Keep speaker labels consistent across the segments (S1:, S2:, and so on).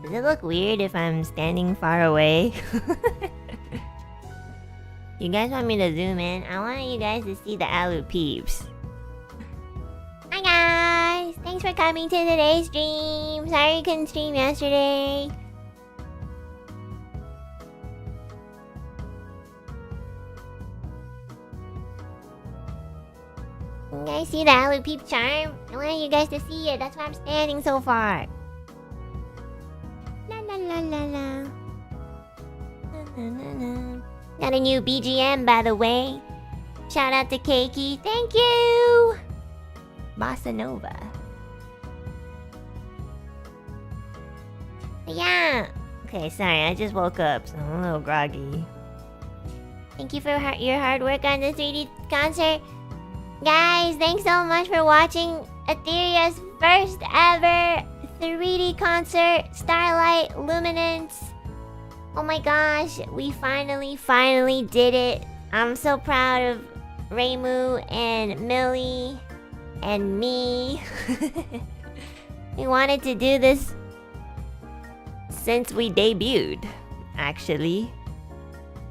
S1: Does it look weird if I'm standing far away? You guys want me to zoom in? I want you guys to see the Alu peeps. Hi guys! Thanks for coming to today's stream. Sorry you couldn't stream yesterday. You guys see the Alu peep charm? I want you guys to see it. That's why I'm standing so far. La la la la la. Na, na, na. Got a new BGM, by the way. Shout out to Keiki. Thank you! Bossa Nova. Yeah. Okay, sorry. I just woke up, so I'm a little groggy. Thank you for your hard work on the 3D concert. Guys, thanks so much for watching Etheria's first ever 3D concert, Starlight, Luminance. Oh my gosh, we finally did it. I'm so proud of Reimu and Millie and me. We wanted to do this since we debuted, actually.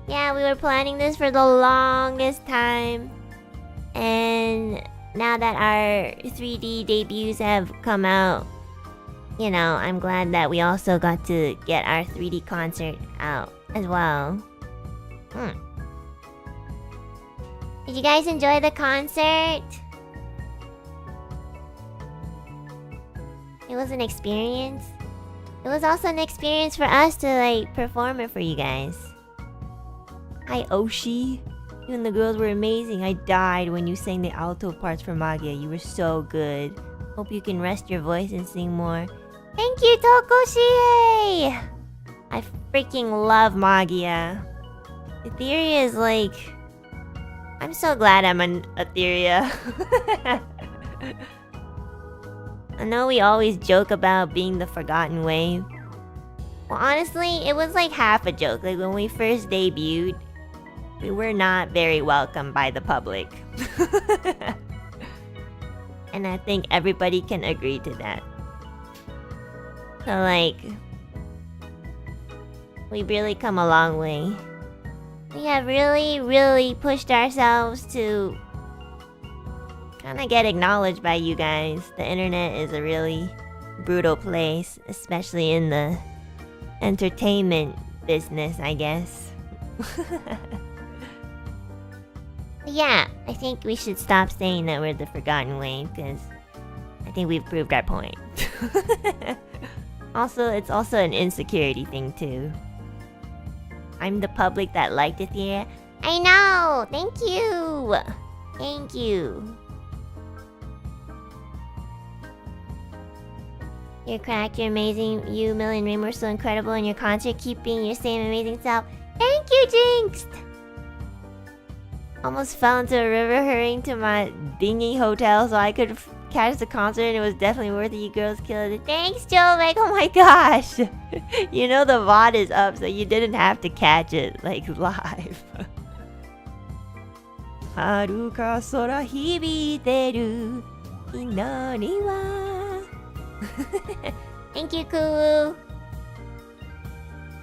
S1: Yeah, we were planning this for the longest time. And now that our 3D debuts have come out, you know, I'm glad that we also got to get our 3D concert out as well. Did you guys enjoy the concert? It was an experience. It was also an experience for us to like perform it for you guys. Hi Oshi. You and the girls were amazing. I died when you sang the alto parts for Magia. You were so good. Hope you can rest your voice and sing more. Thank you, Tokoshi! I freaking love Magia. Ethyria is like... I'm so glad I'm an Ethyria. I know we always joke about being the forgotten wave. Well, honestly, it was like half a joke. Like when we first debuted, we were not very welcomed by the public. And I think everybody can agree to that. So like, we've really come a long way. We have really pushed ourselves to kind of get acknowledged by you guys. The internet is a really brutal place, especially in the entertainment business, I guess. Yeah, I think we should stop saying that we're the forgotten wave, because I think we've proved our point. Also, it's also an insecurity thing too. I'm the public that liked Ethyria. I know! Thank you! Thank you. You're cracked, you're amazing. You, Millie, and Reimu are so incredible in your concert. Keep being your same amazing self. Thank you, Jinxed! Almost fell into a river hurrying to my dingy hotel so I could catch the concert, and it was definitely worth it. You girls killed it. Thanks, Joe! Like, oh my gosh! You know the VOD is up, so you didn't have to catch it, like, live. Haruka sora hibiteru inari wa. Thank you, Kuu.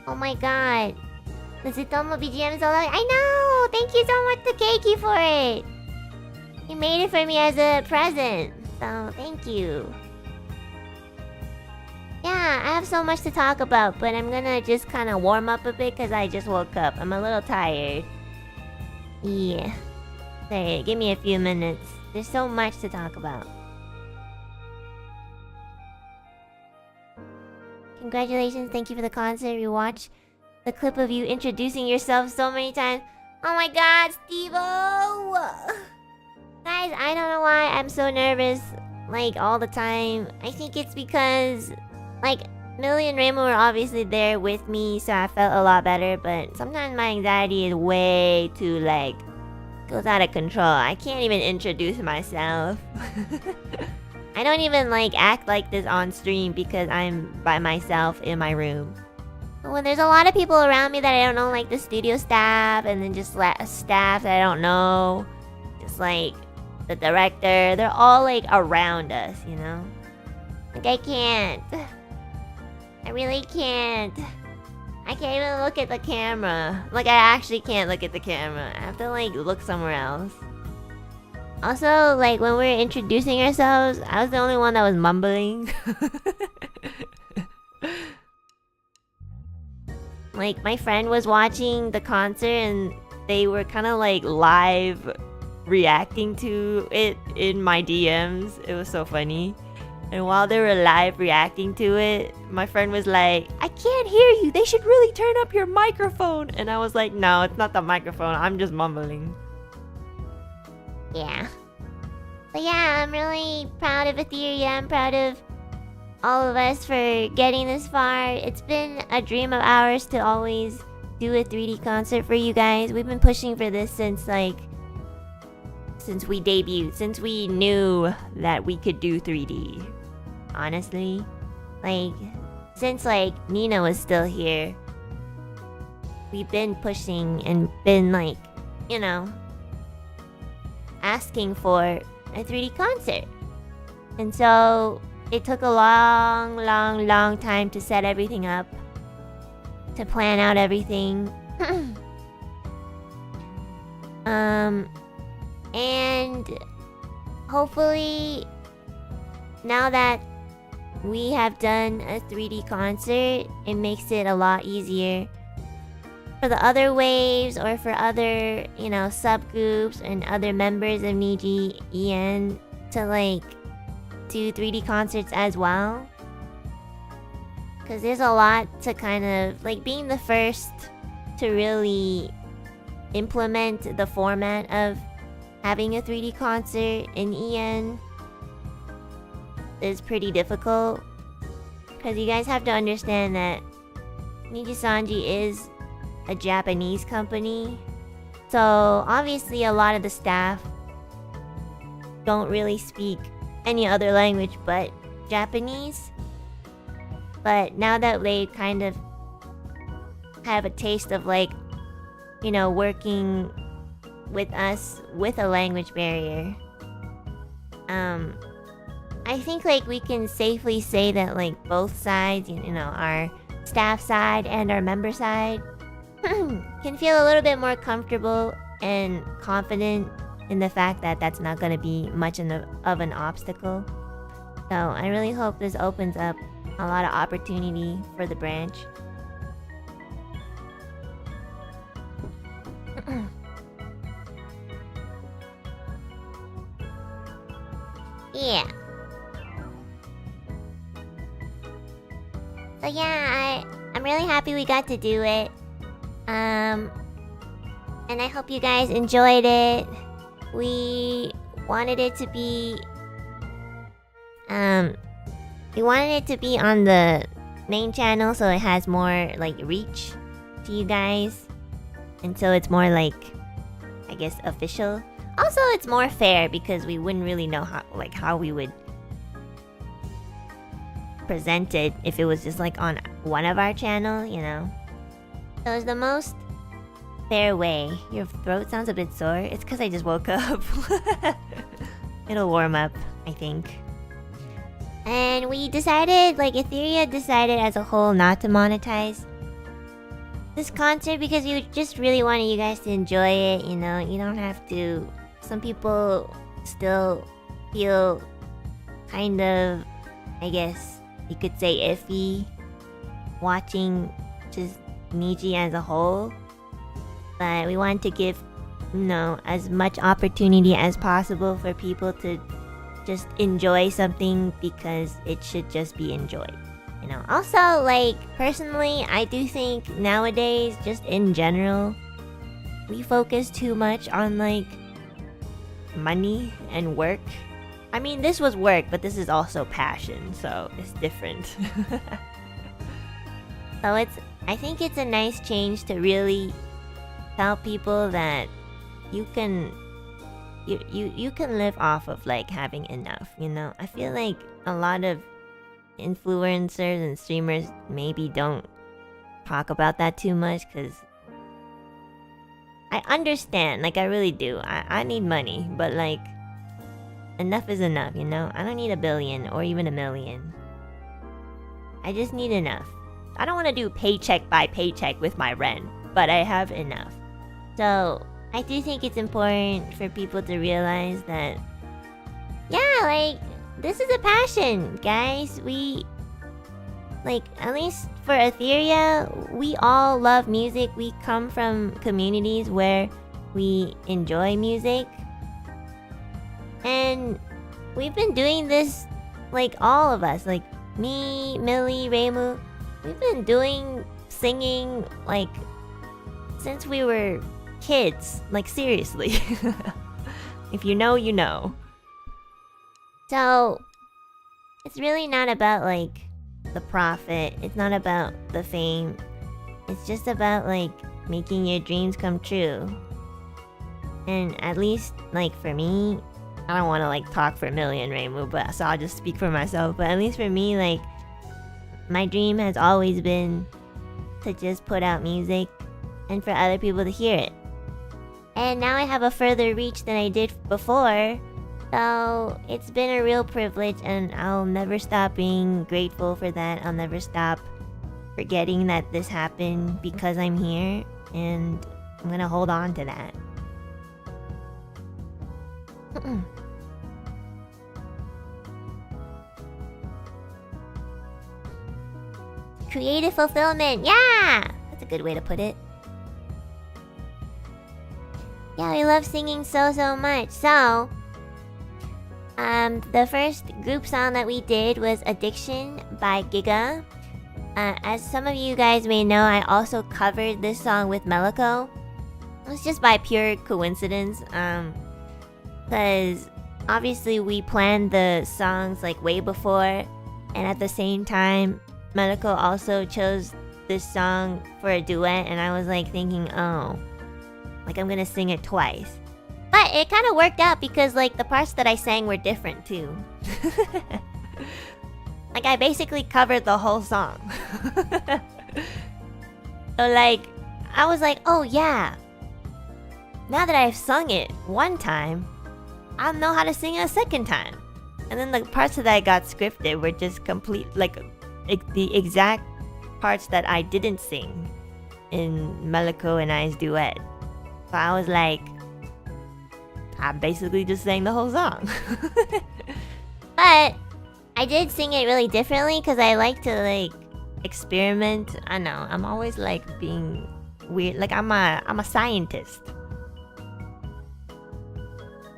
S1: Oh my god. The Zutomo BGM is all out. I know! Thank you so much to Keiki for it! You made it for me as a present. So, thank you. Yeah, I have so much to talk about, but I'm gonna just kind of warm up a bit because I just woke up. I'm a little tired. Yeah. Sorry, give me a few minutes. There's so much to talk about. Congratulations, thank you for the concert. We watched the clip of you introducing yourself so many times. Oh my god, Steve-O! Guys, I don't know why I'm so nervous, like, all the time. I think it's because, like, Millie and Reimu were obviously there with me, so I felt a lot better, but sometimes my anxiety is way too, like, goes out of control. I can't even introduce myself. I don't even, like, act like this on stream because I'm by myself in my room. But when there's a lot of people around me that I don't know, like the studio staff, and then just staff that I don't know, just like the director, they're all like around us, you know? Like, I can't. I really can't. I can't even look at the camera. Like, I actually can't look at the camera. I have to, like, look somewhere else. Also, like, when we were introducing ourselves, I was the only one that was mumbling. Like, my friend was watching the concert and they were kind of, like, live reacting to it in my DMs. It was so funny. And while they were live reacting to it, my friend was like, I can't hear you. They should really turn up your microphone. And I was like, no, it's not the microphone. I'm just mumbling. Yeah. But yeah, I'm really proud of Ethyria. I'm proud of all of us for getting this far. It's been a dream of ours to always do a 3D concert for you guys. We've been pushing for this since we debuted, since we knew that we could do 3D. Honestly, like, since like Nina was still here, we've been pushing and been like, you know, asking for a 3D concert. And so it took a long time to set everything up, to plan out everything. And hopefully now that we have done a 3D concert, it makes it a lot easier for the other waves or for other, you know, subgroups and other members of NIJISANJI to like do 3D concerts as well. Because there's a lot to kind of, like, being the first to really implement the format of having a 3D concert in EN is pretty difficult. Because you guys have to understand that NIJISANJI is a Japanese company. So obviously a lot of the staff don't really speak any other language but Japanese. But now that they kind of have a taste of, like, you know, working with us with a language barrier, I think, like, we can safely say that, like, both sides, you know, our staff side and our member side can feel a little bit more comfortable and confident in the fact that that's not going to be much of an obstacle. So I really hope this opens up a lot of opportunity for the branch. Yeah. So yeah, I'm really happy we got to do it. And I hope you guys enjoyed it. We wanted it to be on the main channel so it has more, like, reach to you guys. And so it's more, like, I guess, official. Also, it's more fair because we wouldn't really know how we would present it if it was just, like, on one of our channel, you know. So it's the most fair way. Your throat sounds a bit sore. It's because I just woke up. It'll warm up, I think. And we decided, like, Ethyria decided as a whole not to monetize this concert because we just really wanted you guys to enjoy it, you know. You don't have to. Some people still feel kind of, I guess you could say, iffy watching just Niji as a whole. But we wanted to give, you know, as much opportunity as possible for people to just enjoy something because it should just be enjoyed, you know. Also, like, personally, I do think nowadays, just in general, we focus too much on, like, money and work. I mean, this was work, but this is also passion, so it's different. So I think it's a nice change to really tell people that you can live off of, like, having enough, you know. I feel like a lot of influencers and streamers maybe don't talk about that too much because I understand, like, I really do. I need money, but, like, enough is enough, you know. I don't need 1 billion or even 1 million. I just need enough. I don't want to do paycheck by paycheck with my rent, but I have enough. So I do think it's important for people to realize that, yeah, like, this is a passion, guys. We, like, at least for Ethyria, we all love music. We come from communities where we enjoy music. And we've been doing this, like, all of us, like me, Millie, Reimu. We've been doing singing, like, since we were kids. Like, seriously. If you know, you know. So, it's really not about, like, the profit. It's not about the fame. It's just about, like, making your dreams come true. And at least, like, for me, I don't want to, like, talk for Millie and Reimu, but so I'll just speak for myself. But at least for me, like, my dream has always been to just put out music and for other people to hear it. And now I have a further reach than I did before. So it's been a real privilege, and I'll never stop being grateful for that. I'll never stop forgetting that this happened because I'm here, and I'm gonna hold on to that. Creative fulfillment, yeah! That's a good way to put it. Yeah, we love singing so much. So, the first group song that we did was Addiction by Giga. As some of you guys may know, I also covered this song with Meliko. It was just by pure coincidence, because obviously we planned the songs like way before, and at the same time, Meliko also chose this song for a duet, and I was like thinking, oh, like I'm gonna sing it twice. But it kind of worked out because like the parts that I sang were different too. Like I basically covered the whole song. So like, I was like, oh yeah, now that I've sung it one time, I'll know how to sing it a second time. And then the parts that I got scripted were just complete, like the exact parts that I didn't sing in Meliko and I's duet. So I was like, I basically just sang the whole song. But I did sing it really differently because I like to like experiment. I know, I'm always like being weird. Like I'm a scientist.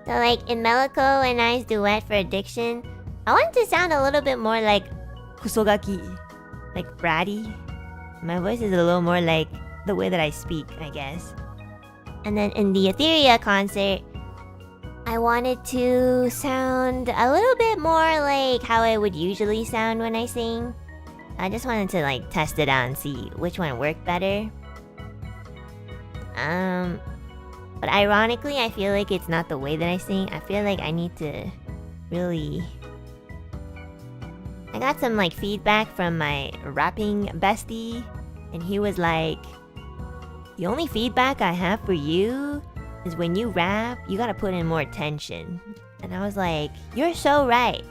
S1: So like in Meliko and I's duet for Addiction, I want to sound a little bit more like Kosaka, like bratty. My voice is a little more like the way that I speak, I guess. And then in the Ethyria concert, I wanted to sound a little bit more like how I would usually sound when I sing. I just wanted to like test it out and see which one worked better. But ironically, I feel like it's not the way that I sing. I feel like I need to really... I got some like feedback from my rapping bestie, and he was like, the only feedback I have for you is when you rap, you gotta put in more attention. And I was like, you're so right.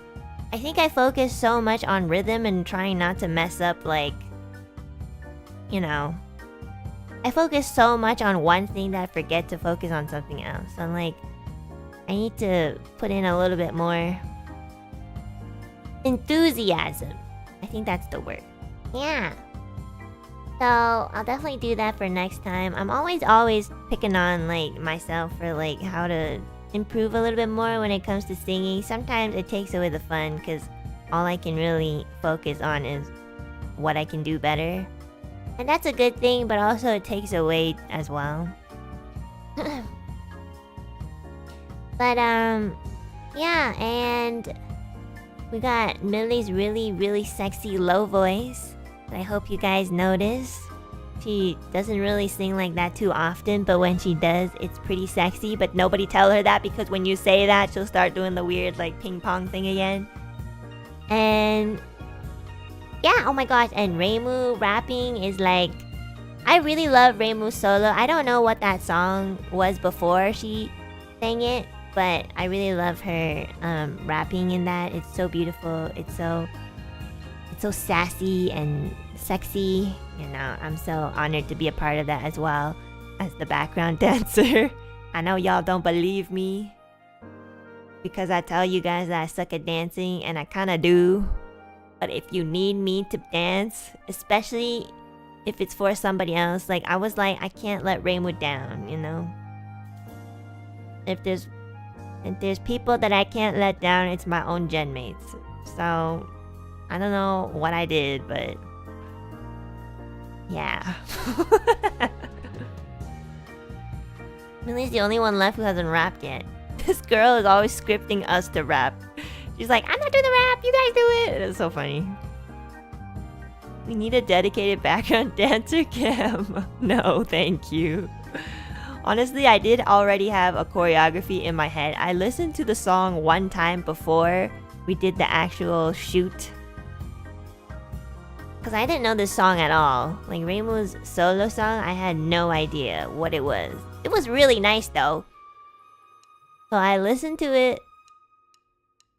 S1: I think I focus so much on rhythm and trying not to mess up, like, you know, I focus so much on one thing that I forget to focus on something else. So I'm like, I need to put in a little bit more enthusiasm. I think that's the word. Yeah. So I'll definitely do that for next time. I'm always picking on like myself for like how to improve a little bit more when it comes to singing. Sometimes it takes away the fun because all I can really focus on is what I can do better. And that's a good thing, but also it takes away as well. But yeah, and we got Millie's really sexy low voice. I hope you guys notice. She doesn't really sing like that too often, but when she does, it's pretty sexy. But nobody tell her that, because when you say that, she'll start doing the weird like ping pong thing again. And yeah, oh my gosh, and Reimu rapping is like... I really love Reimu's solo. I don't know what that song was before she sang it, but I really love her rapping in that. It's so beautiful. It's so sassy and sexy. You know, I'm so honored to be a part of that as well as the background dancer. I know y'all don't believe me because I tell you guys that I suck at dancing, and I kind of do. But if you need me to dance, especially if it's for somebody else, like I was like, I can't let Reimu down, you know? If there's people that I can't let down, it's my own gen mates. So, I don't know what I did, but yeah. Millie's the only one left who hasn't rapped yet. This girl is always scripting us to rap. She's like, I'm not doing the rap, you guys do it. It's so funny. We need a dedicated background dancer cam. No, thank you. Honestly, I did already have a choreography in my head. I listened to the song one time before we did the actual shoot. Because I didn't know this song at all. Like Reimu's solo song, I had no idea what it was. It was really nice though. So I listened to it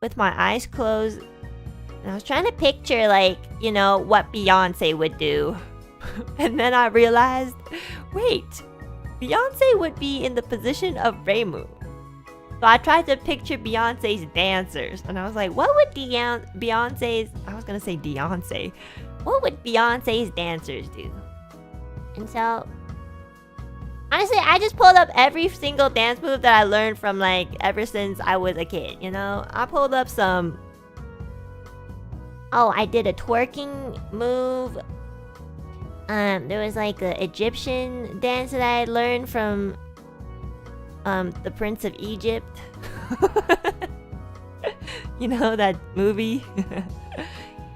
S1: with my eyes closed, and I was trying to picture, like, you know, what Beyonce would do. And then I realized, wait, Beyonce would be in the position of Reimu. So I tried to picture Beyonce's dancers, and I was like, what would Beyonce's, I was gonna say Beyonce, what would Beyonce's dancers do? And so, honestly, I just pulled up every single dance move that I learned from, like, ever since I was a kid, you know? I pulled up some... Oh, I did a twerking move. There was, like, an Egyptian dance that I had learned from, the Prince of Egypt. You know, that movie?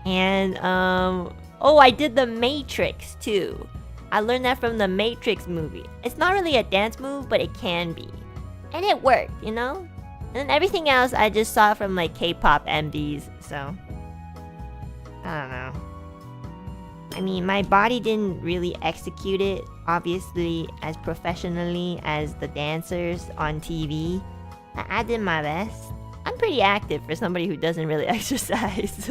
S1: And, oh, I did the Matrix, too. I learned that from the Matrix movie. It's not really a dance move, but it can be. And it worked, you know? And then everything else I just saw from like K-pop MVs, so... I don't know. I mean, my body didn't really execute it, obviously, as professionally as the dancers on TV. I did my best. I'm pretty active for somebody who doesn't really exercise.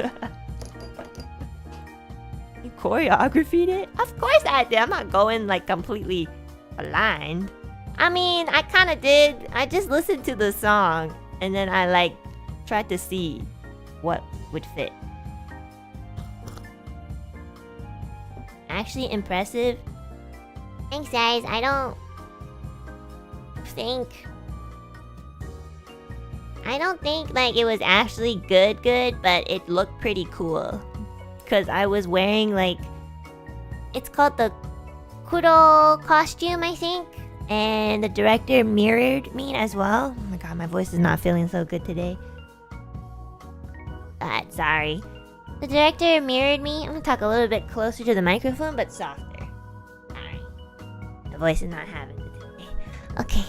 S1: You choreographed it? Of course I did. I'm not going like completely blind. I mean, I kind of did. I just listened to the song and then I like tried to see what would fit. Actually impressive. Thanks guys. I don't think like it was actually good, but it looked pretty cool. Cause I was wearing like, it's called the Kuro costume, I think. And the director mirrored me as well. Oh my god, my voice is not feeling so good today. Sorry. The director mirrored me. I'm gonna talk a little bit closer to the microphone, but softer. Alright. The voice is not having it today. Okay.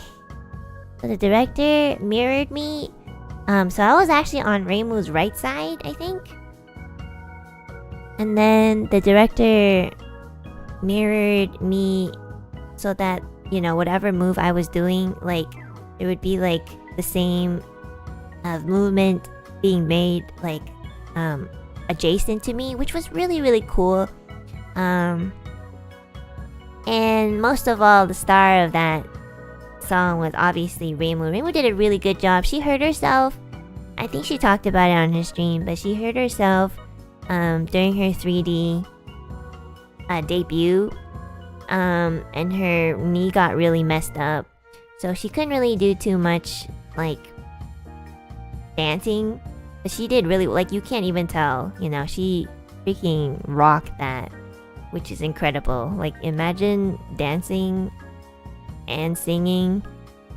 S1: So the director mirrored me. So I was actually on Reimu's right side, I think. And then the director mirrored me so that, you know, whatever move I was doing, like, it would be like the same movement being made, like, adjacent to me, which was really, really cool. And most of all, the star of that song was obviously Reimu. Reimu did a really good job. She hurt herself. I think she talked about it on her stream, but she hurt herself during her 3D debut. And her knee got really messed up. So she couldn't really do too much, like, dancing. But she did really, like, you can't even tell, you know, she freaking rocked that, which is incredible. Like, imagine dancing and singing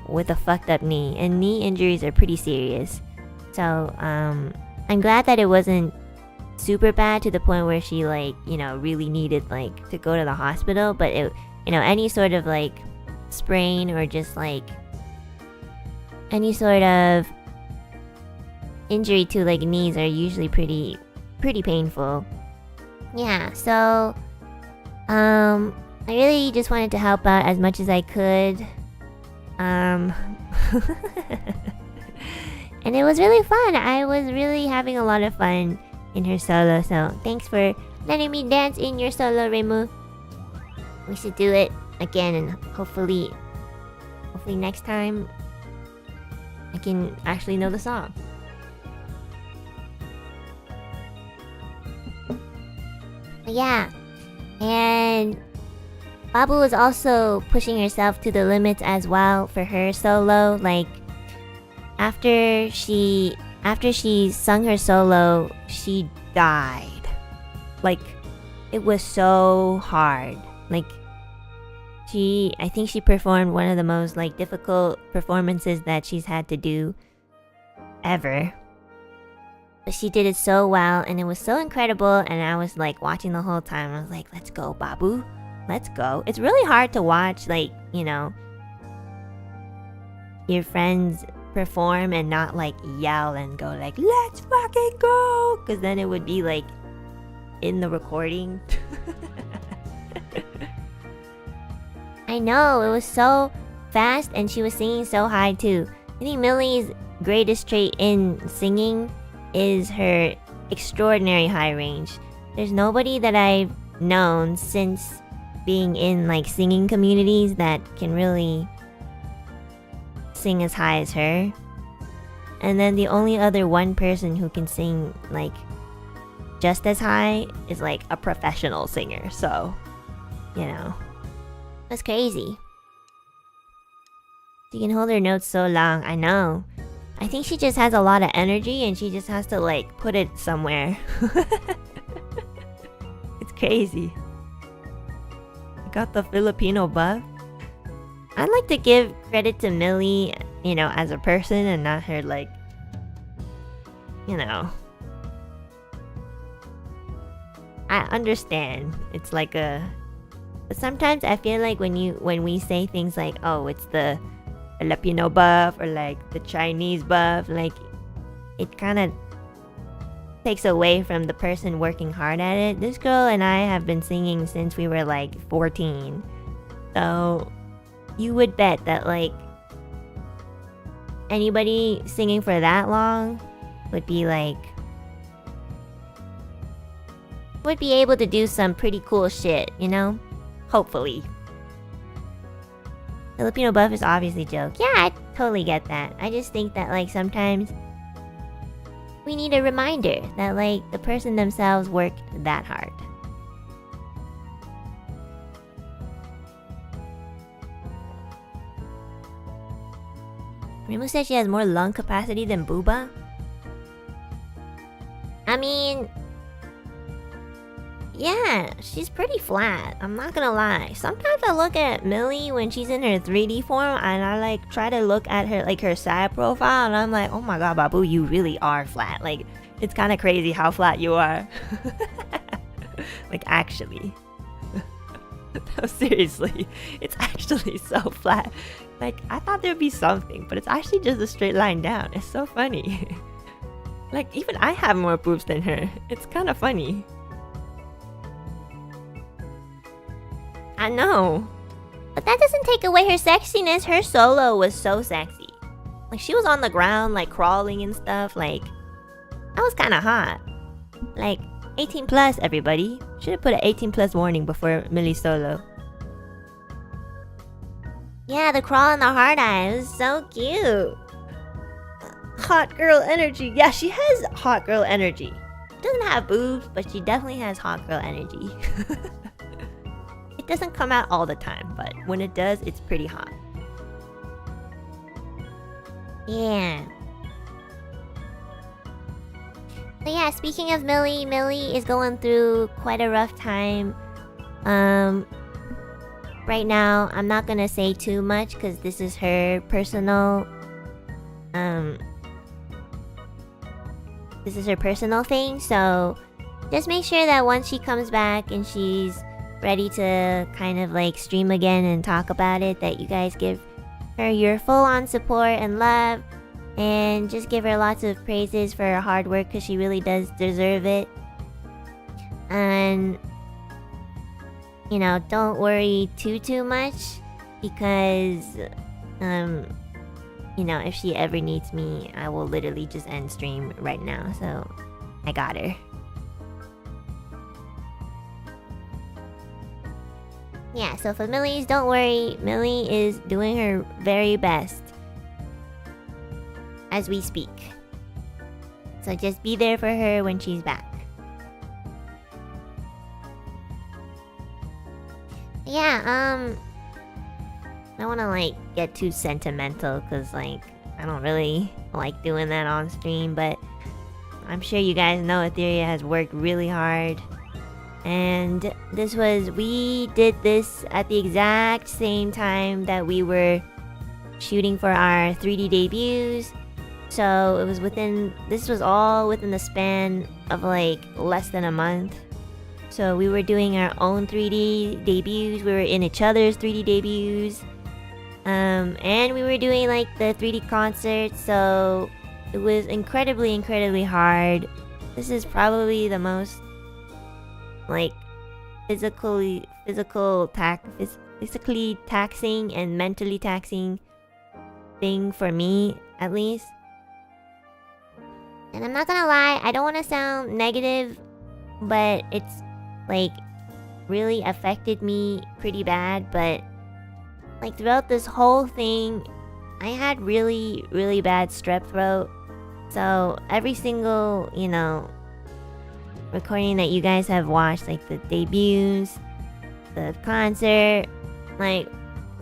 S1: with a fucked up knee. And knee injuries are pretty serious. So, I'm glad that it wasn't super bad to the point where she, like, you know, really needed, like, to go to the hospital. But it, you know, any sort of, like, sprain or just, like, any sort of injury to, like, knees are usually pretty painful. Yeah, so I really just wanted to help out as much as I could. And it was really fun. I was really having a lot of fun in her solo. So thanks for letting me dance in your solo, Reimu. We should do it again, and hopefully next time I can actually know the song. But yeah, and Babu is also pushing herself to the limits as well for her solo. Like after she sung her solo, she died. Like it was so hard. Like I think she performed one of the most like difficult performances that she's had to do ever. But she did it so well, and it was so incredible, and I was like watching the whole time. I was like, let's go, Babu. Let's go. It's really hard to watch, like, you know, your friends perform and not like yell and go like, let's fucking go, because then it would be like in the recording. I know, it was so fast, and she was singing so high too. I think Millie's greatest trait in singing is her extraordinary high range. There's nobody that I've known since being in like singing communities that can really sing as high as her. And then the only other one person who can sing like just as high is like a professional singer. So, you know, that's crazy. She can hold her notes so long. I know. I think she just has a lot of energy, and she just has to like put it somewhere. It's crazy. I got the Filipino buff. I'd like to give credit to Millie, you know, as a person, and not her like, you know. I understand. It's like a. But sometimes I feel like when we say things like, oh, it's the Filipino buff or like the Chinese buff, like it kind of takes away from the person working hard at it. This girl and I have been singing since we were like 14, so you would bet that like anybody singing for that long would be able to do some pretty cool shit, you know? Hopefully. Filipino buff is obviously a joke. Yeah, I totally get that. I just think that like sometimes we need a reminder that like the person themselves worked that hard. Reimu said she has more lung capacity than Booba. I mean, yeah, she's pretty flat. I'm not gonna lie. Sometimes I look at Millie when she's in her 3D form, and I like try to look at her like her side profile, and I'm like, oh my god, Babu, you really are flat. Like, it's kind of crazy how flat you are. Like, actually. No, seriously, it's actually so flat. Like, I thought there'd be something, but it's actually just a straight line down. It's so funny. Like, even I have more boobs than her. It's kind of funny. I know. But that doesn't take away her sexiness. Her solo was so sexy. Like, she was on the ground, like, crawling and stuff. Like, that was kind of hot. Like, 18 plus, everybody. Should have put an 18 plus warning before Millie's solo. Yeah, the crawl and the hard eye. It was so cute. Hot girl energy. Yeah, she has hot girl energy. She doesn't have boobs, but she definitely has hot girl energy. It doesn't come out all the time, but when it does, it's pretty hot. Yeah. But yeah, speaking of Millie, Millie is going through quite a rough time. Right now, I'm not gonna say too much because this is her personal thing, so just make sure that once she comes back and she's ready to kind of like stream again and talk about it, that you guys give her your full-on support and love, and just give her lots of praises for her hard work because she really does deserve it. And you know, don't worry too much, because you know, if she ever needs me, I will literally just end stream right now. So I got her. Yeah, so for Millie's, don't worry. Millie is doing her very best as we speak. So just be there for her when she's back. Yeah, I don't wanna like get too sentimental because like I don't really like doing that on stream, but I'm sure you guys know Ethyria has worked really hard. And we did this at the exact same time that we were shooting for our 3D debuts. So this was all within the span of like less than a month. So we were doing our own 3D debuts, we were in each other's 3D debuts. And we were doing like the 3D concert, so it was incredibly hard. This is probably the most like physically taxing and mentally taxing thing for me, at least. And I'm not gonna lie, I don't want to sound negative, but it's like really affected me pretty bad. But like throughout this whole thing, I had really bad strep throat. So every single, recording that you guys have watched, like the debuts, the concert, like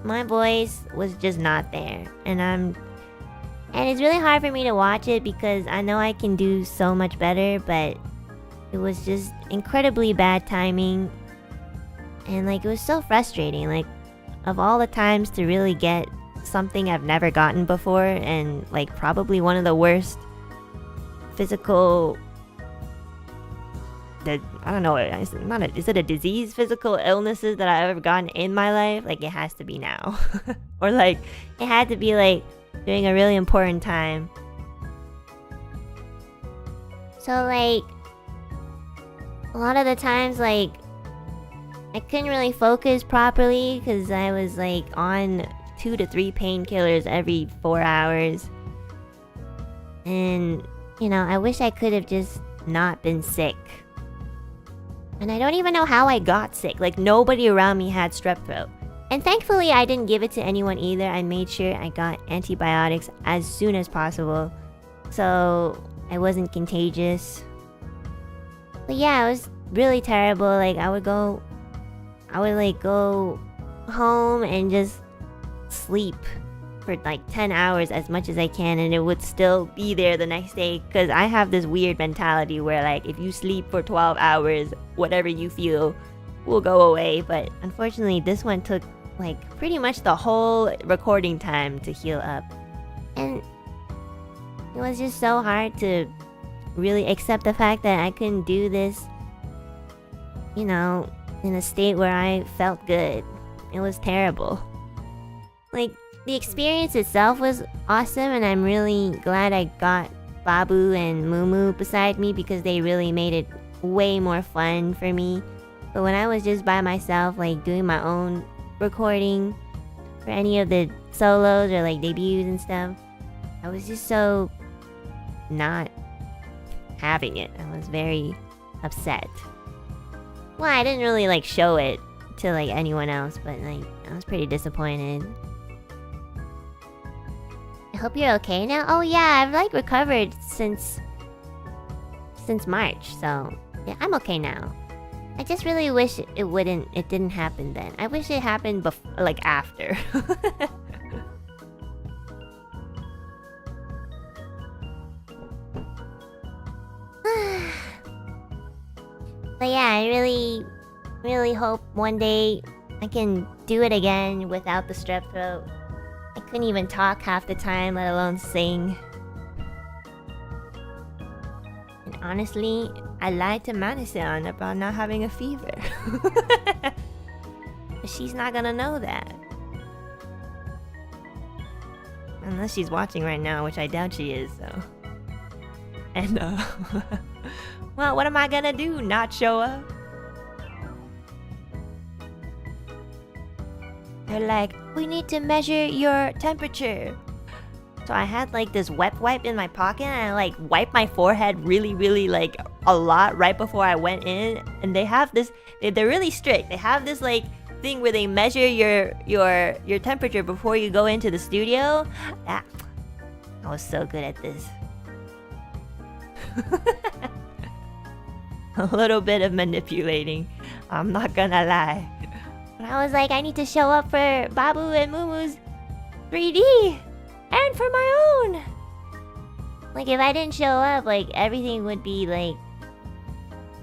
S1: my voice was just not there. And it's really hard for me to watch it because I know I can do so much better, but it was just incredibly bad timing. And like it was so frustrating. Like of all the times to really get something I've never gotten before, and like probably one of the worst physical, I don't know, is it a disease, physical illnesses that I've ever gotten in my life? Like it has to be now. Or like it had to be like during a really important time. So like a lot of the times like I couldn't really focus properly because I was like on 2 to 3 painkillers every 4 hours. And I wish I could have just not been sick. And I don't even know how I got sick. Like nobody around me had strep throat. And thankfully I didn't give it to anyone either. I made sure I got antibiotics as soon as possible, so I wasn't contagious. But yeah, it was really terrible. Like I would go home and just sleep for like 10 hours as much as I can, and it would still be there the next day. Because I have this weird mentality where like if you sleep for 12 hours, whatever you feel will go away. But unfortunately this one took like pretty much the whole recording time to heal up. And it was just so hard to really accept the fact that I couldn't do this, in a state where I felt good. It was terrible. Like, the experience itself was awesome, and I'm really glad I got Babu and Mumu beside me because they really made it way more fun for me. But when I was just by myself, like doing my own recording for any of the solos or like debuts and stuff, I was just so not having it. I was very upset. Well, I didn't really like show it to like anyone else, but like I was pretty disappointed. I hope you're okay now. Oh yeah, I've like recovered since March, so yeah, I'm okay now. I just really wish it didn't happen then. I wish it happened like after. But yeah, I really hope one day I can do it again without the strep throat. I couldn't even talk half the time, let alone sing. And honestly, I lied to Madison about not having a fever. But she's not gonna know that. Unless she's watching right now, which I doubt she is, so. And well, what am I gonna do? Not show up? They're like, we need to measure your temperature. So I had like this wet wipe in my pocket, and I like wiped my forehead really like a lot right before I went in. And they have this, they're really strict. They have this like thing where they measure your temperature before you go into the studio. I was so good at this. A little bit of manipulating, I'm not gonna lie. But I was like, I need to show up for Babu and Mumu's 3D and for my own. Like, if I didn't show up, like, everything would be like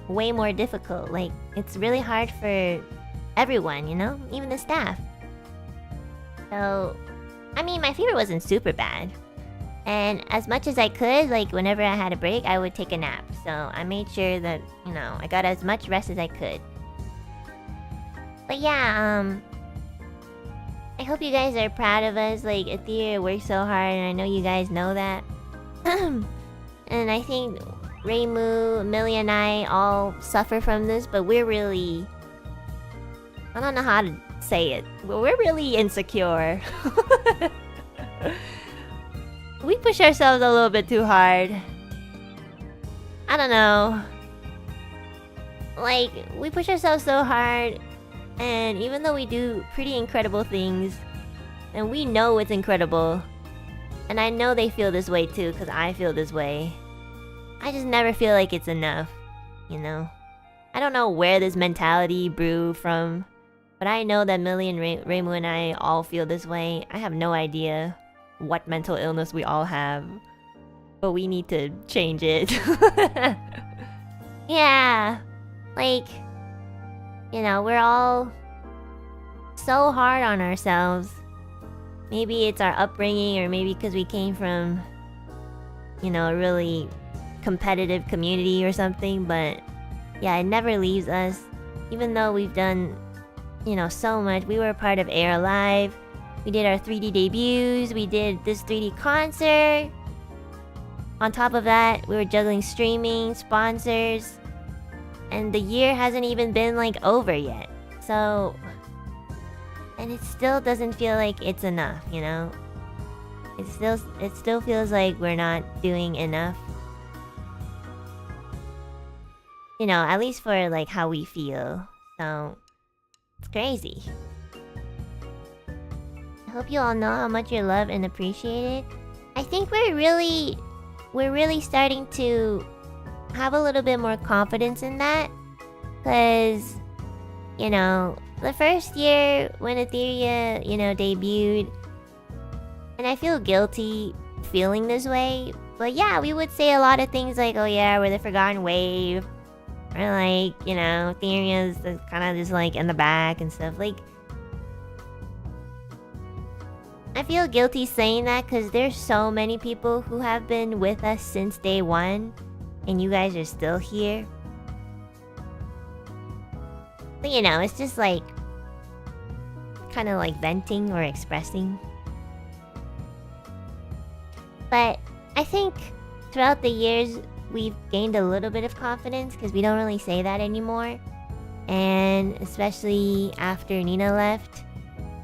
S1: way more difficult. Like, it's really hard for everyone, you know, even the staff. So, I mean, my fever wasn't super bad. And as much as I could, like, whenever I had a break, I would take a nap. So I made sure that, you know, I got as much rest as I could. But yeah, I hope you guys are proud of us. Like, Ethyria worked so hard, and I know you guys know that. And I think Reimu, Millie, and I all suffer from this, but we're really... I don't know how to say it, but we're really insecure. We push ourselves a little bit too hard. I don't know. Like, we push ourselves so hard, and even though we do pretty incredible things, and we know it's incredible, and I know they feel this way too, because I feel this way, I just never feel like it's enough, you know? I don't know where this mentality grew from, but I know that Millie and Reimu and I all feel this way. I have no idea what mental illness we all have, but we need to change it. Yeah, like, you know, we're all so hard on ourselves. Maybe it's our upbringing, or maybe because we came from, you know, a really competitive community or something, but yeah, it never leaves us. Even though we've done, you know, so much. We were a part of Air Live. We did our 3D debuts. We did this 3D concert. On top of that, we were juggling streaming, sponsors. And the year hasn't even been, like, over yet. So... And it still doesn't feel like it's enough, you know? It still feels like we're not doing enough. You know, at least for, like, how we feel. So... It's crazy. I hope you all know how much you're loved and appreciated. I think we're really starting to have a little bit more confidence in that. Because, you know, the first year when Ethyria, you know, debuted, and I feel guilty feeling this way, but yeah, we would say a lot of things like, oh yeah, we're the forgotten wave. Or like, you know, Etheria's kind of just like in the back and stuff. Like, I feel guilty saying that because there's so many people who have been with us since day one, and you guys are still here. But you know, it's just like kind of like venting or expressing. But I think throughout the years we've gained a little bit of confidence because we don't really say that anymore. And especially after Nina left,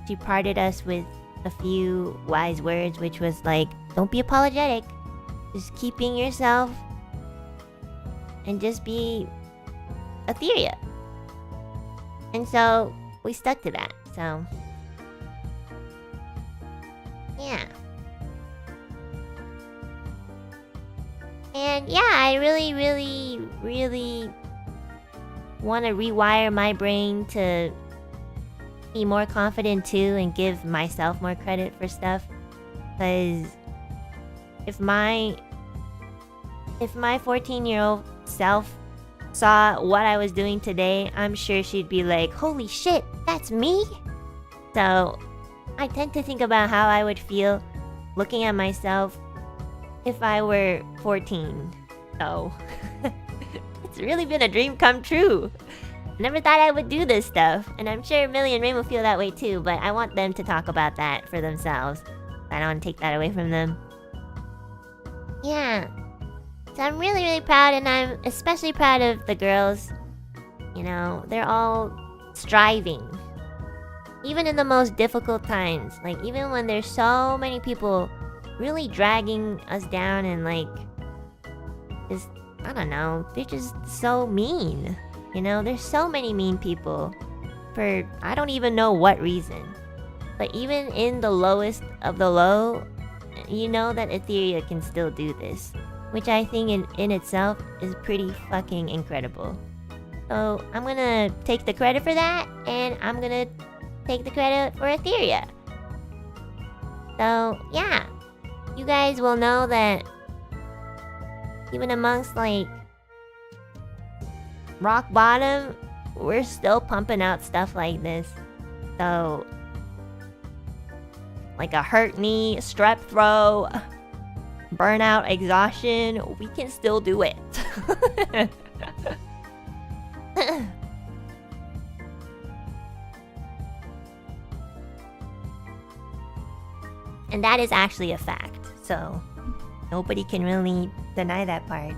S1: she parted us with a few wise words, which was like, don't be apologetic, just keep being yourself and just be Ethyria. And so we stuck to that. So yeah. And yeah, I really want to rewire my brain to be more confident too and give myself more credit for stuff. Because if my 14-year-old self saw what I was doing today, I'm sure she'd be like, holy shit, that's me? So I tend to think about how I would feel looking at myself if I were 14. So it's really been a dream come true. I never thought I would do this stuff, and I'm sure Millie and Reimu feel that way too, but I want them to talk about that for themselves. I don't want to take that away from them. Yeah. So I'm really proud, and I'm especially proud of the girls. You know, they're all striving. Even in the most difficult times. Like, even when there's so many people really dragging us down and like, just, I don't know, they're just so mean. You know, there's so many mean people. For I don't even know what reason. But even in the lowest of the low, you know that Ethyria can still do this. Which I think in itself is pretty fucking incredible. So I'm gonna take the credit for that, and I'm gonna take the credit for Ethyria. So yeah, you guys will know that even amongst like rock bottom, we're still pumping out stuff like this. So like a hurt knee, strep throat, burnout, exhaustion, we can still do it. And that is actually a fact, so nobody can really deny that part.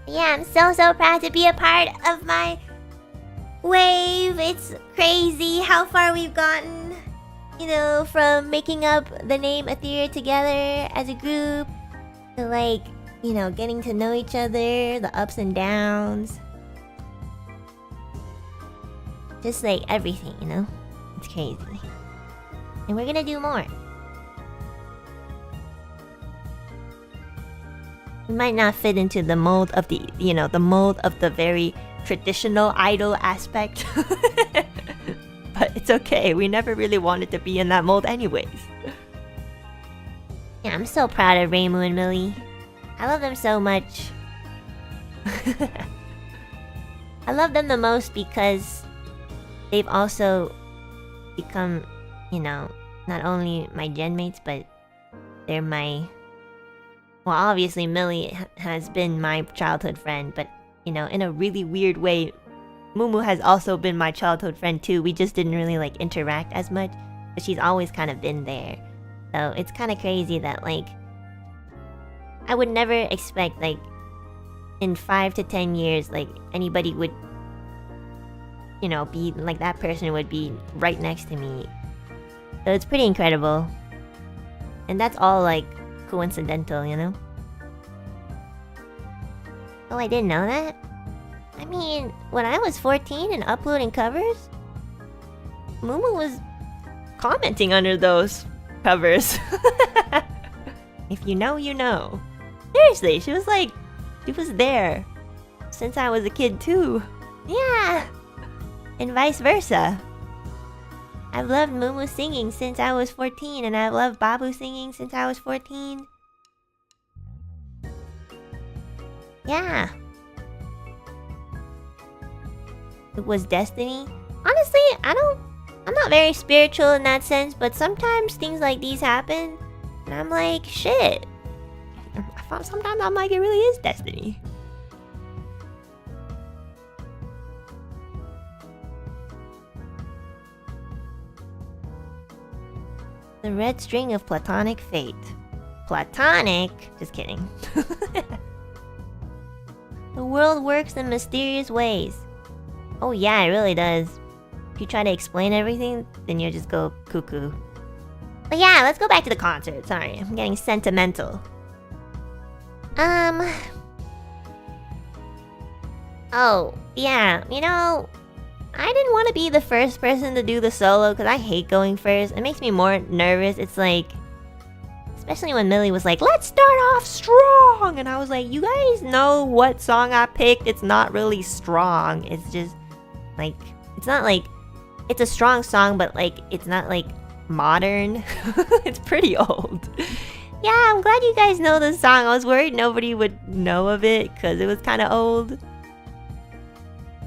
S1: Yeah, I'm so proud to be a part of my wave. It's crazy how far we've gotten, you know, from making up the name Ethyria together as a group to like, you know, getting to know each other, the ups and downs. Just like everything, you know? It's crazy. And we're gonna do more. We might not fit into the mold of the, you know, the mold of the very traditional idol aspect. But it's okay, we never really wanted to be in that mold anyways. Yeah, I'm so proud of Reimu and Millie. I love them so much. I love them the most because they've also become, you know, not only my gen mates, but they're my... Well, obviously Millie has been my childhood friend, but, you know, in a really weird way, Mumu has also been my childhood friend too. We just didn't really, like, interact as much, but she's always kind of been there. So it's kind of crazy that, like, I would never expect, like, in 5 to 10 years, like, anybody would, you know, be, like, that person would be right next to me. So it's pretty incredible. And that's all, like, coincidental, you know? Oh, I didn't know that? I mean, when I was 14 and uploading covers, Mumu was commenting under those covers. If you know, you know. Seriously, she was like, she was there since I was a kid too. Yeah! And vice versa. I've loved Mumu singing since I was 14, and I've loved Babu singing since I was 14. Yeah. It was destiny. Honestly, I'm not very spiritual in that sense, but sometimes things like these happen, and I'm like, shit. Sometimes I'm like, it really is destiny. The red string of platonic fate. Platonic? Just kidding. The world works in mysterious ways. Oh yeah, it really does. If you try to explain everything, then you'll just go cuckoo. But yeah, let's go back to the concert. Sorry, I'm getting sentimental. Oh, yeah, you know, I didn't want to be the first person to do the solo because I hate going first. It makes me more nervous. It's like, especially when Millie was like, let's start off strong! And I was like, you guys know what song I picked? It's not really strong. It's just, like, it's not like, it's a strong song, but like, it's not like modern. It's pretty old. Yeah, I'm glad you guys know this song. I was worried nobody would know of it because it was kind of old.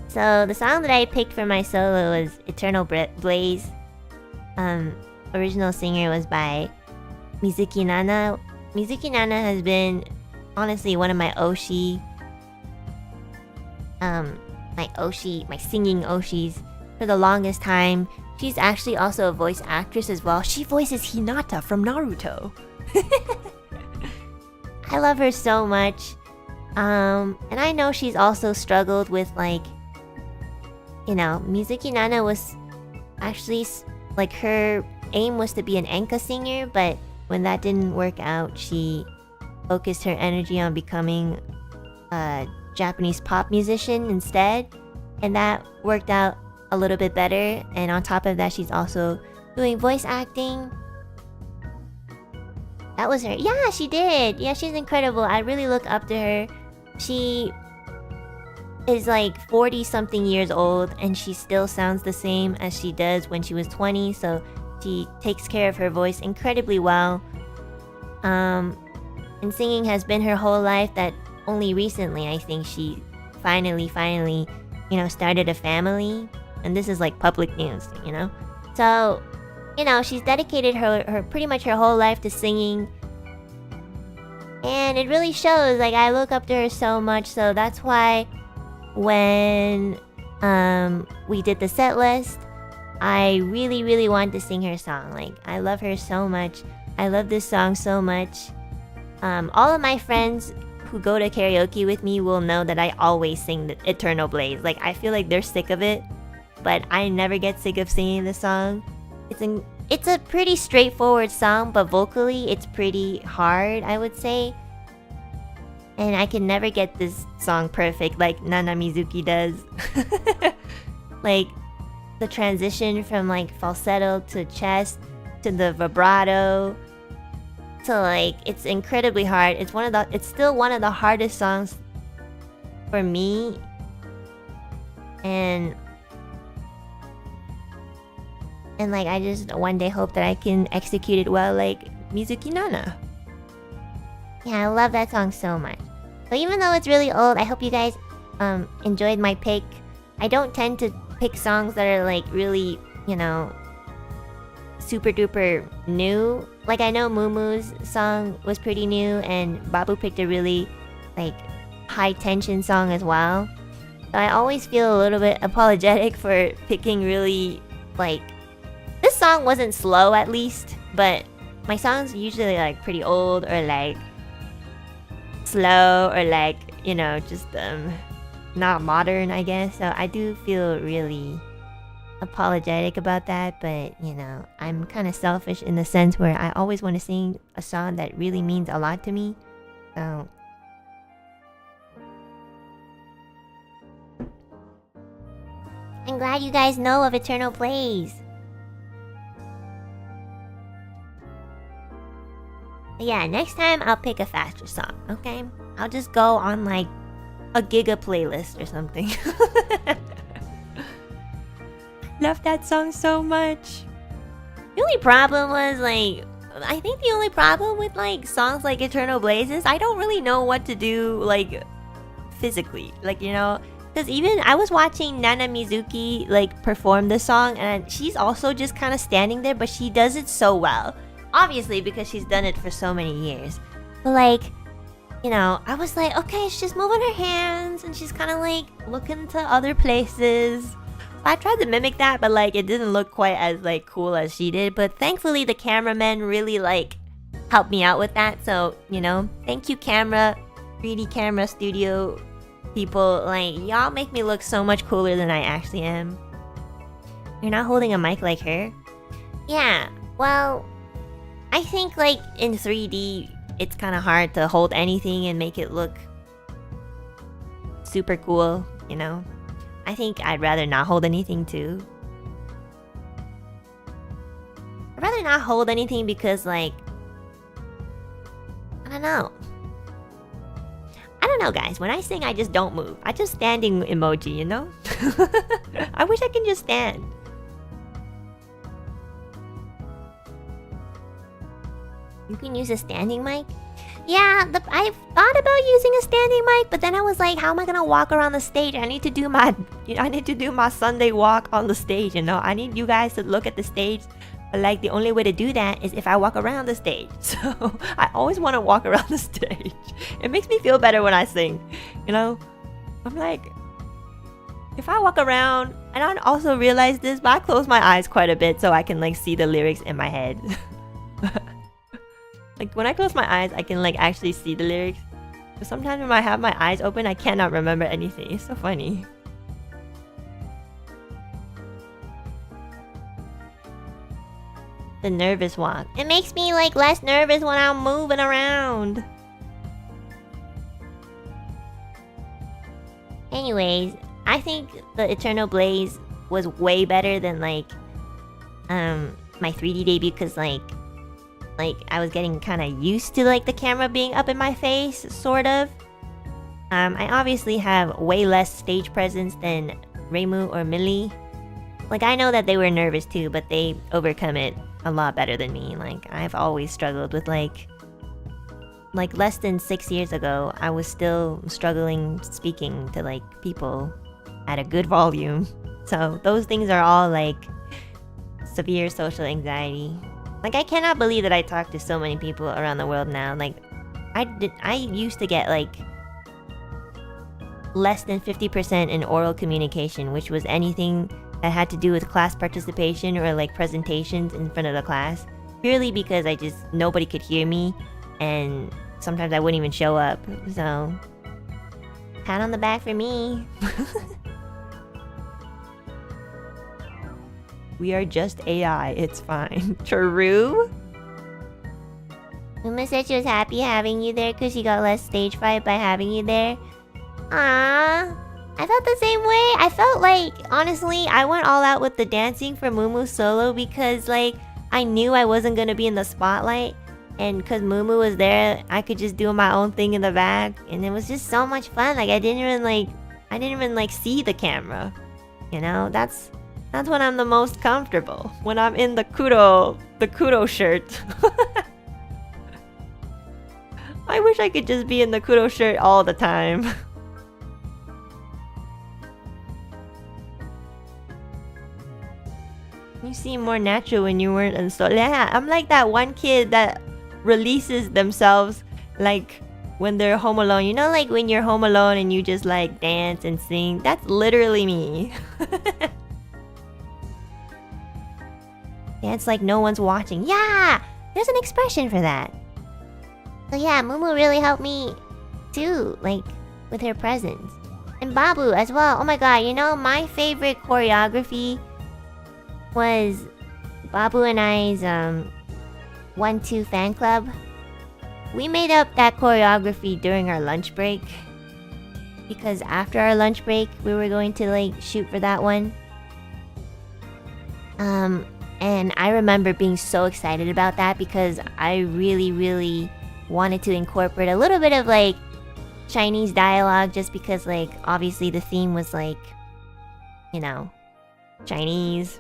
S1: So the song that I picked for my solo was Eternal Blaze. Original singer was by Mizuki Nana. Mizuki Nana has been honestly one of my Oshi, my singing Oshis for the longest time. She's actually also a voice actress as well. She voices Hinata from Naruto. I love her so much. And I know she's also struggled with, like, you know, Mizuki Nana was actually, like, her aim was to be an enka singer, but when that didn't work out, she focused her energy on becoming Japanese pop musician instead, and that worked out a little bit better. And on top of that, she's also doing voice acting. That was her. Yeah, she did. Yeah, she's incredible. I really look up to her. She is like 40 something years old and she still sounds the same as she does when she was 20, so she takes care of her voice incredibly well. And singing has been her whole life. That only recently I think she finally, you know, started a family. And this is like public news, you know? So, you know, she's dedicated her pretty much her whole life to singing. And it really shows. Like, I look up to her so much, so that's why when we did the set list, I really wanted to sing her song. Like, I love her so much. I love this song so much. All of my friends who go to karaoke with me will know that I always sing the Eternal Blaze. Like, I feel like they're sick of it, but I never get sick of singing the song. It's a pretty straightforward song, but vocally it's pretty hard, I would say. And I can never get this song perfect like Nana Mizuki does. Like, the transition from like falsetto to chest to the vibrato to like, it's incredibly hard. It's still one of the hardest songs for me. And like, I just one day hope that I can execute it well like Mizuki Nana. Yeah, I love that song so much. So even though it's really old, I hope you guys enjoyed my pick. I don't tend to pick songs that are like really, you know, super duper new. Like, I know Mumu's song was pretty new, and Babu picked a really like high tension song as well. So I always feel a little bit apologetic for picking really like, this song wasn't slow at least, but my songs usually like pretty old or like slow or like, you know, just not modern, I guess. So I do feel really apologetic about that, but you know, I'm kind of selfish in the sense where I always want to sing a song that really means a lot to me. So I'm glad you guys know of Eternal Blaze. Yeah, next time I'll pick a faster song, okay? I'll just go on like a Giga playlist or something. Love that song so much. The only problem was like, I think the only problem with like songs like Eternal Blaze is I don't really know what to do like physically, like, you know, because even I was watching Nana Mizuki like perform the song, and she's also just kind of standing there, but she does it so well. Obviously, because she's done it for so many years. But like, you know, I was like, okay, she's moving her hands and she's kind of like looking to other places. So I tried to mimic that, but like it didn't look quite as like cool as she did. But thankfully the cameraman really like helped me out with that. So, you know, thank you, camera, 3D camera studio people. Like, y'all make me look so much cooler than I actually am. You're not holding a mic like her? Yeah, well, I think like in 3D it's kind of hard to hold anything and make it look super cool, you know? I think I'd rather not hold anything too. I'd rather not hold anything because like, I don't know. I don't know, guys. When I sing, I just don't move. I just standing emoji, you know? I wish I can just stand. You can use a standing mic? Yeah, I thought about using a standing mic, but then I was like, how am I gonna walk around the stage? I need to do my Sunday walk on the stage, you know? I need you guys to look at the stage. But like, the only way to do that is if I walk around the stage. So I always want to walk around the stage. It makes me feel better when I sing, you know? I'm like, if I walk around, and I also realize this, but I close my eyes quite a bit so I can like see the lyrics in my head. Like, when I close my eyes, I can like actually see the lyrics. But sometimes when I have my eyes open, I cannot remember anything. It's so funny. The nervous walk. It makes me like less nervous when I'm moving around. Anyways, I think the Eternal Blaze was way better than like my 3D debut because like I was getting kind of used to like the camera being up in my face, sort of. I obviously have way less stage presence than Reimu or Millie. Like I know that they were nervous too, but they overcome it a lot better than me. Like I've always struggled with like less than 6 years ago, I was still struggling speaking to like people at a good volume. So those things are all like severe social anxiety. Like I cannot believe that I talk to so many people around the world now. Like I used to get like less than 50% in oral communication, which was anything that had to do with class participation or like presentations in front of the class, purely because nobody could hear me and sometimes I wouldn't even show up. So pat on the back for me. We are just AI, it's fine. True? Uma said she was happy having you there because she got less stage fright by having you there. Aww. I felt the same way. I felt like, honestly, I went all out with the dancing for Mumu solo because like I knew I wasn't gonna be in the spotlight. And because Mumu was there, I could just do my own thing in the back. And it was just so much fun. Like I didn't even see the camera. You know, that's when I'm the most comfortable. When I'm in the Kuro shirt. I wish I could just be in the Kuro shirt all the time. You seem more natural when you weren't in solo. Yeah, I'm like that one kid that releases themselves like when they're home alone. You know, like when you're home alone and you just like dance and sing. That's literally me. Yeah, it's like no one's watching. Yeah, there's an expression for that. So yeah, Mumu really helped me too, like with her presence. And Babu as well. Oh my god, you know, my favorite choreography was Babu and I's 1-2 fan club. We made up that choreography during our lunch break. Because after our lunch break, we were going to like shoot for that one. And I remember being so excited about that because I really, really wanted to incorporate a little bit of like Chinese dialogue just because like obviously the theme was like, you know, Chinese.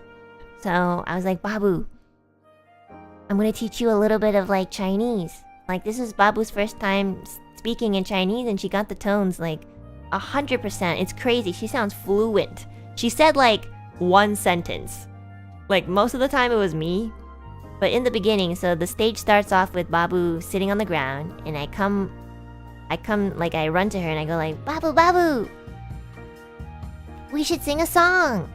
S1: So I was like, Babu, I'm gonna teach you a little bit of like Chinese. Like this is Babu's first time speaking in Chinese and she got the tones like 100%. It's crazy. She sounds fluent. She said like one sentence. Like most of the time it was me. But in the beginning, so the stage starts off with Babu sitting on the ground and I run to her and I go like, Babu, Babu, we should sing a song.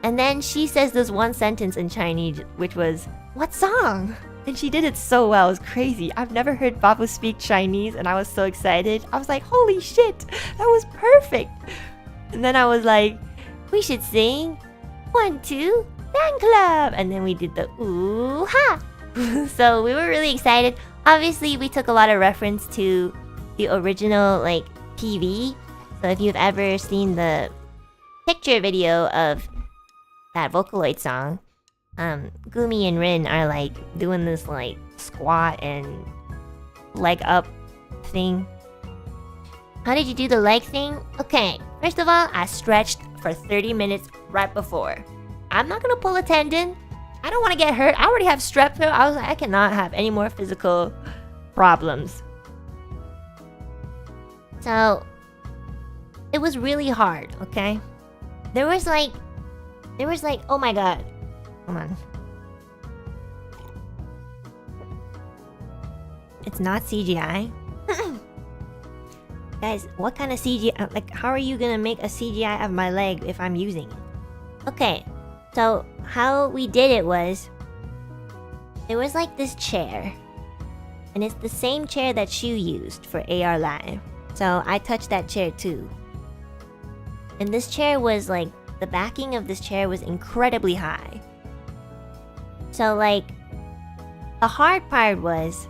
S1: And then she says this one sentence in Chinese, which was, what song? And she did it so well, it was crazy. I've never heard Babu speak Chinese and I was so excited. I was like, holy shit, that was perfect. And then I was like, we should sing 1-2 fan club. And then we did the ooh ha. So we were really excited. Obviously, we took a lot of reference to the original like TV. So if you've ever seen the picture video of that Vocaloid song, Gumi and Rin are like doing this like squat and leg up thing. How did you do the leg thing? Okay, first of all, I stretched for 30 minutes right before. I'm not gonna pull a tendon. I don't want to get hurt. I already have strep throat. I was like, I cannot have any more physical problems. So it was really hard, okay? There was like, oh my god. Come on. It's not CGI. Guys, what kind of CGI? Like, how are you gonna make a CGI of my leg if I'm using it? Okay, so how we did it was, there was like this chair. And it's the same chair that Shu used for AR Live. So I touched that chair too. And this chair was like, the backing of this chair was incredibly high. So like, the hard part was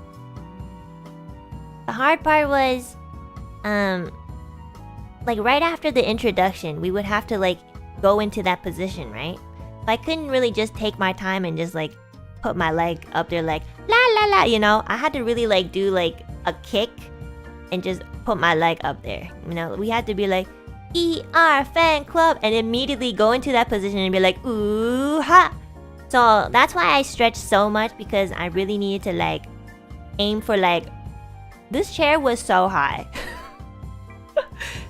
S1: like right after the introduction, we would have to like go into that position, right? So I couldn't really just take my time and just like put my leg up there like la la la, you know? I had to really like do like a kick and just put my leg up there. You know, we had to be like ER fan club and immediately go into that position and be like ooh ha. So that's why I stretched so much, because I really needed to like aim for like, this chair was so high.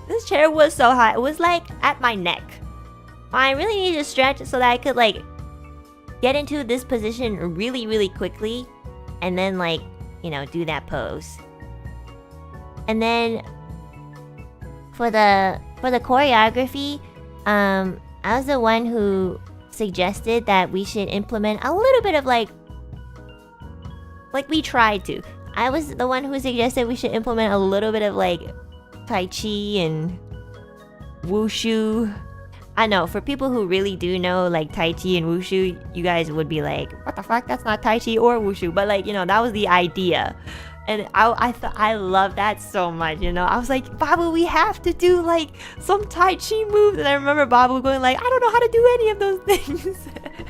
S1: This chair was so high. It was like at my neck. I really needed to stretch so that I could like get into this position really, really quickly, and then like, you know, do that pose. And then for the choreography, I was the one who suggested that we should implement a little bit of like we tried to. I was the one who suggested we should implement a little bit of like Tai Chi and Wushu. I know, for people who really do know like Tai Chi and Wushu, you guys would be like, what the fuck, that's not Tai Chi or Wushu. But like, you know, that was the idea. And I love that so much, you know. I was like, Babu, we have to do like some Tai Chi moves. And I remember Babu going like, I don't know how to do any of those things.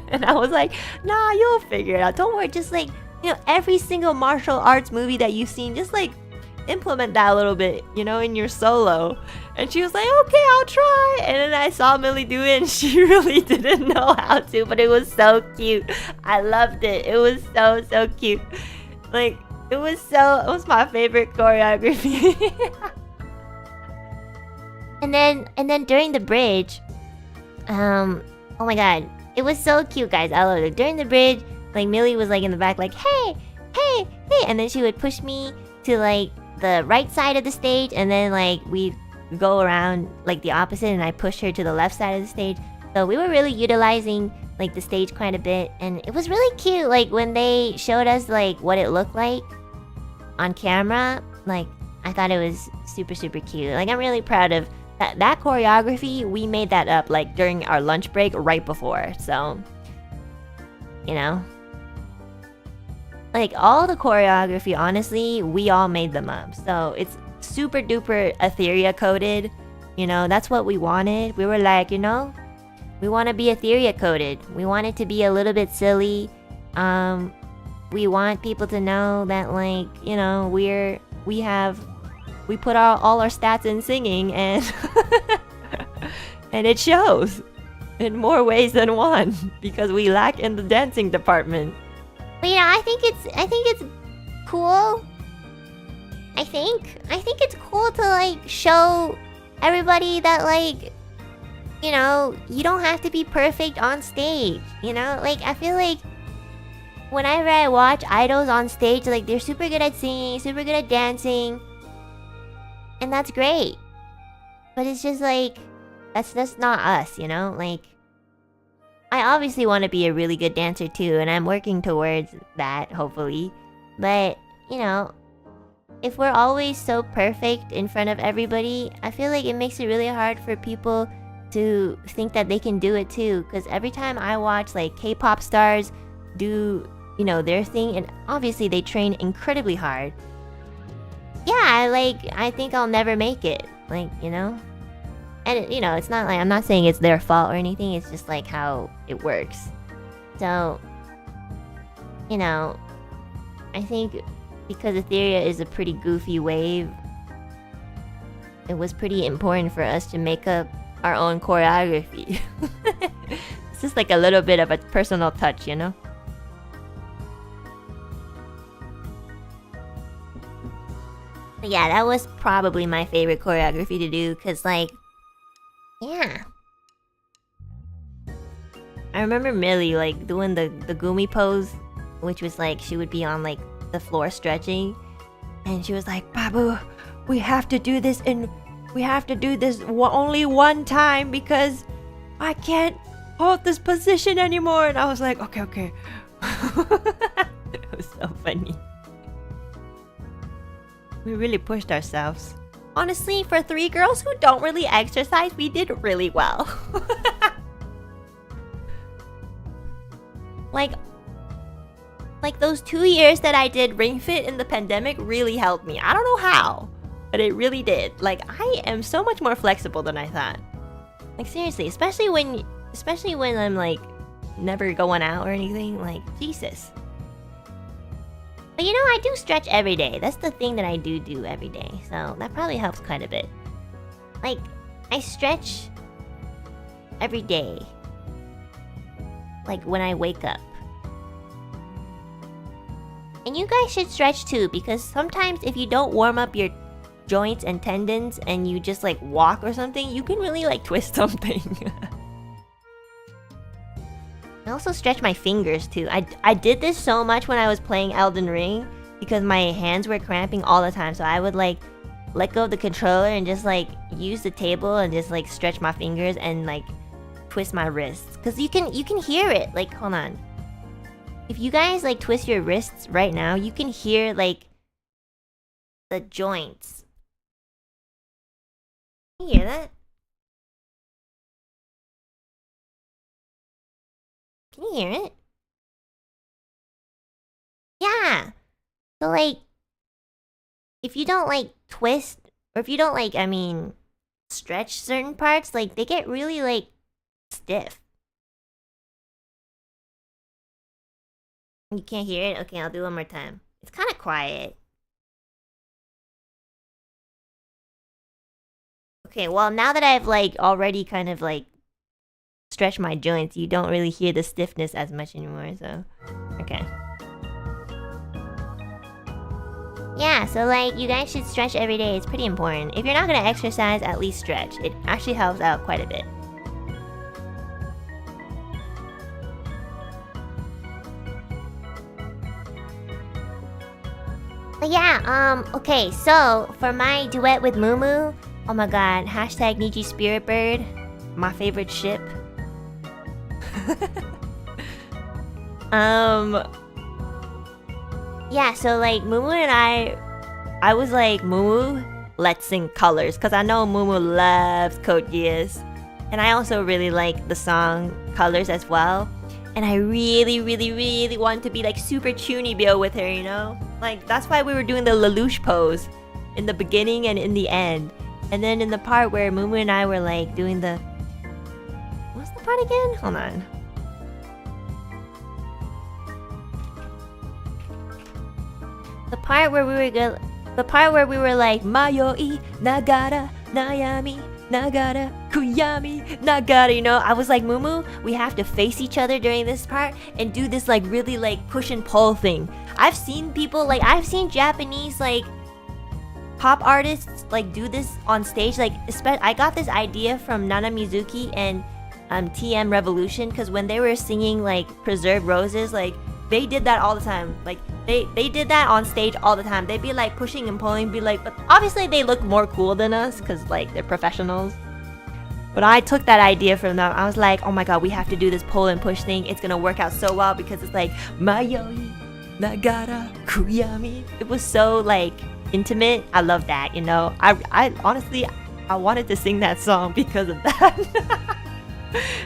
S1: And I was like, nah, you'll figure it out. Don't worry, just like, you know, every single martial arts movie that you've seen, just like implement that a little bit, you know, in your solo. And she was like, okay, I'll try. And then I saw Millie do it and she really didn't know how to, but it was so cute. I loved it. It was so cute. Like, it was my favorite choreography. and then during the bridge, oh my god, it was so cute, guys. I loved it. During the bridge, like Millie was like in the back like, hey, and then she would push me to like the right side of the stage, and then like we go around like the opposite, and I pushed her to the left side of the stage. So we were really utilizing like the stage quite a bit, and it was really cute. Like when they showed us like what it looked like on camera, like I thought it was super cute. Like I'm really proud of that choreography. We made that up like during our lunch break right before, so you know, like all the choreography, honestly, we all made them up. So it's super duper Ethyria coded, you know. That's what we wanted. We were like, you know, we want to be Ethyria coded. We want it to be a little bit silly. We want people to know that, like, you know, we put all our stats in singing, and and it shows in more ways than one, because we lack in the dancing department. But you know, I think it's cool. I think it's cool to like show everybody that, like, you know, you don't have to be perfect on stage, you know? Like, I feel like whenever I watch idols on stage, like, they're super good at singing, super good at dancing, and that's great. But it's just like, that's just not us, you know? Like, I obviously want to be a really good dancer too, and I'm working towards that, hopefully. But, you know, if we're always so perfect in front of everybody, I feel like it makes it really hard for people to think that they can do it too. Because every time I watch like K-pop stars do, you know, their thing, and obviously they train incredibly hard. Yeah, I think I'll never make it. Like, you know? And, you know, it's not like, I'm not saying it's their fault or anything, it's just like how it works. So, you know, I think because Ethyria is a pretty goofy wave, it was pretty important for us to make up our own choreography. It's just like a little bit of a personal touch, you know? But yeah, that was probably my favorite choreography to do, because, like, yeah. I remember Millie, like, doing the Gumi pose, which was like, she would be on, like, the floor stretching, and she was like, Babu, we have to do this, and we have to do this only one time, because I can't hold this position anymore. And I was like, okay. It was so funny. We really pushed ourselves. Honestly, for 3 girls who don't really exercise, we did really well. Like those 2 years that I did Ring Fit in the pandemic really helped me. I don't know how, but it really did. Like, I am so much more flexible than I thought. Like, seriously, especially when I'm like never going out or anything. Like, Jesus. But you know, I do stretch every day. That's the thing that I do every day. So that probably helps quite a bit. Like, I stretch every day. Like when I wake up. And you guys should stretch too, because sometimes if you don't warm up your joints and tendons and you just like walk or something, you can really like twist something. I also stretch my fingers too. I did this so much when I was playing Elden Ring because my hands were cramping all the time. So I would like let go of the controller and just like use the table and just like stretch my fingers and like twist my wrists. Cause you can hear it. Like, hold on. If you guys like twist your wrists right now, you can hear like the joints. Can you hear that? Can you hear it? Yeah. So like, if you don't like twist, or if you don't like, stretch certain parts, like they get really like stiff. You can't hear it? Okay, I'll do it one more time. It's kind of quiet. Okay, well now that I've like already kind of like stretched my joints, you don't really hear the stiffness as much anymore, so... Okay. Yeah, so like, you guys should stretch every day. It's pretty important. If you're not gonna exercise, at least stretch. It actually helps out quite a bit. But yeah, okay, so for my duet with Mumu, oh my god, hashtag Niji Spirit Bird, my favorite ship. Yeah, so like Mumu and I was like, Mumu, let's sing Colors, because I know Mumu loves Code Geass. And I also really like the song Colors as well. And I really, really, really want to be like super Chunibyo with her, you know? Like, that's why we were doing the Lelouch pose in the beginning and in the end. And then in the part where Mumu and I were like doing the... What's the part again? Hold on. The part where we were like Mayoi Nagara Nayami Nagara Kuyami Nagara, you know, I was like, Mumu, we have to face each other during this part and do this like really like push and pull thing. I've seen people like Japanese like pop artists like do this on stage. Like, I got this idea from Nana Mizuki and TM Revolution, because when they were singing like Preserved Roses, like they did that all the time. Like they did that on stage all the time. They'd be like pushing and pulling, be like, but obviously they look more cool than us because like they're professionals. But I took that idea from them. I was like, oh my god, we have to do this pull and push thing. It's gonna work out so well because it's like Mayoi Nagara Kuyami. It was so like intimate. I love that, you know. I honestly, I wanted to sing that song because of that.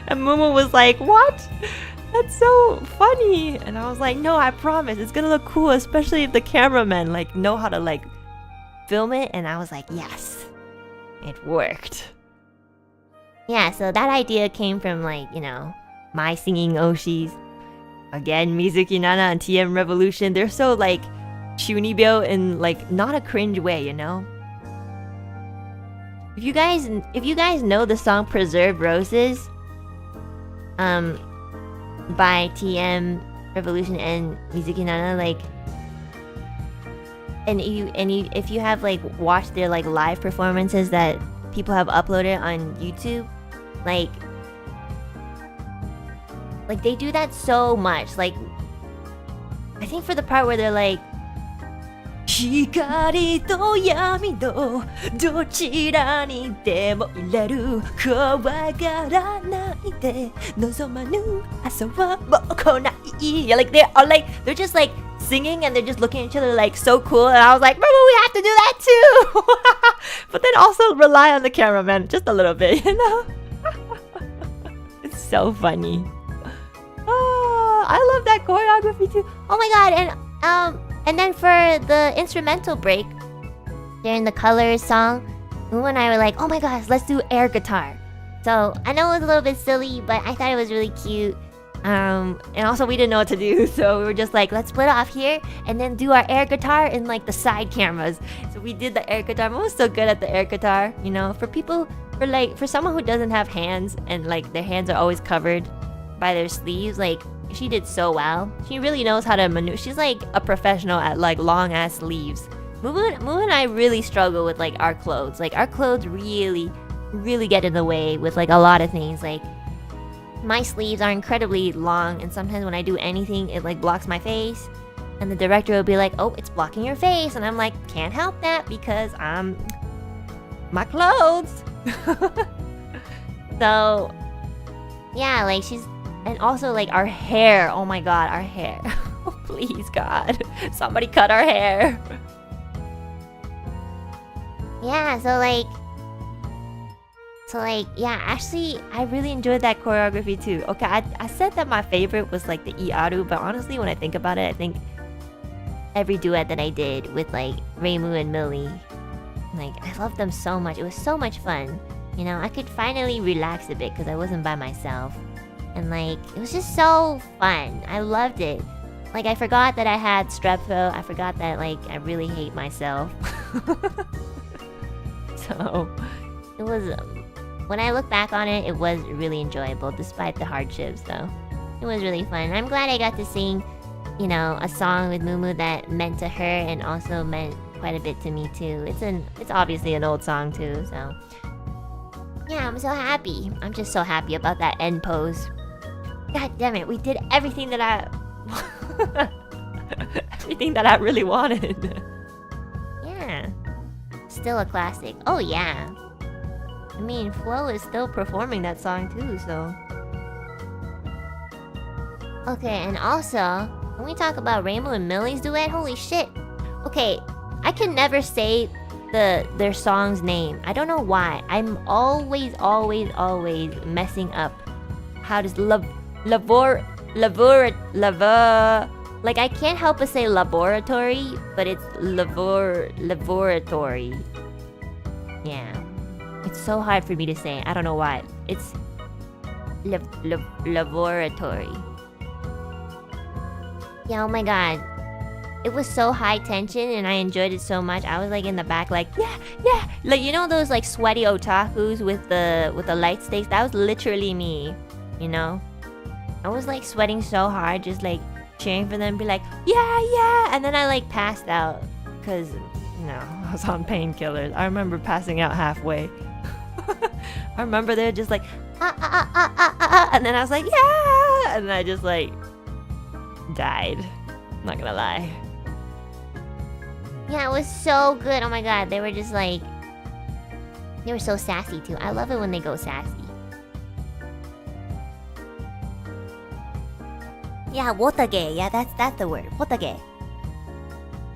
S1: And Mumu was like, what? That's so funny. And I was like, no, I promise it's gonna look cool, especially if the cameramen like know how to like film it. And I was like, yes, it worked. Yeah, so that idea came from like, you know, my singing Oshis. Again, Mizuki Nana and TM Revolution. They're so like Chunibyo in like not a cringe way, you know. If you guys know the song Preserved Roses, by TM Revolution and Mizuki Nana, like, and if you have like watched their like live performances that people have uploaded on YouTube, like they do that so much. Like, I think for the part where they're like, Hikari to yami do dochira ni demo ireru kawagaranaide nozomanu asa wa mo konai. Like they're just like singing and they're just looking at each other like so cool. And I was like, remember, we have to do that too. But then also rely on the cameraman just a little bit, you know. It's so funny. Oh, I love that choreography too. Oh my god. And then for the instrumental break, during the Colors song, Moo and I were like, oh my gosh, let's do air guitar. So I know it was a little bit silly, but I thought it was really cute. And also we didn't know what to do, so we were just like, let's split off here and then do our air guitar in like the side cameras. So we did the air guitar. Momo's so good at the air guitar, you know, for someone who doesn't have hands and like their hands are always covered by their sleeves, like she did so well. She really knows how to maneuver. She's like a professional at like long ass sleeves. Moo and I really struggle with like our clothes. Like our clothes really get in the way with like a lot of things. Like my sleeves are incredibly long, and sometimes when I do anything, it like blocks my face. And the director will be like, oh, it's blocking your face. And I'm like, can't help that because I'm my clothes. So yeah, like she's, and also like our hair. Oh my god, our hair. Oh, please God, somebody cut our hair. Yeah, so yeah, actually, I really enjoyed that choreography too. Okay, I said that my favorite was like the Iaru, but honestly, when I think about it, I think every duet that I did with like Reimu and Millie, like I loved them so much. It was so much fun. You know, I could finally relax a bit because I wasn't by myself. And like, it was just so fun. I loved it. Like, I forgot that I had strep throat. I forgot that like, I really hate myself. So, it was... when I look back on it, it was really enjoyable despite the hardships, though. It was really fun. I'm glad I got to sing, you know, a song with Mumu that meant to her and also meant quite a bit to me too. It's obviously an old song too, so yeah, I'm so happy. I'm just so happy about that end pose. God damn it, we did everything that I everything that I really wanted. Yeah. Still a classic. Oh yeah. I mean, Flo is still performing that song too, so... Okay, and also, when we talk about Reimu and Millie's duet, holy shit! Okay, I can never say their song's name. I don't know why. I'm always messing up. How does like, I can't help but say laboratory, but it's laboratory. Yeah. It's so hard for me to say. I don't know why. It's laboratory. Yeah, oh my god. It was so high tension and I enjoyed it so much. I was like in the back like, yeah. Like, you know those like sweaty otakus with the light sticks? That was literally me, you know? I was like sweating so hard, just like cheering for them, be like, yeah. And then I like passed out because, you know, I was on painkillers. I remember passing out halfway. I remember they're just like and then I was like, yeah, and then I just like died. I'm not gonna lie. Yeah, it was so good. Oh my god, they were just like, they were so sassy too. I love it when they go sassy. Yeah, wotage. Yeah, that's the word. Wotage.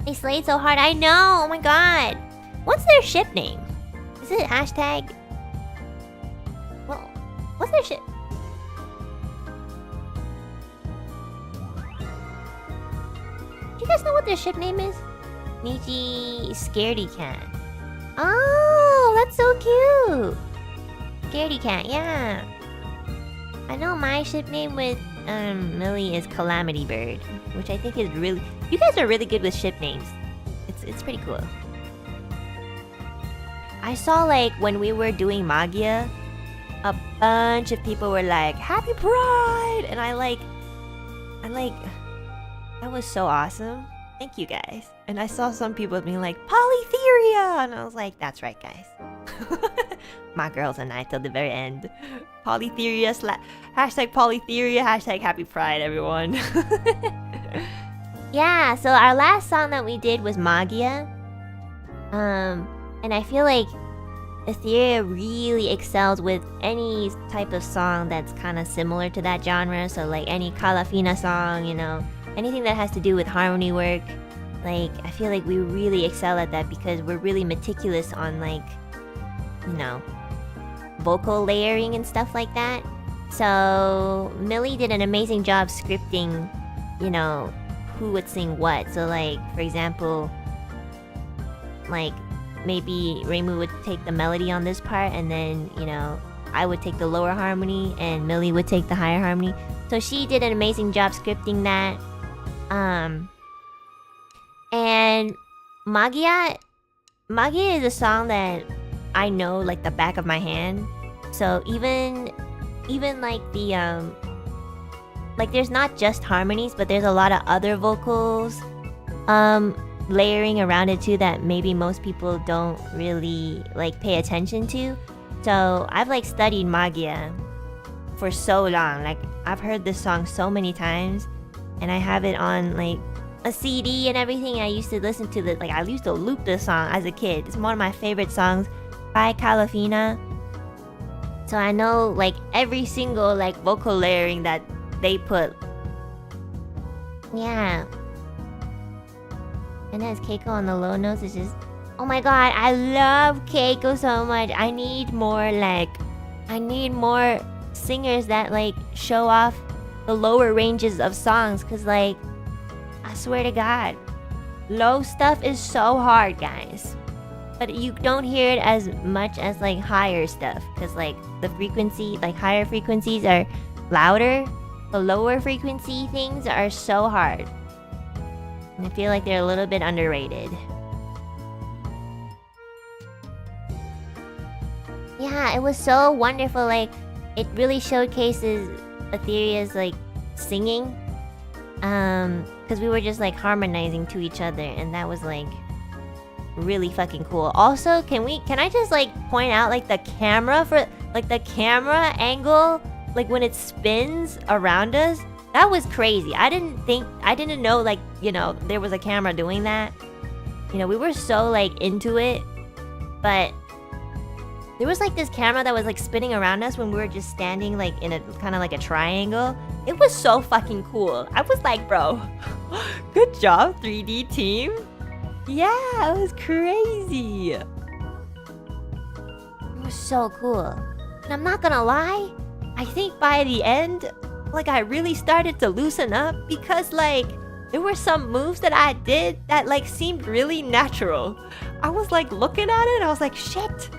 S1: They slayed so hard. I know. Oh my god. What's their ship name? Is it hashtag? Well, what's their ship? Do you guys know what their ship name is? Niji Scaredy Cat. Oh, that's so cute. Scaredy Cat, yeah. I know my ship name with Millie is Calamity Bird, which I think is really... You guys are really good with ship names. It's pretty cool. I saw like when we were doing Magia, a bunch of people were like, Happy Pride! And I like, that was so awesome. Thank you guys. And I saw some people being like, Polytheria! And I was like, that's right guys. My girls and I till the very end. Polytheria hashtag Polytheria, hashtag Happy Pride, everyone. Yeah, so our last song that we did was Magia. And I feel like Ethyria really excels with any type of song that's kind of similar to that genre. So like any Calafina song, you know, anything that has to do with harmony work. Like, I feel like we really excel at that because we're really meticulous on like, you know, vocal layering and stuff like that. So Millie did an amazing job scripting, you know, who would sing what. So like, for example, like maybe Reimu would take the melody on this part, and then, you know, I would take the lower harmony, and Millie would take the higher harmony. So she did an amazing job scripting that. And Magia is a song that I know like the back of my hand. So even like the like there's not just harmonies, but there's a lot of other vocals layering around it too that maybe most people don't really like pay attention to. So I've like studied Magia for so long. Like I've heard this song so many times, and I have it on like a CD and everything. I used to listen to the I used to loop this song as a kid. It's one of my favorite songs by Calafina. So I know like every single like vocal layering that they put. Yeah. And there's Keiko on the low notes. It's just, oh my god, I love Keiko so much. I need more singers that like show off the lower ranges of songs, cause like I swear to god, low stuff is so hard, guys. But you don't hear it as much as like higher stuff, cause like the frequency, like higher frequencies are louder. The lower frequency things are so hard. And I feel like they're a little bit underrated. Yeah, it was so wonderful. Like, it really showcases Ethyria's like singing. Because we were just like harmonizing to each other, and that was like really fucking cool. Also, can I just like point out like the camera angle, like when it spins around us? That was crazy. I didn't know like, you know, there was a camera doing that. You know, we were so like into it, but there was like this camera that was like spinning around us when we were just standing like in a kind of like a triangle. It was so fucking cool. I was like, bro, good job 3D team. Yeah, it was crazy. It was so cool. And I'm not gonna lie, I think by the end, like I really started to loosen up, because like there were some moves that I did that like seemed really natural. I was like looking at it, I was like, shit,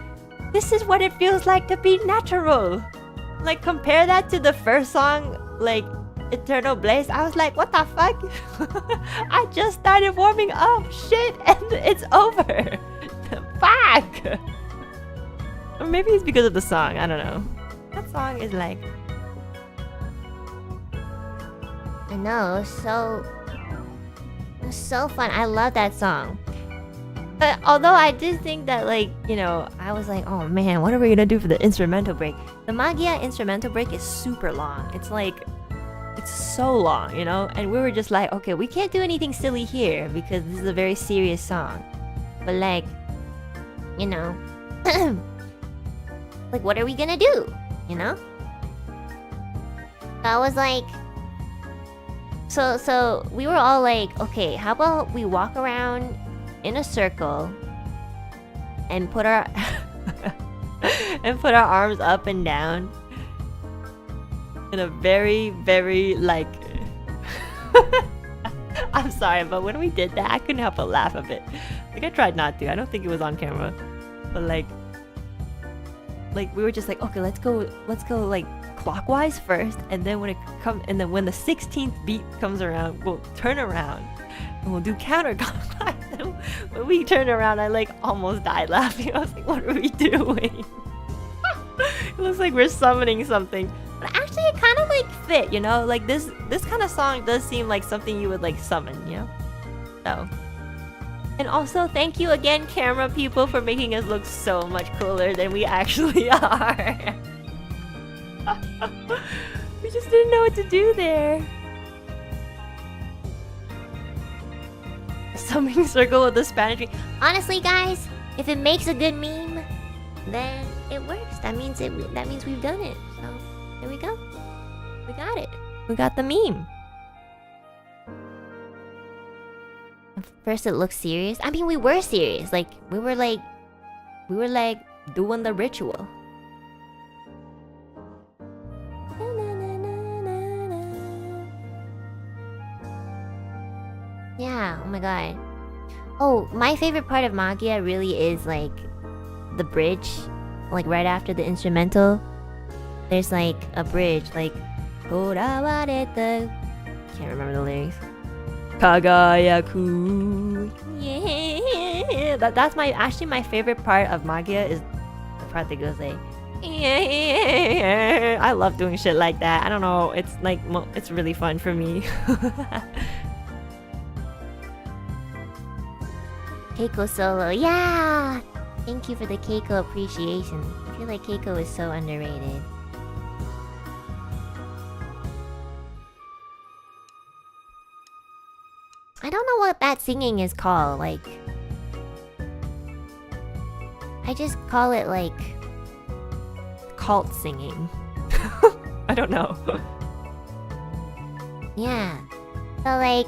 S1: this is what it feels like to be natural. Like compare that to the first song, like Eternal Blaze. I was like, what the fuck? I just started warming up, shit, and it's over. Fuck. Or maybe it's because of the song, I don't know. That song is like, I know, it was so fun. I love that song. But although I did think that, like, you know, I was like, oh man, what are we gonna do for the instrumental break? The Magia instrumental break is super long. It's like, it's so long, you know? And we were just like, okay, we can't do anything silly here because this is a very serious song. But like, you know, like, what are we gonna do? You know? So I was like, so we were all like, okay, how about we walk around in a circle and put our arms up and down in a very, very like I'm sorry, but when we did that, I couldn't help but laugh a bit. Like I tried not to. I don't think it was on camera, but like we were just like, okay, let's go like clockwise first, and then when the 16th beat comes around, we'll turn around and we'll do counterclockwise. When we turned around, I like almost died laughing. I was like, what are we doing? It looks like we're summoning something, but actually it kind of like fit, you know, like this kind of song does seem like something you would like summon, you know. So, and also thank you again, camera people, for making us look so much cooler than we actually are. We just didn't know what to do there. Summoning circle with the Spanish ring. Honestly, guys, if it makes a good meme, then it works. That means we've done it. So there we go. We got it. We got the meme. At first it looked serious. I mean, we were serious. Like we were like doing the ritual. Yeah, oh my god. Oh, my favorite part of Magia really is like the bridge, like right after the instrumental. There's like a bridge, like Korawareta. Can't remember the lyrics. Kagayaku. Yeah, that's actually my favorite part of Magia is the part that goes like. I love doing shit like that. I don't know. It's like it's really fun for me. Keiko solo, yeah. Thank you for the Keiko appreciation. I feel like Keiko is so underrated. I don't know what that singing is called. Like, I just call it like cult singing. I don't know. Yeah. So like,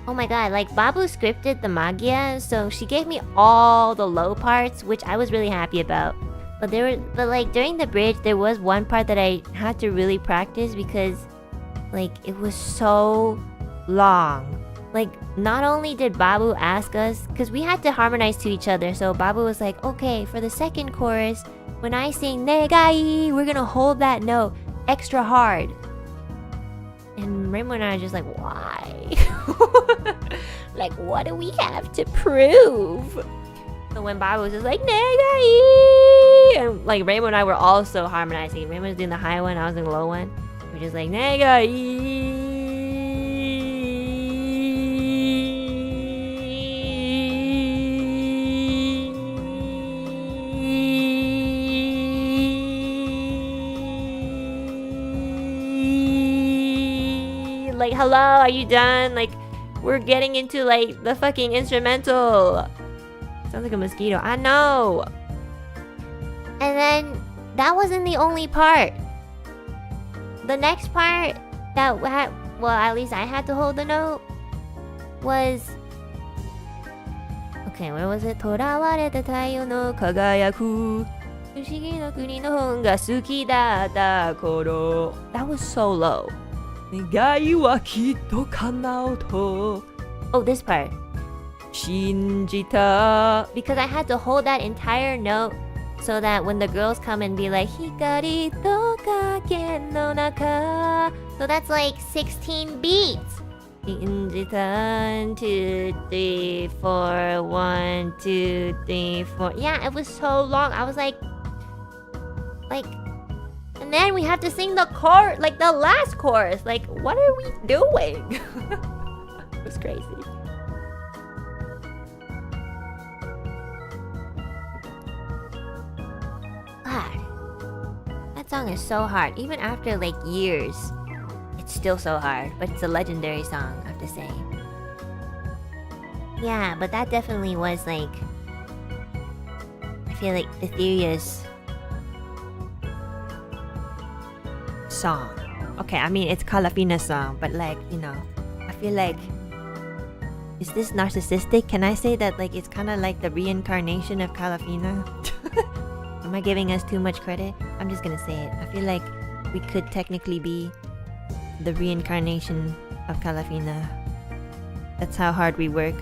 S1: oh my god, like Babu scripted the Magia, so she gave me all the low parts, which I was really happy about. But like during the bridge, there was one part that I had to really practice because like it was so long. Like not only did Babu ask us, because we had to harmonize to each other, so Babu was like, okay, for the second chorus, when I sing Negai, we're gonna hold that note extra hard. And Reimu and I are just like, why? Like, what do we have to prove? So when Babu was just like, Negai! And like Reimu and I were also harmonizing. Reimu was doing the high one, I was doing the low one. We were just like, Negai! Like, hello, are you done? Like, we're getting into like the fucking instrumental. Sounds like a mosquito. I know. And then that wasn't the only part. The next part that had, well, at least I had to hold the note, was, okay, where was it? Torawareta taiyo no kagayaku. Fushigi no kuni no hon ga suki datta koro. That was so low. Oh, this part. Shinjita. Because I had to hold that entire note so that when the girls come and be like, Hikari to kake no naka. So that's like 16 beats. Shinjita, 2, 3, 4, 1, 2, 3, 4. Yeah, it was so long. I was like, and then we have to sing the chorus, like the last chorus. Like, what are we doing? It was crazy. God, that song is so hard. Even after like years, it's still so hard. But it's a legendary song, I have to say. Yeah, but that definitely was like, I feel like Ethyria's song. Okay, I mean it's Calafina's song, but like, you know, I feel like, is this narcissistic? Can I say that like it's kind of like the reincarnation of Calafina? Am I giving us too much credit? I'm just gonna say it. I feel like we could technically be the reincarnation of Calafina. That's how hard we work.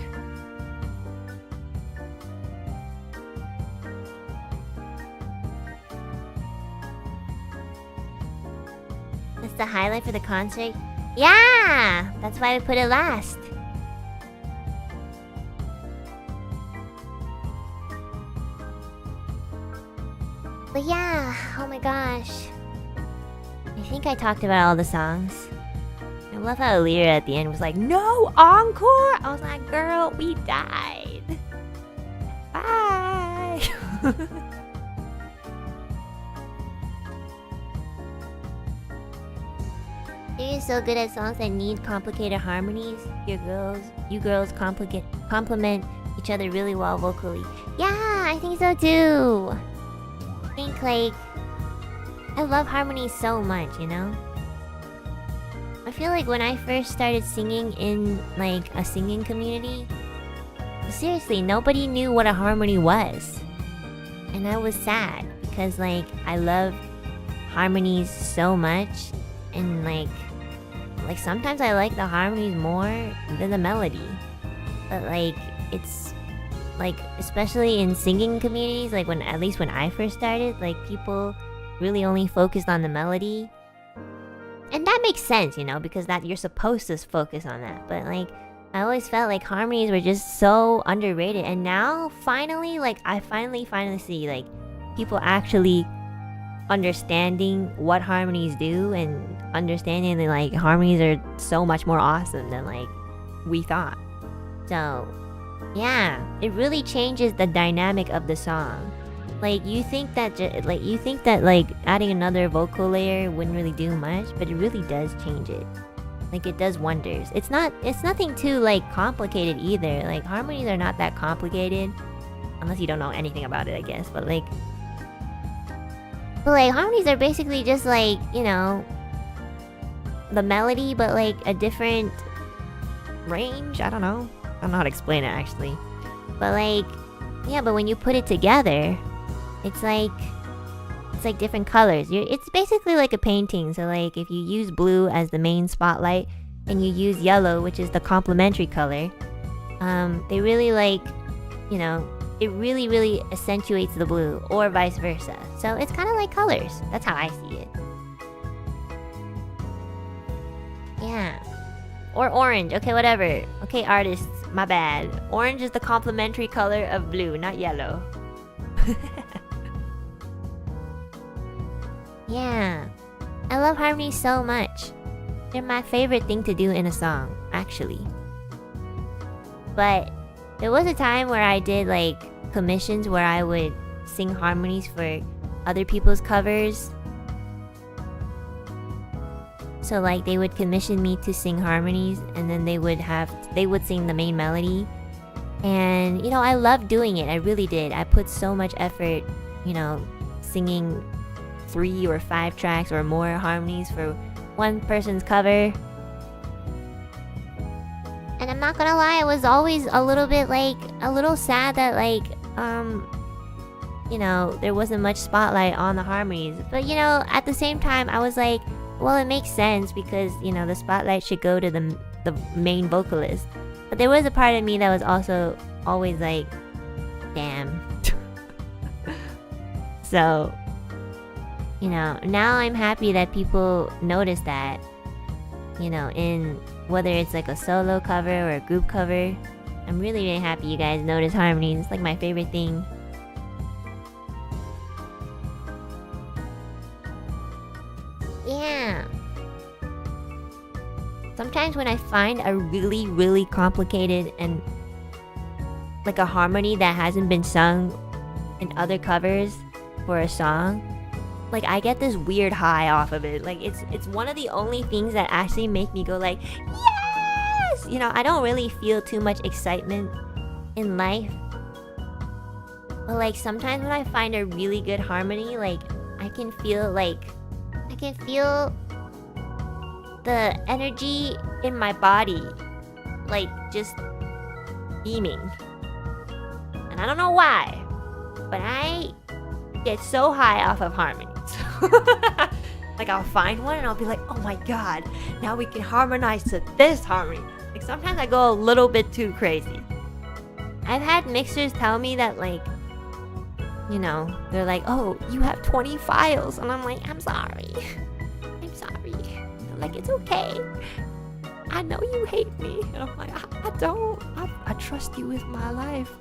S1: The highlight for the concert? Yeah! That's why we put it last. But yeah, oh my gosh. I think I talked about all the songs. I love how Lyra at the end was like, no encore! I was like, girl, we died. Bye! You're so good at songs that need complicated harmonies. You girls complement each other really well vocally. Yeah, I think so too. I think like, I love harmonies so much, you know? I feel like when I first started singing in like a singing community, seriously, nobody knew what a harmony was. And I was sad because like, I love harmonies so much, and like sometimes I like the harmonies more than the melody. but like it's like, especially in singing communities, like when, at least when I first started, like people really only focused on the melody. And that makes sense, you know, because that you're supposed to focus on that. But like, I always felt like harmonies were just so underrated. And now, finally, like, I finally see, like, people actually understanding what harmonies do and understanding that, like, harmonies are so much more awesome than, like, we thought. So, yeah, it really changes the dynamic of the song. Like, you think that, like, adding another vocal layer wouldn't really do much, but it really does change it. Like, it does wonders. It's nothing too, like, complicated either. Like, harmonies are not that complicated. Unless you don't know anything about it, I guess. But, like, harmonies are basically just, like, you know, the melody, but, like, a different range? I don't know. I don't know how to explain it, actually. But, like, yeah, but when you put it together, it's like different colors. It's basically like a painting. So like if you use blue as the main spotlight and you use yellow, which is the complementary color, they really, like, you know, it really accentuates the blue, or vice versa. So it's kind of like colors. That's how I see it. Yeah. Or orange. Okay, whatever. Okay, artists, my bad. Orange is the complementary color of blue, not yellow. Yeah, I love harmonies so much. They're my favorite thing to do in a song, actually. But there was a time where I did like commissions where I would sing harmonies for other people's covers. So like they would commission me to sing harmonies, and then they would sing the main melody. And you know, I loved doing it. I really did. I put so much effort, you know, singing 3 or 5 tracks or more harmonies for one person's cover. And I'm not gonna lie, I was always a little bit like, a little sad that like, you know, there wasn't much spotlight on the harmonies. But you know, at the same time, I was like, well, it makes sense because, you know, the spotlight should go to the main vocalist. But there was a part of me that was also always like, damn. So, you know, now I'm happy that people notice that, you know, in whether it's like a solo cover or a group cover. I'm really happy you guys notice harmonies. It's like my favorite thing. Yeah. Sometimes when I find a really complicated and like a harmony that hasn't been sung in other covers for a song, like I get this weird high off of it. Like it's one of the only things that actually make me go like, yes! You know, I don't really feel too much excitement in life. But like sometimes when I find a really good harmony, like I can feel the energy in my body like just beaming. And I don't know why, but I get so high off of harmonies. Like I'll find one and I'll be like, oh my god, now we can harmonize to this harmony. Like sometimes I go a little bit too crazy. I've had mixers tell me that, like, you know, they're like, oh, you have 20 files. And I'm like, I'm sorry. I'm sorry. They're like, it's okay. I know you hate me. And I'm like, I don't. I trust you with my life.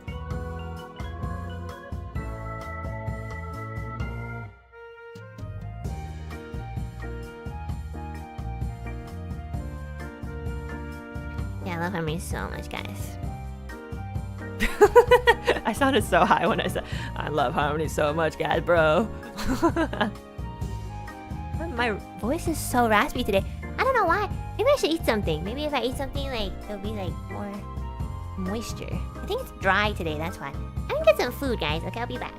S1: Yeah, I love harmonies so much, guys. I sounded so high when I said I love harmonies so much, guys, bro. My voice is so raspy today. I don't know why. Maybe I should eat something. Maybe if I eat something, like there'll be like more moisture. I think it's dry today, that's why. I'm gonna get some food, guys. Okay, I'll be back.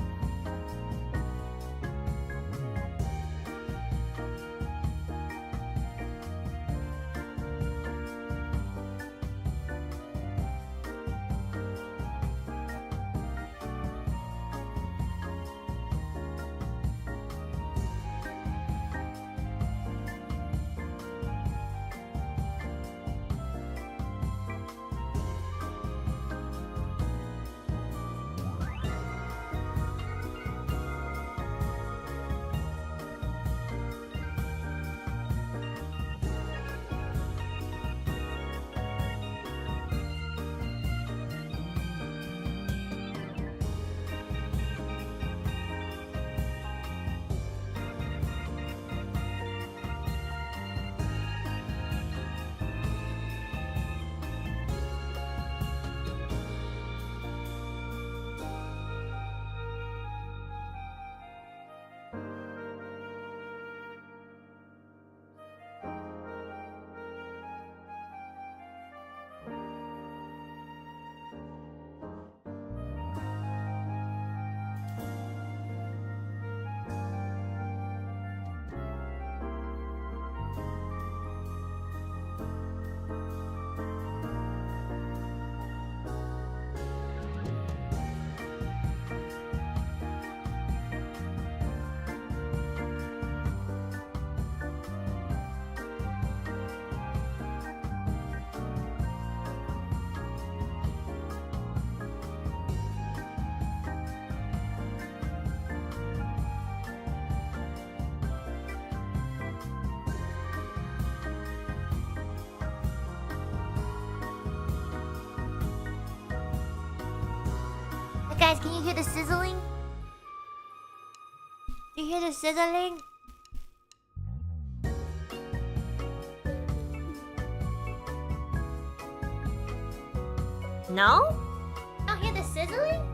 S1: guys, can you hear the sizzling? Do you hear the sizzling? No? Don't hear the sizzling?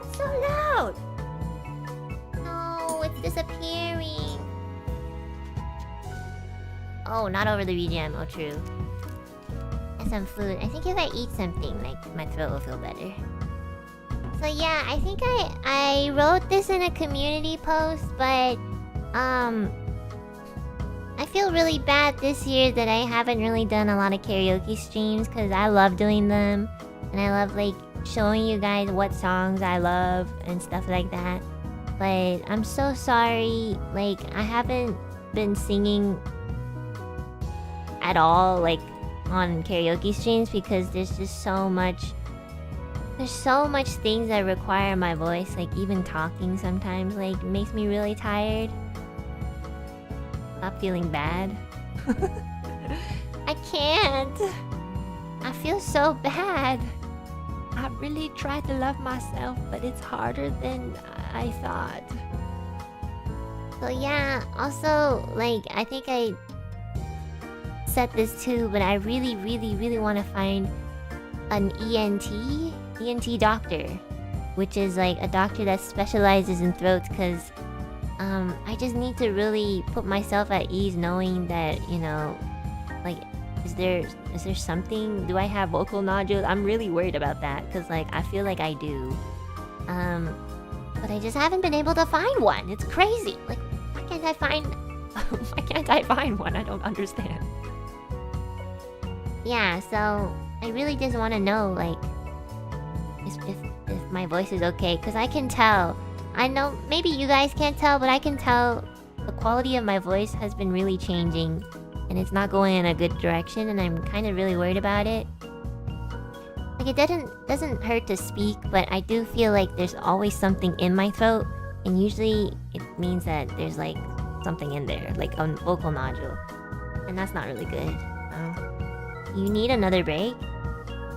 S1: It's so loud. No, it's disappearing. Oh, not over the BGM. Oh, true. And some food. I think if I eat something, like, my throat will feel better. So yeah, I think I wrote this in a community post, but I feel really bad this year that I haven't really done a lot of karaoke streams because I love doing them and I love like showing you guys what songs I love and stuff like that. But I'm so sorry, like I haven't been singing at all like on karaoke streams because there's just so much things that require my voice, like even talking sometimes like makes me really tired. Stop feeling bad. I can't. I feel so bad. I really tried to love myself, but it's harder than I thought. So yeah, also like I think I said this too, but I really want to find an ENT doctor, which is like a doctor that specializes in throats, because I just need to really put myself at ease knowing that, you know, like is there something, do I have vocal nodules? I'm really worried about that because like I feel like I do, but I just haven't been able to find one. It's crazy. Like why can't I find one? I don't understand. Yeah, so I really just want to know like if my voice is okay, because I can tell. I know maybe you guys can't tell, but I can tell the quality of my voice has been really changing and it's not going in a good direction, and I'm kind of really worried about it. Like it doesn't hurt to speak, but I do feel like there's always something in my throat, and usually it means that there's like something in there, like a vocal nodule, and that's not really good. You need another break?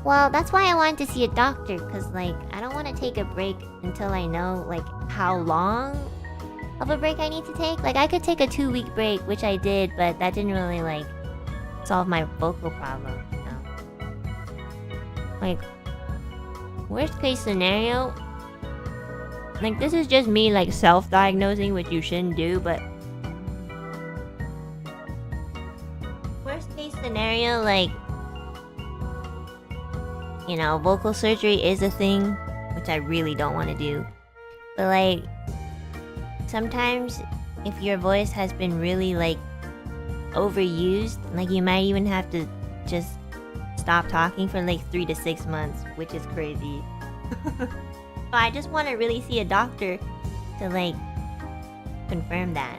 S1: Well, that's why I wanted to see a doctor, because, like, I don't want to take a break until I know, like, how long of a break I need to take. Like, I could take a 2-week break, which I did, but that didn't really, like, solve my vocal problem, you know? Like, worst case scenario... Like, this is just me, like, self-diagnosing, which you shouldn't do, but... Worst case scenario, like... You know, vocal surgery is a thing, which I really don't want to do. But like, sometimes if your voice has been really like overused, like you might even have to just stop talking for like 3 to 6 months, which is crazy. So I just want to really see a doctor to like confirm that.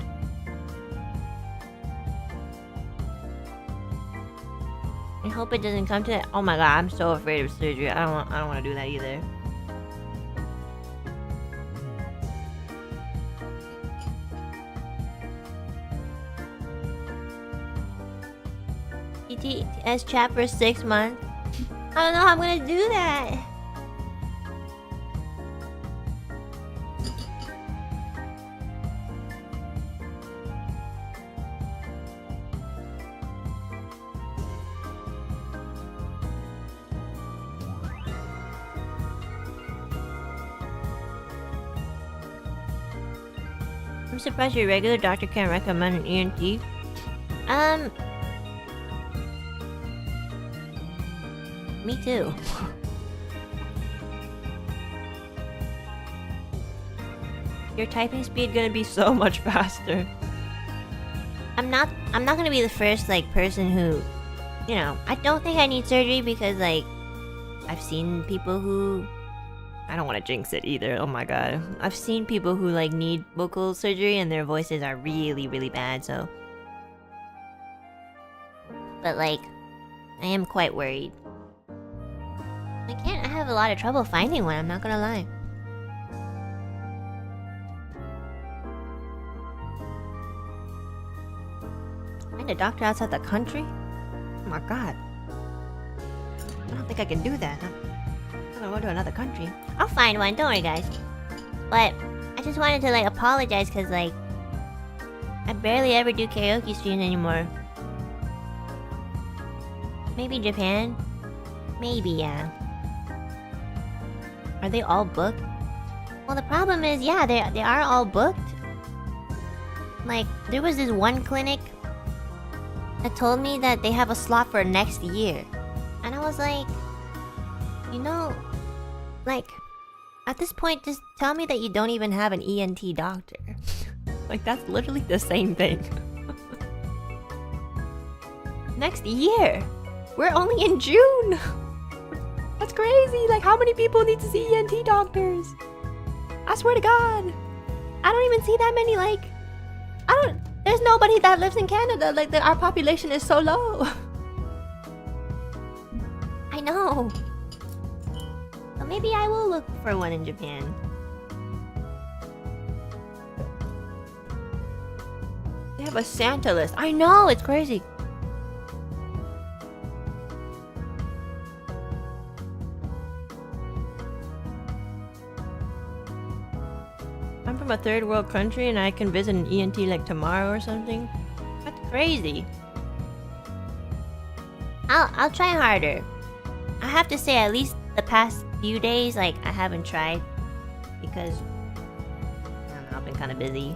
S1: I hope it doesn't come to that. Oh my god, I'm so afraid of surgery. I don't want to do that either. ETS chat for 6 months. I don't know how I'm gonna do that. I'm surprised your regular doctor can't recommend an ENT. Me too. Your typing speed gonna be so much faster. I'm not gonna be the first like person who, you know, I don't think I need surgery because like I've seen people who, I don't want to jinx it either. Oh my god. I've seen people who like need vocal surgery and their voices are really bad, so. But like, I am quite worried. I have a lot of trouble finding one, I'm not gonna lie. Find a doctor outside the country? Oh my god. I don't think I can do that. I'm gonna go to another country. I'll find one, don't worry guys. But I just wanted to like apologize because like I barely ever do karaoke streams anymore. Maybe Japan? Maybe, yeah. Are they all booked? Well, the problem is, yeah, they are all booked. Like, there was this one clinic that told me that they have a slot for next year. And I was like, you know, like, at this point, just tell me that you don't even have an ENT doctor. Like, that's literally the same thing. Next year! We're only in June! That's crazy! Like, how many people need to see ENT doctors? I swear to God! I don't even see that many, like... There's nobody that lives in Canada, like, that our population is so low. I know. But maybe I will look for one in Japan. They have a Santa list. I know, it's crazy. I'm from a third world country and I can visit an ENT like tomorrow or something. That's crazy. I'll try harder. I have to say, at least the past few days, like, I haven't tried because I don't know, I've been kind of busy.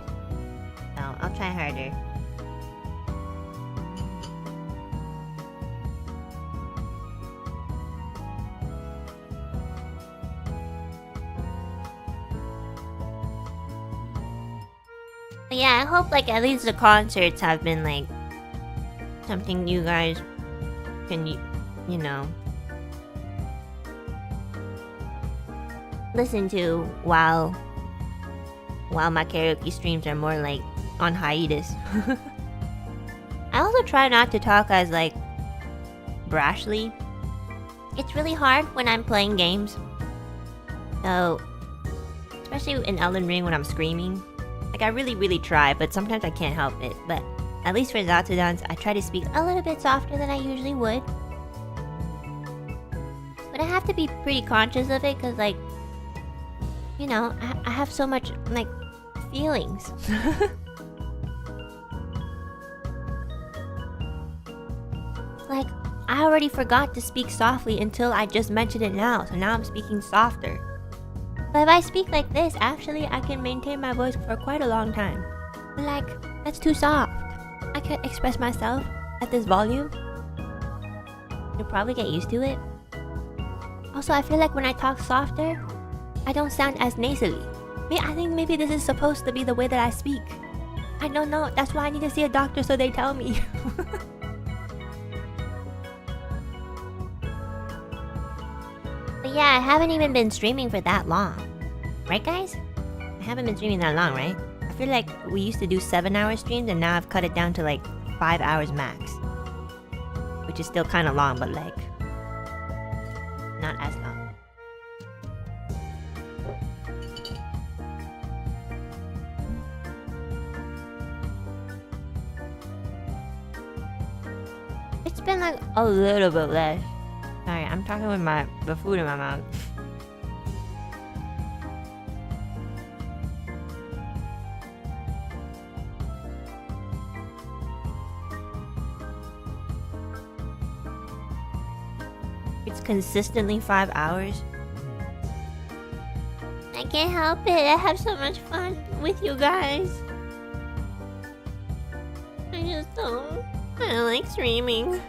S1: So I'll try harder. But yeah, I hope like at least the concerts have been like something you guys can, you know, listen to while my karaoke streams are more like on hiatus. I also try not to talk as like brashly. It's really hard when I'm playing games. So, especially in Elden Ring when I'm screaming. Like, I really try, but sometimes I can't help it. But at least for Zatodans, I try to speak a little bit softer than I usually would. But I have to be pretty conscious of it, because, like, you know, I have so much, like, feelings. Like, I already forgot to speak softly until I just mentioned it now, so now I'm speaking softer. But if I speak like this, actually, I can maintain my voice for quite a long time. But like, that's too soft. I can't express myself at this volume. You'll probably get used to it. Also, I feel like when I talk softer, I don't sound as nasally. I think maybe this is supposed to be the way that I speak. I don't know. That's why I need to see a doctor so they tell me. But yeah, I haven't even been streaming for that long. Right, guys? I haven't been streaming that long, right? I feel like we used to do 7-hour streams and now I've cut it down to like 5 hours max. Which is still kind of long, but like... not as long. It's been like a little bit less. Sorry, I'm talking with the food in my mouth. It's consistently 5 hours. I can't help it. I have so much fun with you guys. I don't like streaming.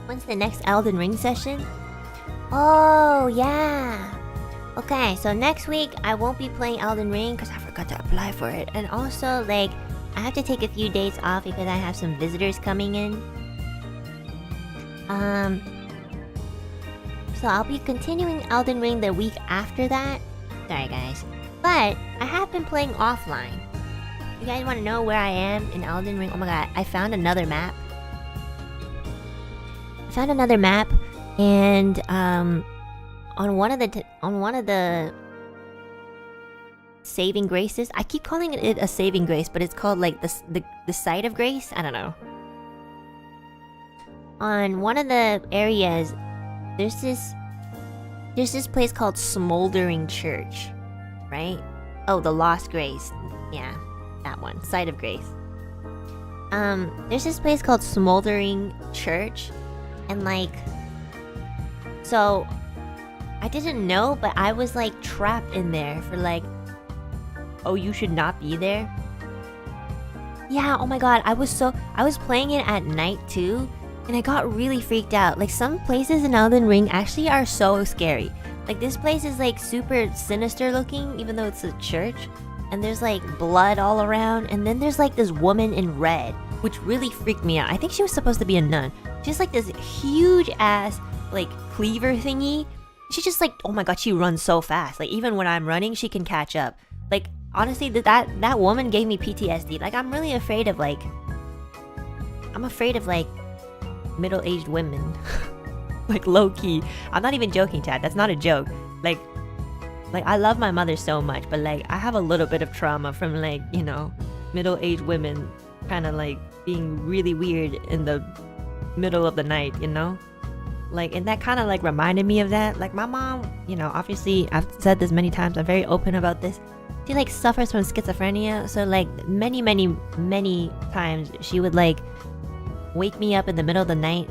S1: When's the next Elden Ring session? Oh, yeah. Okay, so next week I won't be playing Elden Ring because I forgot to apply for it. And also, like, I have to take a few days off because I have some visitors coming in. So I'll be continuing Elden Ring the week after that. Sorry, guys. But I have been playing offline. You guys want to know where I am in Elden Ring? Oh my god, I found another map. And on one of the saving graces. I keep calling it a saving grace, but it's called like the site of grace. I don't know. On one of the areas, there's this place called Smoldering Church, right? Oh, the Lost Grace. Yeah, that one. Site of Grace. There's this place called Smoldering Church, and like, so I didn't know, but I was like trapped in there for like, oh, you should not be there. Yeah, oh my god, I was playing it at night too, and I got really freaked out. Like, some places in Elden Ring actually are so scary. Like, this place is like super sinister looking, even though it's a church. And there's like blood all around, and then there's like this woman in red, which really freaked me out. I think she was supposed to be a nun. She's like this huge ass like cleaver thingy. She just like, oh my god, she runs so fast. Like, even when I'm running, she can catch up. Like, honestly, that woman gave me PTSD. Like, I'm really afraid of like, middle-aged women. Like, low-key. I'm not even joking, Chad. That's not a joke. Like I love my mother so much, but like, I have a little bit of trauma from like, you know, middle-aged women kind of like being really weird in the middle of the night, you know? Like, and that kind of like reminded me of that. Like, my mom, you know, obviously I've said this many times, I'm very open about this. She like suffers from schizophrenia, so like many times she would like wake me up in the middle of the night,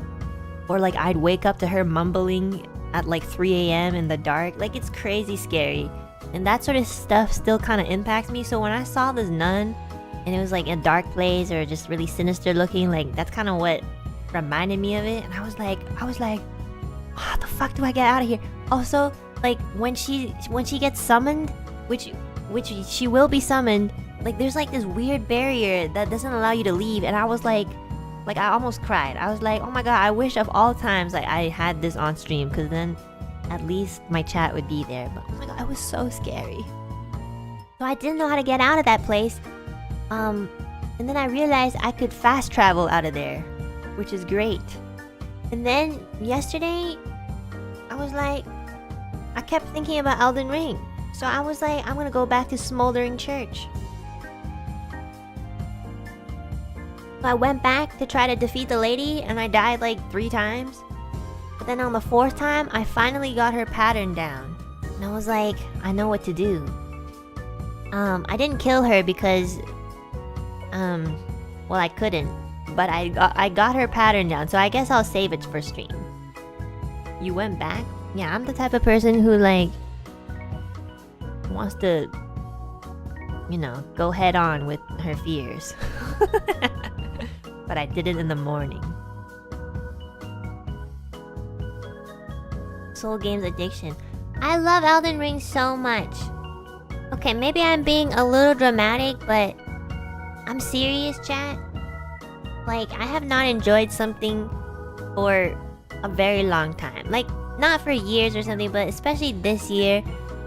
S1: or like I'd wake up to her mumbling at like 3 a.m. in the dark. Like, it's crazy scary, and that sort of stuff still kind of impacts me. So when I saw this nun and it was like a dark place or just really sinister looking, like, that's kind of what reminded me of it. And I was like, how the fuck do I get out of here? Also, like, when she gets summoned, which she will be summoned, like, there's like this weird barrier that doesn't allow you to leave. And I was like I almost cried. I was like, oh my god, I wish of all times like I had this on stream, because then at least my chat would be there. But oh my god, it was so scary. So I didn't know how to get out of that place. And then I realized I could fast travel out of there, which is great. And then yesterday, I was like, I kept thinking about Elden Ring. So I was like, I'm gonna go back to Smoldering Church. So I went back to try to defeat the lady, and I died like 3 times. But then on the 4th time, I finally got her pattern down. And I was like, I know what to do. I didn't kill her because, well, I couldn't. But I got her pattern down, so I guess I'll save it for stream. You went back? Yeah, I'm the type of person who like wants to, you know, go head on with her fears. But I did it in the morning. Soul Games addiction. I love Elden Ring so much. Okay, maybe I'm being a little dramatic, but I'm serious, chat. Like, I have not enjoyed something for a very long time. Like, not for years or something, but especially this year,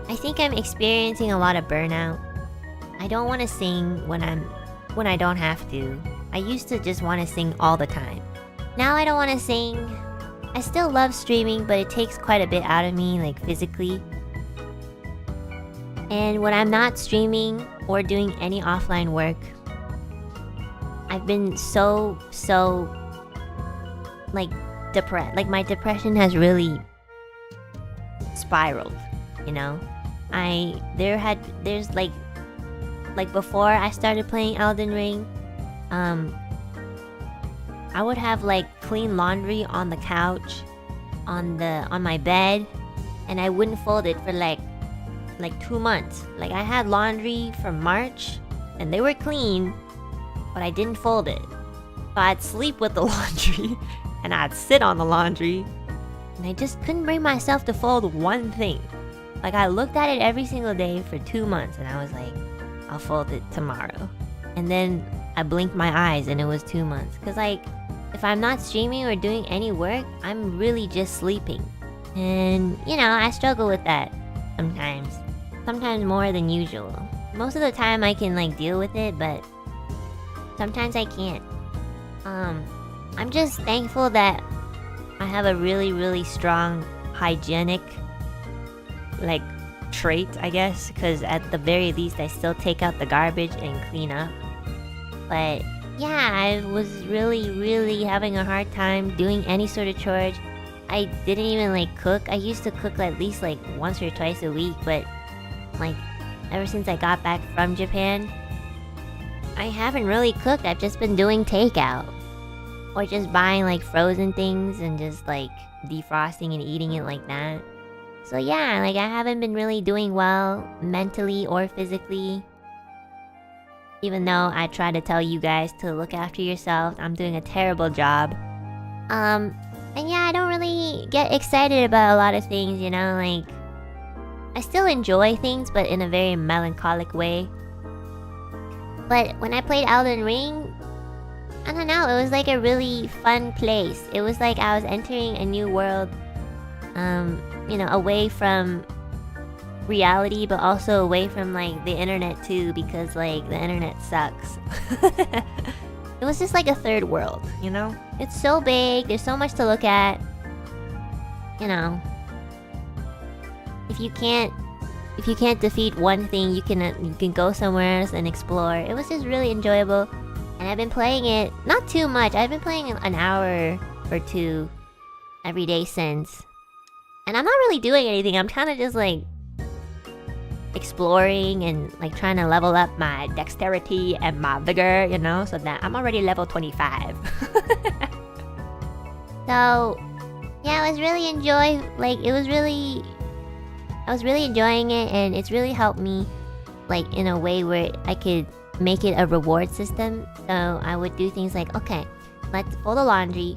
S1: I think I'm experiencing a lot of burnout. I don't want to sing when I don't have to. I used to just want to sing all the time. Now I don't want to sing. I still love streaming, but it takes quite a bit out of me, like physically. And when I'm not streaming or doing any offline work, I've been so like depressed. Like, my depression has really spiraled, you know? There's like before I started playing Elden Ring, I would have like clean laundry on the couch, on my bed, and I wouldn't fold it for like 2 months. Like, I had laundry from March, and they were clean, but I didn't fold it. So I'd sleep with the laundry, and I'd sit on the laundry, and I just couldn't bring myself to fold one thing. Like, I looked at it every single day for 2 months, and I was like, I'll fold it tomorrow. And then I blinked my eyes, and it was 2 months. Cause like, if I'm not streaming or doing any work, I'm really just sleeping. And, you know, I struggle with that sometimes. Sometimes more than usual. Most of the time I can like deal with it, but sometimes I can't. I'm just thankful that I have a really strong hygienic like trait, I guess, because at the very least I still take out the garbage and clean up. But yeah, I was really having a hard time doing any sort of chores. I didn't even like cook. I used to cook at least like once or twice a week, but like ever since I got back from Japan, I haven't really cooked. I've just been doing takeout. Or just buying like frozen things and just like defrosting and eating it like that. So yeah, like I haven't been really doing well mentally or physically. Even though I try to tell you guys to look after yourself, I'm doing a terrible job. And yeah, I don't really get excited about a lot of things, you know, like I still enjoy things, but in a very melancholic way. But when I played Elden Ring, I don't know, it was like a really fun place. It was like I was entering a new world, you know, away from reality, but also away from like the internet too, because like the internet sucks. It was just like a third world, you know? It's so big, there's so much to look at. You know, if you can't defeat one thing, you can go somewhere else and explore. It was just really enjoyable, and I've been playing it not too much. I've been playing an hour or two every day since, and I'm not really doing anything. I'm kind of just like exploring and like trying to level up my dexterity and my vigor, you know, so that I'm already level 25. So yeah, I was really enjoying it, and it's really helped me like in a way where I could make it a reward system. So I would do things like, okay, let's fold the laundry,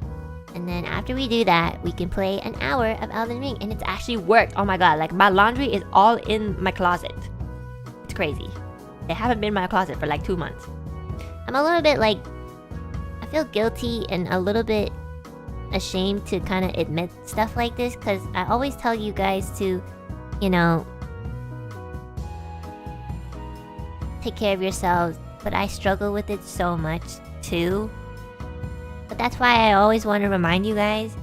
S1: and then after we do that, we can play an hour of Elden Ring. And it's actually worked. Oh my god, like my laundry is all in my closet. It's crazy. They haven't been in my closet for like 2 months. I'm a little bit like, I feel guilty and a little bit ashamed to kind of admit stuff like this, because I always tell you guys to, you know, take care of yourselves, but I struggle with it so much too. But that's why I always want to remind you guys.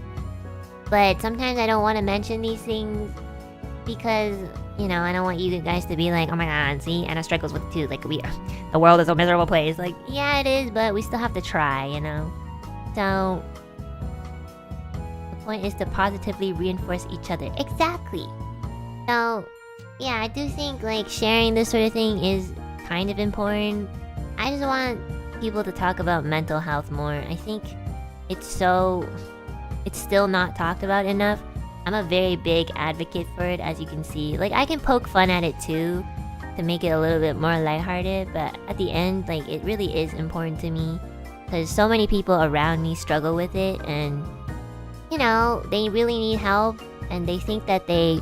S1: But sometimes I don't want to mention these things because, you know, I don't want you guys to be like, oh my god, see, Anna struggles with it too. Like, the world is a miserable place. Like, yeah, it is, but we still have to try, you know? So, the point is to positively reinforce each other. Exactly! So, yeah, I do think, like, sharing this sort of thing is kind of important. I just want people to talk about mental health more. I think it's still not talked about enough. I'm a very big advocate for it, as you can see. Like, I can poke fun at it too, to make it a little bit more lighthearted, but at the end, like, it really is important to me, because so many people around me struggle with it, and, you know, they really need help, and they think that they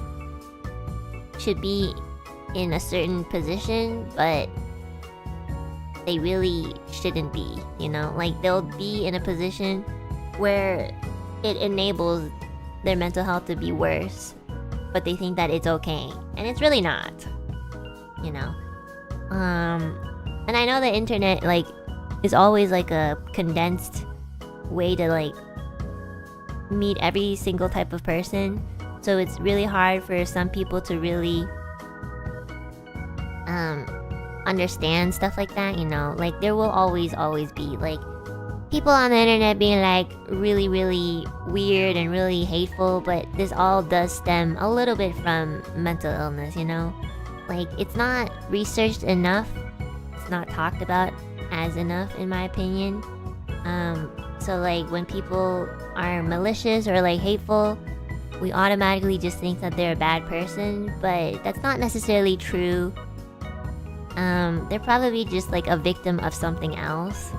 S1: should be in a certain position, but they really shouldn't be, you know? Like, they'll be in a position where it enables their mental health to be worse, but they think that it's okay, and it's really not, you know? And I know the internet, like, is always like a condensed way to like meet every single type of person, so it's really hard for some people to really understand stuff like that, you know? Like, there will always be like people on the internet being like really weird and really hateful, but this all does stem a little bit from mental illness, you know? Like, it's not researched enough, it's not talked about as enough, in my opinion. So like, when people are malicious or like hateful, we automatically just think that they're a bad person, but that's not necessarily true. They're probably just like a victim of something else.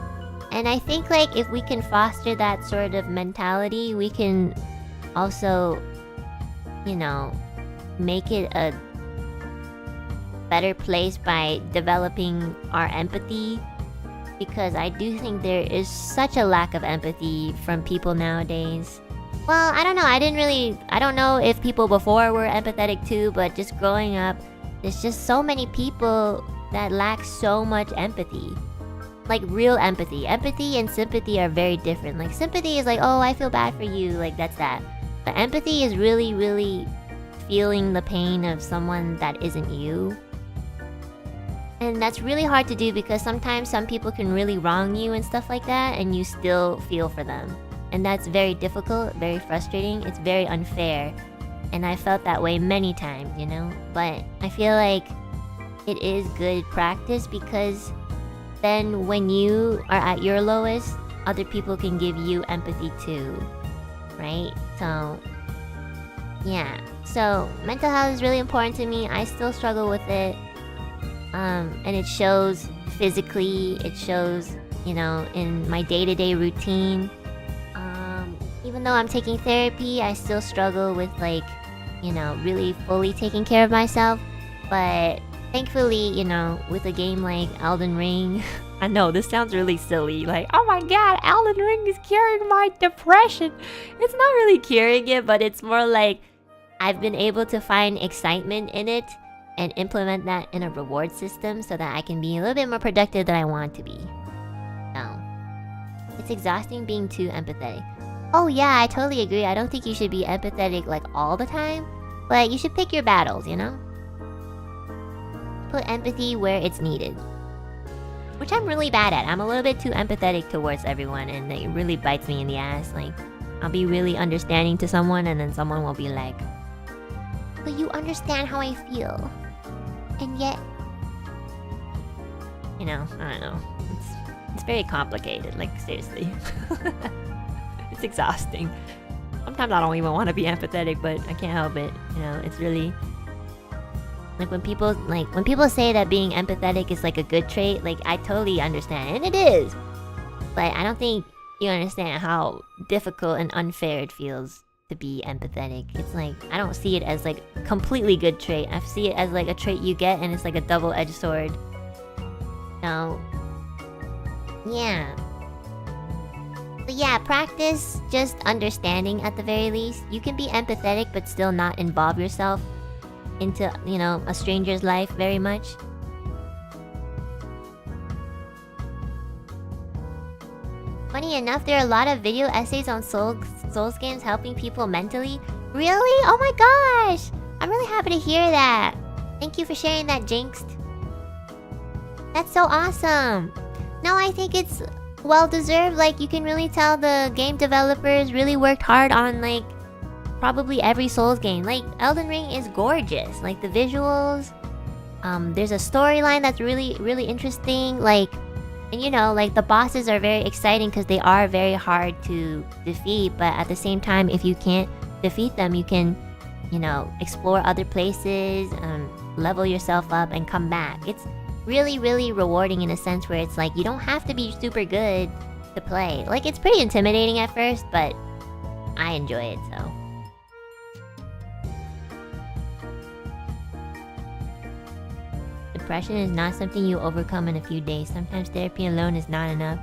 S1: And I think like if we can foster that sort of mentality, we can also, you know, make it a better place by developing our empathy. Because I do think there is such a lack of empathy from people nowadays. Well, I don't know, I don't know if people before were empathetic too, but just growing up, there's just so many people that lack so much empathy. Like, real empathy. Empathy and sympathy are very different. Like, sympathy is like, oh, I feel bad for you, like, that's that. But empathy is really feeling the pain of someone that isn't you. And that's really hard to do because sometimes some people can really wrong you and stuff like that, and you still feel for them. And that's very difficult, very frustrating, it's very unfair. And I felt that way many times, you know? But I feel like it is good practice because then when you are at your lowest, other people can give you empathy too, right? So, yeah. So, mental health is really important to me. I still struggle with it. And it shows physically, it shows, you know, in my day-to-day routine. Even though I'm taking therapy, I still struggle with, like, you know, really fully taking care of myself. But thankfully, you know, with a game like Elden Ring, I know this sounds really silly, like, oh my god, Elden Ring is curing my depression. It's not really curing it, but it's more like I've been able to find excitement in it and implement that in a reward system so that I can be a little bit more productive than I want to be. No. It's exhausting being too empathetic. Oh yeah, I totally agree. I don't think you should be empathetic like all the time, but you should pick your battles, you know? Put empathy where it's needed. Which I'm really bad at. I'm a little bit too empathetic towards everyone, and it really bites me in the ass. Like, I'll be really understanding to someone, and then someone will be like, but you understand how I feel. And yet... You know, I don't know. It's very complicated, like, seriously. It's exhausting. Sometimes I don't even want to be empathetic, but I can't help it. You know, it's really... Like when people say that being empathetic is like a good trait, like I totally understand, and it is. But I don't think you understand how difficult and unfair it feels to be empathetic. It's like, I don't see it as like completely good trait. I see it as like a trait you get and it's like a double-edged sword. So, yeah. But yeah, practice just understanding at the very least. You can be empathetic but still not involve yourself into, you know, a stranger's life very much. Funny enough, there are a lot of video essays on Souls games helping people mentally. Really? Oh my gosh! I'm really happy to hear that. Thank you for sharing that, Jinxed. That's so awesome. No, I think it's well deserved. Like, you can really tell the game developers really worked hard on, like, probably every Souls game. Like, Elden Ring is gorgeous. Like, the visuals. There's a storyline that's really, really interesting. Like, and you know, like, the bosses are very exciting because they are very hard to defeat. But at the same time, if you can't defeat them, you can, you know, explore other places, level yourself up, and come back. It's really, really rewarding in a sense where it's like, you don't have to be super good to play. Like, it's pretty intimidating at first, but I enjoy it, so. Depression is not something you overcome in a few days. Sometimes therapy alone is not enough.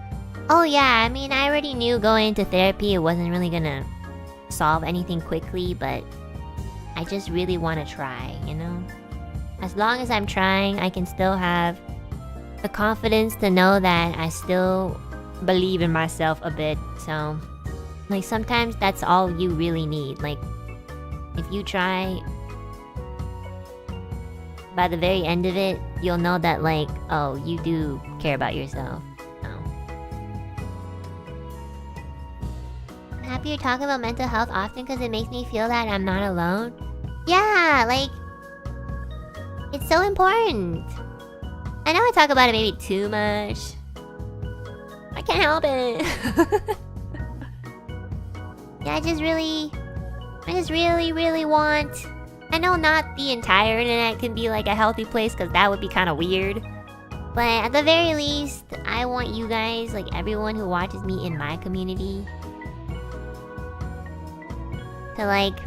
S1: Oh yeah, I mean, I already knew going into therapy it wasn't really gonna solve anything quickly, but I just really want to try, you know? As long as I'm trying, I can still have the confidence to know that I still believe in myself a bit. So, like, sometimes that's all you really need. Like, if you try, by the very end of it, you'll know that, like, oh, you do care about yourself. So. I'm happy you're talking about mental health often because it makes me feel that I'm not alone. Yeah, like, it's so important. I know I talk about it maybe too much. I can't help it. Yeah, I just really want... I know not the entire internet can be like a healthy place because that would be kind of weird. But at the very least, I want you guys, like everyone who watches me in my community, to like,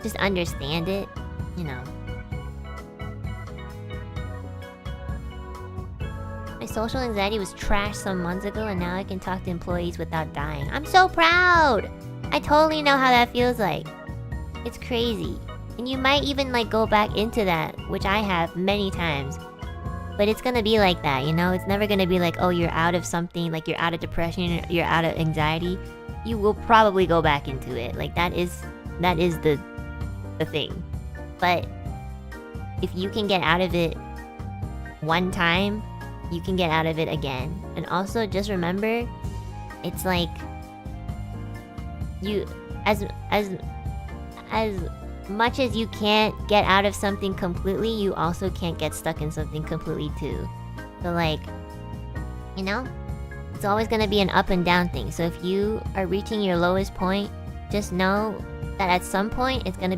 S1: just understand it, you know. My social anxiety was trashed some months ago and now I can talk to employees without dying. I'm so proud! I totally know how that feels like. It's crazy. And you might even like go back into that, which I have many times. But it's gonna be like that, you know? It's never gonna be like, oh, you're out of something, like you're out of depression, you're out of anxiety. You will probably go back into it. Like that is the the thing. But if you can get out of it one time, you can get out of it again. And also just remember, it's like you as much as you can't get out of something completely, you also can't get stuck in something completely too. So like, you know, it's always gonna be an up and down thing. So if you are reaching your lowest point, just know that at some point it's gonna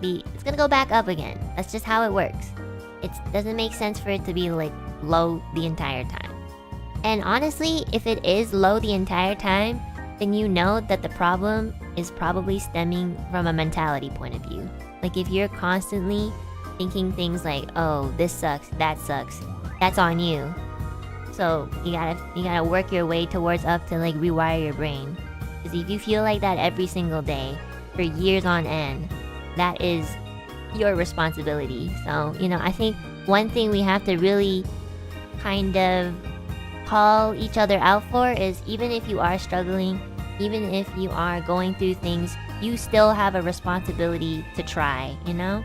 S1: go back up again. That's just how it works. It doesn't make sense for it to be like low the entire time. And honestly, if it is low the entire time, then you know that the problem is probably stemming from a mentality point of view. Like if you're constantly thinking things like, oh, this sucks, that's on you. So you gotta work your way towards up to like rewire your brain. Because if you feel like that every single day for years on end, that is your responsibility. So, you know, I think one thing we have to really kind of call each other out for is, even if you are struggling, even if you are going through things, you still have a responsibility to try, you know?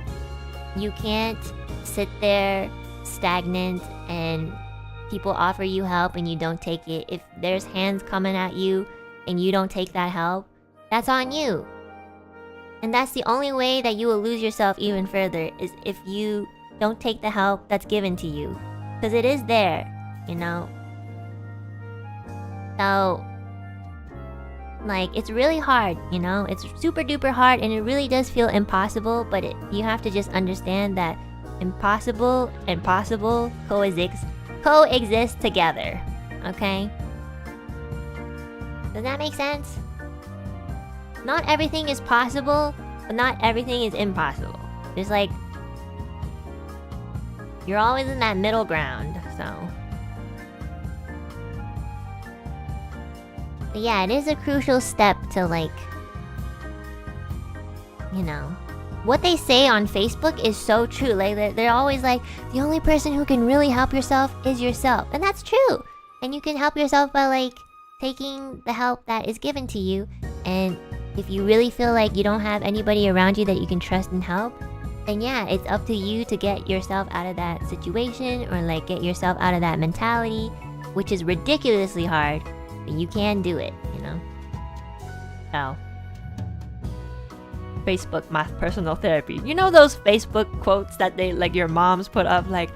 S1: You can't sit there stagnant and people offer you help and you don't take it. If there's hands coming at you and you don't take that help, that's on you. And that's the only way that you will lose yourself even further, is if you don't take the help that's given to you. Because it is there, you know? So, like, it's really hard, you know? It's super duper hard and it really does feel impossible, but you have to just understand that impossible and possible coexist together, okay? Does that make sense? Not everything is possible, but not everything is impossible. There's like, you're always in that middle ground, so. But yeah, it is a crucial step to like, you know, what they say on Facebook is so true. Like they're always like, the only person who can really help yourself is yourself. And that's true. And you can help yourself by like taking the help that is given to you. And if you really feel like you don't have anybody around you that you can trust and help, then yeah, it's up to you to get yourself out of that situation, or like get yourself out of that mentality, which is ridiculously hard, but you can do it, you know? So, Facebook, my personal therapy. You know those Facebook quotes that they, like, your moms put up, like,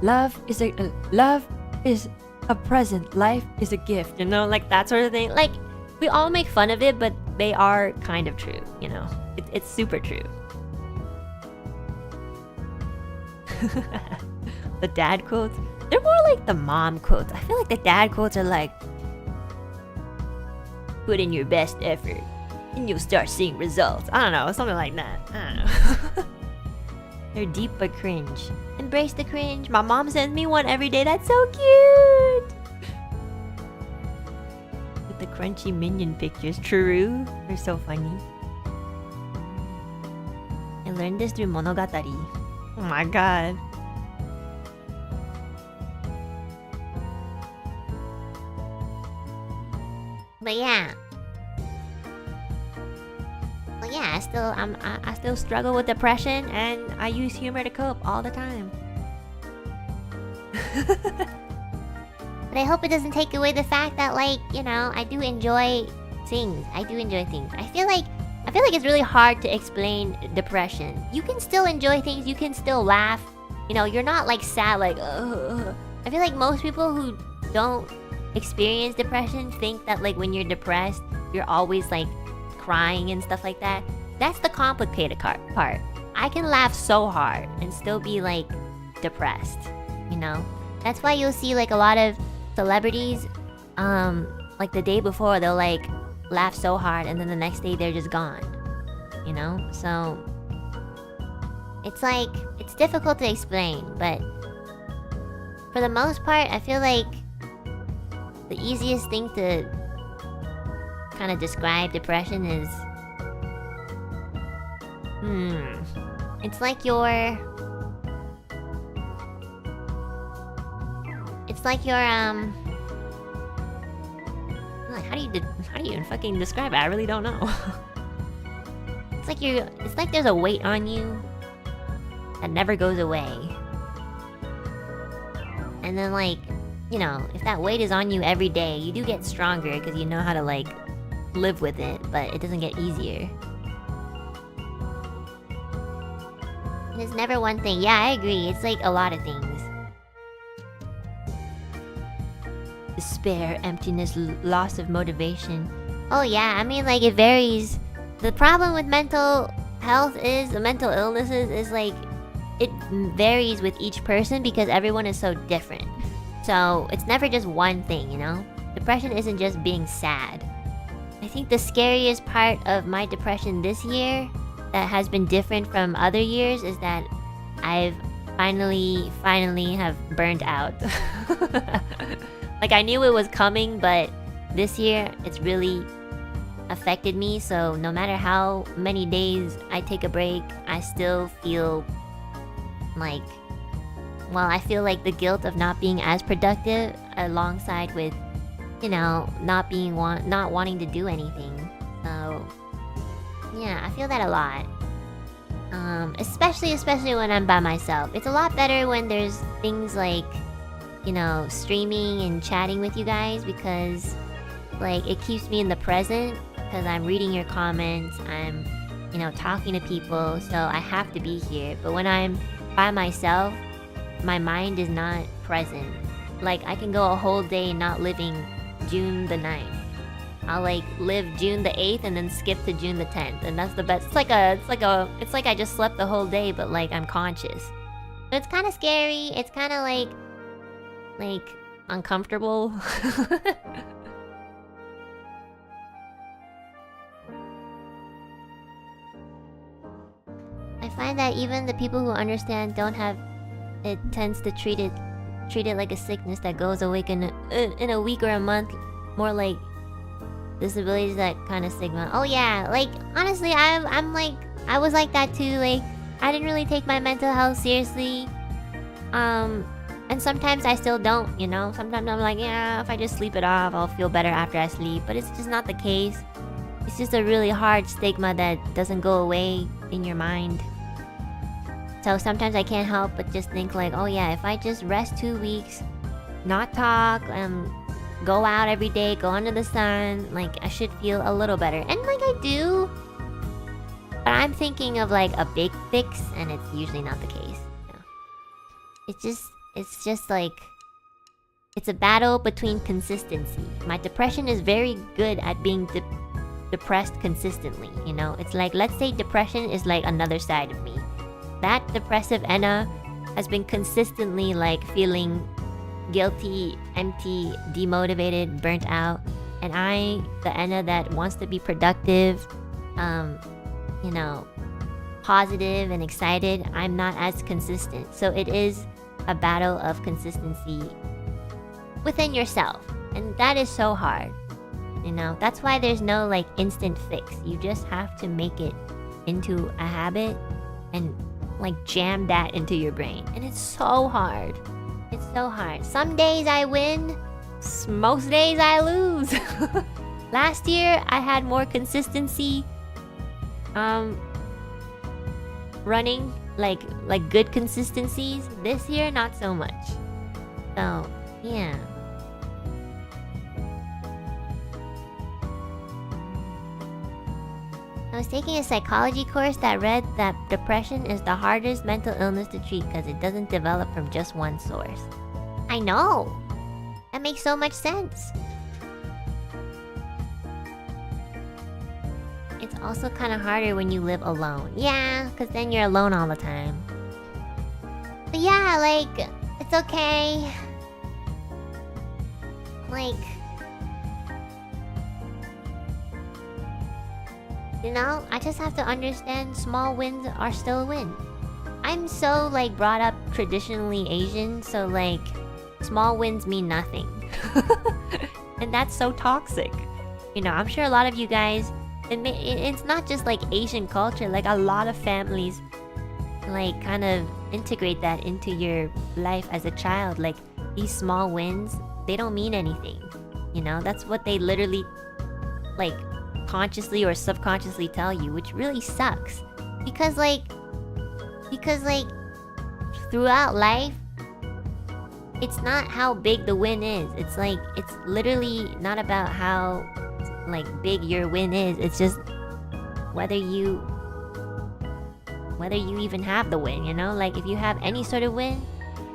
S1: love is a present, life is a gift, you know, like that sort of thing. Like, we all make fun of it, but they are kind of true, you know? It's super true. The dad quotes, they're more like the mom quotes. I feel like the dad quotes are like, put in your best effort and you'll start seeing results. I don't know, something like that. I don't know. They're deep but cringe. Embrace the cringe. My mom sends me one every day. That's so cute. With the crunchy minion pictures. True. They're so funny. I learned this through Monogatari. Oh my god. But yeah. Well, yeah, I still struggle with depression, and I use humor to cope all the time. But I hope it doesn't take away the fact that, like, you know, I do enjoy things. I feel like it's really hard to explain depression. You can still enjoy things, you can still laugh. You know, you're not like sad, like, ugh. I feel like most people who don't experience depression think that, like, when you're depressed, you're always like crying and stuff like that. That's the complicated part. I can laugh so hard and still be like depressed, you know? That's why you'll see like a lot of celebrities, like the day before they'll like laugh so hard and then the next day they're just gone, you know? So it's like, it's difficult to explain, but for the most part, I feel like the easiest thing to kind of describe depression is, it's like you're how do you even fucking describe it? I really don't know. It's it's like there's a weight on you that never goes away. And then like, you know, if that weight is on you every day, you do get stronger because you know how to like live with it, but it doesn't get easier. And it's never one thing. Yeah, I agree. It's like a lot of things. Despair, emptiness, loss of motivation. Oh yeah, I mean like it varies. The problem with mental health is, the mental illnesses is like, it varies with each person because everyone is so different. So it's never just one thing, you know? Depression isn't just being sad. I think the scariest part of my depression this year that has been different from other years is that I've finally have burned out. Like I knew it was coming, but this year it's really affected me. So no matter how many days I take a break, I still feel like, well, I feel like the guilt of not being as productive alongside with, you know, not wanting to do anything. So yeah, I feel that a lot. Especially when I'm by myself. It's a lot better when there's things like, you know, streaming and chatting with you guys, because like it keeps me in the present, because I'm reading your comments, I'm, you know, talking to people, so I have to be here. But when I'm by myself, my mind is not present. Like I can go a whole day not living June the 9th. I'll like live June the 8th and then skip to June the 10th, and that's the best. It's like I just slept the whole day, but like I'm conscious. So it's kind of scary. It's kind of like uncomfortable. I find that even the people who understand don't have it tends to treat it like a sickness that goes away in a week or a month, more like disabilities, that kind of stigma. Oh yeah, like honestly, I'm like, I was like that too. Like I didn't really take my mental health seriously, and sometimes I still don't, you know. Sometimes I'm like, yeah, if I just sleep it off, I'll feel better after I sleep. But it's just not the case. It's just a really hard stigma that doesn't go away in your mind. So sometimes I can't help but just think like, oh yeah, if I just rest 2 weeks, not talk, go out every day, go under the sun, like I should feel a little better. And like I do. But I'm thinking of like a big fix, and it's usually not the case. No. It's just like, it's a battle between consistency. My depression is very good at being depressed consistently, you know? It's like, let's say depression is like another side of me. That depressive Enna has been consistently like feeling guilty, empty, demotivated, burnt out. And I, the Enna that wants to be productive, you know, positive and excited, I'm not as consistent. So it is a battle of consistency within yourself. And that is so hard. You know, that's why there's no like instant fix. You just have to make it into a habit and like jam that into your brain. And it's so hard. It's so hard. Some days I win, most days I lose. Last year I had more consistency running, like good consistencies. This year not so much. So yeah. I was taking a psychology course that read that depression is the hardest mental illness to treat because it doesn't develop from just one source. I know! That makes so much sense. It's also kind of harder when you live alone. Yeah, because then you're alone all the time. But yeah, like, it's okay. Like, you know, I just have to understand small wins are still a win. I'm so like brought up traditionally Asian, so like small wins mean nothing. And that's so toxic. You know, I'm sure a lot of you guys, it's not just like Asian culture, like a lot of families like kind of integrate that into your life as a child. Like these small wins, they don't mean anything. You know, that's what they literally like consciously or subconsciously tell you, which really sucks. Because like throughout life, it's not how big the win is. It's like, it's literally not about how like big your win is. It's just whether you even have the win, you know? Like if you have any sort of win,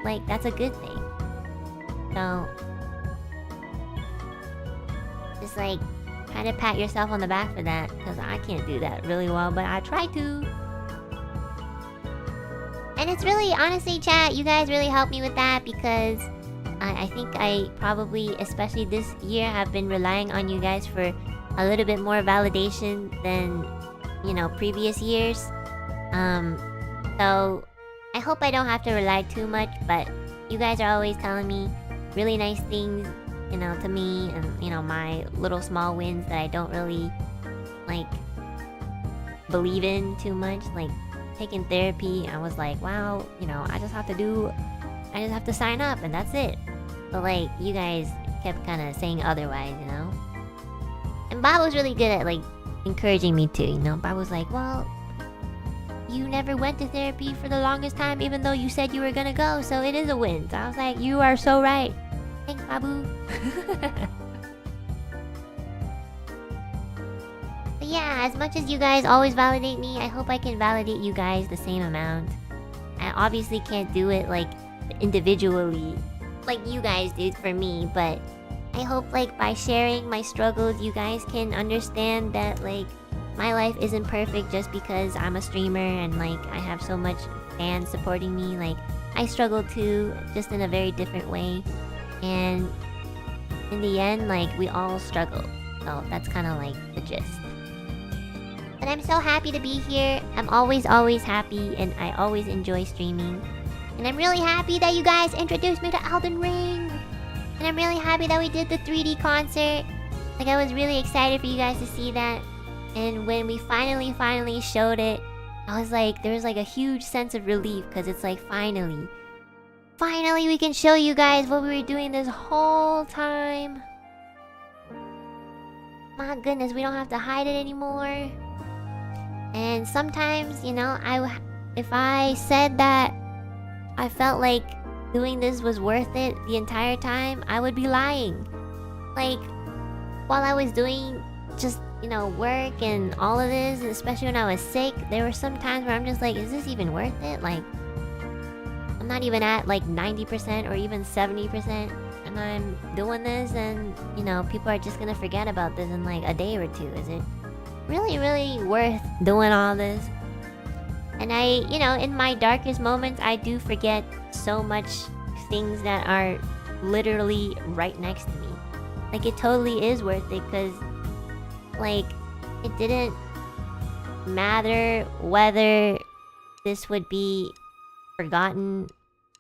S1: like that's a good thing. So just like kind of pat yourself on the back for that, because I can't do that really well, but I try to. And it's really, honestly, chat, you guys really helped me with that, because I think I probably, especially this year, have been relying on you guys for a little bit more validation than, you know, previous years. So I hope I don't have to rely too much, but you guys are always telling me really nice things, you know, to me, and, you know, my little small wins that I don't really, like, believe in too much. Like, taking therapy, I was like, wow, you know, I just have to sign up and that's it. But like, you guys kept kind of saying otherwise, you know? And Bob was really good at like encouraging me too, you know? Bob was like, well, you never went to therapy for the longest time even though you said you were gonna go, so it is a win. So I was like, you are so right. Thanks, Babu. But yeah, as much as you guys always validate me, I hope I can validate you guys the same amount. I obviously can't do it like individually like you guys did for me, but I hope like by sharing my struggles, you guys can understand that like my life isn't perfect just because I'm a streamer and like I have so much fans supporting me. Like I struggle too, just in a very different way. And in the end, like we all struggle. So that's kind of like the gist. But I'm so happy to be here. I'm always happy, and I always enjoy streaming. And I'm really happy that you guys introduced me to Elden Ring. And I'm really happy that we did the 3D concert. Like I was really excited for you guys to see that. And when we finally showed it, I was like, there was like a huge sense of relief, because it's like finally we can show you guys what we were doing this whole time. My goodness, we don't have to hide it anymore. And sometimes, you know, if I said that I felt like doing this was worth it the entire time, I would be lying. Like, while I was doing just, you know, work and all of this, especially when I was sick, there were some times where I'm just like, is this even worth it? Like, I'm not even at like 90% or even 70%, and I'm doing this, and, you know, people are just gonna forget about this in like a day or two. Is it really worth doing all this? And I, you know, in my darkest moments, I do forget so much things that are literally right next to me. Like, it totally is worth it, because, like, it didn't matter whether this would be forgotten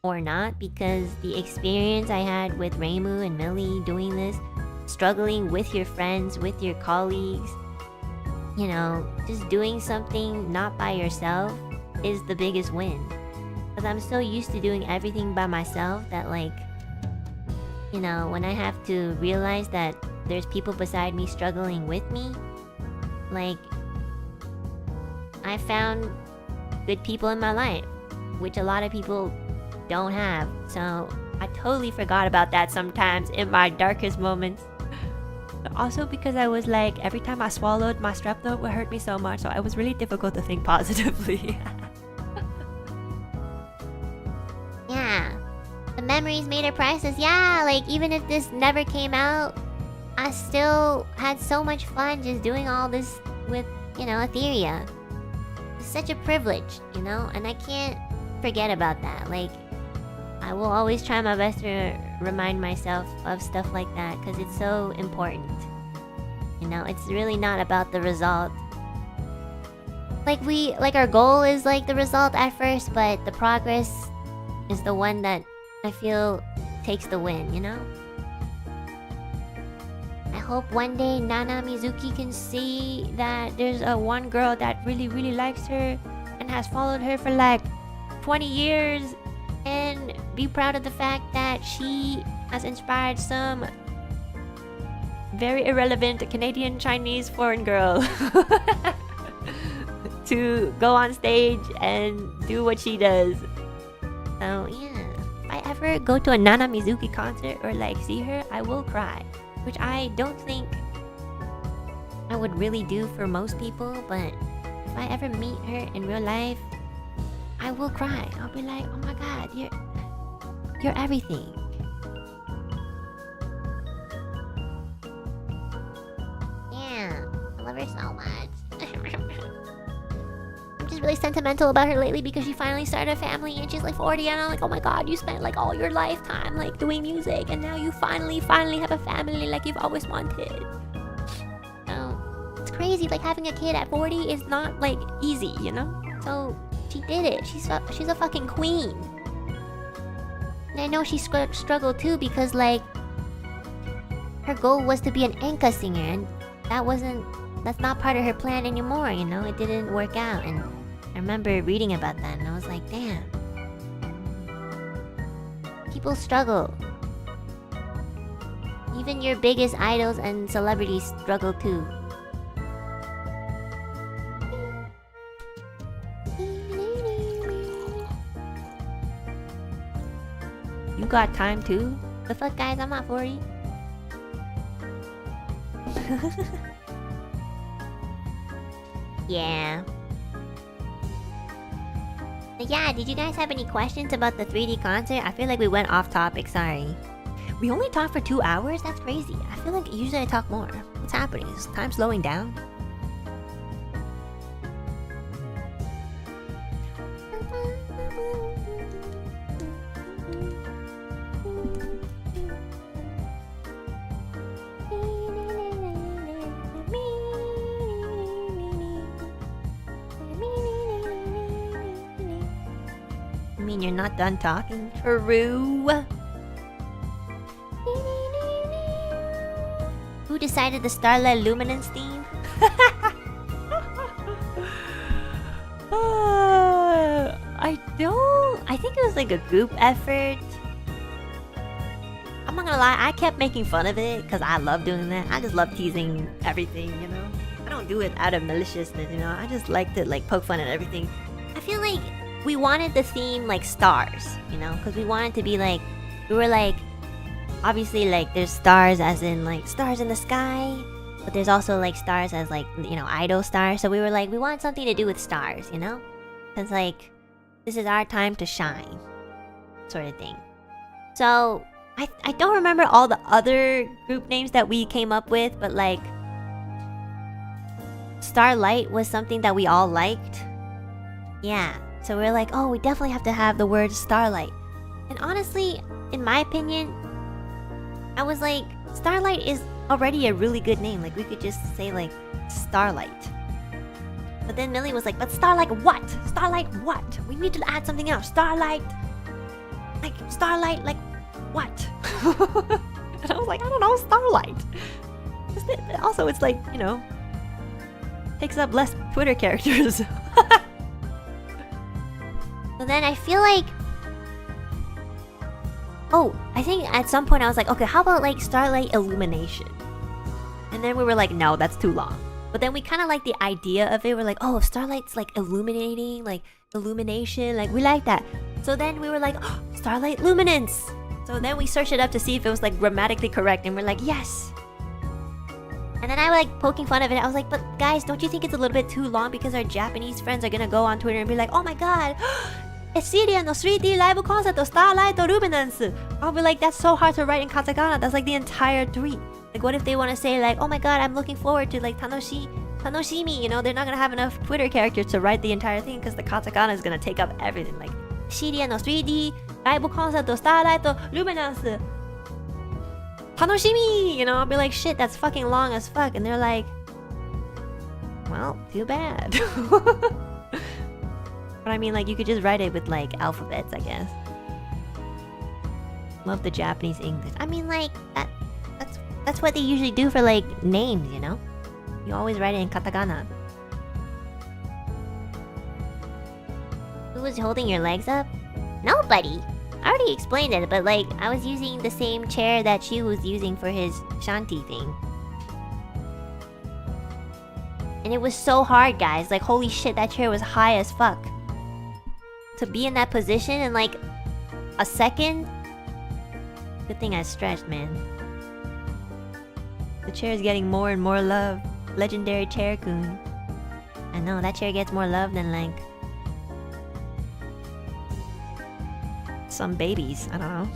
S1: or not, because the experience I had with Reimu and Millie doing this, struggling with your friends, with your colleagues, you know, just doing something not by yourself is the biggest win. Because I'm so used to doing everything by myself that, like, you know, when I have to realize that there's people beside me struggling with me, like, I found good people in my life, which a lot of people don't have. So I totally forgot about that sometimes in my darkest moments. Also because I was like, every time I swallowed, my strep throat would hurt me so much, so it was really difficult to think positively. Yeah, the memories made it priceless. Yeah, like even if this never came out, I still had so much fun just doing all this with, you know, Ethyria. It's such a privilege, you know, and I can't forget about that. Like, I will always try my best to remind myself of stuff like that, because it's so important. You know, it's really not about the result. Like our goal is like the result at first, but the progress is the one that I feel takes the win, you know? I hope one day Nana Mizuki can see that there's a one girl that really likes her and has followed her for like 20 years, and be proud of the fact that she has inspired some very irrelevant Canadian Chinese foreign girl to go on stage and do what she does. So yeah, if I ever go to a Nana Mizuki concert or like see her, I will cry, which I don't think I would really do for most people, but if I ever meet her in real life, I will cry. I'll be like, oh my god, you're everything. Yeah, I love her so much. I'm just really sentimental about her lately because she finally started a family and she's like 40 and I'm like, oh my god, you spent like all your lifetime like doing music and now you finally have a family like you've always wanted. So it's crazy, like having a kid at 40 is not like easy, you know? So she did it. She's a fucking queen. And I know she struggled too because like her goal was to be an enka singer and that's not part of her plan anymore, you know? It didn't work out and I remember reading about that and I was like, damn. People struggle. Even your biggest idols and celebrities struggle too. You got time too? The fuck guys, I'm not 40. Yeah. But yeah, did you guys have any questions about the 3D concert? I feel like we went off topic, sorry. We only talked for 2 hours? That's crazy. I feel like usually I talk more. What's happening? Is time slowing down? I mean, you're not done talking? True. Who decided the Starlight Luminance theme? I think it was like a group effort. I'm not gonna lie, I kept making fun of it because I love doing that. I just love teasing everything, you know? I don't do it out of maliciousness, you know? I just like to like poke fun at everything. I feel like we wanted the theme like stars, you know? Because we wanted to be like, we were like, obviously like there's stars as in like stars in the sky, but there's also like stars as like, you know, idol stars. So we were like, we want something to do with stars, you know? Because like, this is our time to shine, sort of thing. So I don't remember all the other group names that we came up with, but like Starlight was something that we all liked. Yeah, so we're like, oh, we definitely have to have the word Starlight. And honestly, in my opinion, I was like, Starlight is already a really good name. Like we could just say like Starlight. But then Millie was like, but Starlight what? Starlight what? We need to add something else. Starlight. Like Starlight like what? And I was like, I don't know, Starlight. Also, it's like, you know, takes up less Twitter characters. So then I feel like, oh, I think at some point I was like, okay, how about like Starlight Illumination? And then we were like, no, that's too long. But then we kind of like the idea of it. We're like, oh, if Starlight's like illuminating, like illumination, like we like that. So then we were like, oh, Starlight Luminance. So then we searched it up to see if it was like grammatically correct, and we're like, yes. And then I was like poking fun of it. I was like, but guys, don't you think it's a little bit too long because our Japanese friends are gonna go on Twitter and be like, oh my god, Ethyria no 3D live concert Starlight Luminance. I'll be like, that's so hard to write in katakana. That's like the entire 3. Like, what if they want to say like, oh my god, I'm looking forward to like tanoshimi, you know? They're not gonna have enough Twitter characters to write the entire thing because the katakana is gonna take up everything. Like, Ethyria no 3D live concert Starlight Luminance tanoshimi, you know? I'll be like, shit, that's fucking long as fuck. And they're like, well, too bad. But I mean, like, you could just write it with like alphabets, I guess. Love the Japanese English. I mean, like, that's what they usually do for like names, you know? You always write it in katakana. Who was holding your legs up? Nobody! I already explained it, but like, I was using the same chair that she was using for his shanty thing. And it was so hard, guys. Like, holy shit, that chair was high as fuck. To be in that position in like a second. Good thing I stretched, man. The chair is getting more and more love. Legendary chair-kun. I know, that chair gets more love than like some babies. I don't know.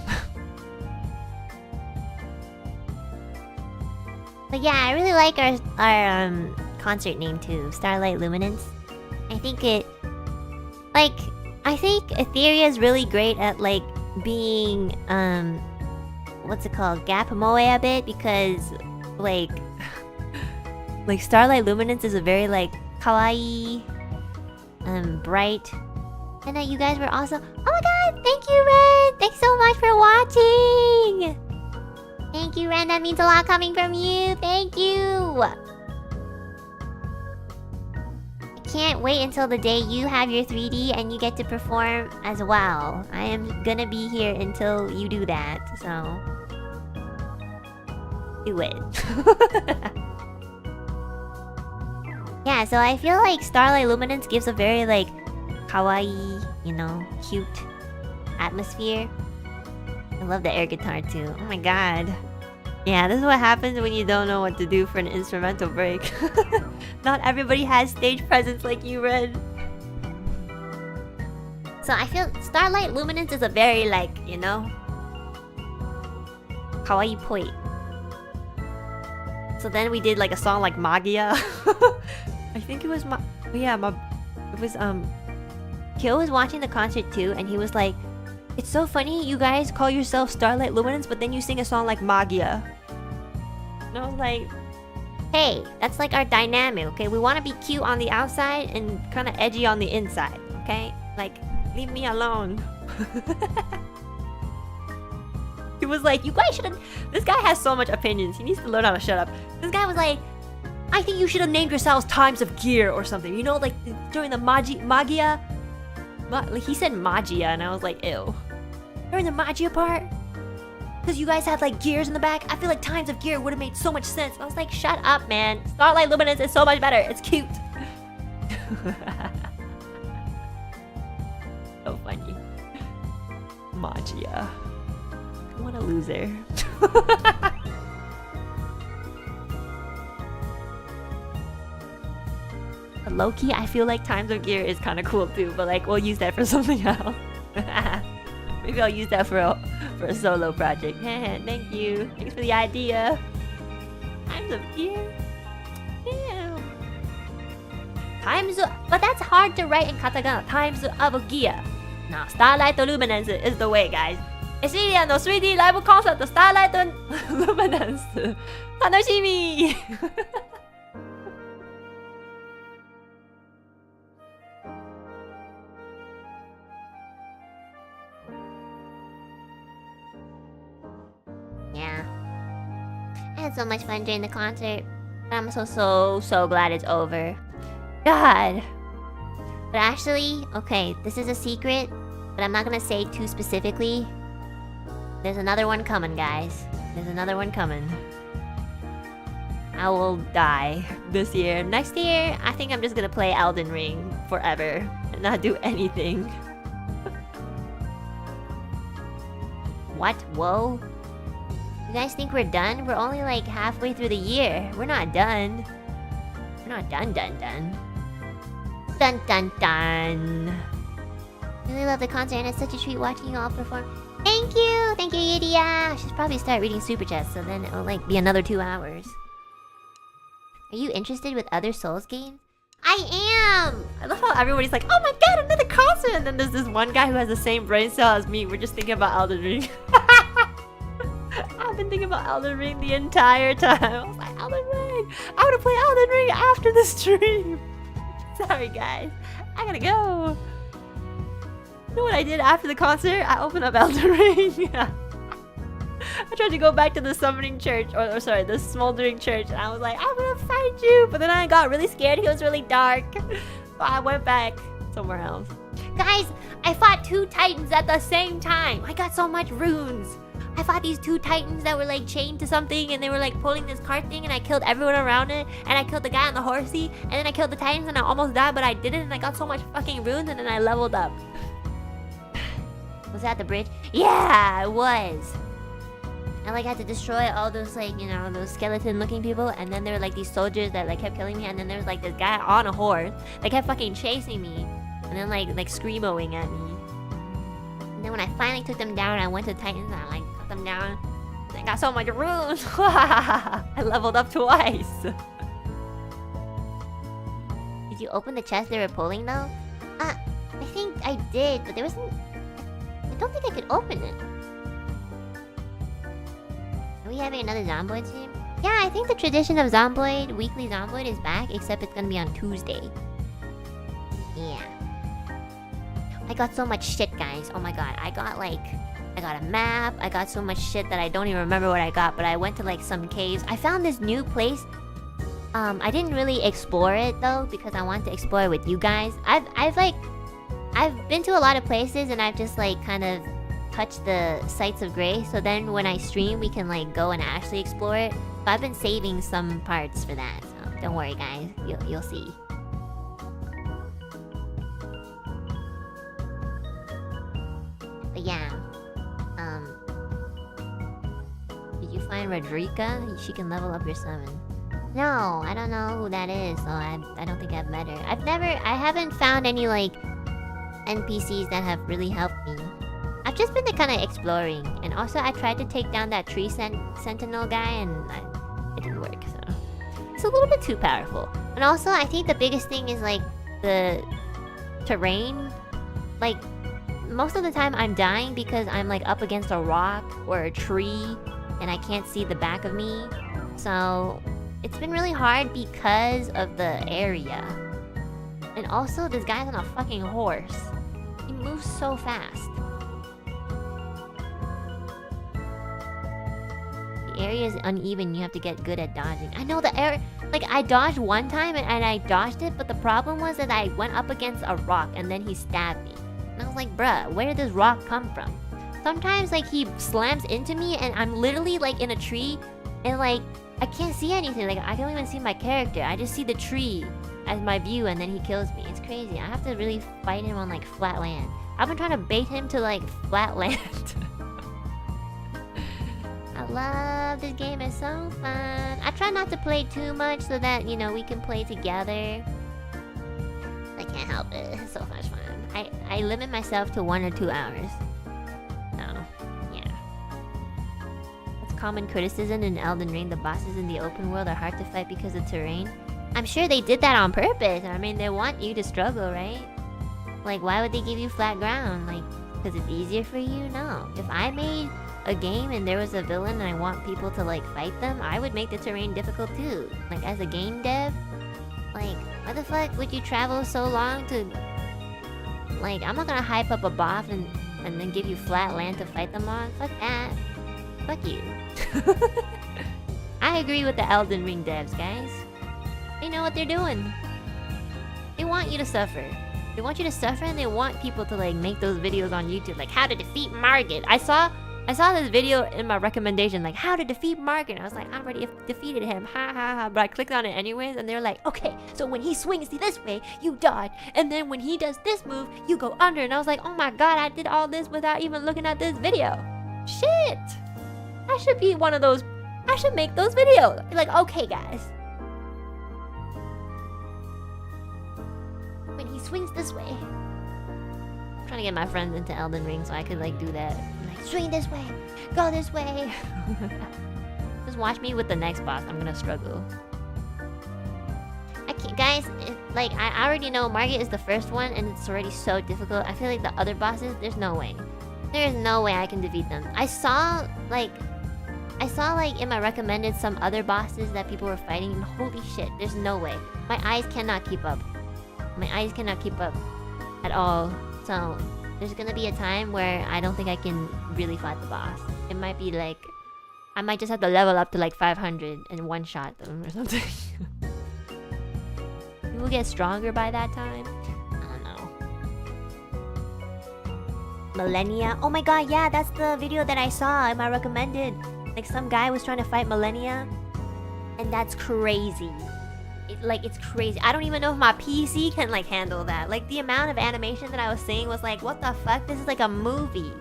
S1: But yeah, I really like our concert name too, Starlight Luminance. I think it, like, I think Ethyria is really great at like being what's it called, gap moe a bit, because like like Starlight Luminance is a very like kawaii, bright. And you guys were also, oh my god, thank you, Ren! Thanks so much for watching! Thank you, Ren, that means a lot coming from you. Thank you! I can't wait until the day you have your 3D and you get to perform as well. I am gonna be here until you do that, so do it. Yeah, so I feel like Starlight Luminance gives a very like kawaii, you know, cute atmosphere. I love the air guitar too. Oh my god. Yeah, this is what happens when you don't know what to do for an instrumental break. Not everybody has stage presence like you, Red. So I feel Starlight Luminance is a very like, you know, kawaii poi. So then we did like a song like Magia. I think it was Kyo was watching the concert too, and he was like, it's so funny you guys call yourself Starlight Luminance, but then you sing a song like Magia. And I was like, hey, that's like our dynamic, okay? We want to be cute on the outside and kind of edgy on the inside, okay? Like, leave me alone. He was like, you guys should have... This guy has so much opinions. He needs to learn how to shut up. This guy was like, I think you should have named yourselves Times of Gear or something. You know, like during the Magia... he said Magia, and I was like, ew. During the Magia part? Because you guys had like gears in the back? I feel like Times of Gear would have made so much sense. I was like, shut up, man. Starlight Luminance is so much better. It's cute. So funny. Magia. What a loser. Low-key, I feel like Times of Gear is kind of cool too, but like we'll use that for something else. Maybe I'll use that for a solo project. Thank you. Thanks for the idea. Times of Gear. Damn. But that's hard to write in katakana. Times of Gear. No, Starlight Luminance is the way, guys. Ethyria no 3D ライブコンサート Starlight Luminance 楽しみYeah. I had so much fun during the concert. I'm so glad it's over. God. But actually, okay, this is a secret, but I'm not gonna say too specifically. There's another one coming, guys. There's another one coming. I will die this year. Next year, I think I'm just gonna play Elden Ring forever and not do anything. What? Whoa? You guys think we're done? We're only like halfway through the year. We're not done. We're not done. Dun dun dun. Really love the concert and it's such a treat watching you all perform. Thank you, Ethyria. I should probably start reading super chats, so then it'll like be another 2 hours. Are you interested with other Souls games? I am. I love how everybody's like, oh my god, another concert, and then there's this one guy who has the same brain cell as me. We're just thinking about Elden Ring. I've been thinking about Elden Ring the entire time. I was like, Elden Ring. I want to play Elden Ring after the stream. Sorry, guys. I gotta go. You know what I did after the concert? I opened up Elden Ring. I tried to go back to the summoning church, or sorry, the smoldering church, and I was like, I'm gonna find you. But then I got really scared. He was really dark. So I went back somewhere else. Guys, I fought 2 titans at the same time. I got so much runes. I fought these 2 titans that were like chained to something, and they were like pulling this cart thing, and I killed everyone around it, and I killed the guy on the horsey, and then I killed the titans, and I almost died, but I didn't, and I got so much fucking runes, and then I leveled up. Was that the bridge? Yeah, it was. I like had to destroy all those like, you know, those skeleton looking people, and then there were like these soldiers that like kept killing me, and then there was like this guy on a horse that kept fucking chasing me, and then like screamoing at me. And then when I finally took them down, I went to the titans and I like took them down. I got so much runes. I leveled up twice. Did you open the chest they were pulling though? I think I did, but there wasn't. I don't think I could open it. Are we having another Zomboid stream? Yeah, I think the tradition of Zomboid, weekly Zomboid is back, except it's gonna be on Tuesday. Yeah. I got so much shit, guys. Oh my god. I got a map. I got so much shit that I don't even remember what I got, but I went to like some caves. I found this new place. I didn't really explore it though, because I wanted to explore it with you guys. I've been to a lot of places, and I've just like kind of touched the sites of grace, so then when I stream we can like go and actually explore it. So I've been saving some parts for that, so don't worry guys, you'll see. But yeah, did you find Rodrika? She can level up your summon. No, I don't know who that is, so I don't think I've met her. I haven't found any like NPCs that have really helped me. I've just been kind of exploring, and also I tried to take down that tree sentinel guy, and it didn't work, so it's a little bit too powerful. And also I think the biggest thing is like the terrain. Like most of the time I'm dying because I'm like up against a rock or a tree and I can't see the back of me, so it's been really hard because of the area. And also this guy's on a fucking horse. He moves so fast. The area is uneven, you have to get good at dodging. I know the area, like I dodged one time and I dodged it, but the problem was that I went up against a rock and then he stabbed me. And I was like, bruh, where did this rock come from? Sometimes like he slams into me and I'm literally like in a tree and like I can't see anything. Like I don't even see my character. I just see the tree as my view and then he kills me. It's crazy. I have to really fight him on like flat land. I've been trying to bait him to like flat land. I love this game. It's so fun. I try not to play too much so that, you know, we can play together. I can't help it. It's so much fun. I limit myself to 1 or 2 hours. So, yeah. What's common criticism in Elden Ring? The bosses in the open world are hard to fight because of terrain. I'm sure they did that on purpose. I mean, they want you to struggle, right? Like, why would they give you flat ground? Like, because it's easier for you? No. If I made a game and there was a villain and I want people to, like, fight them, I would make the terrain difficult too. Like, as a game dev, like, why the fuck would you travel so long to... Like, I'm not gonna hype up a boss and then give you flat land to fight them on. Fuck that. Fuck you. I agree with the Elden Ring devs, guys. They know what they're doing. They want you to suffer. They want you to suffer and they want people to like make those videos on YouTube, like how to defeat Margit. I saw this video in my recommendation, like how to defeat Margit. I was like, I already defeated him, ha ha ha. But I clicked on it anyways, and they're like, okay, so when he swings this way, you dodge, and then when he does this move, you go under. And I was like, oh my god, I did all this without even looking at this video. Shit, I should be one of those. I should make those videos. Be like, okay, guys. When he swings this way. I'm trying to get my friends into Elden Ring so I could like do that. I'm like, swing this way, go this way. Just watch me with the next boss. I'm gonna struggle. I can't, guys. Like I already know Margit is the first one, and it's already so difficult. I feel like the other bosses, there's no way. There is no way I can defeat them. I saw like in my recommended some other bosses that people were fighting, and holy shit, there's no way. My eyes cannot keep up. My eyes cannot keep up at all. So there's gonna be a time where I don't think I can really fight the boss. It might be like I might just have to level up to like 500 and one-shot them or something. You will get stronger by that time. I don't know. Millennia. Oh my god, yeah, that's the video that I saw in my recommended. Like some guy was trying to fight Millennia. And that's crazy. It's crazy. I don't even know if my PC can like handle that. Like the amount of animation that I was seeing was like, what the fuck? This is like a movie.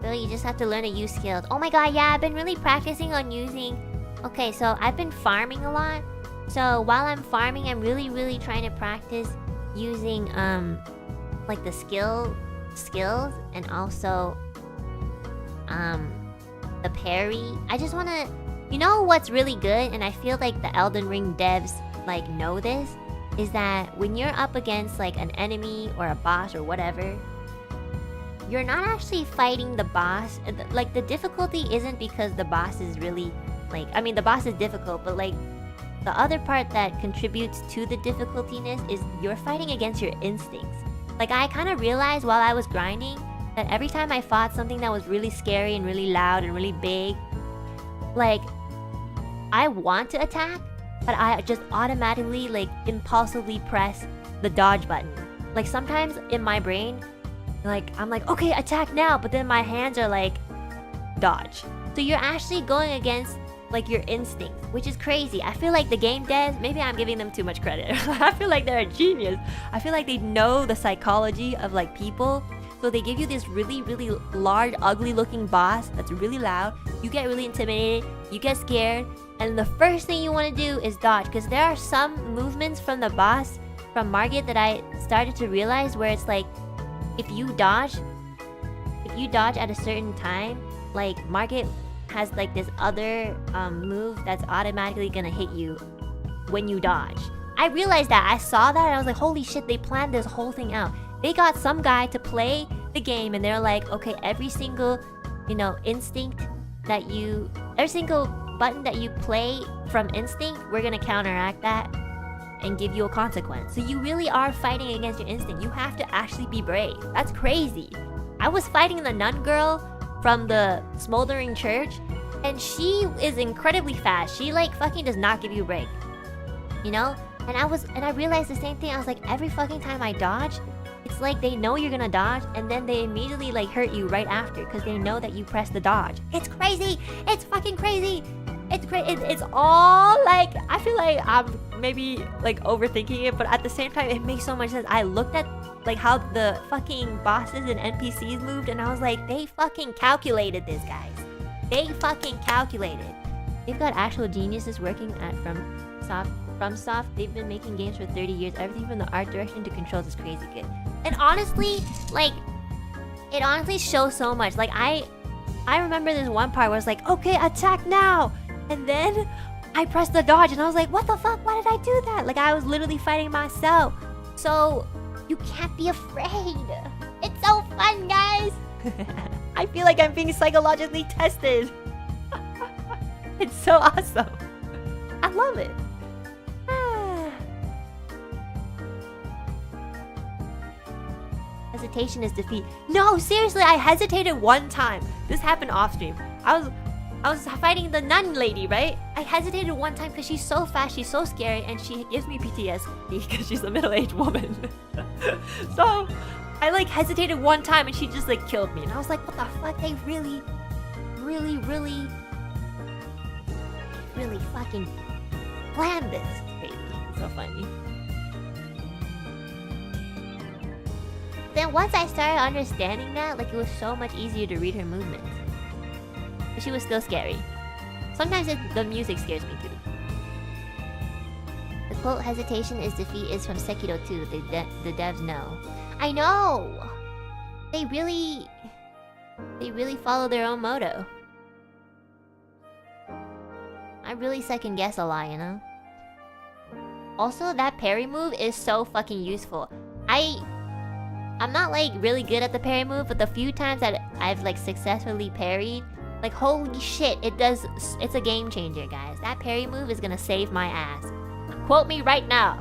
S1: Really, you just have to learn to use skills. Oh my god, yeah, I've been really practicing on using... Okay, so I've been farming a lot. So while I'm farming, I'm really trying to practice using like the skills and also the parry. I just want to... You know what's really good, and I feel like the Elden Ring devs like know this, is that when you're up against like an enemy or a boss or whatever, you're not actually fighting the boss. Like the difficulty isn't because the boss is really like, I mean the boss is difficult, but like the other part that contributes to the difficultiness is you're fighting against your instincts. Like I kind of realized while I was grinding that every time I fought something that was really scary and really loud and really big, like I want to attack, but I just automatically like impulsively press the dodge button. Like sometimes in my brain, like I'm like, okay, attack now, but then my hands are like, dodge. So you're actually going against like your instincts, which is crazy. I feel like the game devs, maybe I'm giving them too much credit. I feel like they're a genius. I feel like they know the psychology of like people. So they give you this really large, ugly looking boss that's really loud. You get really intimidated, you get scared, and the first thing you want to do is dodge. Because there are some movements from the boss, from Margit, that I started to realize where it's like, if you dodge at a certain time, like Margit has like this other move that's automatically gonna hit you when you dodge. I realized that. I saw that and I was like, holy shit, they planned this whole thing out. They got some guy to play the game and they're like, okay, every single, you know, every single button that you play from instinct, we're gonna counteract that and give you a consequence. So you really are fighting against your instinct. You have to actually be brave. That's crazy. I was fighting the nun girl from the smoldering church, and she is incredibly fast. She like fucking does not give you a break, you know? And I realized the same thing. I was like, every fucking time I dodge, it's like they know you're gonna dodge, and then they immediately like hurt you right after because they know that you press the dodge. It's crazy. It's fucking crazy. It's all like, I feel like I'm maybe like overthinking it, but at the same time it makes so much sense. I looked at like how the fucking bosses and NPCs moved, and I was like, they fucking calculated this, guys. They fucking calculated. They've got actual geniuses working at FromSoft. They've been making games for 30 years. Everything from the art direction to controls is crazy good. And honestly, like, it honestly shows so much. Like I remember this one part where it's like, okay, attack now, and then I pressed the dodge and I was like, what the fuck? Why did I do that? Like I was literally fighting myself. So you can't be afraid. It's so fun, guys. I feel like I'm being psychologically tested. It's so awesome. I love it. Hesitation is defeat. No, seriously, I hesitated one time. This happened off stream. I was fighting the nun lady, right? I hesitated one time because she's so fast, she's so scary, and she gives me PTSD because she's a middle-aged woman. So I like hesitated one time and she just like killed me, and I was like, what the fuck? They really fucking planned this. Crazy. It's so funny. Then once I started understanding that, like, it was so much easier to read her movements. But she was still scary. Sometimes the music scares me too. The quote, hesitation is defeat, is from Sekiro 2. The devs know. I know! They really follow their own motto. I really second guess a lot, you know? Also, that parry move is so fucking useful. I'm not like really good at the parry move, but the few times that I've like successfully parried, like holy shit, it's a game changer, guys. That parry move is gonna save my ass. Quote me right now.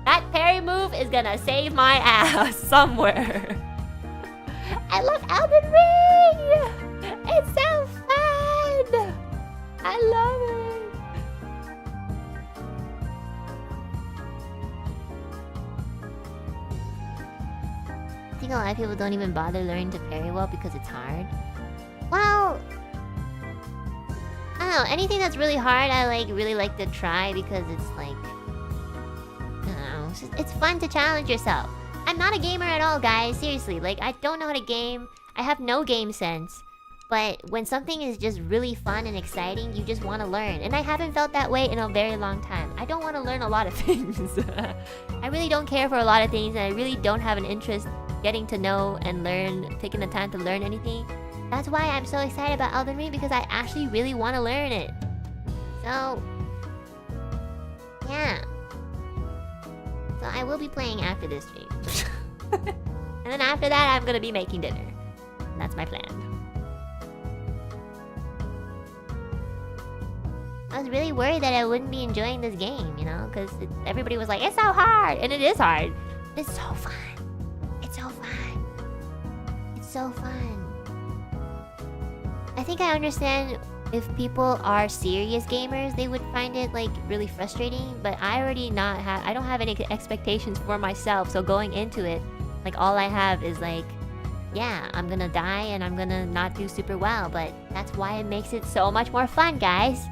S1: That parry move is gonna save my ass somewhere. I love Elden Ring! It's so fun! I love it! think a lot of people don't even bother learning to parry well because it's hard. Well, I don't know. Anything that's really hard, I really like to try because it's like, I don't know. It's fun to challenge yourself. I'm not a gamer at all, guys. Seriously, like I don't know how to game. I have no game sense. But when something is just really fun and exciting, you just want to learn. And I haven't felt that way in a very long time. I don't want to learn a lot of things. I really don't care for a lot of things, and I really don't have an interest getting to know and learn, taking the time to learn anything. That's why I'm so excited about Elden Ring, because I actually really want to learn it. So, yeah. So I will be playing after this stream. And then after that, I'm gonna be making dinner. And that's my plan. I was really worried that I wouldn't be enjoying this game, you know? Because everybody was like, it's so hard! And it is hard. It's so fun. It's so fun. It's so fun. I think I understand if people are serious gamers, they would find it like really frustrating. But I already I don't have any expectations for myself. So going into it, like all I have is like, yeah, I'm gonna die and I'm gonna not do super well. But that's why it makes it so much more fun, guys.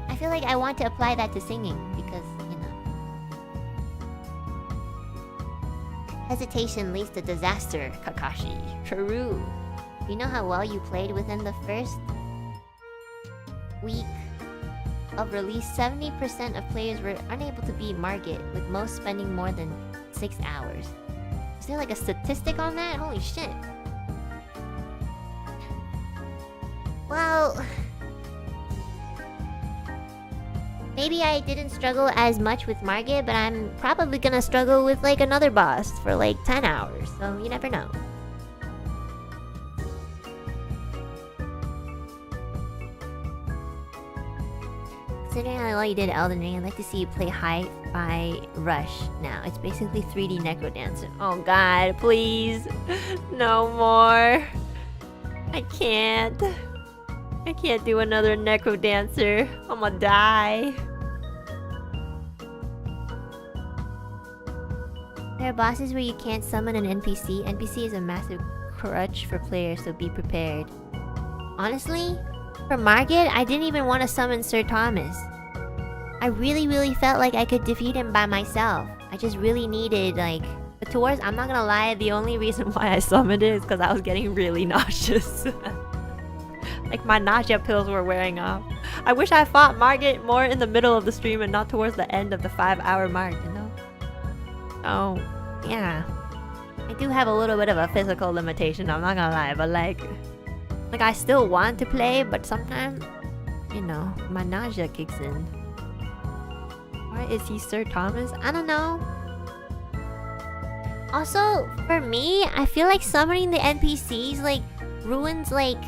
S1: I feel like I want to apply that to singing because, you know. Hesitation leads to disaster, Kakashi. True. You know how well you played within the first week of release? 70% of players were unable to beat Margit, with most spending more than 6 hours. Is there like a statistic on that? Holy shit. Well, maybe I didn't struggle as much with Margit, but I'm probably gonna struggle with like another boss for like 10 hours, so you never know. Considering how well you did Elden Ring, I'd like to see you play Hi-Fi Rush now. It's basically 3D Necrodancer. Oh god, please. No more. I can't do another Necrodancer. I'ma die. There are bosses where you can't summon an NPC. NPC is a massive crutch for players, so be prepared. Honestly, for Margit, I didn't even want to summon Sir Thomas. I really felt like I could defeat him by myself. I just really needed, like... But towards, I'm not gonna lie, the only reason why I summoned it is because I was getting really nauseous. Like, my nausea pills were wearing off. I wish I fought Margit more in the middle of the stream and not towards the end of the 5-hour mark, you know? Oh, yeah. I do have a little bit of a physical limitation, I'm not gonna lie, but like I still want to play, but sometimes, you know, my nausea kicks in. Why is he Sir Thomas? I don't know. Also, for me, I feel like summoning the NPCs like ruins like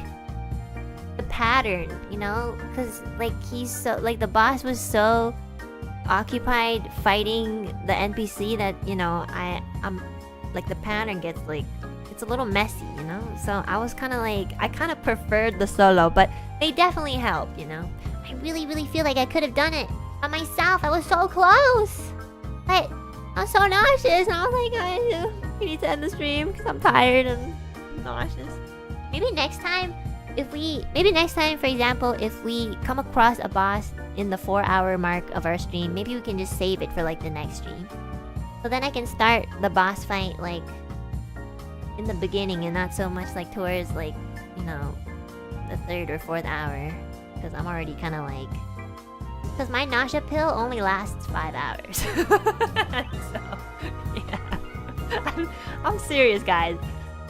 S1: the pattern, you know? Cause like he's so like the boss was so occupied fighting the NPC that, you know, I'm like the pattern gets like it's a little messy, you know? So I was kind of like, I kind of preferred the solo, but they definitely helped, you know? I really feel like I could have done it by myself. I was so close. But I was so nauseous, and I was like, we need to end the stream because I'm tired and nauseous. Maybe next time, for example, if we come across a boss in the 4-hour mark of our stream, maybe we can just save it for like the next stream. So then I can start the boss fight like in the beginning and not so much like towards like, you know, the 3rd or 4th hour. Because I'm already kind of like... Because my nausea pill only lasts 5 hours. So, yeah. I'm serious, guys.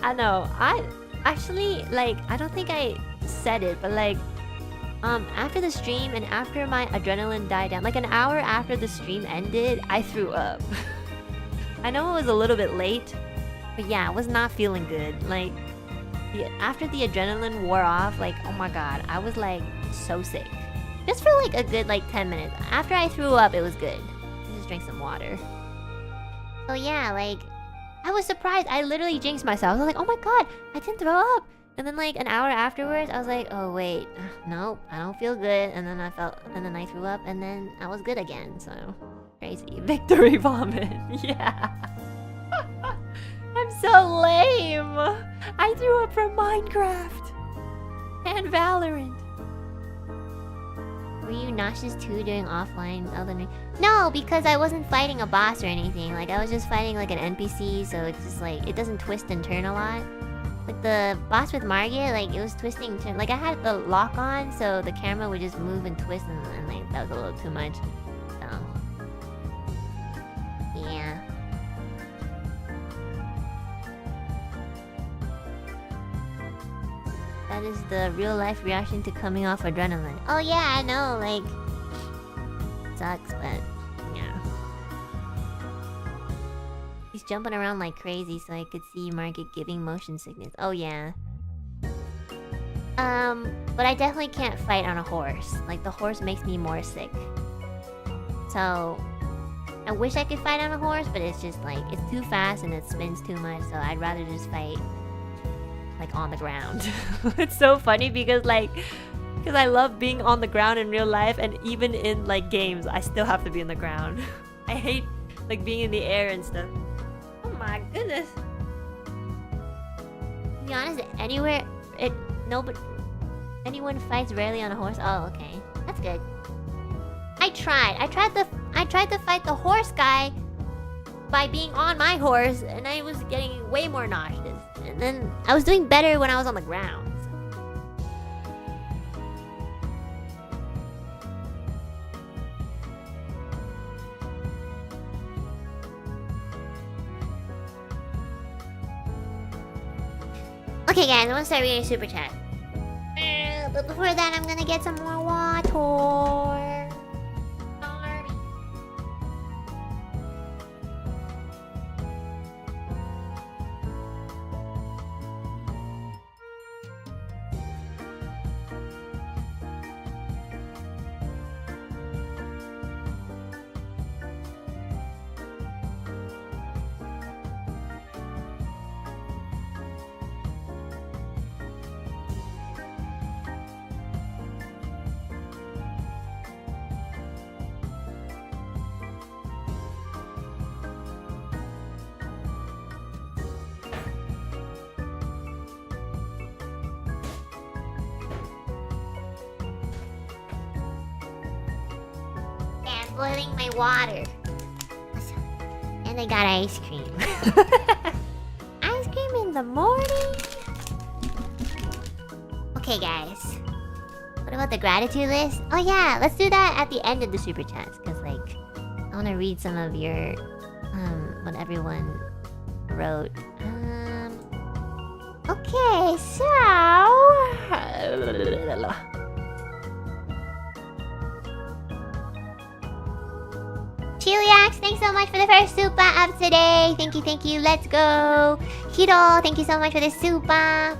S1: I know. I actually, like, I don't think I said it, but like, after the stream and after my adrenaline died down, like an hour after the stream ended, I threw up. I know it was a little bit late, but yeah, I was not feeling good. Like, after the adrenaline wore off, like, oh my god, I was like so sick. Just for like a good like 10 minutes. After I threw up, it was good. I just drank some water. So yeah, like, I was surprised. I literally jinxed myself. I was like, oh my god, I didn't throw up. And then like an hour afterwards, I was like, oh wait, nope, I don't feel good. And then I threw up, and then I was good again. So crazy. Victory vomit. Yeah. I'm so lame. I threw up from Minecraft and Valorant. Were you nauseous too during offline Elden Ring? No, because I wasn't fighting a boss or anything. Like, I was just fighting like an NPC, so it's just like, it doesn't twist and turn a lot. Like the boss with Magia, like it was twisting and turn. Like I had the lock on, so the camera would just move and twist, and like that was a little too much. So yeah. That is the real life reaction to coming off adrenaline. Oh yeah, I know, like sucks, but yeah. He's jumping around like crazy, so I could see Market giving motion sickness. Oh yeah. But I definitely can't fight on a horse. Like the horse makes me more sick. So I wish I could fight on a horse, but it's just like it's too fast and it spins too much, so I'd rather just fight like on the ground. It's so funny because I love being on the ground in real life, and even in like games I still have to be on the ground. I hate like being in the air and stuff. Oh my goodness. To be honest, anywhere anyone fights rarely on a horse. Oh, okay. That's good. I tried to fight the horse guy by being on my horse, and I was getting way more nauseous. And then I was doing better when I was on the ground. Okay guys, I'm gonna start reading super chat. But before that, I'm gonna get some more water. Boiling my water. And I got ice cream. Ice cream in the morning. Okay guys, what about the gratitude list? Oh yeah, let's do that at the end of the super chats, because like I want to read some of your what everyone wrote. Okay, so Chiliax, thanks so much for the first super up today. Thank you. Let's go. Hiro, thank you so much for the super. I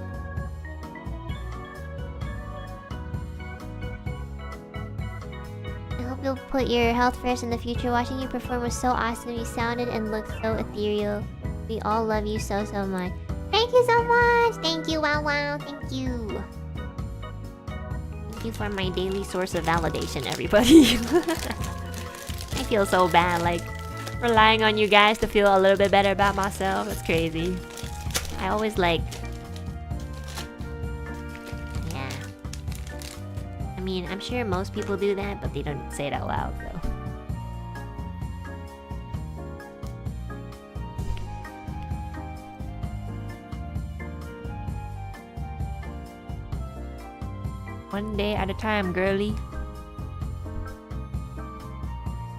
S1: hope you'll put your health first in the future. Watching you perform was so awesome. You sounded and looked so ethereal. We all love you so much. Thank you so much. Thank you, wow. Thank you. Thank you for my daily source of validation, everybody. I feel so bad, like, relying on you guys to feel a little bit better about myself. It's crazy. I always like... Yeah. I mean, I'm sure most people do that, but they don't say it out loud, though. One day at a time, girly.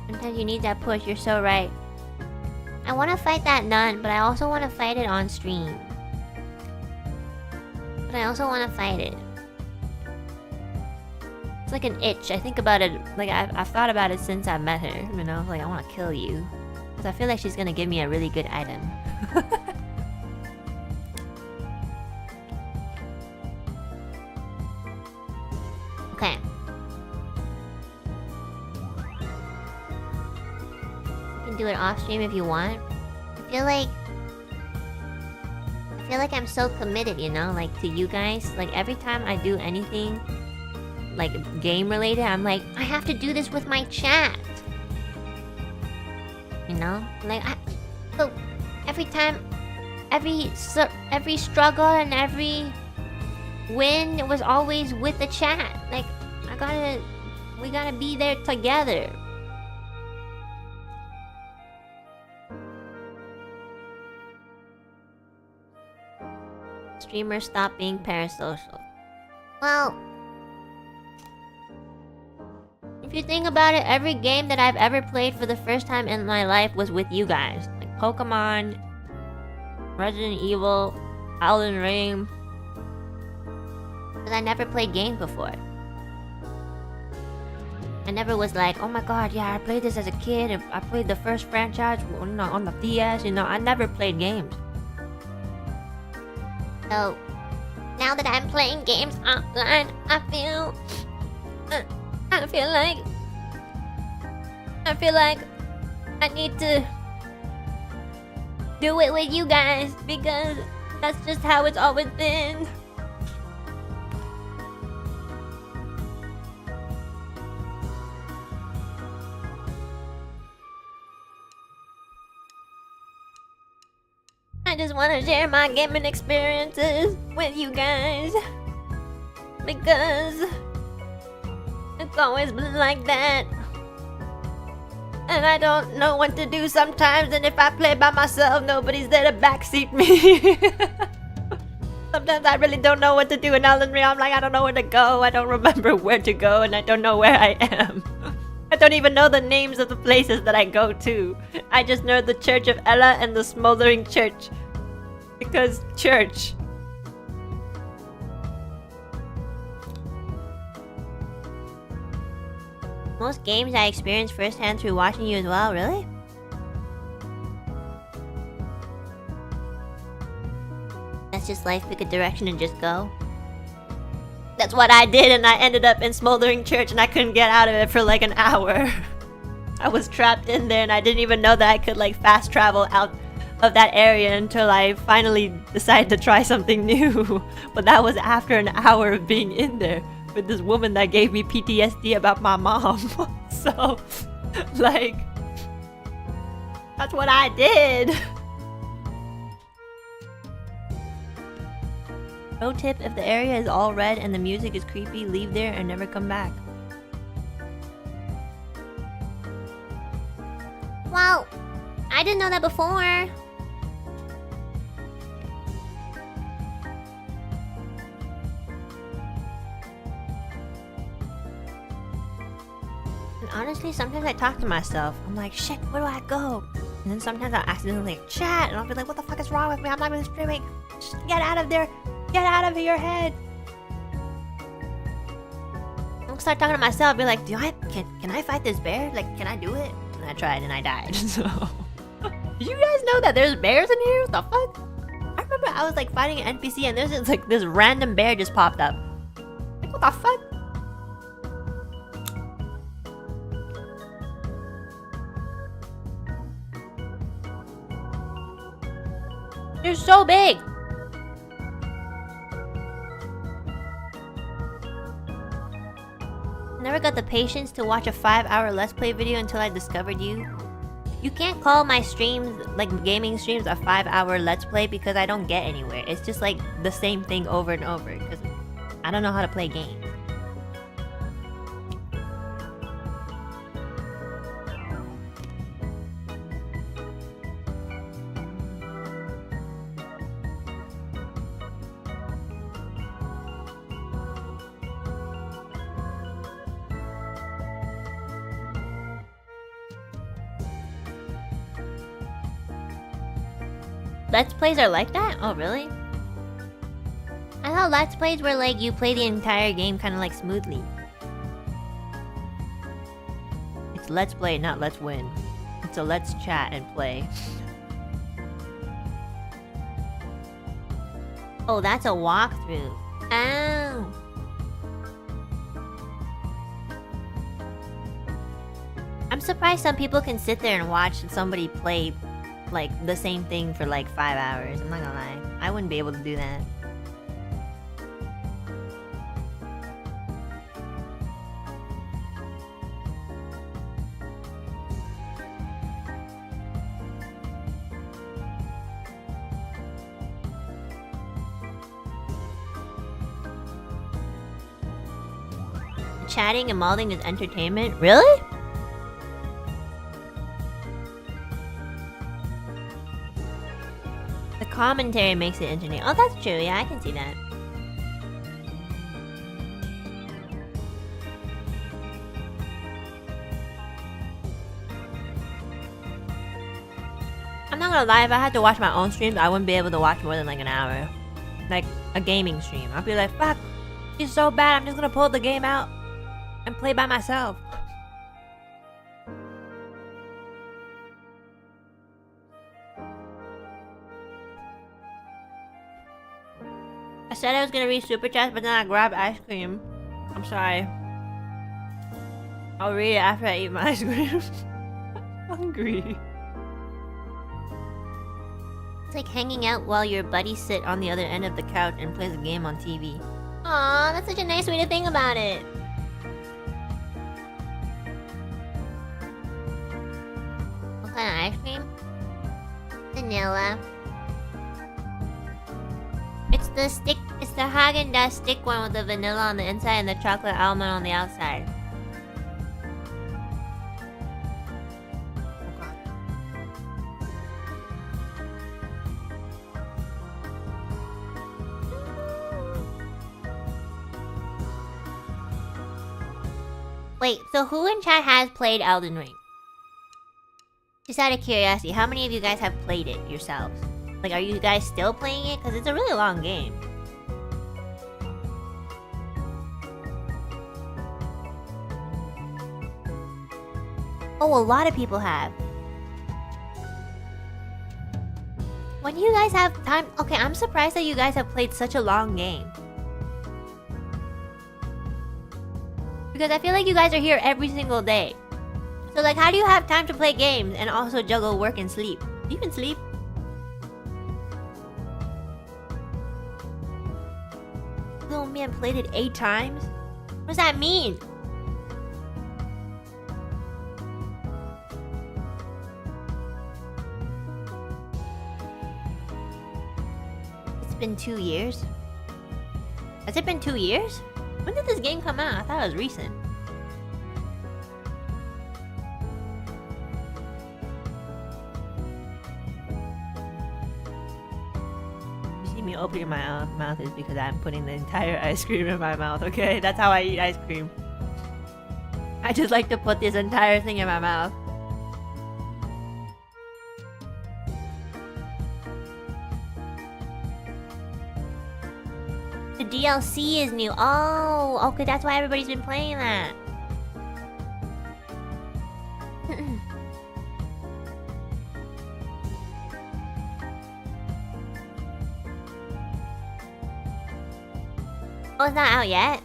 S1: Sometimes you need that push, you're so right. I want to fight that nun, but I also want to fight it on stream. But I also want to fight it. It's like an itch. I think about it, like I've thought about it since I met her. You know, like I want to kill you. Because I feel like she's going to give me a really good item. Okay. Do it off stream if you want. I feel like I'm so committed, you know, like to you guys. Like every time I do anything like game related, I'm like, I have to do this with my chat. You know? Like so every time every struggle and every win was always with the chat. Like, we gotta be there together. Streamers stop being parasocial. Well, if you think about it, every game that I've ever played for the first time in my life was with you guys. Like Pokemon, Resident Evil, Elden Ring. Because I never played games before. I never was like, oh my god, yeah, I played this as a kid and I played the first franchise on the DS, you know, I never played games. So, now that I'm playing games online, I feel like I need to do it with you guys because that's just how it's always been. I just want to share my gaming experiences with you guys because it's always been like that. And I don't know what to do sometimes, and if I play by myself, nobody's there to backseat me. Sometimes I really don't know what to do in Elden Ring. I'm like, I don't know where to go, I don't remember where to go, and I don't know where I am. I don't even know the names of the places that I go to. I just know the Church of Ella and the Smoldering Church. Because church. Most games I experienced firsthand through watching you as well, really? That's just life, pick a direction and just go. That's what I did, and I ended up in Smoldering Church and I couldn't get out of it for like an hour. I was trapped in there and I didn't even know that I could like fast travel out of that area until I finally decided to try something new. But that was after an hour of being in there with this woman that gave me PTSD about my mom. So, like, that's what I did. Pro tip, if the area is all red and the music is creepy, leave there and never come back. Wow, I didn't know that before. Honestly, sometimes I talk to myself. I'm like, shit, where do I go? And then sometimes I'll accidentally like, chat, and I'll be like, what the fuck is wrong with me? I'm not even streaming. Just get out of there. Get out of your head. I'll start talking to myself. Be like, can I fight this bear? Like, can I do it? And I tried and I died. So, did you guys know that there's bears in here? What the fuck? I remember I was like fighting an NPC and there's just like this random bear just popped up. Like, what the fuck? They're so big! Never got the patience to watch a 5-hour Let's Play video until I discovered you. You can't call my streams, like gaming streams, a 5-hour Let's Play because I don't get anywhere. It's just like the same thing over and over because I don't know how to play games. Let's Plays are like that? Oh, really? I thought Let's Plays were like you play the entire game kind of like smoothly. It's Let's Play, not Let's Win. It's a Let's Chat and Play. Oh, that's a walkthrough. Oh. I'm surprised some people can sit there and watch somebody play like the same thing for like 5 hours. I'm not gonna lie, I wouldn't be able to do that. chatting and modding is entertainment? Really? The commentary makes it entertaining. Oh, that's true. Yeah, I can see that. I'm not gonna lie, if I had to watch my own streams, I wouldn't be able to watch more than like an hour. Like a gaming stream. I'd be like, fuck, it's so bad, I'm just gonna pull the game out and play by myself. I said I was gonna read super chats, but then I grabbed ice cream. I'm sorry. I'll read it after I eat my ice cream. Hungry. It's like hanging out while your buddies sit on the other end of the couch and plays a game on TV. Aw, that's such a nice way to think about it. What kind of ice cream? Vanilla. It's the Haagen-Dazs stick one with the vanilla on the inside and the chocolate almond on the outside. Wait, so who in chat has played Elden Ring? Just out of curiosity, how many of you guys have played it yourselves? Like, are you guys still playing it? Because it's a really long game. Oh, a lot of people have. When do you guys have time? Okay, I'm surprised that you guys have played such a long game. Because I feel like you guys are here every single day. So like, how do you have time to play games and also juggle work and sleep? Do you even sleep? Little man played it 8 times? What does that mean? It's been 2 years? Has it been 2 years? When did this game come out? I thought it was recent. You see me opening my mouth is because I'm putting the entire ice cream in my mouth, okay? That's how I eat ice cream. I just like to put this entire thing in my mouth. The DLC is new. Oh, okay, that's why everybody's been playing that. Oh, it's not out yet?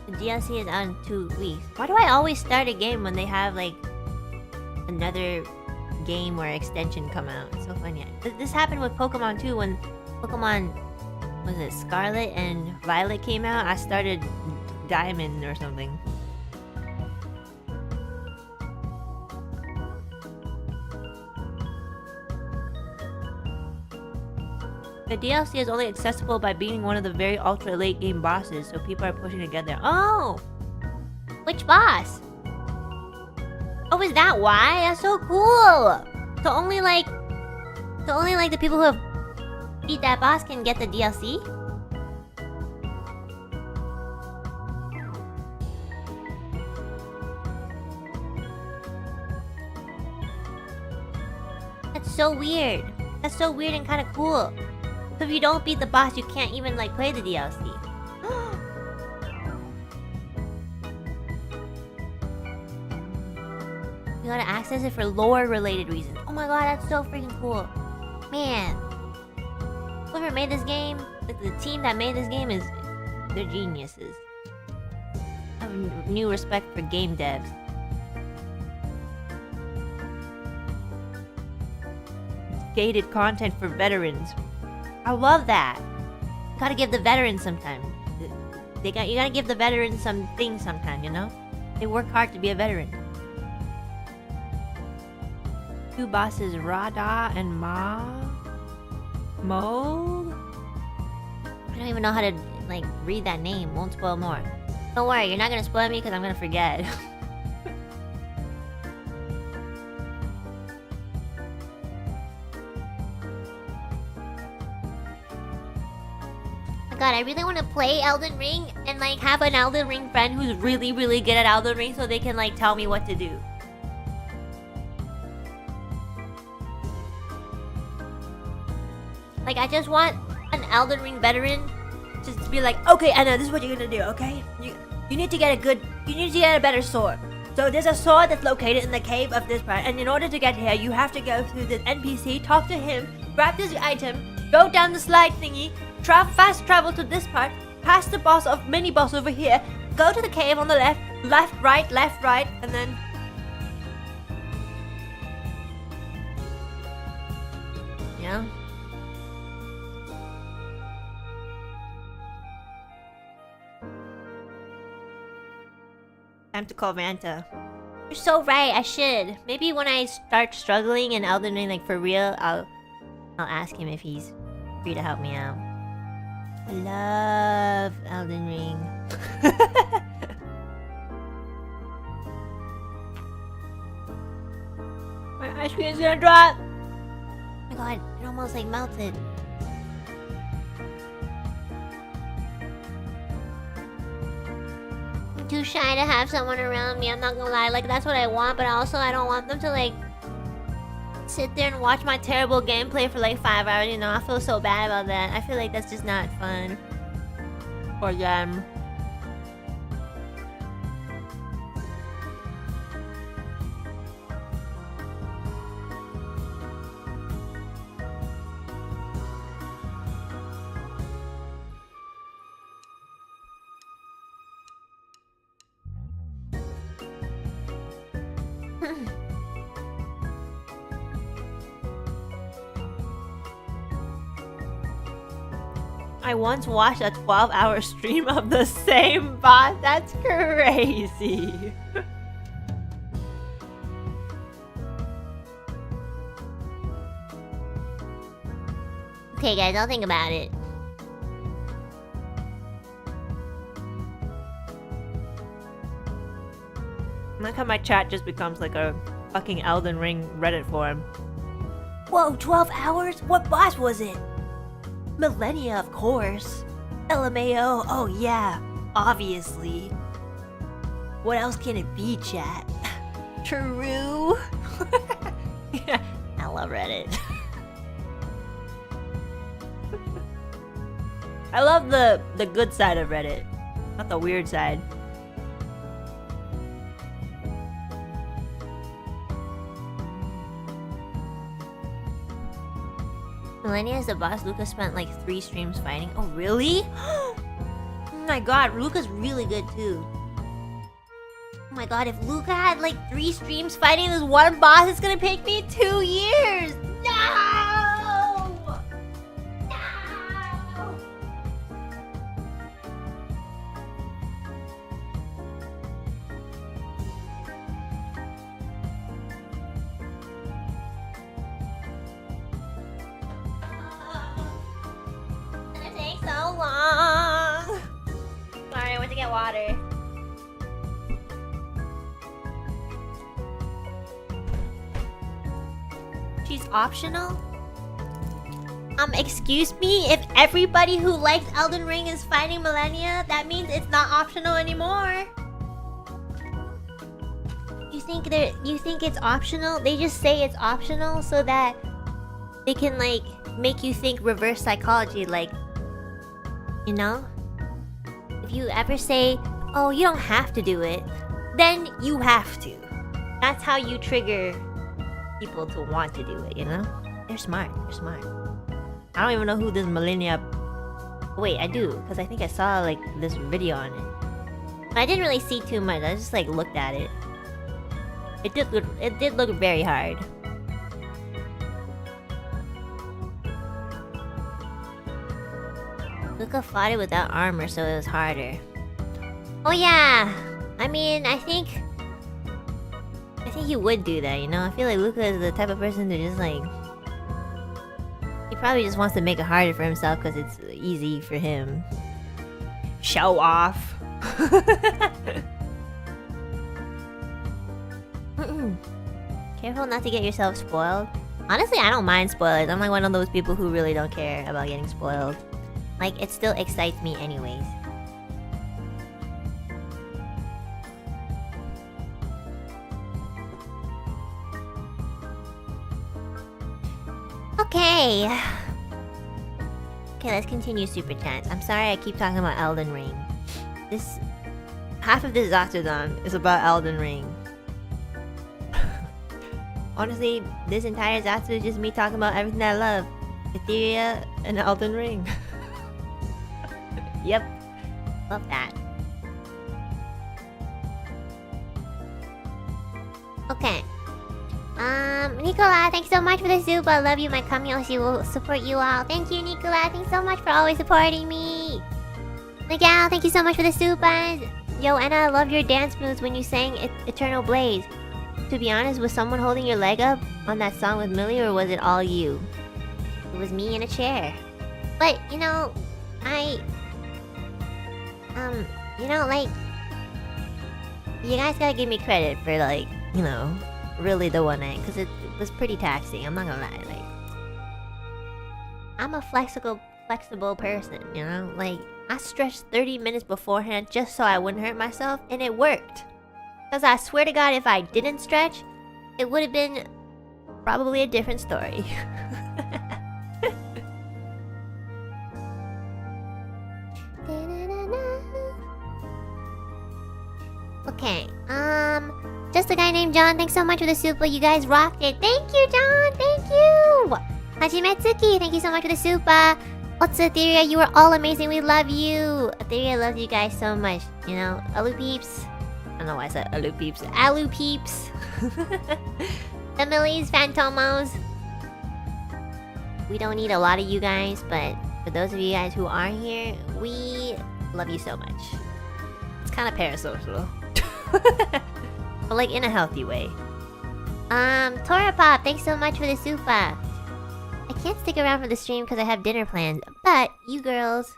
S1: The DLC is out in 2 weeks. Why do I always start a game when they have, like, another game or extension come out? It's so funny. This happened with Pokemon too, when Pokemon, was it Scarlet and Violet came out? I started Diamond or something. The DLC is only accessible by beating one of the very ultra late game bosses, so people are pushing to get there. Oh! Which boss? Oh, is that why? That's so cool! So only like the people who have beat that boss can get the DLC? That's so weird. That's so weird and kind of cool. So if you don't beat the boss, you can't even like play the DLC. You gotta access it for lore related reasons. Oh my god, that's so freaking cool. Man. Whoever made this game, like the team that made this game, they're geniuses. I have new respect for game devs. Gated content for veterans. I love that. You gotta give the veterans sometimes. You gotta give the veterans some things sometimes, you know? They work hard to be a veteran. 2 bosses, Rada and Mo? I don't even know how to like read that name. Won't spoil more. Don't worry, you're not gonna spoil me because I'm gonna forget. God, I really want to play Elden Ring and like have an Elden Ring friend who's really good at Elden Ring so they can like tell me what to do. Like I just want an Elden Ring veteran just to be like, okay, Enna, this is what you're gonna do, okay? You need to get a better sword. So there's a sword that's located in the cave of this part, and in order to get here, you have to go through this NPC, talk to him, grab this item, go down the slide thingy, fast travel to this part, past the boss of mini boss over here, go to the cave on the left, left, right, and then yeah. Time to call Vanta. You're so right, I should. Maybe when I start struggling in Elden Ring, like for real, I'll ask him if he's free to help me out. I love Elden Ring. My ice cream is gonna drop! Oh my god, it almost like melted. I'm too shy to have someone around me, I'm not gonna lie. Like, that's what I want, but also I don't want them to, like, sit there and watch my terrible gameplay for like 5 hours, you know? I feel so bad about that. I feel like that's just not fun for them. I once watched a 12-hour stream of the same boss. That's crazy. Okay, guys, I'll think about it. I like how my chat just becomes like a fucking Elden Ring Reddit forum. Whoa, 12 hours? What boss was it? Millennia, of course. LMAO, oh yeah, obviously. What else can it be, chat? True. Yeah, I love Reddit. I love the good side of Reddit, not the weird side. Millennia is the boss Lucas spent like 3 streams fighting. Oh, really? Oh my god, Luca's really good too. Oh my god, if Luca had like 3 streams fighting this one boss, it's gonna take me 2 years! No! No! It's gonna take so long! Sorry, I went to get water. She's optional? Excuse me? If everybody who likes Elden Ring is fighting Millennia, that means it's not optional anymore. You think it's optional? They just say it's optional so that they can like make you think reverse psychology, like, you know? If you ever say, oh, you don't have to do it, then you have to. That's how you trigger people to want to do it, you know? They're smart. I don't even know who this Millennia... Wait, I do, because I think I saw like this video on it. But I didn't really see too much, I just like looked at it. It did look very hard. Luca fought it without armor, so it was harder. Oh yeah! I mean, I think he would do that, you know? I feel like Luca is the type of person to just like... He probably just wants to make it harder for himself because it's easy for him. Show off. Careful not to get yourself spoiled. Honestly, I don't mind spoilers. I'm like one of those people who really don't care about getting spoiled. Like, it still excites me anyways. Okay. Okay, let's continue Super Chats. I'm sorry I keep talking about Elden Ring. Half of this Zatsudan is about Elden Ring. Honestly, this entire Zatsu is just me talking about everything I love. Ethyria and Elden Ring. Yep. Love that. Okay. Nicola, thanks so much for the soup. I love you. My Kamyoshi will support you all. Thank you, Nicola. Thanks so much for always supporting me. Miguel, thank you so much for the soup. Yo, Enna, I love your dance moves when you sang Eternal Blaze. To be honest, was someone holding your leg up on that song with Millie, or was it all you? It was me in a chair. But, you know, like, you guys gotta give me credit for, like, you know, really the one night, because it was pretty taxing, I'm not gonna lie. Like, I'm a flexible person, you know? Like, I stretched 30 minutes beforehand just so I wouldn't hurt myself, and it worked. Because I swear to God, if I didn't stretch, it would have been probably a different story. Okay, just a guy named John, thanks so much for the super. You guys rocked it. Thank you, John. Thank you. Hajimetsuki, thank you so much for the super. Otsu, Ethyria, you are all amazing. We love you. Ethyria loves you guys so much. You know, Alu peeps. I don't know why I said Alu peeps. Alu peeps. The Millies, Phantomos. We don't need a lot of you guys, but for those of you guys who are here, we love you so much. It's kind of parasocial. But like in a healthy way. Tora Pop, thanks so much for the super. I can't stick around for the stream because I have dinner plans, but you girls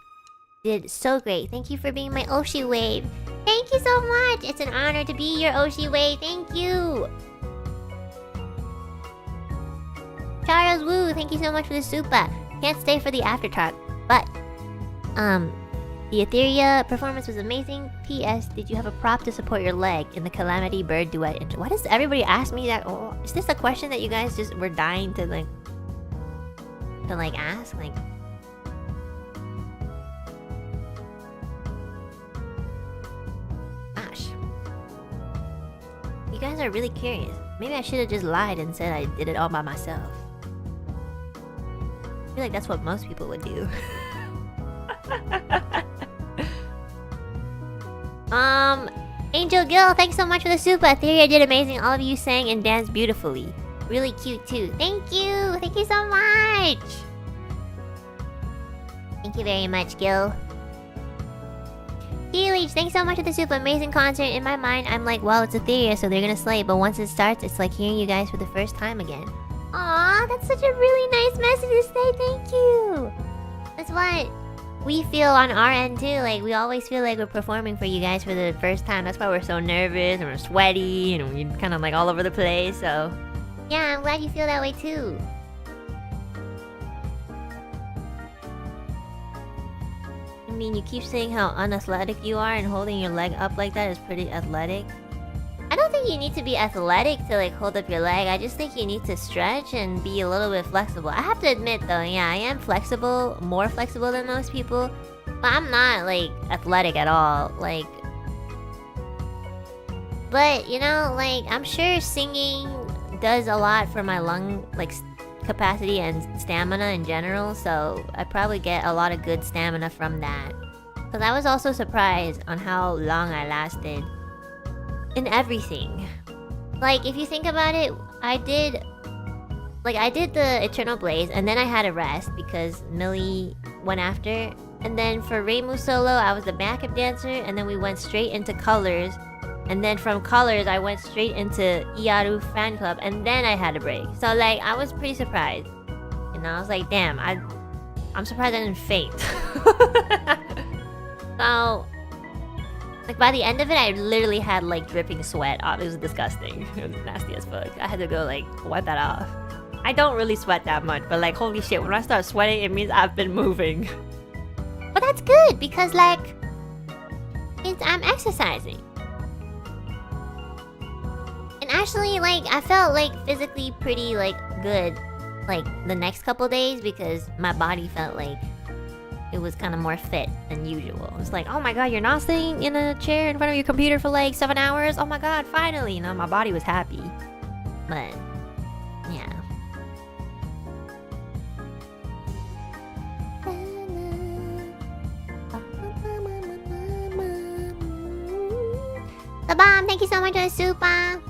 S1: did so great. Thank you for being my Oshi Wave. Thank you so much. It's an honor to be your Oshi Wave. Thank you. Charles Wu, thank you so much for the super. Can't stay for the after talk, but the Ethyria performance was amazing. P.S. Did you have a prop to support your leg in the Calamity Bird duet intro? Why does everybody ask me that? Oh, is this a question that you guys just were dying to ask? Like, gosh, you guys are really curious. Maybe I should have just lied and said I did it all by myself. I feel like that's what most people would do. Angel Gill, thanks so much for the super. Ethyria did amazing. All of you sang and danced beautifully. Really cute too. Thank you. Thank you so much. Thank you very much, Gil. Leech, thanks so much for the super. Amazing concert. In my mind, I'm like, well, it's Ethyria, so they're gonna slay. But once it starts, it's like hearing you guys for the first time again. Aw, that's such a really nice message to say. Thank you. That's what we feel on our end too. Like, we always feel like we're performing for you guys for the first time. That's why we're so nervous and we're sweaty and we're kind of like all over the place. So yeah, I'm glad you feel that way too. I mean, you keep saying how unathletic you are, and holding your leg up like that is pretty athletic. I don't think you need to be athletic to like hold up your leg. I just think you need to stretch and be a little bit flexible. I have to admit though, yeah, I am flexible, more flexible than most people, but I'm not like athletic at all. Like, but you know, like, I'm sure singing does a lot for my lung like capacity and stamina in general, so I probably get a lot of good stamina from that. Because I was also surprised on how long I lasted in everything. Like, if you think about it, I did the Eternal Blaze, and then I had a rest because Millie went after. And then for Reimu solo, I was the backup dancer, and then we went straight into Colors. And then from Colors, I went straight into Iaru Fan Club, and then I had a break. So like, I was pretty surprised. You know, I was like, damn, I'm surprised I didn't faint. So, like by the end of it, I literally had like dripping sweat. Oh, it was disgusting. It was nasty as fuck. I had to go like wipe that off. I don't really sweat that much, but like holy shit, when I start sweating, it means I've been moving. But that's good because like I'm exercising. And actually, like I felt like physically pretty like good like the next couple days because my body felt like it was kind of more fit than usual. It's like, oh my god, you're not sitting in a chair in front of your computer for like 7 hours? Oh my god, finally! You know, my body was happy. But, yeah. The bomb, thank you so much for the super.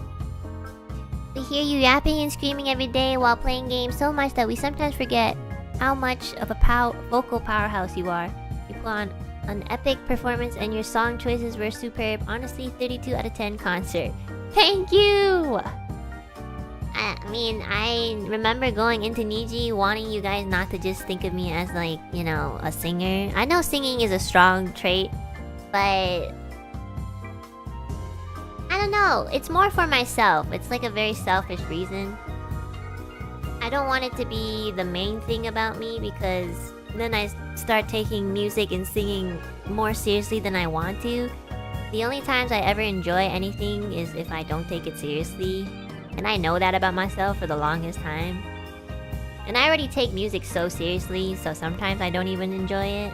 S1: We hear you yapping and screaming every day while playing games so much that we sometimes forget how much of a vocal powerhouse you are. You put on an epic performance and your song choices were superb. Honestly, 32 out of 10 concert. Thank you! I mean, I remember going into Niji wanting you guys not to just think of me as like, you know, a singer. I know singing is a strong trait, but I don't know. It's more for myself. It's like a very selfish reason. I don't want it to be the main thing about me because then I start taking music and singing more seriously than I want to. The only times I ever enjoy anything is if I don't take it seriously. And I know that about myself for the longest time. And I already take music so seriously, so sometimes I don't even enjoy it.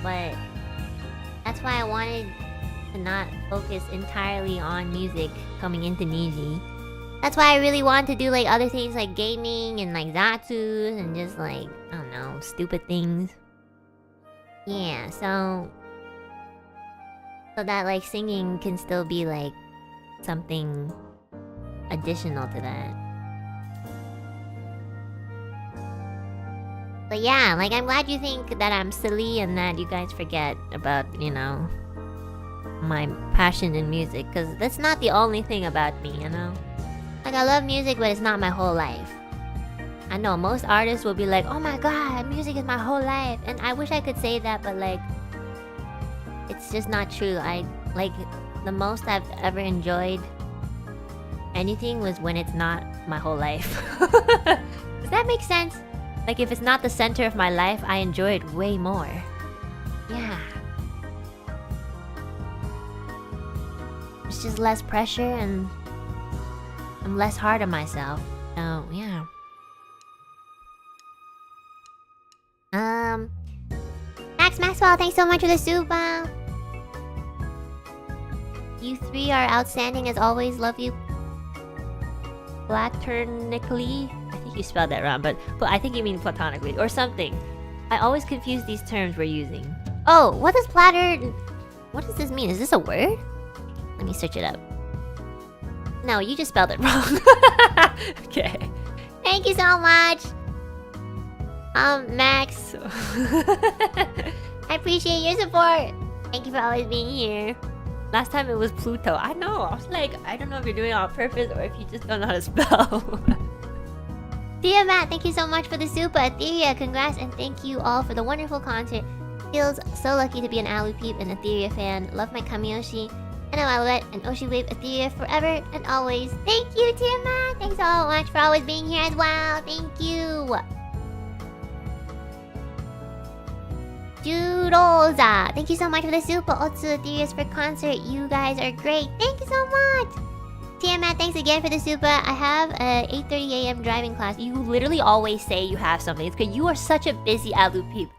S1: But that's why I wanted to not focus entirely on music coming into Niji. That's why I really want to do like other things like gaming and like Zatsus and just like, I don't know, stupid things. Yeah, so that like singing can still be like something additional to that. But yeah, like I'm glad you think that I'm silly and that you guys forget about, you know, my passion in music, because that's not the only thing about me, you know? Like I love music, but it's not my whole life. I know most artists will be like, oh my god, music is my whole life. And I wish I could say that, but like it's just not true. I like the most I've ever enjoyed anything was when it's not my whole life. Does that make sense? Like if it's not the center of my life, I enjoy it way more. Yeah. It's just less pressure and I'm less hard on myself. So yeah. Max Maxwell, thanks so much for the super. You three are outstanding as always. Love you platonically. I think you spelled that wrong, but I think you mean platonically or something. I always confuse these terms we're using. Oh, what does what does this mean? Is this a word? Let me search it up. No, you just spelled it wrong. Okay. Thank you so much. Max. I appreciate your support. Thank you for always being here. Last time it was Pluto. I know. I was like, I don't know if you're doing it on purpose or if you just don't know how to spell. Dear Matt, thank you so much for the super. Ethyria, congrats and thank you all for the wonderful concert. Feels so lucky to be an Alu Peep and Ethyria fan. Love my Kamiyoshi. Enna Alouette and Oshi Wave Ethyria forever and always. Thank you, Tiamat. Thanks so much for always being here as well. Thank you. Juroza, thank you so much for the super. Otsu Etheria's for concert. You guys are great. Thank you so much. Tiamat, thanks again for the super. I have a 8:30 a.m. driving class. You literally always say you have something. It's because you are such a busy Alu Peep.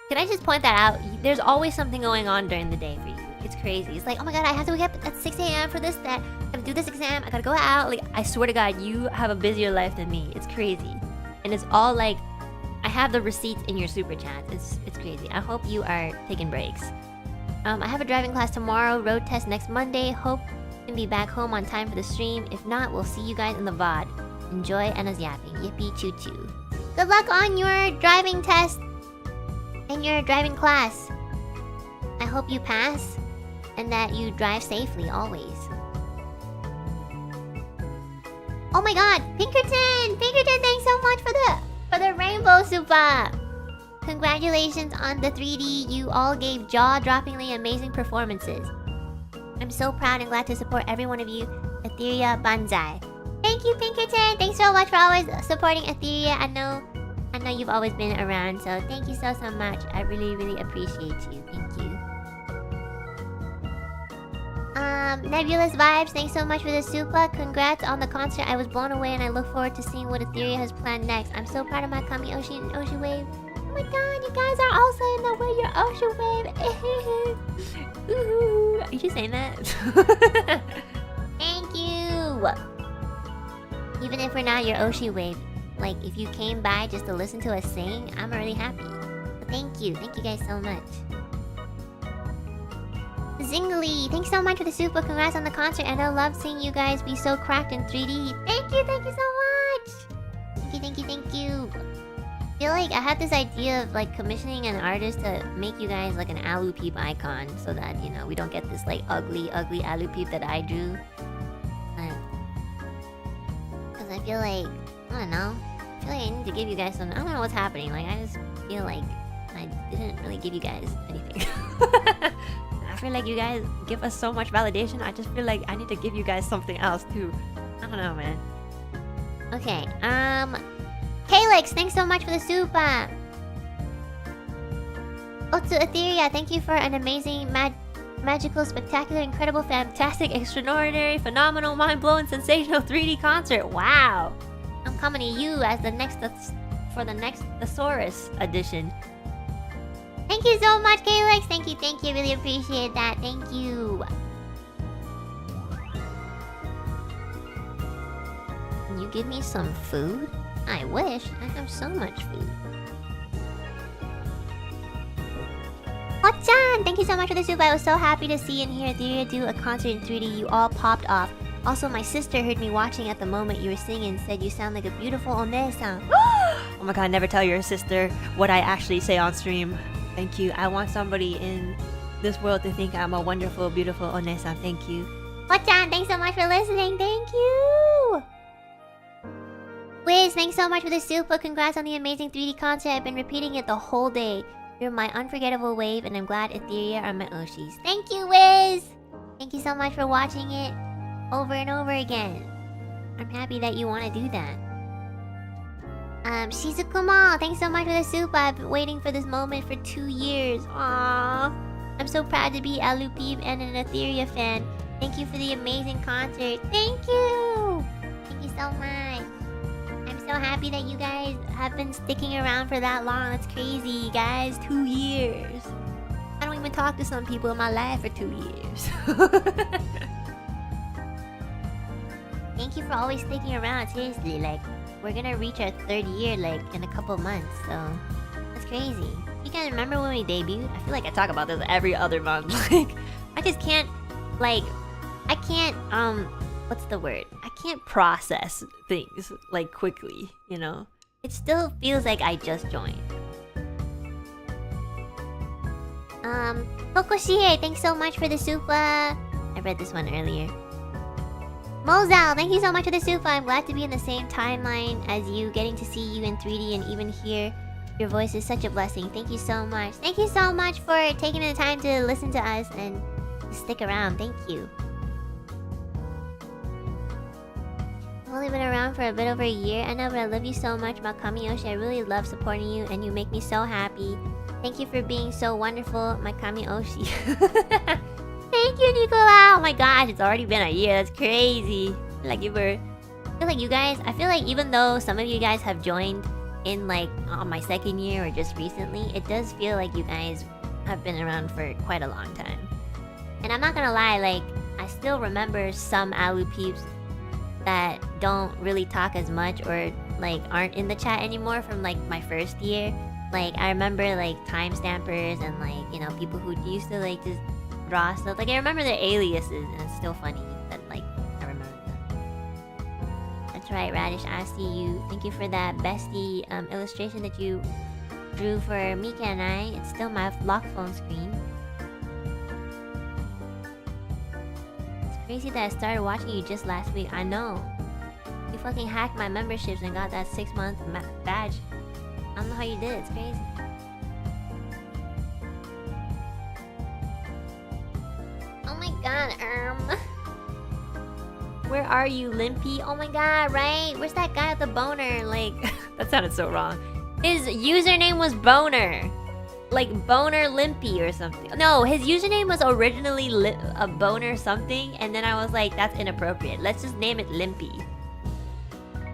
S1: Can I just point that out? There's always something going on during the day for you. It's crazy. It's like, oh my god, I have to wake up at 6 a.m. for this, that. I gotta do this exam. I gotta go out. Like, I swear to god, you have a busier life than me. It's crazy. And it's all like, I have the receipts in your super chats. It's crazy. I hope you are taking breaks. I have a driving class tomorrow. Road test next Monday. Hope I can be back home on time for the stream. If not, we'll see you guys in the VOD. Enjoy Enna's yapping. Yippee choo choo. Good luck on your driving test and your driving class. I hope you pass and that you drive safely always. Oh my god, Pinkerton! Pinkerton, thanks so much for the rainbow super! Congratulations on the 3D. You all gave jaw-droppingly amazing performances. I'm so proud and glad to support every one of you. Ethyria Banzai. Thank you, Pinkerton. Thanks so much for always supporting Ethyria. I know you've always been around, so thank you so much. I really, really appreciate you. Thank you. Nebulous Vibes, thanks so much for the super. Congrats on the concert. I was blown away and I look forward to seeing what Ethyria has planned next. I'm so proud of my Kami Oshi and Oshi Wave. Oh my god, you guys are all saying that we're your Oshi Wave. Ooh, are you just saying that? Thank you. Even if we're not your Oshi Wave, like if you came by just to listen to us sing, I'm really happy. But thank you guys so much. Zingly, thanks so much for the super. Congrats on the concert, and I love seeing you guys be so cracked in 3D. Thank you so much. Thank you. I feel like I had this idea of like commissioning an artist to make you guys like an Alu Peep icon, so that you know we don't get this like ugly Alu Peep that I drew. Because I feel like I need to give you guys something. I don't know what's happening. Like I just feel like I didn't really give you guys anything. I feel like you guys give us so much validation. I just feel like I need to give you guys something else too. I don't know, man. Okay, Kalix, thanks so much for the super. Otsu Ethyria, thank you for an amazing, magical, spectacular, incredible, fantastic, extraordinary, phenomenal, mind-blowing, sensational 3D concert. Wow. I'm coming to you as the next Thesaurus edition. Thank you so much, Kalix. Thank you. Really appreciate that. Thank you. Can you give me some food? I wish. I have so much food. Hot-chan! Thank you so much for the soup. I was so happy to see and hear Ethyria do a concert in 3D. You all popped off. Also, my sister heard me watching at the moment you were singing and said you sound like a beautiful One-san. Oh my god, never tell your sister what I actually say on stream. Thank you. I want somebody in this world to think I'm a wonderful, beautiful One-san. Thank you. Hot-chan, thanks so much for listening. Thank you! Wiz, thanks so much for the super. Congrats on the amazing 3D concert. I've been repeating it the whole day. You're my unforgettable wave, and I'm glad Ethyria are my Oshis. Thank you, Wiz! Thank you so much for watching it over and over again. I'm happy that you want to do that. Shizukumo, thanks so much for the soup. I've been waiting for this moment for 2 years. Aww. I'm so proud to be a Lupeeb and an Ethyria fan. Thank you for the amazing concert. Thank you! Thank you so much. I'm so happy that you guys have been sticking around for that long. That's crazy, guys. 2 years. I don't even talk to some people in my life for 2 years. Thank you for always sticking around. Seriously, like, we're gonna reach our 3rd year, like, in a couple months, so... That's crazy. You guys remember when we debuted? I feel like I talk about this every other month. Like, I just can't, like... I can't, what's the word? I can't process things, like, quickly, you know? It still feels like I just joined. Tokoshie, thanks so much for the super. I read this one earlier. Mozal, thank you so much for the super. I'm glad to be in the same timeline as you, getting to see you in 3D and even hear your voice is such a blessing. Thank you so much. Thank you so much for taking the time to listen to us and stick around. Thank you. I've only been around for a bit over a year. I know, but I love you so much, Makamiyoshi. I really love supporting you and you make me so happy. Thank you for being so wonderful, my Kamioshi. Thank you, Nicola! Oh my gosh, it's already been a year. That's crazy. I feel like you guys... I feel like even though some of you guys have joined in like on my 2nd year or just recently, it does feel like you guys have been around for quite a long time. And I'm not gonna lie, like, I still remember some Alu peeps that don't really talk as much or like aren't in the chat anymore from like my 1st year. Like, I remember like timestampers and like, you know, people who used to like just draw stuff. Like, I remember their aliases and it's still funny that like I remember them. That's right, Radish, I see you. Thank you for that bestie illustration that you drew for Mika and I. It's still my lock phone screen. It's crazy that I started watching you just last week. I know. You fucking hacked my memberships and got that 6-month badge. I don't know how you did it. It's crazy. Where are you, Limpy? Oh my god, right? Where's that guy with the boner? Like, that sounded so wrong. His username was Boner. Like, Boner Limpy or something. No, his username was originally a Boner something, and then I was like, that's inappropriate. Let's just name it Limpy.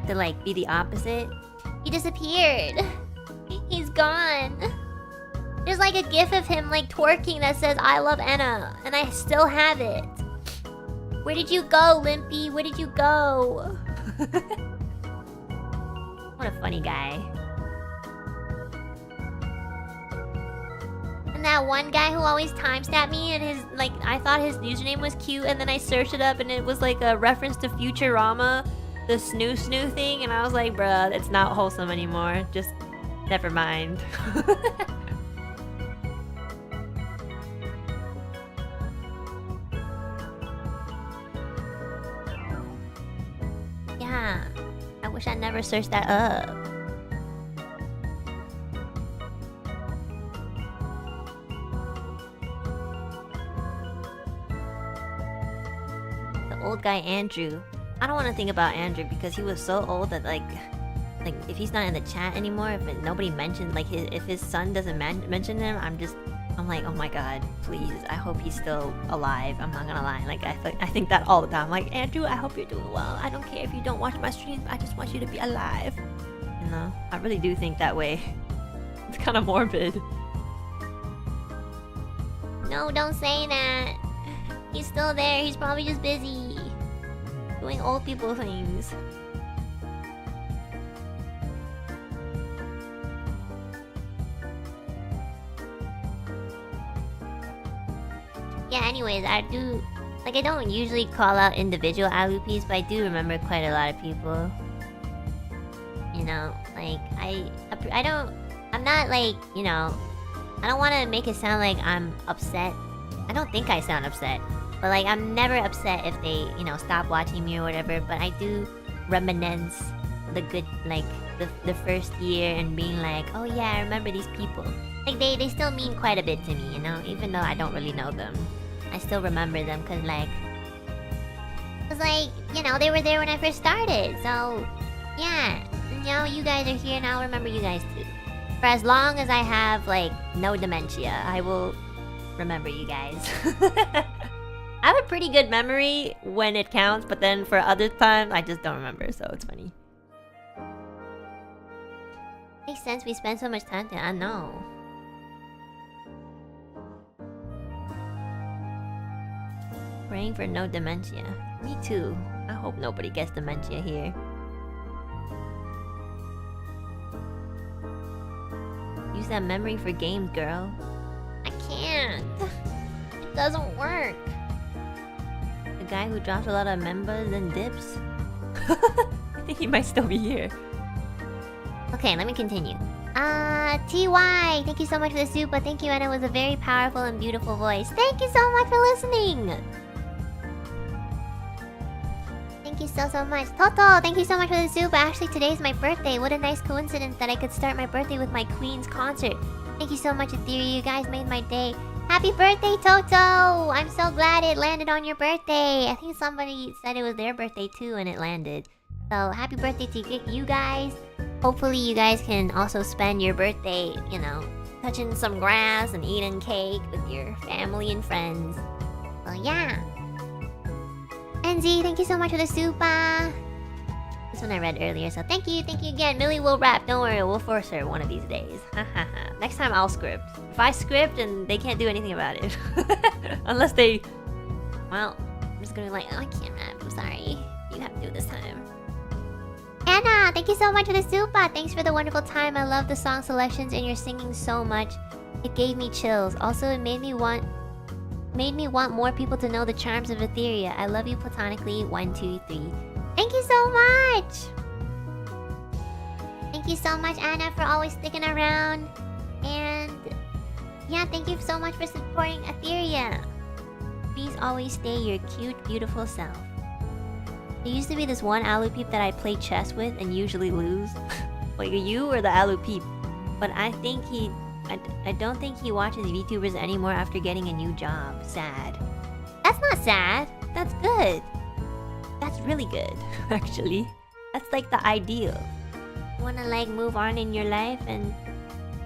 S1: To, like, be the opposite. He disappeared. He's gone. There's like a gif of him, like, twerking that says, I love Enna, and I still have it. Where did you go, Limpy? Where did you go? What a funny guy. And that one guy who always timestamped me and his, like, I thought his username was cute and then I searched it up and it was like a reference to Futurama, the snoo snoo thing, and I was like, bruh, it's not wholesome anymore. Just, never mind. Yeah, I wish I never searched that up. The old guy Andrew. I don't want to think about Andrew because he was so old that like if he's not in the chat anymore, if nobody mentioned, like, if his son doesn't mention him, I'm like, oh my god, please, I hope he's still alive. I'm not gonna lie, like, I think that all the time. Like, Andrew, I hope you're doing well. I don't care if you don't watch my streams, I just want you to be alive. You know, I really do think that way. It's kind of morbid. No, don't say that. He's still there. He's probably just busy doing old people things. Yeah, anyways, I do... Like, I don't usually call out individual Aloupies, but I do remember quite a lot of people. You know, like, I don't... I'm not, like, you know... I don't want to make it sound like I'm upset. I don't think I sound upset. But, like, I'm never upset if they, you know, stop watching me or whatever. But I do reminisce the good, like, the first year and being like, oh yeah, I remember these people. Like, they still mean quite a bit to me, you know? Even though I don't really know them. I still remember them because, like... you know, they were there when I first started. So, yeah. And now you guys are here and I'll remember you guys too. For as long as I have, like, no dementia, I will remember you guys. I have a pretty good memory when it counts, but then for other times, I just don't remember, so it's funny. Makes sense we spend so much time there, I know. Praying for no dementia. Me too. I hope nobody gets dementia here. Use that memory for games, girl. I can't. It doesn't work. The guy who drops a lot of members and dips? I think he might still be here. Okay, let me continue. TY, thank you so much for the soup, but thank you, Enna was a very powerful and beautiful voice. Thank you so much for listening! Thank you so much. Toto, thank you so much for the soup. Actually, today's my birthday. What a nice coincidence that I could start my birthday with my Queen's concert. Thank you so much, Ethyria. You guys made my day. Happy birthday, Toto! I'm so glad it landed on your birthday. I think somebody said it was their birthday too and it landed. So, happy birthday to you guys. Hopefully you guys can also spend your birthday, you know, touching some grass and eating cake with your family and friends. So yeah. NZ, thank you so much for the super. This one I read earlier, so thank you again. Millie will rap, don't worry, we'll force her one of these days. Next time I'll script. If I script and they can't do anything about it. Unless they... Well, I'm just gonna be like, oh, I can't rap, I'm sorry. You have to do it this time. Anna, thank you so much for the super. Thanks for the wonderful time. I love the song selections and your singing so much. It gave me chills. Also, it made me want more people to know the charms of Ethyria. I love you platonically. 1, 2, 3. Thank you so much. Thank you so much, Anna, for always sticking around. And yeah, thank you so much for supporting Ethyria. Please always stay your cute, beautiful self. There used to be this one Aloupeep that I play chess with and usually lose. Like you or the Aloupeep. But I think I don't think he watches VTubers anymore after getting a new job. Sad. That's not sad. That's good. That's really good, actually. That's like the ideal. You wanna like move on in your life and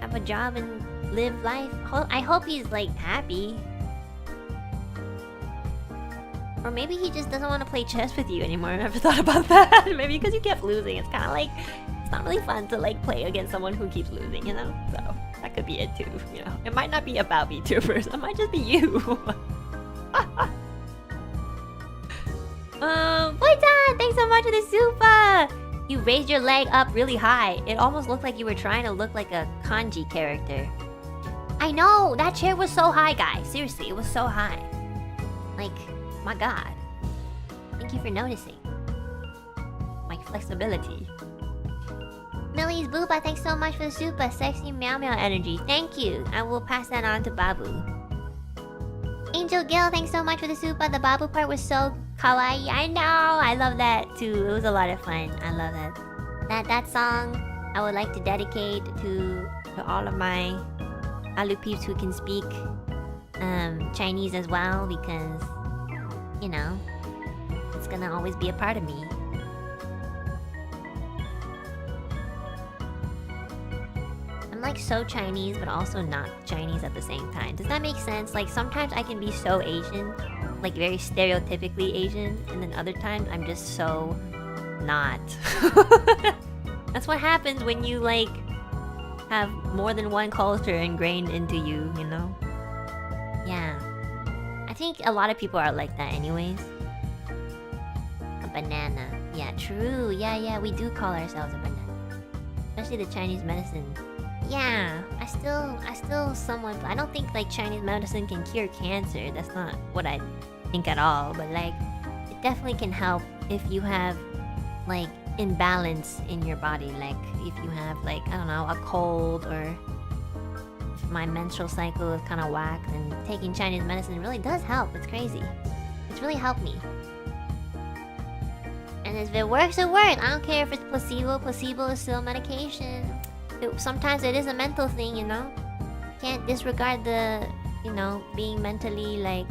S1: have a job and live life. I hope he's like happy. Or maybe he just doesn't want to play chess with you anymore. I never thought about that. Maybe because you kept losing. It's kind of like, it's not really fun to like play against someone who keeps losing, you know? So that could be it too, you know? It might not be about VTubers. It might just be you. Boy-chan, thanks so much for the super! You raised your leg up really high. It almost looked like you were trying to look like a kanji character. I know! That chair was so high, guys. Seriously, it was so high. Like, my god. Thank you for noticing. My flexibility. Millie's Booba, thanks so much for the super. Sexy meow meow energy. Thank you. I will pass that on to Babu. Angel Gill, thanks so much for the super. The Babu part was so kawaii. I know! I love that too. It was a lot of fun. I love that. That song I would like to dedicate to all of my Alu peeps who can speak Chinese as well, because, you know, it's gonna always be a part of me. I'm like so Chinese, but also not Chinese at the same time. Does that make sense? Like sometimes I can be so Asian, like very stereotypically Asian, and then other times I'm just so not. That's what happens when you like have more than one culture ingrained into you, you know? Yeah. I think a lot of people are like that anyways. A banana. Yeah, true. Yeah, we do call ourselves a banana. Especially the Chinese medicine. Yeah, I still somewhat... I don't think like Chinese medicine can cure cancer. That's not what I think at all. But like, it definitely can help if you have like imbalance in your body. Like if you have like, I don't know, a cold, or if my menstrual cycle is kind of whack, then taking Chinese medicine really does help. It's crazy. It's really helped me. And if it works, it works. I don't care if it's placebo. Placebo is still medication. Sometimes it is a mental thing, you know? Can't disregard the, you know, being mentally like...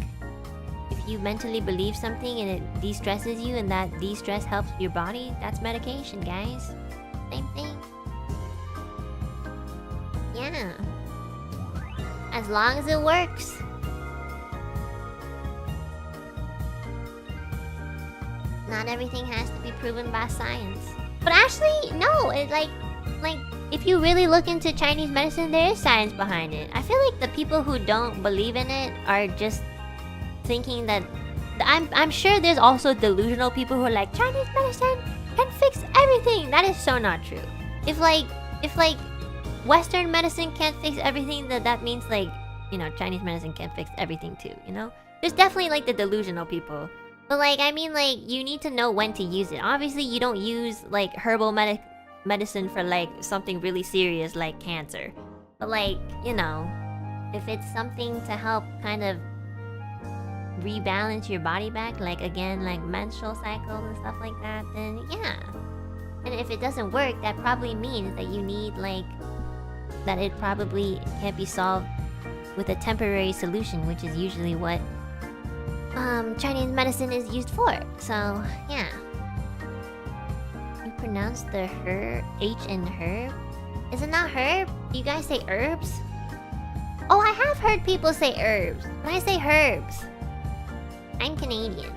S1: If you mentally believe something and it de-stresses you and that de-stress helps your body, that's medication, guys. Same thing. Yeah. As long as it works. Not everything has to be proven by science. But actually, no, it's like if you really look into Chinese medicine, there is science behind it. I feel like the people who don't believe in it are just thinking that... I'm sure there's also delusional people who are like, Chinese medicine can fix everything. That is so not true. If like Western medicine can't fix everything, that means like, you know, Chinese medicine can't fix everything too, you know? There's definitely like the delusional people. But like, I mean, like, you need to know when to use it. Obviously, you don't use like herbal medicine for like something really serious like cancer. But like, you know, if it's something to help kind of rebalance your body back, like again, like menstrual cycles and stuff like that, then yeah. And if it doesn't work, that probably means that you need like... that it probably can't be solved with a temporary solution, which is usually what Chinese medicine is used for. So, yeah. You pronounce the H in herb? Is it not herb? Do you guys say herbs? Oh, I have heard people say herbs, but I say herbs. I'm Canadian.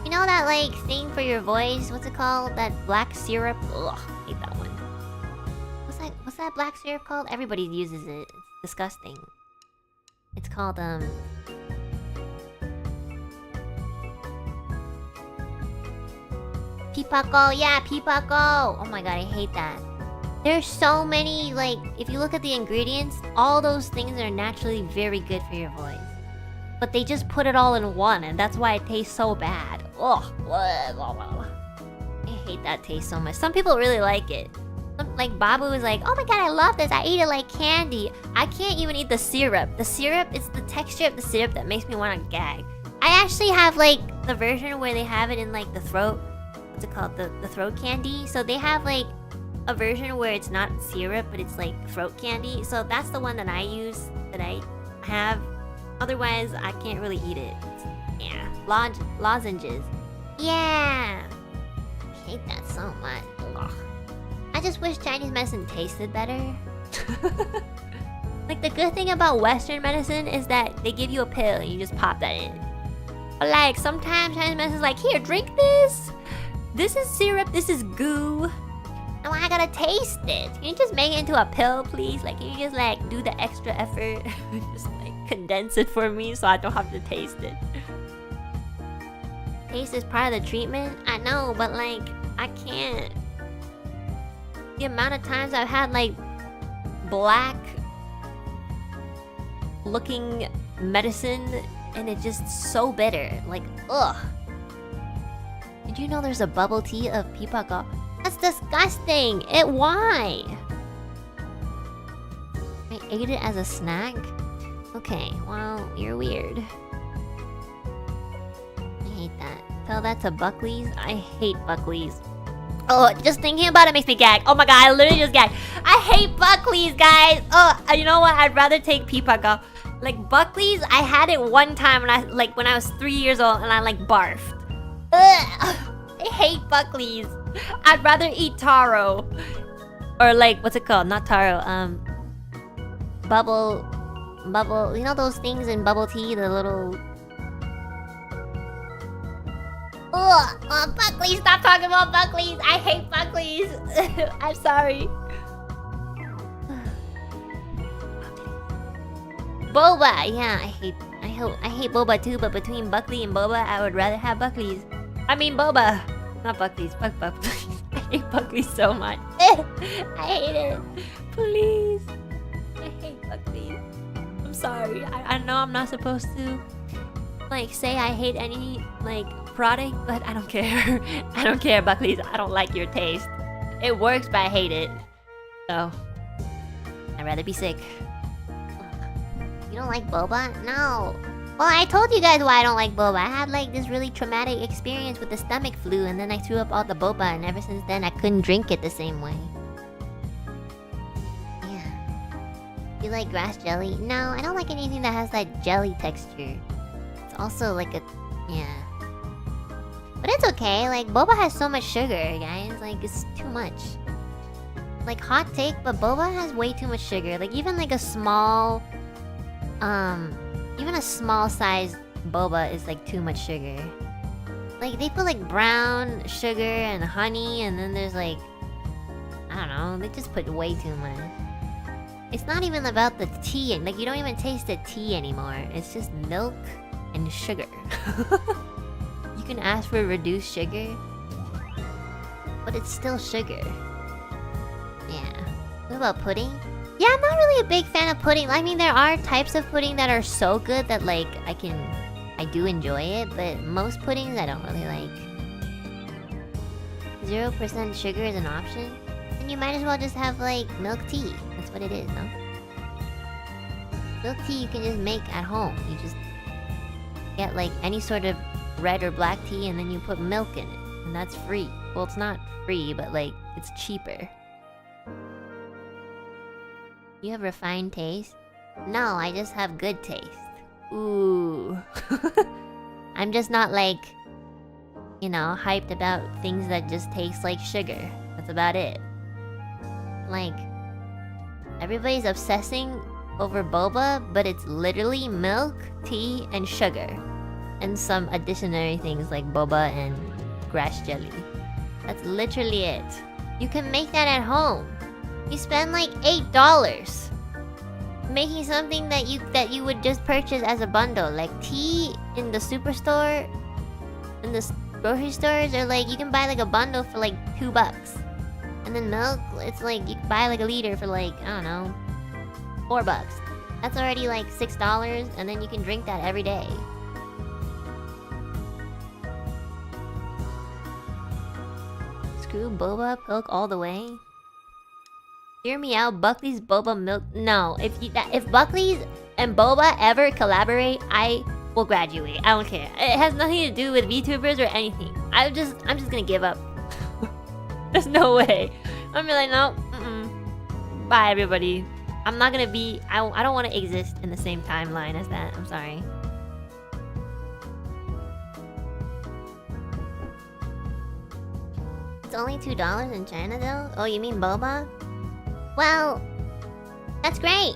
S1: You know that like thing for your voice? What's it called? That black syrup? Ugh, I hate that one. What's that black syrup called? Everybody uses it. It's disgusting. It's called Pipako. Yeah, Pipako. Oh my god, I hate that. There's so many, like, if you look at the ingredients, all those things are naturally very good for your voice. But they just put it all in one, and that's why it tastes so bad. Ugh. I hate that taste so much. Some people really like it. Like, Babu is like, oh my god, I love this. I eat it like candy. I can't even eat the syrup. The syrup, it's the texture of the syrup that makes me want to gag. I actually have, like, the version where they have it in, like, the throat. What's it called? The throat candy. So they have, like, a version where it's not syrup, but it's like throat candy. So that's the one that I use, that I have. Otherwise, I can't really eat it. Yeah, lozenges. Yeah, I hate that so much. Ugh. I just wish Chinese medicine tasted better. Like, the good thing about Western medicine is that they give you a pill and you just pop that in. But like, sometimes Chinese medicine's like, here, drink this. This is syrup, this is goo. Oh, I gotta taste it. Can you just make it into a pill, please? Like, can you just like do the extra effort? Just like condense it for me so I don't have to taste it. Taste is part of the treatment? I know, but like, I can't. The amount of times I've had like black looking medicine and it's just so bitter. Like, ugh. Did you know there's a bubble tea of pipaka? That's disgusting! Why? I ate it as a snack? Okay, well, you're weird. I hate that. Tell that to Buckley's? I hate Buckley's. Oh, just thinking about it makes me gag. Oh my god, I literally just gagged. I hate Buckley's, guys! Oh, you know what? I'd rather take pipaka. Like, Buckley's, I had it one time when I was 3 years old and I like barfed. Ugh! I hate Buckley's. I'd rather eat taro. Or like, what's it called? Not taro, bubble, you know those things in bubble tea, the little... Ugh! Oh, Buckley's, stop talking about Buckley's! I hate Buckley's! I'm sorry. Boba! Yeah, I hate boba too, but between Buckley and boba, I would rather have Buckley's. I mean boba! Not Buckley's, fuck Buckley's. I hate Buckley's so much. I hate it. Please. I hate Buckley's. I'm sorry. I know I'm not supposed to like say I hate any like product, but I don't care. I don't care, Buckley's. I don't like your taste. It works, but I hate it. So I'd rather be sick. You don't like boba? No. Well, I told you guys why I don't like boba. I had like this really traumatic experience with the stomach flu, and then I threw up all the boba, and ever since then I couldn't drink it the same way. Yeah. You like grass jelly? No, I don't like anything that has that jelly texture. It's also like a... yeah. But it's okay, like boba has so much sugar, guys. Like, it's too much. Like, hot take, but boba has way too much sugar. Like, even like a small... even a small size boba is like too much sugar. Like, they put like brown sugar and honey, and then there's like... I don't know, they just put way too much. It's not even about the tea, like you don't even taste the tea anymore. It's just milk and sugar. You can ask for reduced sugar, but it's still sugar. Yeah. What about pudding? Yeah, I'm not really a big fan of pudding. I mean, there are types of pudding that are so good that like I do enjoy it, but most puddings I don't really like. 0% sugar is an option? Then you might as well just have like milk tea. That's what it is, no? Milk tea you can just make at home. You just get like any sort of red or black tea and then you put milk in it. And that's free. Well, it's not free, but like, it's cheaper. You have refined taste? No, I just have good taste. Ooh. I'm just not like, you know, hyped about things that just taste like sugar. That's about it. Like, everybody's obsessing over boba, but it's literally milk, tea, and sugar. And some additionary things like boba and grass jelly. That's literally it. You can make that at home. You spend like $8 making something that you would just purchase as a bundle, like tea in the superstore, in the grocery stores, or like you can buy like a bundle for like $2, and then milk, it's like you can buy like a liter for like, I don't know, $4. That's already like $6, and then you can drink that every day. Screw boba milk all the way. Hear me out, Buckley's boba milk. No, if Buckley's and boba ever collaborate, I will graduate. I don't care. It has nothing to do with VTubers or anything. I'm just gonna give up. There's no way. I'm be like, no, bye everybody. I'm not gonna be. I don't want to exist in the same timeline as that. I'm sorry. It's only $2 in China though. Oh, you mean boba? Well, that's great.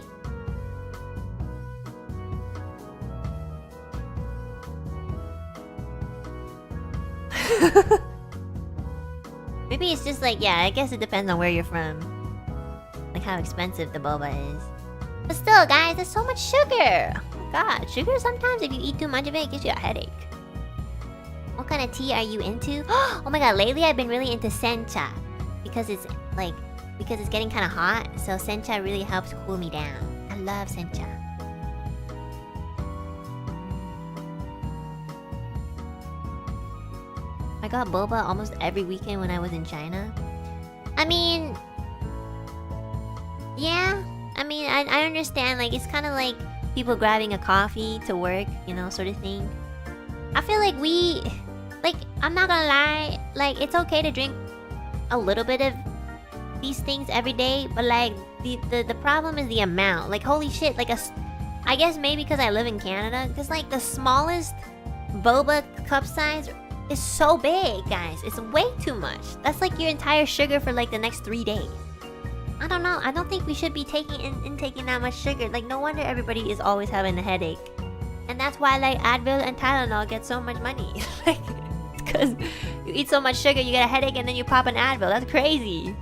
S1: Maybe it's just like, yeah, I guess it depends on where you're from. Like how expensive the boba is. But still, guys, there's so much sugar. Oh my god, sugar sometimes, if you eat too much of it, it gives you a headache. What kind of tea are you into? Oh my god, lately I've been really into sencha. Because it's getting kind of hot. So sencha really helps cool me down. I love sencha. I got boba almost every weekend when I was in China. I mean... yeah. I mean, I understand, like, it's kind of like people grabbing a coffee to work, you know, sort of thing. I feel like we... like, I'm not gonna lie, like, it's okay to drink a little bit of these things every day, but, like, the problem is the amount. Like, holy shit, like, I guess maybe because I live in Canada, because, like, the smallest boba cup size is so big, guys. It's way too much. That's like your entire sugar for, like, the next 3 days. I don't know. I don't think we should be intaking that much sugar. Like, no wonder everybody is always having a headache. And that's why, like, Advil and Tylenol get so much money. Like, it's because you eat so much sugar, you get a headache, and then you pop an Advil. That's crazy.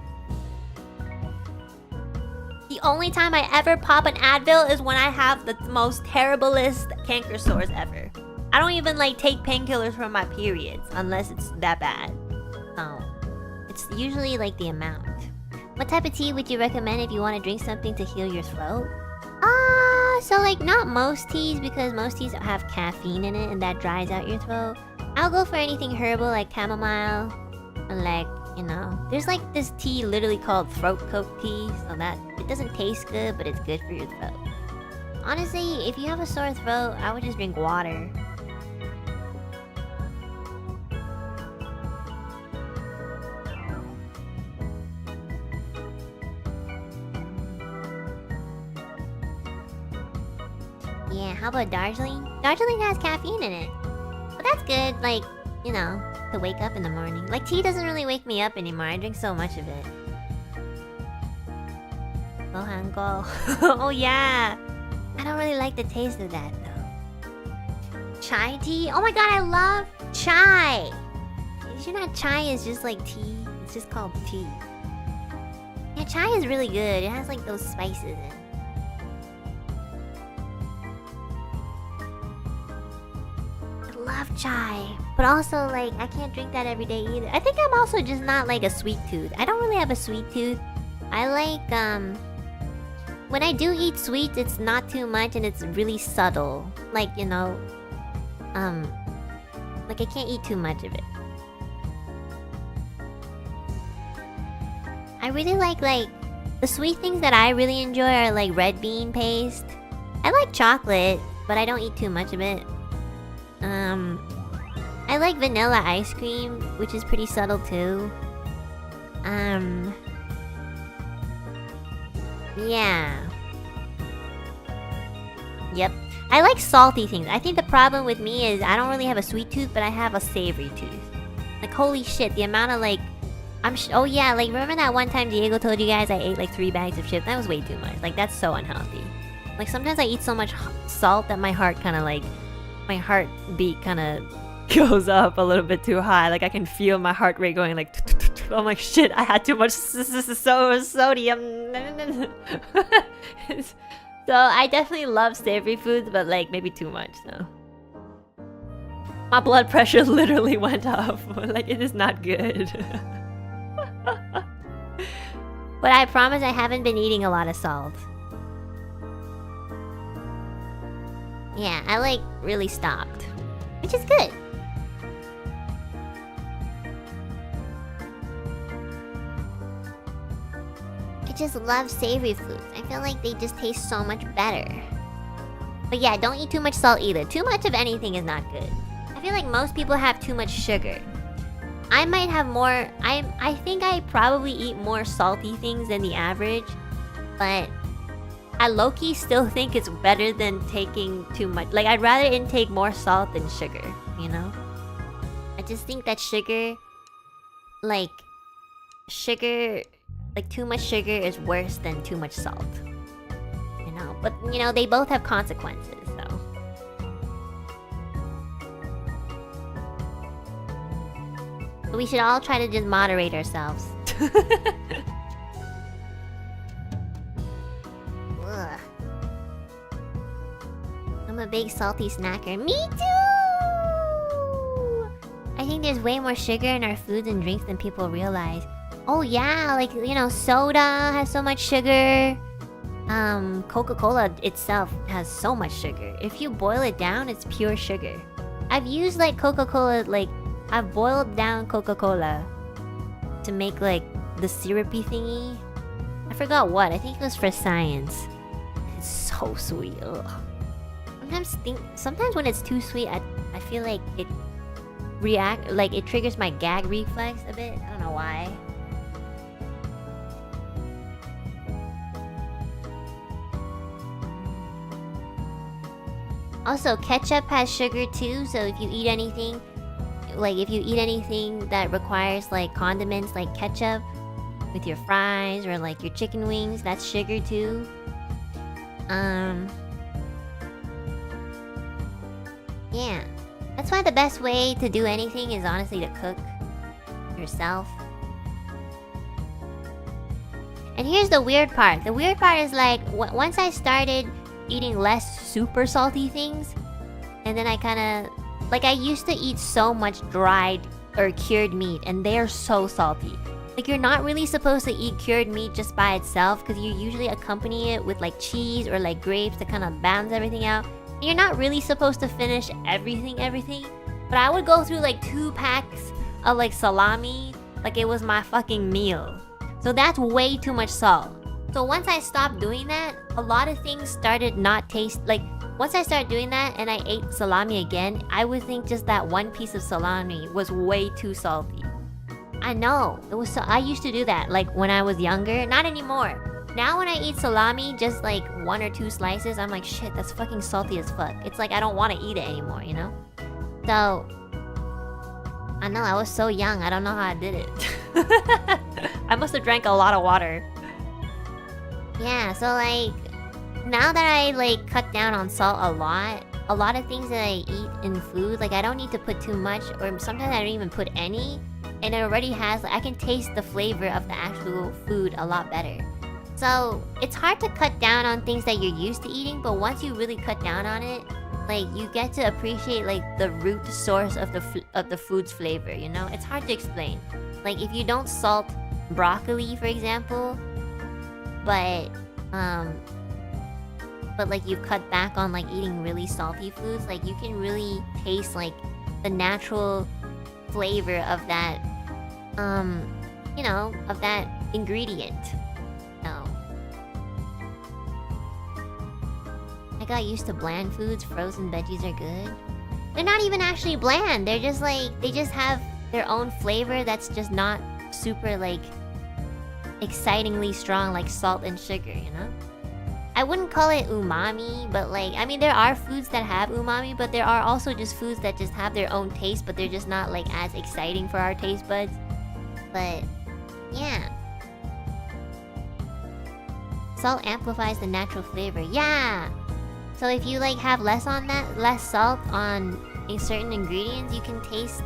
S1: The only time I ever pop an Advil is when I have the most terriblest canker sores ever. I don't even, like, take painkillers for my periods unless it's that bad. So, it's usually, like, the amount. What type of tea would you recommend if you want to drink something to heal your throat? So, like, not most teas, because most teas have caffeine in it and that dries out your throat. I'll go for anything herbal, like chamomile. And, like, you know, there's, like, this tea literally called throat coat tea. So that, it doesn't taste good, but it's good for your throat. Honestly, if you have a sore throat, I would just drink water. Yeah, how about Darjeeling? Darjeeling has caffeine in it. But that's good, like, you know, to wake up in the morning. Like, tea doesn't really wake me up anymore. I drink so much of it. Gohan go. Oh yeah! I don't really like the taste of that, though. Chai tea? Oh my god, I love chai! Did you know chai is just like tea? It's just called tea. Yeah, chai is really good. It has, like, those spices in it. Love chai, but also, like, I can't drink that every day either. I think I'm also just not, like, a sweet tooth. I don't really have a sweet tooth. I like, when I do eat sweets, it's not too much and it's really subtle. Like, you know, like, I can't eat too much of it. I really like, the sweet things that I really enjoy are, like, red bean paste. I like chocolate, but I don't eat too much of it. I like vanilla ice cream, which is pretty subtle too. Yeah. Yep. I like salty things. I think the problem with me is I don't really have a sweet tooth, but I have a savory tooth. Like, holy shit, the amount of, like... oh yeah, like, remember that one time Diego told you guys I ate, like, 3 bags of chips? That was way too much. Like, that's so unhealthy. Like, sometimes I eat so much salt that my heart kind of, like... my heartbeat kind of goes up a little bit too high. Like, I can feel my heart rate going like... I'm like, shit, I had too much sodium. So I definitely love savory foods, but, like, maybe too much, so... my blood pressure literally went up. Like, it is not good. But I promise I haven't been eating a lot of salt. Yeah, I, like, really stopped. Which is good. I just love savory foods. I feel like they just taste so much better. But yeah, don't eat too much salt either. Too much of anything is not good. I feel like most people have too much sugar. I might have more. I think I probably eat more salty things than the average, but I low-key still think it's better than taking too much. Like, I'd rather intake more salt than sugar, you know? I just think that sugar, like too much sugar is worse than too much salt. You know? But, you know, they both have consequences, so. But we should all try to just moderate ourselves. Ugh. I'm a big salty snacker. Me too! I think there's way more sugar in our foods and drinks than people realize. Oh yeah, like, you know, soda has so much sugar. Coca-Cola itself has so much sugar. If you boil it down, it's pure sugar. I've used like Coca-Cola, like I've boiled down Coca-Cola to make like the syrupy thingy. I forgot what. I think it was for science. It's so sweet. Ugh. Sometimes when it's too sweet, I feel like it it triggers my gag reflex a bit. I don't know why. Also, ketchup has sugar too, so if you eat anything that requires like condiments like ketchup with your fries or like your chicken wings, that's sugar too. Yeah. That's why the best way to do anything is honestly to cook yourself. And here's the weird part. The weird part is like, once I started eating less super salty things, and then I kinda... Like, I used to eat so much dried or cured meat, and they are so salty. Like, you're not really supposed to eat cured meat just by itself, because you usually accompany it with like cheese or like grapes to kind of balance everything out. And you're not really supposed to finish everything. But I would go through like 2 packs of like salami, like it was my fucking meal. So that's way too much salt. So once I stopped doing that, a lot of things started not taste like... Once I started doing that and I ate salami again, I would think just that one piece of salami was way too salty. I know, it was so... I used to do that, like when I was younger. Not anymore. Now when I eat salami, just like 1 or 2 slices, I'm like, shit, that's fucking salty as fuck. It's like I don't want to eat it anymore, you know? So... I know, I was so young, I don't know how I did it. I must have drank a lot of water. Yeah, so like... Now that I like cut down on salt a lot of things that I eat in food, like I don't need to put too much, or sometimes I don't even put any, and it already has, like, I can taste the flavor of the actual food a lot better. So it's hard to cut down on things that you're used to eating, but once you really cut down on it, like you get to appreciate like the root source of the food's flavor, you know? It's hard to explain. Like if you don't salt broccoli, for example, but like you've cut back on like eating really salty foods, like you can really taste like the natural flavor of that, you know, of that ingredient. So I got used to bland foods. Frozen veggies are good. They're not even actually bland. They're just like, they just have their own flavor that's just not super like excitingly strong like salt and sugar, you know? I wouldn't call it umami, but like, I mean, there are foods that have umami, but there are also just foods that just have their own taste, but they're just not like as exciting for our taste buds. But yeah. Salt amplifies the natural flavor. Yeah! So if you like have less salt on certain ingredients, you can taste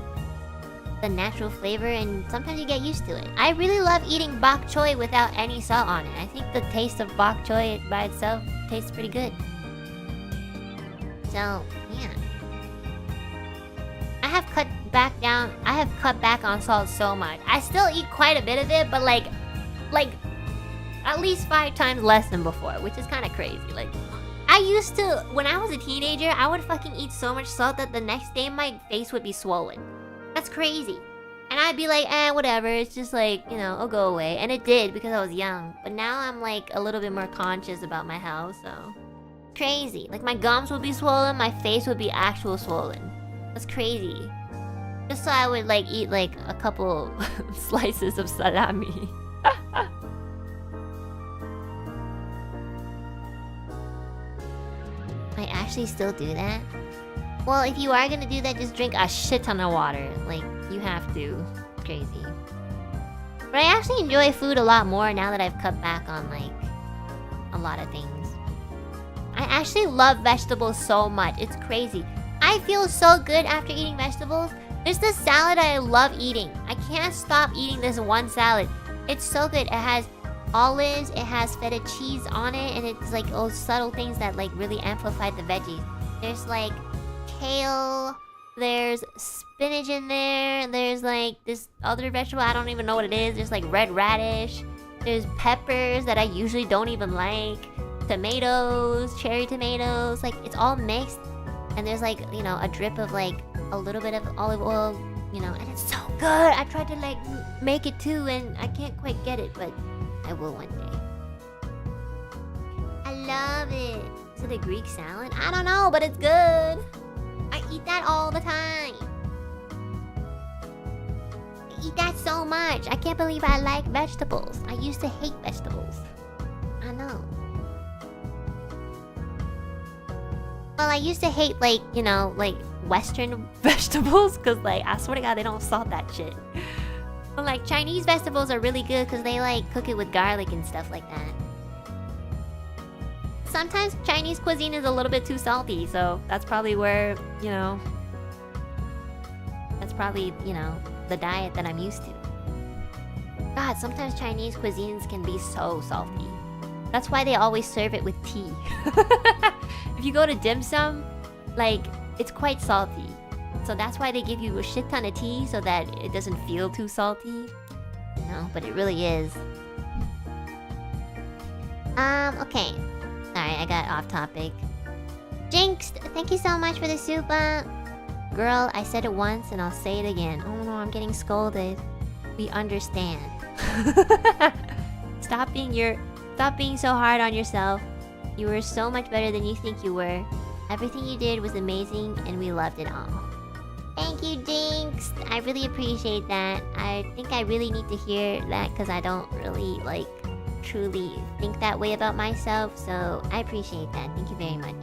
S1: the natural flavor, and sometimes you get used to it. I really love eating bok choy without any salt on it. I think the taste of bok choy by itself tastes pretty good. So, yeah. I have cut back on salt so much. I still eat quite a bit of it, but like at least 5 times less than before, which is kind of crazy. Like, I used to, when I was a teenager, I would fucking eat so much salt that the next day my face would be swollen. That's crazy. And I'd be like, whatever, it's just like, you know, I'll go away. And it did, because I was young. But now I'm like a little bit more conscious about my health, so... Crazy. Like my gums would be swollen, my face would be actual swollen. That's crazy. Just so I would like eat like a couple slices of salami. I actually still do that? Well, if you are gonna do that, just drink a shit ton of water. Like, you have to. It's crazy. But I actually enjoy food a lot more now that I've cut back on, like, a lot of things. I actually love vegetables so much. It's crazy. I feel so good after eating vegetables. There's this salad I love eating. I can't stop eating this one salad. It's so good. It has olives, it has feta cheese on it, and it's like all subtle things that like really amplify the veggies. There's like kale, there's spinach in there, there's like this other vegetable, I don't even know what it is. There's like red radish, there's peppers that I usually don't even like, tomatoes, cherry tomatoes, like it's all mixed. And there's like, you know, a drip of like a little bit of olive oil, you know, and it's so good. I tried to like make it too and I can't quite get it, but I will one day. I love it. Is it a Greek salad? I don't know, but it's good. I eat that all the time. I eat that so much. I can't believe I like vegetables. I used to hate vegetables. I know. Well, I used to hate like, you know, like Western vegetables because like, I swear to God, they don't salt that shit. But like Chinese vegetables are really good because they like cook it with garlic and stuff like that. Sometimes Chinese cuisine is a little bit too salty, so that's probably where, you know, that's probably, you know, the diet that I'm used to. God, sometimes Chinese cuisines can be so salty. That's why they always serve it with tea. If you go to dim sum, like, it's quite salty. So that's why they give you a shit ton of tea so that it doesn't feel too salty. You know, but it really is. Okay. Sorry, I got off topic. Jinxed, thank you so much for the super. Girl, I said it once and I'll say it again. Oh no, I'm getting scolded. We understand. Stop being so hard on yourself. You were so much better than you think you were. Everything you did was amazing and we loved it all. Thank you, Jinx. I really appreciate that. I think I really need to hear that because I don't really, like, truly think that way about myself. So, I appreciate that. Thank you very much.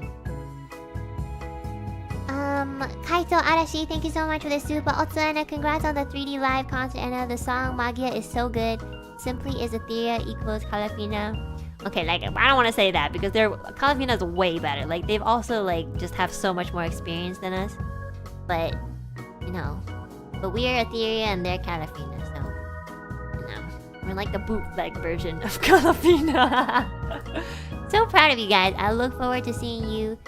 S1: Kaito Arashi, thank you so much for the super. Otsuana, congrats on the 3D live concert. And the song Magia is so good. Simply is Ethyria equals Calafina. Okay, like, I don't want to say that because Calafina's way better. Like, they've also, like, just have so much more experience than us. But, you know, but we're Ethyria and they're Calafina, so, you know, we're like the bootleg version of Calafina. So proud of you guys. I look forward to seeing you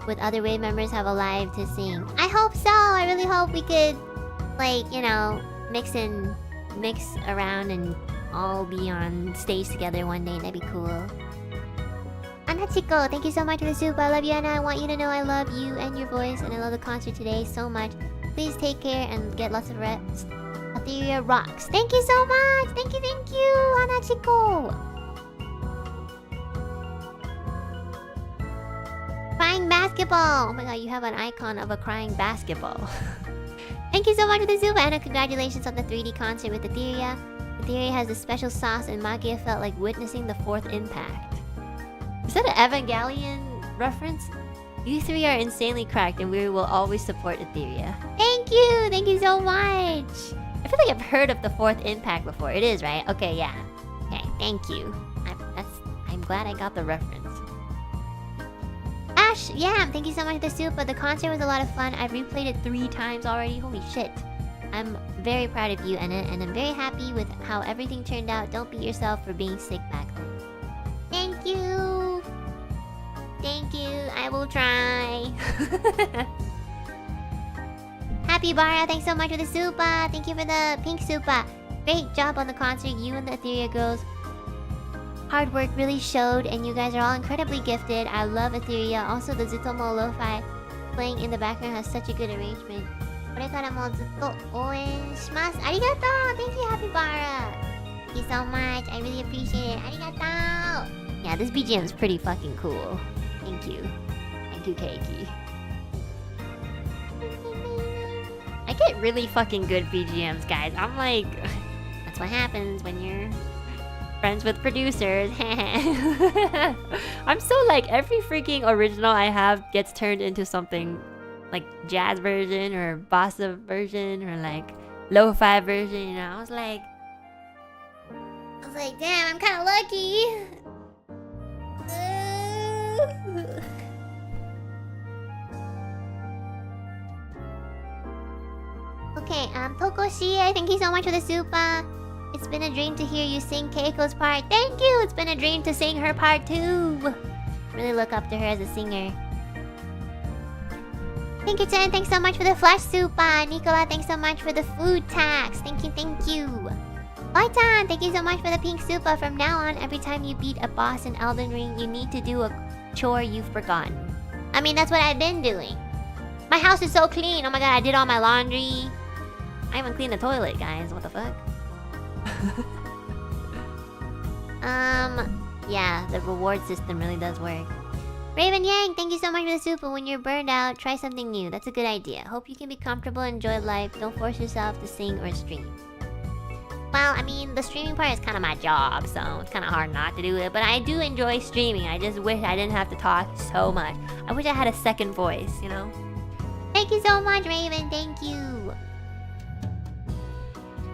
S1: with other Wave members have a live to sing. I hope so. I really hope we could, like, you know, mix around and all be on stage together one day. That'd be cool. Anachiko, thank you so much for the soup. I love you, and I want you to know I love you and your voice, and I love the concert today so much. Please take care and get lots of rest. Ethyria rocks. Thank you so much. Thank you, Anachiko. Crying basketball. Oh my god, you have an icon of a crying basketball. Thank you so much for the soup, and congratulations on the 3D concert with Ethyria. Ethyria has a special sauce, and Magia felt like witnessing the fourth impact. Is that an Evangelion reference? You three are insanely cracked, and we will always support Ethyria. Thank you so much. I feel like I've heard of the fourth impact before. It is, right? Okay, yeah. Okay, thank you. I'm glad I got the reference. Ash, yeah, thank you so much for the soup. But the concert was a lot of fun. I've replayed it 3 times already. Holy shit. I'm very proud of you, Enna, and I'm very happy with how everything turned out. Don't beat yourself for being sick back then. Thank you. Thank you. I will try. Happy Bara, thanks so much for the super. Thank you for the pink super. Great job on the concert. You and the Ethyria girls. Hard work really showed, and you guys are all incredibly gifted. I love Ethyria. Also, the Zutomo Lo-Fi playing in the background has such a good arrangement. これからもずっと応援します。ありがとう。Thank you, Happy Bara. Thank you so much. I really appreciate it. ありがとう。Yeah, this BGM is pretty fucking cool. Thank you. Thank you, Keiki. I get really fucking good BGMs, guys. I'm like, that's what happens when you're friends with producers. I'm so like, every freaking original I have gets turned into something like jazz version or bossa version or like lo-fi version, you know. I was like, damn, I'm kind of lucky. Okay, Tokoshie, thank you so much for the super. It's been a dream to hear you sing Keiko's part. Thank you! It's been a dream to sing her part too. Really look up to her as a singer. Thank you, Chen. Thanks so much for the flash super. Nicola, thanks so much for the food tax. Thank you, thank you. Boytan, thank you so much for the pink super. From now on, every time you beat a boss in Elden Ring, you need to do a chore you've forgotten. I mean, that's what I've been doing. My house is so clean. Oh my god, I did all my laundry. I haven't cleaned the toilet, guys. What the fuck? Yeah, the reward system really does work. Raven Yang, thank you so much for the super. When you're burned out, try something new. That's a good idea. Hope you can be comfortable, enjoy life. Don't force yourself to sing or stream. Well, I mean, the streaming part is kind of my job, so it's kind of hard not to do it. But I do enjoy streaming. I just wish I didn't have to talk so much. I wish I had a second voice, you know? Thank you so much, Raven. Thank you.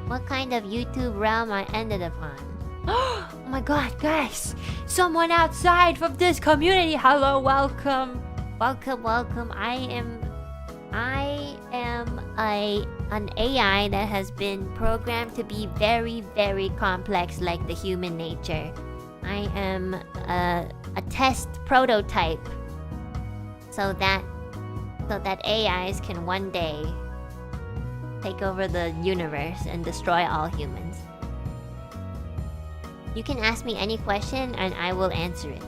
S1: What kind of YouTube realm I ended up on? Oh my god, guys! Someone outside from this community! Hello, welcome! Welcome, welcome. I am an AI that has been programmed to be very, very complex like the human nature. I am a test prototype so that AIs can one day take over the universe and destroy all humans. You can ask me any question and I will answer it.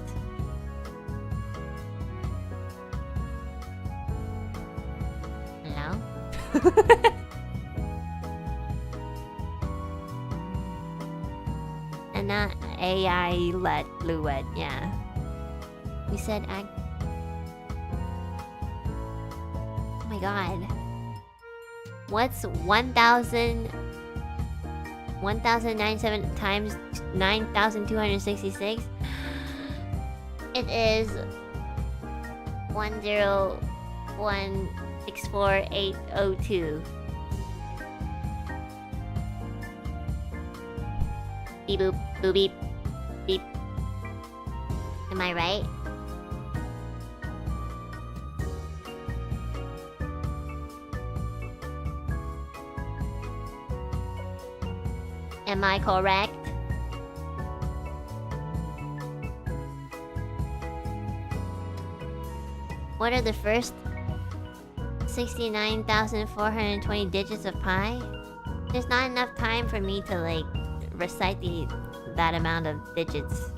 S1: Hello? Enna Alouette, yeah. We said I... Oh my god. What's 1097 times 9266? It is 101,64802. Beep boop boop beep beep. Am I right? Am I correct? What are the first 69,420 digits of pi? There's not enough time for me to like recite that amount of digits.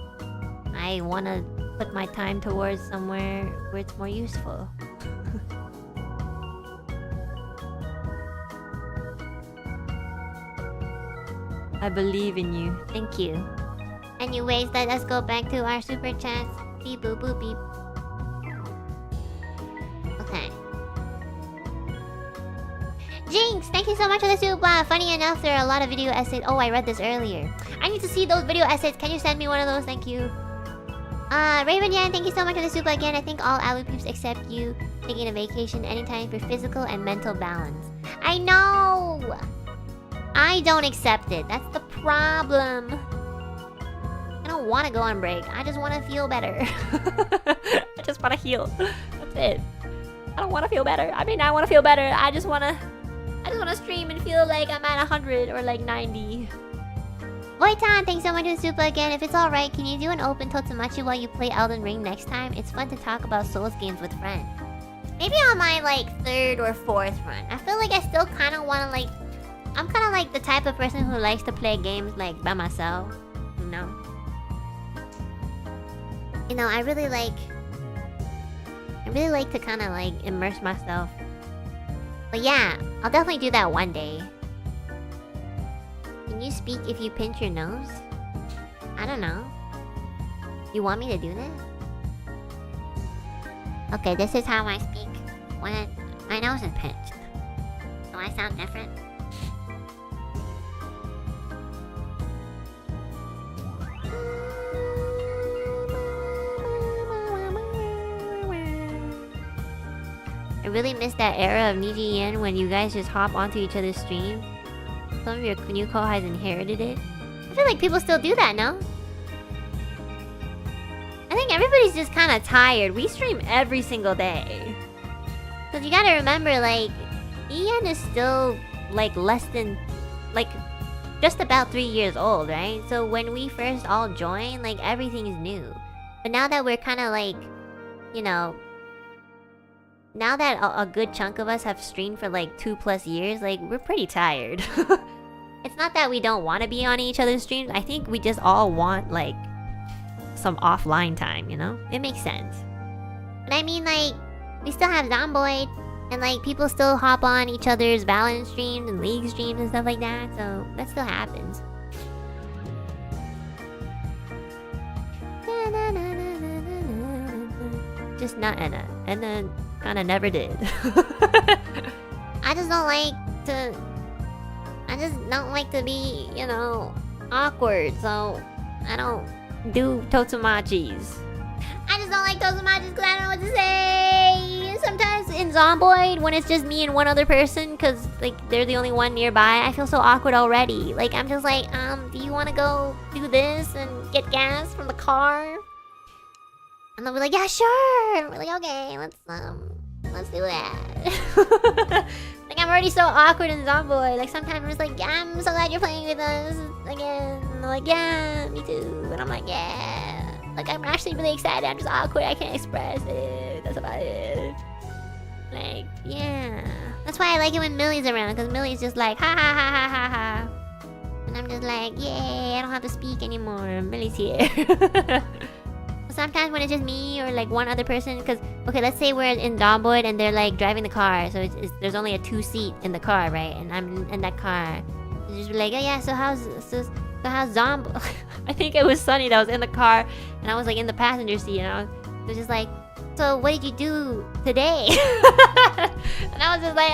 S1: I wanna put my time towards somewhere where it's more useful. I believe in you. Thank you. Anyways, let us go back to our super chats. Beep boop boop beep. Okay. Jinx, thank you so much for the super. Funny enough, there are a lot of video essays. Oh, I read this earlier. I need to see those video essays. Can you send me one of those? Thank you. Raven Yan, thank you so much for the super again. I think all Alu peeps except you taking a vacation anytime for physical and mental balance. I know! I don't accept it. That's the problem. I don't want to go on break. I just want to feel better. I just want to heal. That's it. I don't want to feel better. I mean, I want to feel better. I just want to stream and feel like I'm at 100 or like 90. Voitan, thanks so much for the super again. If it's alright, can you do an open Totsumachi while you play Elden Ring next time? It's fun to talk about Souls games with friends. Maybe on my like 3rd or 4th run. I feel like I still kind of want to like... I'm kind of like the type of person who likes to play games like by myself, you know? You know, I really like to kind of like immerse myself. But yeah, I'll definitely do that one day. Can you speak if you pinch your nose? I don't know. You want me to do that? Okay, this is how I speak when my nose is pinched. So I sound different? I really miss that era of NIJISANJI when you guys just hop onto each other's stream. Some of your new co-highs inherited it. I feel like people still do that, no? I think everybody's just kind of tired. We stream every single day. Because you gotta remember, like, Ian is still, like, less than, like, just about 3 years old, right? So when we first all joined, like, everything is new. But now that we're kind of, like, you know... Now that a good chunk of us have streamed for, like, 2+ years, like, we're pretty tired. It's not that we don't want to be on each other's streams. I think we just all want, like, some offline time, you know? It makes sense. But I mean, like, we still have Zomboid, and, like, people still hop on each other's Valorant streams and League streams and stuff like that, so that still happens. Just not Enna. Enna kinda never did. I just don't like to be, you know, awkward, so I don't do Totsumachis. I just don't like Totsumachis because I don't know what to say. Sometimes in Zomboid, when it's just me and one other person, because, like, they're the only one nearby, I feel so awkward already. Like, I'm just like, do you want to go do this and get gas from the car? And they'll be like, yeah, sure. And we're like, okay, let's do that. Like, I'm already so awkward in Zomboid. Like, sometimes I'm just like, yeah, I'm so glad you're playing with us again. And they're like, yeah, me too. And I'm like, yeah. Like, I'm actually really excited. I'm just awkward. I can't express it. That's about it. Like, yeah. That's why I like it when Millie's around. Because Millie's just like, ha ha ha ha ha ha. And I'm just like, yay, I don't have to speak anymore. Millie's here. Sometimes when it's just me or like one other person, because okay, let's say we're in Zomboid and they're like driving the car, so there's only a 2-seat in the car, right? And I'm in that car. It's just like, oh yeah, so how's Zomboid? I think it was Sunny that was in the car, and I was like in the passenger seat, and I was just like, so what did you do today? And I was just like,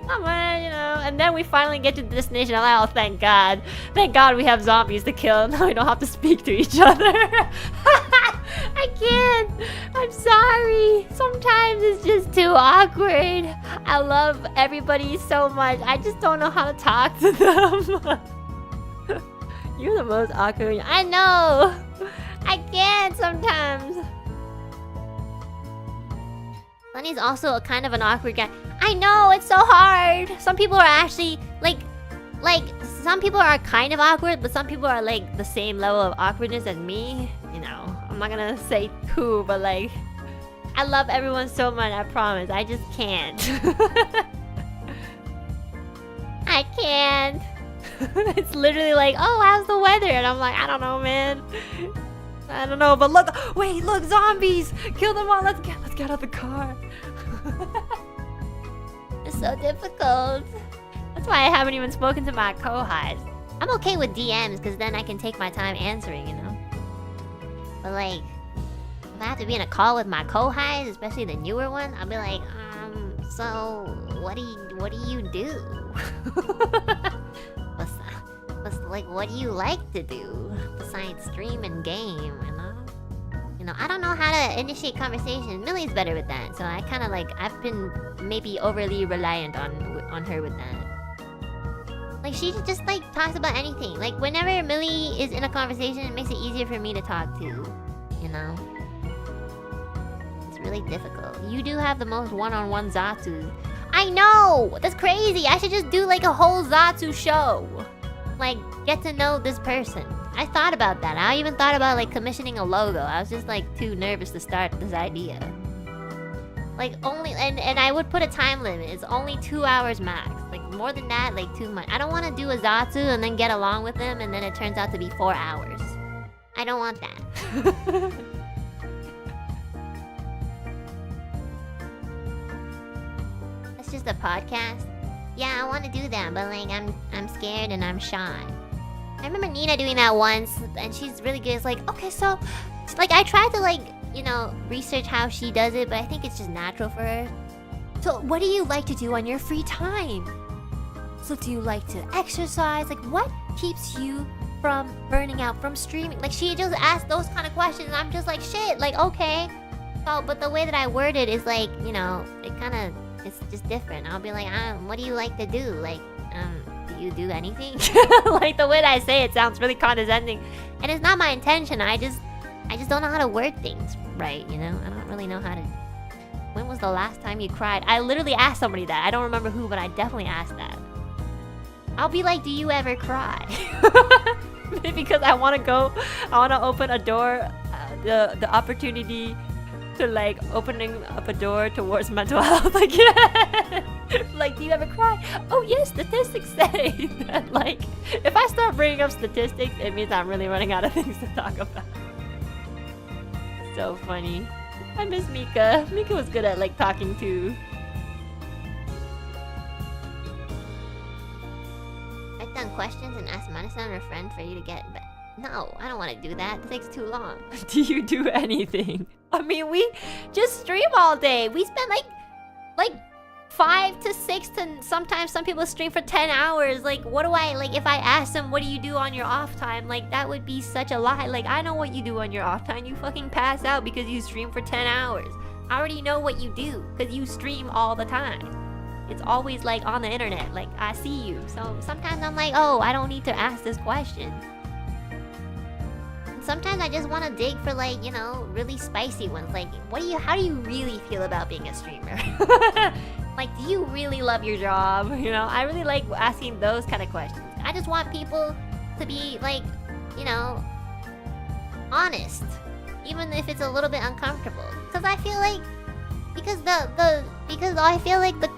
S1: not much, you know. And then we finally get to the destination. I'm like, oh, thank God we have zombies to kill. Now we don't have to speak to each other. I can't. I'm sorry. Sometimes it's just too awkward. I love everybody so much. I just don't know how to talk to them. You're the most awkward. I know. I can't sometimes. Sunny's also a kind of an awkward guy. I know, it's so hard. Some people are actually like some people are kind of awkward, but some people are like the same level of awkwardness as me. You know, I'm not gonna say who, but like, I love everyone so much. I promise. I just can't. I can't. It's literally like, oh, how's the weather? And I'm like, I don't know, man. I don't know, but look, wait, look, zombies! Kill them all, let's get out of the car. It's so difficult. That's why I haven't even spoken to my co-highs. I'm okay with DMs, because then I can take my time answering, you know? But like, if I have to be in a call with my co-highs, especially the newer one, I'll be like, so, what do you do? What do you like to do besides stream and game, you know? You know, I don't know how to initiate conversation. Millie's better with that, so I kind of like, I've been maybe overly reliant on her with that. Like, she just like talks about anything. Like, whenever Millie is in a conversation, it makes it easier for me to talk to, you know? It's really difficult. You do have the most one-on-one Zatsu. I know! That's crazy! I should just do like a whole Zatsu show. Like, get to know this person. I thought about that. I even thought about like commissioning a logo. I was just like too nervous to start this idea. Like only, and I would put a time limit. It's only 2 hours max. Like more than that, like too much. I don't want to do a Zatsu and then get along with them and then it turns out to be 4 hours. I don't want that. That's just a podcast. Yeah, I want to do that, but like I'm scared and I'm shy. I remember Nina doing that once, and she's really good. It's like, okay, so like I tried to like, you know, research how she does it, but I think it's just natural for her. So what do you like to do on your free time? So do you like to exercise? Like what keeps you from burning out from streaming? Like she just asked those kind of questions and I'm just like shit, like okay. So but the way that I word it is like, you know, it kind of, it's just different. I'll be like, what do you like to do? Like, do you do anything? Like the way that I say it sounds really condescending. And it's not my intention. I just don't know how to word things right, you know? I don't really know how to. When was the last time you cried? I literally asked somebody that. I don't remember who, but I definitely asked that. I'll be like, do you ever cry? Because I want to open a door, the opportunity to like opening up a door towards mental health again. Like, do you ever cry? Oh yes, statistics say that like, if I start bringing up statistics, it means I'm really running out of things to talk about. So funny. I miss Mika. Mika was good at like talking to. I've done questions and asked Mana-san or a friend for you to get, but no, I don't want to do that. It takes too long. Do you do anything? I mean, we just stream all day. We spend like 5 to 6 to sometimes some people stream for 10 hours. Like, what do I, like, if I ask them, what do you do on your off time? Like, that would be such a lie. Like, I know what you do on your off time. You fucking pass out because you stream for 10 hours. I already know what you do because you stream all the time. It's always, like, on the internet. Like, I see you. So sometimes I'm like, oh, I don't need to ask this question. Sometimes I just want to dig for like, you know, really spicy ones. Like, how do you really feel about being a streamer? Like, do you really love your job? You know, I really like asking those kind of questions. I just want people to be like, you know, honest, even if it's a little bit uncomfortable. Because I feel like, because I feel like the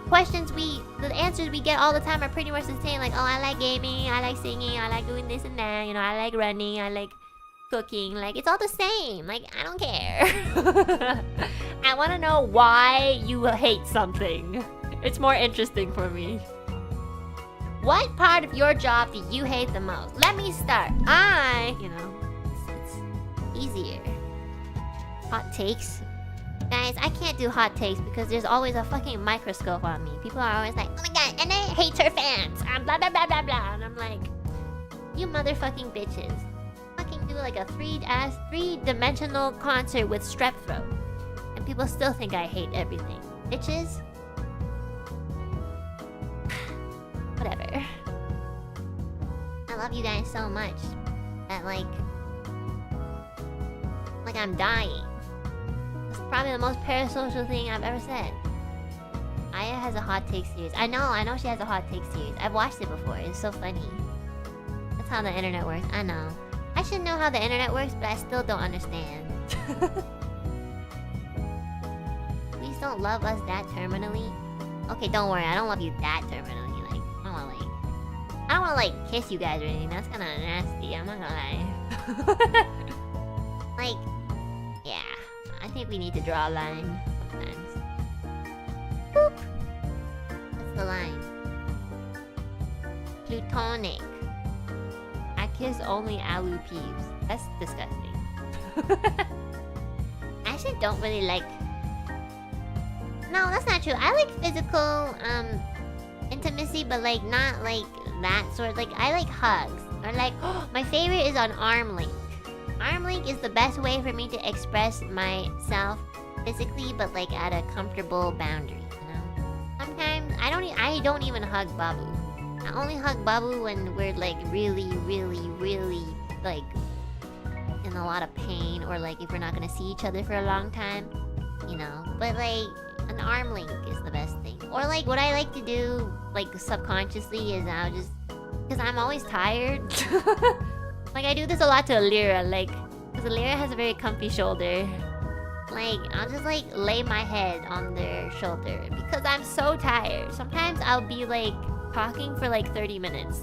S1: answers we get all the time are pretty much the same. Like, oh, I like gaming, I like singing, I like doing this and that. You know, I like running, I like cooking. Like, it's all the same. Like, I don't care. I want to know why you hate something. It's more interesting for me. What part of your job do you hate the most? Let me start. You know, it's easier. Hot takes. Guys, I can't do hot takes because there's always a fucking microscope on me. People are always like, oh my god, Enna hates her fans. Blah blah blah blah blah. And I'm like, you motherfucking bitches. Do like a three-dimensional concert with strep throat and people still think I hate everything. Bitches. Whatever. I love you guys so much that like I'm dying. It's probably the most parasocial thing I've ever said. Aya has a hot take series. I know she has a hot take series. I've watched it before. It's so funny. That's how the internet works. I know. I should know how the internet works, but I still don't understand. Please don't love us that terminally. Okay, don't worry, I don't love you that terminally. Like, I don't wanna like kiss you guys or anything. That's kinda nasty, I'm not gonna lie. Like, yeah. I think we need to draw a line sometimes. Boop! What's the line? Plutonic. I kiss only alu peeves. That's disgusting. I actually don't really like... No, that's not true. I like physical intimacy, but like not like that sort. Like I like hugs. Or like, my favorite is on arm length. Arm length is the best way for me to express myself physically, but like at a comfortable boundary, you know? Sometimes I don't even hug Babu. I only hug Babu when we're like really like in a lot of pain, or like if we're not gonna see each other for a long time, you know. But like an arm length is the best thing. Or like what I like to do like subconsciously is I'll just, because I'm always tired. Like I do this a lot to Elira, like because Elira has a very comfy shoulder. Like I'll just like lay my head on their shoulder because I'm so tired. Sometimes I'll be like talking for like 30 minutes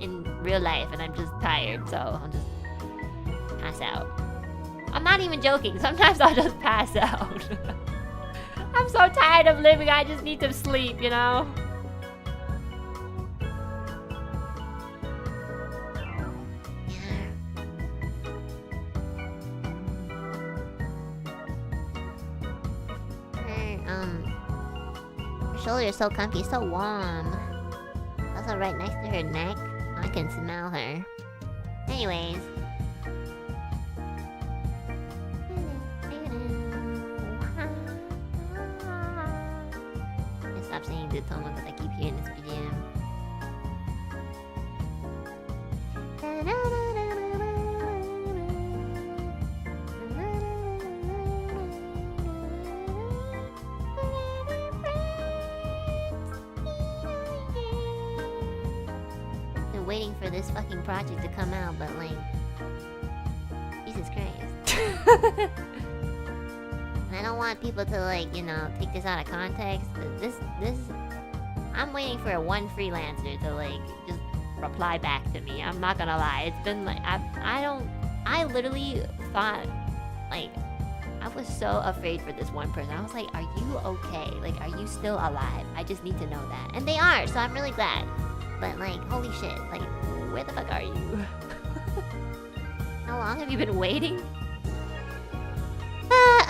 S1: in real life and I'm just tired, so I'll just pass out. I'm not even joking, sometimes I'll just pass out. I'm so tired of living, I just need to sleep, you know? shoulder is so comfy, it's so warm. Also right next to her neck. I can smell her. Anyways. Stop saying Dutoma because I keep hearing this video. Been waiting for this fucking project to come out, but like, Jesus Christ. I don't want people to like, you know, take this out of context. This I'm waiting for one freelancer to like just reply back to me. I'm not gonna lie. It's been like I literally thought like I was so afraid for this one person. I was like, are you okay? Like, are you still alive? I just need to know that. And they are, so I'm really glad. But like, holy shit, like, where the fuck are you? How long have you been waiting?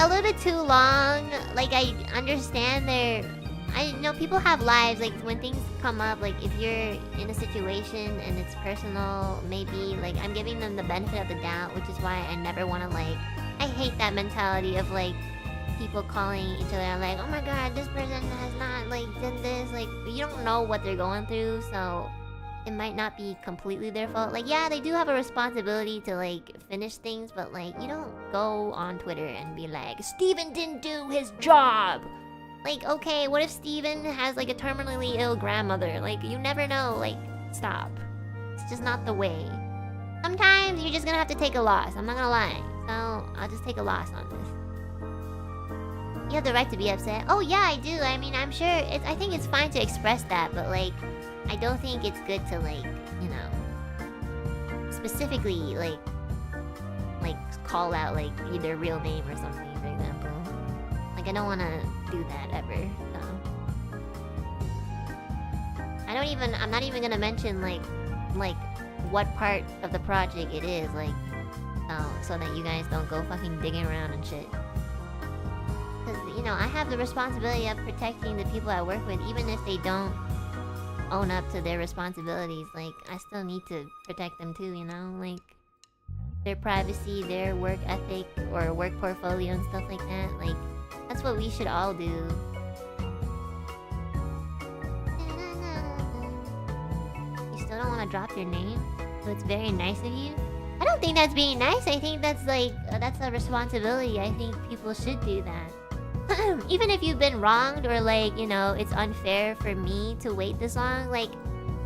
S1: A little bit too long. Like, I understand I know people have lives. Like, when things come up, like, if you're in a situation and it's personal, maybe, like, I'm giving them the benefit of the doubt, which is why I never want to, like... I hate that mentality of, like, people calling each other like, oh my god, this person has not, like, done this. Like, you don't know what they're going through, so... it might not be completely their fault. Like, yeah, they do have a responsibility to, like, finish things, but, like, you don't go on Twitter and be like, Steven didn't do his job! Like, okay, what if Steven has, like, a terminally ill grandmother? Like, you never know. Like, stop. It's just not the way. Sometimes you're just gonna have to take a loss. I'm not gonna lie. So, I'll just take a loss on this. You have the right to be upset. Oh, yeah, I do. I mean, I'm sure I think it's fine to express that, but, like... I don't think it's good to, like, you know, specifically, like, call out, like, their real name or something, for example. Like, I don't want to do that ever, so. I'm not even gonna mention, like, what part of the project it is, like, so that you guys don't go fucking digging around and shit. Because, you know, I have the responsibility of protecting the people I work with, even if they don't own up to their responsibilities. Like, I still need to protect them too, you know? Like, their privacy, their work ethic, or work portfolio and stuff like that. Like, that's what we should all do. You still don't want to drop your name? So it's very nice of you? I don't think that's being nice. I think that's like, that's a responsibility. I think people should do that. Even if you've been wronged or like, you know, it's unfair for me to wait this long, like,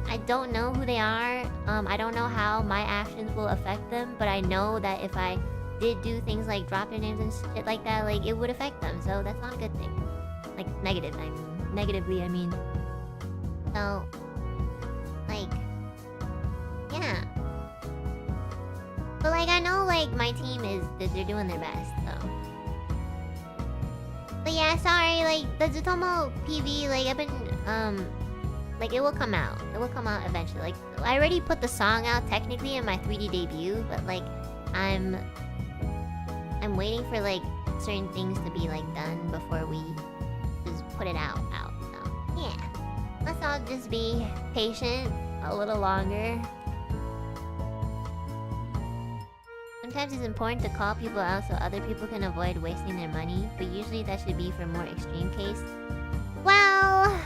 S1: I don't know who they are. I don't know how my actions will affect them, but I know that if I did do things like drop their names and shit like that, like, it would affect them, so that's not a good thing. Like, negatively, I mean. So, like, yeah. But like, I know, like, my team that they're doing their best, so. But yeah, sorry, like, the Zutomo PV, like, I've been, like, it will come out. It will come out eventually. Like, I already put the song out, technically, in my 3D debut, but, like, I'm waiting for, like, certain things to be, like, done before we just put it out, so, yeah. Let's all just be patient a little longer. Sometimes it's important to call people out so other people can avoid wasting their money, but usually that should be for more extreme case. Well,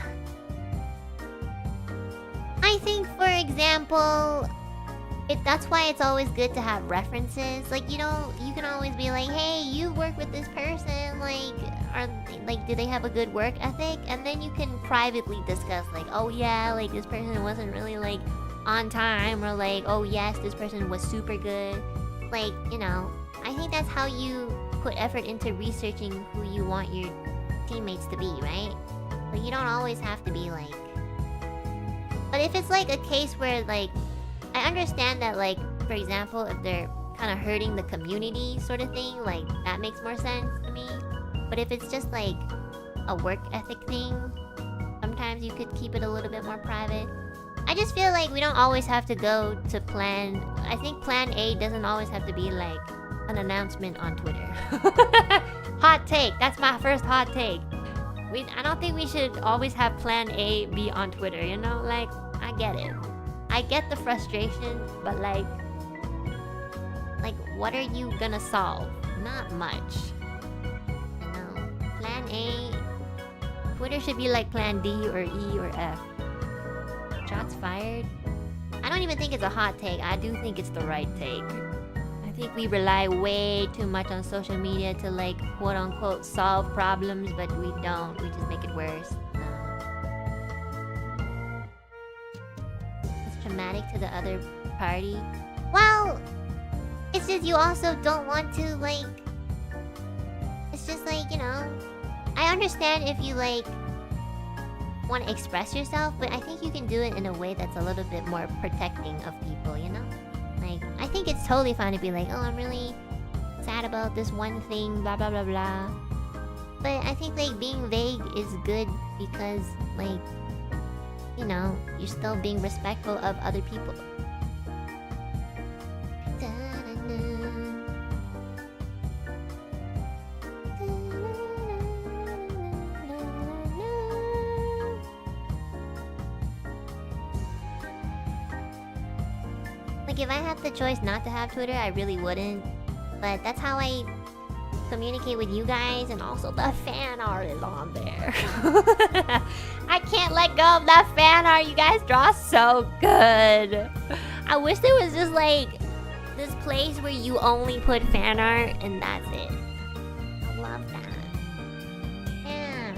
S1: I think, for example, that's why it's always good to have references. Like, you know, you can always be like, hey, you work with this person, like, do they have a good work ethic? And then you can privately discuss, like, oh yeah, like, this person wasn't really, like, on time, or like, oh yes, this person was super good. Like, you know, I think that's how you put effort into researching who you want your teammates to be, right? But you don't always have to be like... But if it's like a case where, like, I understand that, like, for example, if they're kind of hurting the community sort of thing, like, that makes more sense to me. But if it's just like a work ethic thing, sometimes you could keep it a little bit more private. I just feel like we don't always have to go to plan... I think plan A doesn't always have to be like an announcement on Twitter. Hot take. That's my first hot take. I don't think we should always have plan A be on Twitter, you know? Like, I get it. I get the frustration, but like what are you gonna solve? Not much. You know, plan A, Twitter should be like plan D or E or F. Shots fired. I don't even think it's a hot take. I do think it's the right take. I think we rely way too much on social media to like quote unquote solve problems, but we don't. We just make it worse. It's traumatic to the other party. Well, it's just you also don't want to like... It's just like, you know... I understand if you like want to express yourself, but I think you can do it in a way that's a little bit more protecting of people, you know? Like, I think it's totally fine to be like, oh, I'm really sad about this one thing, blah blah blah blah. But I think like being vague is good because like, you know, you're still being respectful of other people. Like if I had the choice not to have Twitter, I really wouldn't. But that's how I communicate with you guys, and also the fan art is on there. I can't let go of that fan art. You guys draw so good. I wish there was just like this place where you only put fan art and that's it. I love that. Yeah.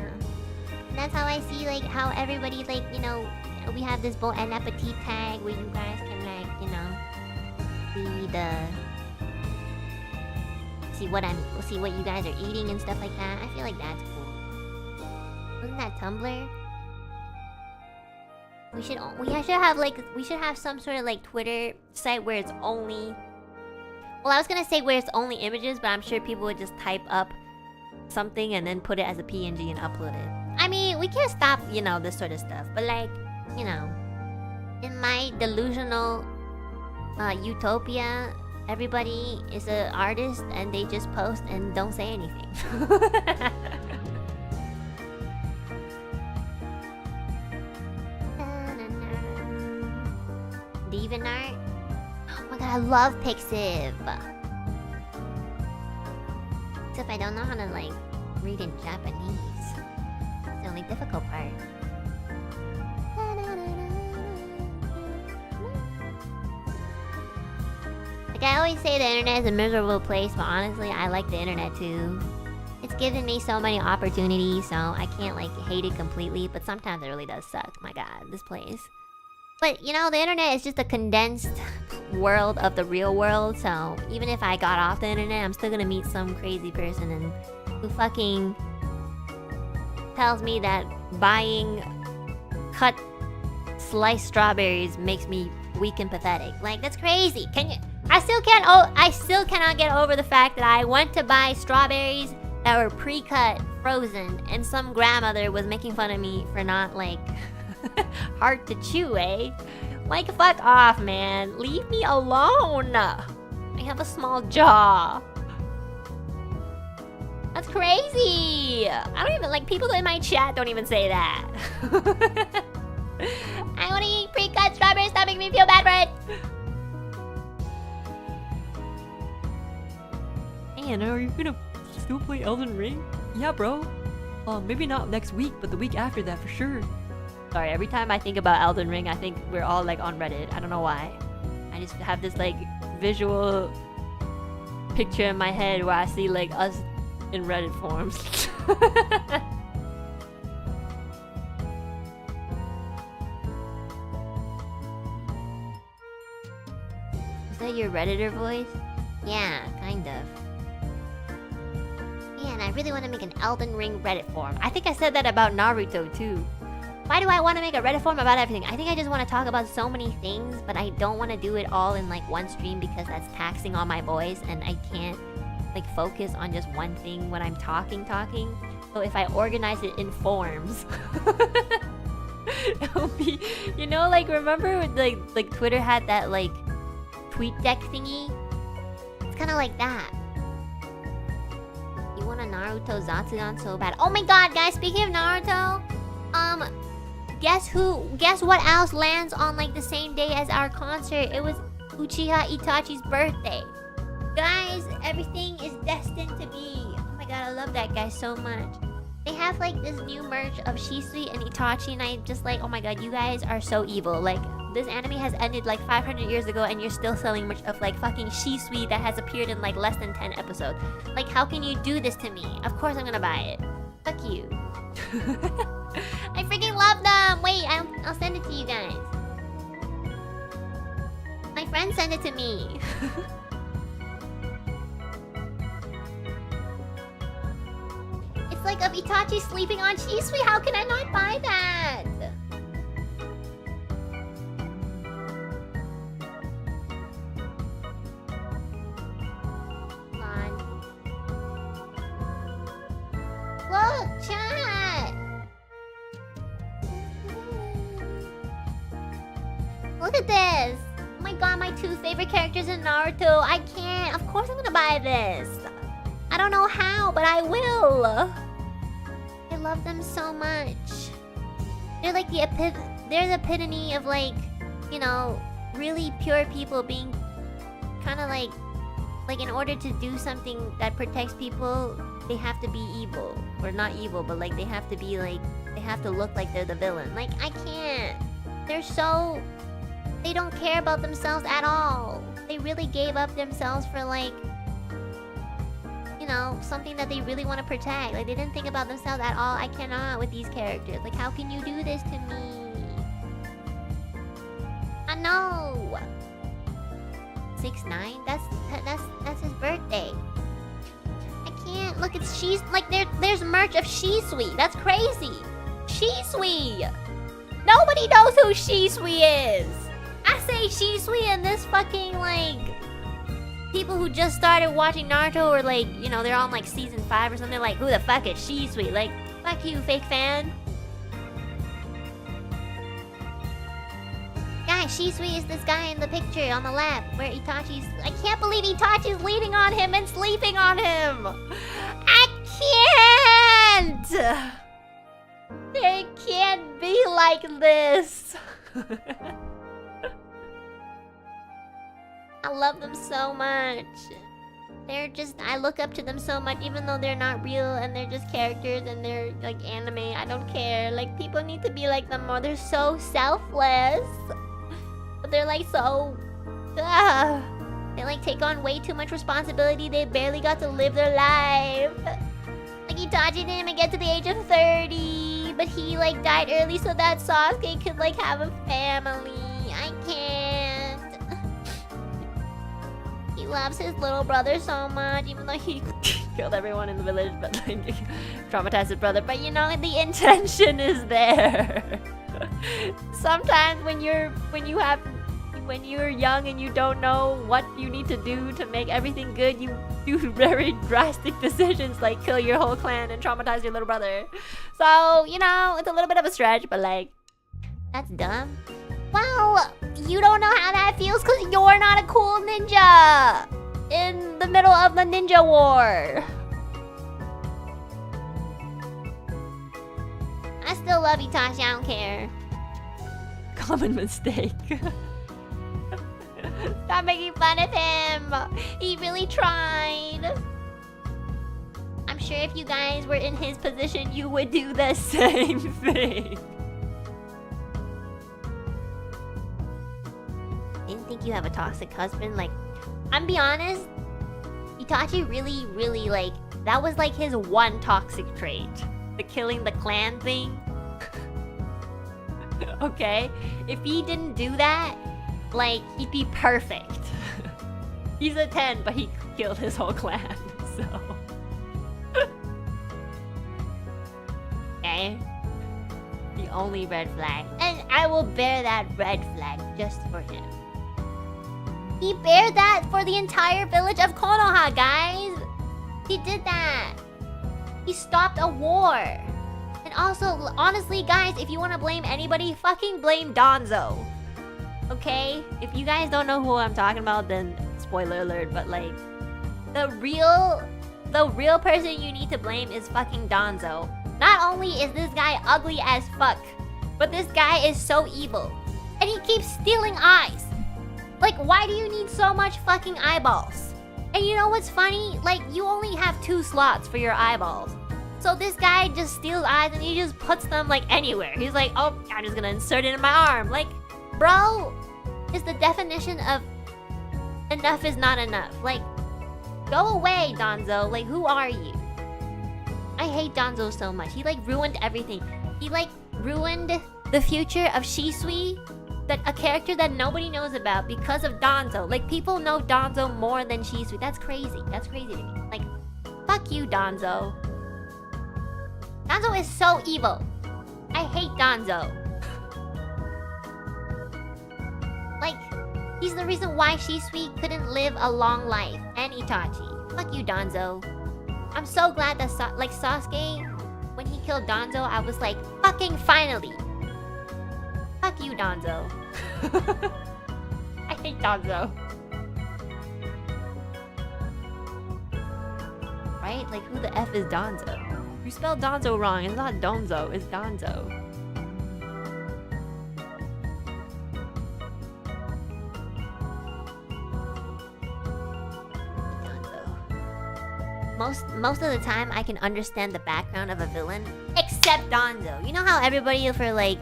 S1: And that's how I see like how everybody like, you know, we have this Bon Appetit tag where you guys can like, you know, see what you guys are eating and stuff like that. I feel like that's cool. Wasn't that Tumblr? We should have some sort of like Twitter site where it's only... Well, I was gonna say where it's only images, but I'm sure people would just type up something and then put it as a PNG and upload it. I mean, we can't stop, you know, this sort of stuff, but like, you know, in my delusional utopia, everybody is an artist and they just post and don't say anything. Divan art? Oh my god, I love Pixiv! Except I don't know how to like read in Japanese. It's the only difficult part. Like I always say the internet is a miserable place, but honestly I like the internet too. It's given me so many opportunities, so I can't like hate it completely, but sometimes it really does suck. My god, this place. But you know, the internet is just a condensed world of the real world, so even if I got off the internet, I'm still gonna meet some crazy person and who fucking tells me that buying cut sliced strawberries makes me weak and pathetic. Like, that's crazy. Can you... I still cannot get over the fact that I went to buy strawberries that were pre-cut, frozen, and some grandmother was making fun of me for not, like, hard to chew, eh? Like, fuck off, man. Leave me alone. I have a small jaw. That's crazy. I don't even, like, people in my chat don't even say that. I want to eat pre-cut strawberries. Stop making me feel bad for it.
S2: Hey, Anna, are you gonna still play Elden Ring? Yeah, bro. Maybe not next week, but the week after that for sure.
S1: Sorry, every time I think about Elden Ring, I think we're all like on Reddit. I don't know why. I just have this like visual picture in my head where I see like us in Reddit forums. Is that your Redditor voice? Yeah, kind of. Yeah, and I really want to make an Elden Ring Reddit forum. I think I said that about Naruto too. Why do I want to make a Reddit forum about everything? I think I just want to talk about so many things, but I don't want to do it all in like one stream because that's taxing on my voice and I can't like focus on just one thing when I'm talking. So if I organize it in forms, it'll be, you know, like remember when, like Twitter had that like tweet deck thingy? It's kind of like that. want a Naruto Zatsudan so bad. Oh my god, guys, speaking of Naruto, guess what else lands on like the same day as our concert? It was Uchiha Itachi's birthday. Guys, everything is destined to be. Oh my god, I love that guy so much. They have like this new merch of Shisui and Itachi, and I'm just like, oh my god, you guys are so evil. Like, this anime has ended like 500 years ago and you're still selling merch of like fucking Shisui that has appeared in like less than 10 episodes. Like, how can you do this to me? Of course I'm gonna buy it. Fuck you. I freaking love them! Wait, I'll send it to you guys. My friend sent it to me. It's like of Itachi sleeping on Shisui. How can I not buy that? Come on. Look, chat! Look at this! Oh my god, my two favorite characters in Naruto. I can't. Of course I'm gonna buy this. I don't know how, but I will. I love them so much. They're like the epitome of like, you know, really pure people being kind of like in order to do something that protects people, they have to be evil. Or not evil, but like they have to be like, they have to look like they're the villain. Like, I can't. They're so... They don't care about themselves at all. They really gave up themselves for like, you know, something that they really want to protect. Like, they didn't think about themselves at all. I cannot with these characters. Like, how can you do this to me? I know. 6'9"? That's his birthday. I can't. Look, it's like there's merch of Shisui. That's crazy. Shisui. Nobody knows who Shisui is. I say Shisui and this fucking like people who just started watching Naruto or like, you know, they're on like season 5 or something, like, who the fuck is Shisui? Like, fuck you, fake fan. Guys, Shisui is this guy in the picture on the left where Itachi's... I can't believe Itachi's leaning on him and sleeping on him. I can't. They can't be like this. I love them so much. They're just... I look up to them so much, even though they're not real and they're just characters and they're like anime. I don't care. Like, people need to be like them more. They're so selfless. But they're like so... They like take on way too much responsibility. They barely got to live their life. Like, Itachi didn't even get to the age of 30. But he like died early so that Sasuke could like have a family. I can't. He loves his little brother so much, even though he killed everyone in the village, but like traumatized his brother. But you know, the intention is there. Sometimes when you're young and you don't know what you need to do to make everything good, you do very drastic decisions like kill your whole clan and traumatize your little brother. So, you know, it's a little bit of a stretch, but like, that's dumb. Well, you don't know how that feels because you're not a cool ninja in the middle of the ninja war. I still love Itachi, I don't care.
S2: Common mistake.
S1: Stop making fun of him. He really tried. I'm sure if you guys were in his position, you would do the same thing. Didn't think you have a toxic husband. Like, I'm be honest, Itachi really like, that was like his one toxic trait. The killing the clan thing. Okay? If he didn't do that, like, he'd be perfect. He's a 10, but he killed his whole clan, so... Okay? The only red flag. And I will bear that red flag just for him. He bared that for the entire village of Konoha, guys! He did that! He stopped a war! And also, honestly, guys, if you want to blame anybody, fucking blame Danzo. Okay? If you guys don't know who I'm talking about, then spoiler alert, but like, the the real person you need to blame is fucking Danzo. Not only is this guy ugly as fuck, but this guy is so evil. And he keeps stealing eyes. Like, why do you need so much fucking eyeballs? And you know what's funny? Like, you only have 2 slots for your eyeballs. So this guy just steals eyes and he just puts them like anywhere. He's like, oh, I'm just gonna insert it in my arm. Like, bro, is the definition of enough is not enough. Like, go away, Danzo. Like, who are you? I hate Danzo so much. He like ruined everything. He like ruined the future of Shisui, that a character that nobody knows about because of Danzo. Like, people know Danzo more than Shisui. That's crazy. That's crazy to me. Like, fuck you, Danzo. Danzo is so evil. I hate Danzo. Like, he's the reason why Shisui couldn't live a long life. And Itachi. Fuck you, Danzo. I'm so glad that Sasuke, when he killed Danzo, I was like, fucking finally. Fuck you, Danzo. I hate Danzo. Right? Like, who the F is Danzo? You spelled Danzo wrong. It's not Donzo, it's Danzo. Most of the time, I can understand the background of a villain, except Danzo. You know how everybody for like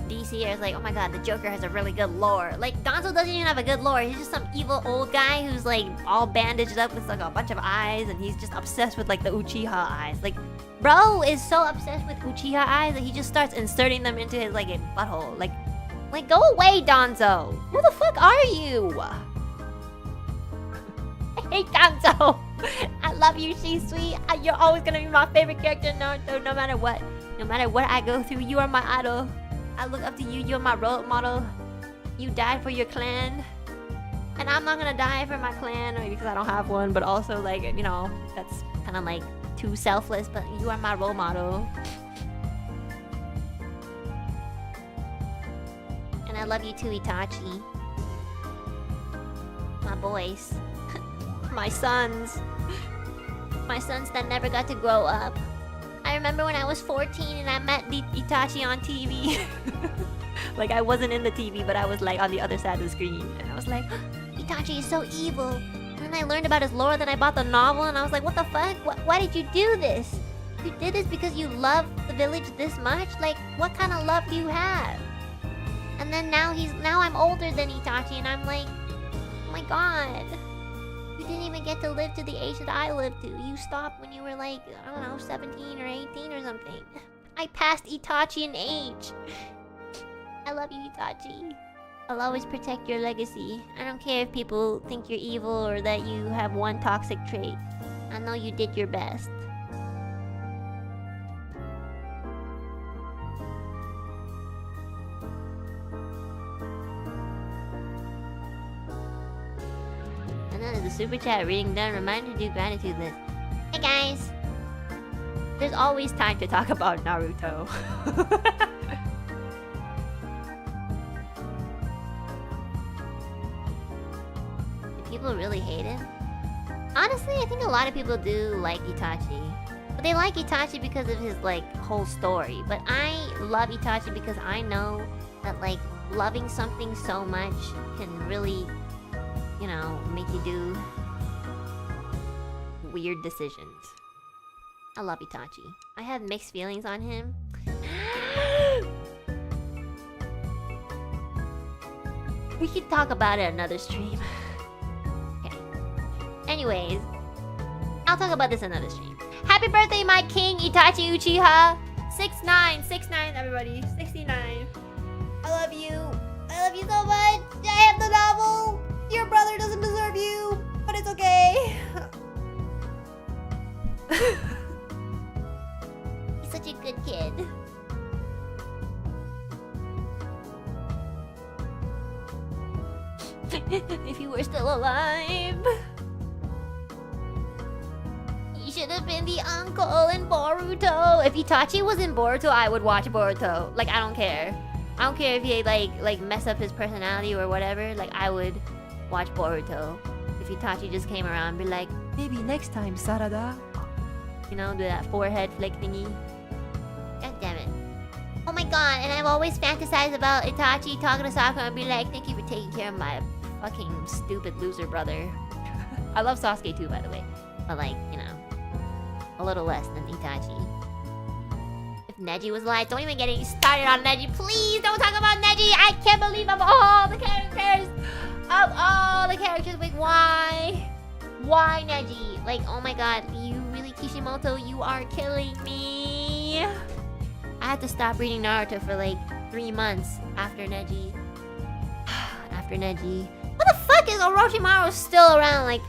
S1: DC is like, oh my god, the Joker has a really good lore. Like, Danzo doesn't even have a good lore. He's just some evil old guy who's like all bandaged up with like a bunch of eyes, and he's just obsessed with like the Uchiha eyes. Like, bro is so obsessed with Uchiha eyes that he just starts inserting them into his like butthole. Like go away, Danzo. Who the fuck are you? I hate Danzo. I love you, Shisui. You're always gonna be my favorite character in Naruto, no matter what. No matter what I go through, you are my idol. I look up to you. You're my role model. You died for your clan, and I'm not gonna die for my clan, maybe because I don't have one, but also like, you know, that's kind of like too selfless. But you are my role model, and I love you too, Itachi. My boys. My sons. My sons that never got to grow up. I remember when I was 14 and I met Itachi on TV. Like, I wasn't in the TV, but I was like on the other side of the screen. And I was like, Itachi is so evil. And then I learned about his lore, then I bought the novel, and I was like, what the fuck? Why did you do this? You did this because you love the village this much? Like, what kind of love do you have? And then now I'm older than Itachi, and I'm like, oh my god. You didn't even get to live to the age that I lived to. You stopped when you were like, I don't know, 17 or 18 or something. I passed Itachi in age. I love you, Itachi. I'll always protect your legacy. I don't care if people think you're evil or that you have one toxic trait. I know you did your best. The super chat reading done. Reminder to do gratitude list. Hey guys, there's always time to talk about Naruto. Do people really hate him? Honestly, I think a lot of people do like Itachi, but they like Itachi because of his like whole story. But I love Itachi because I know that like loving something so much can really, you know, make you do weird decisions. I love Itachi. I have mixed feelings on him. We could talk about it another stream. Okay. Anyways, I'll talk about this another stream. Happy birthday, my king, Itachi Uchiha. 69, everybody. 69. I love you. I love you so much. I have the novel. Your brother doesn't deserve you, but it's okay. He's such a good kid. If you were still alive, he should have been the uncle in Boruto. If Itachi was in Boruto, I would watch Boruto. Like, I don't care. I don't care if he like mess up his personality or whatever. Like, I would watch Boruto if Itachi just came around and be like, maybe next time, Sarada.
S2: You know, do that forehead flick thingy.
S1: God damn it. Oh my god, and I've always fantasized about Itachi talking to Sakura and be like, thank you for taking care of my fucking stupid loser brother.
S2: I love Sasuke too, by the way.
S1: But like, you know, a little less than Itachi. If Neji was alive, don't even get me started on Neji. Please don't talk about Neji. I can't believe of all the characters. Of all the characters, like why? Why Neji? Like, oh my god, you really, Kishimoto, you are killing me. I had to stop reading Naruto for like 3 months after Neji. After Neji. What the fuck is Orochimaru still around? Like,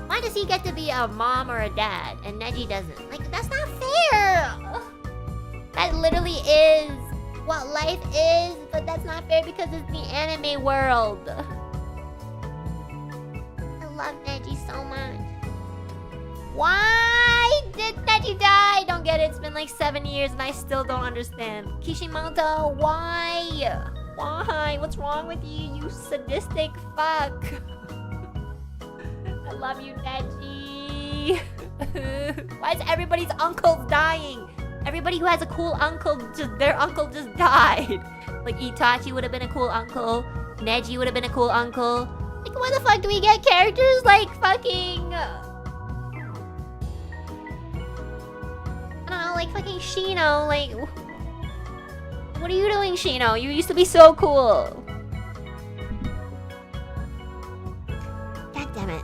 S1: why does he get to be a mom or a dad and Neji doesn't? Like, that's not fair. That literally is what life is, but that's not fair because it's the anime world. I love Neji so much. Why did Neji die? I don't get it. It's been like 7 years and I still don't understand. Kishimoto, why? Why? What's wrong with you, you sadistic fuck? I love you, Neji. Why is everybody's uncle dying? Everybody who has a cool uncle, their uncle just died. Like Itachi would have been a cool uncle. Neji would have been a cool uncle. Like, why the fuck do we get characters like fucking... I don't know, like fucking Shino, like... What are you doing, Shino? You used to be so cool. God damn it.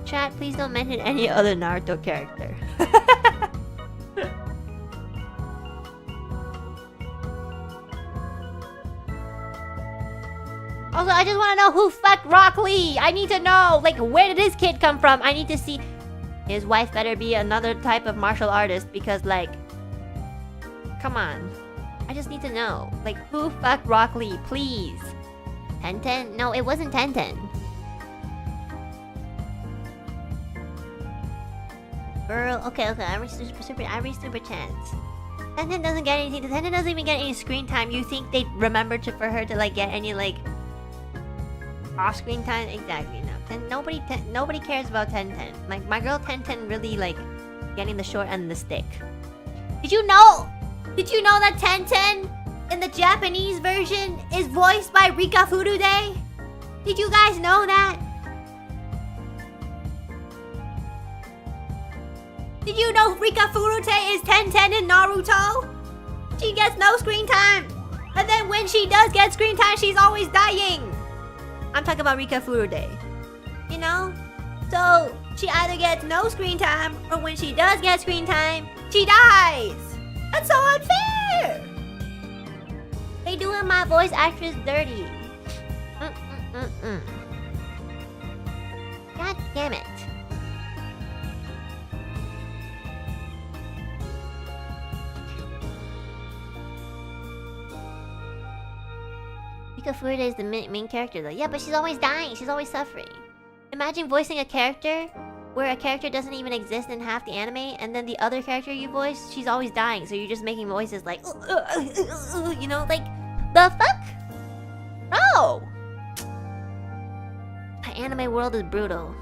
S1: Chat, please don't mention any other Naruto character. Also, I just want to know who fucked Rock Lee. I need to know, like, where did this kid come from? I need to see. His wife better be another type of martial artist because, like, come on. I just need to know, like, who fucked Rock Lee, please. Tenten? No, it wasn't Tenten. Girl, okay, I read super chance. Tenten doesn't get anything. Tenten doesn't even get any screen time. You think they'd remember for her to like get any like off-screen time? Exactly. No. Nobody cares about Tenten. Like my girl Tenten really like getting the short end of the stick. Did you know? Did you know that Tenten in the Japanese version is voiced by Rika Furude? Did you guys know that? Did you know Rika Furute is Tenten in Naruto? She gets no screen time. And then when she does get screen time, she's always dying. I'm talking about Rika Furude. You know? So, she either gets no screen time, or when she does get screen time, she dies. That's so unfair. They doing my voice actress dirty. God damn it. Furude is the main character though. Yeah, but she's always dying. She's always suffering. Imagine voicing a character where a character doesn't even exist in half the anime, and then the other character you voice, she's always dying. So you're just making voices like, you know, like, the fuck? No! The anime world is brutal.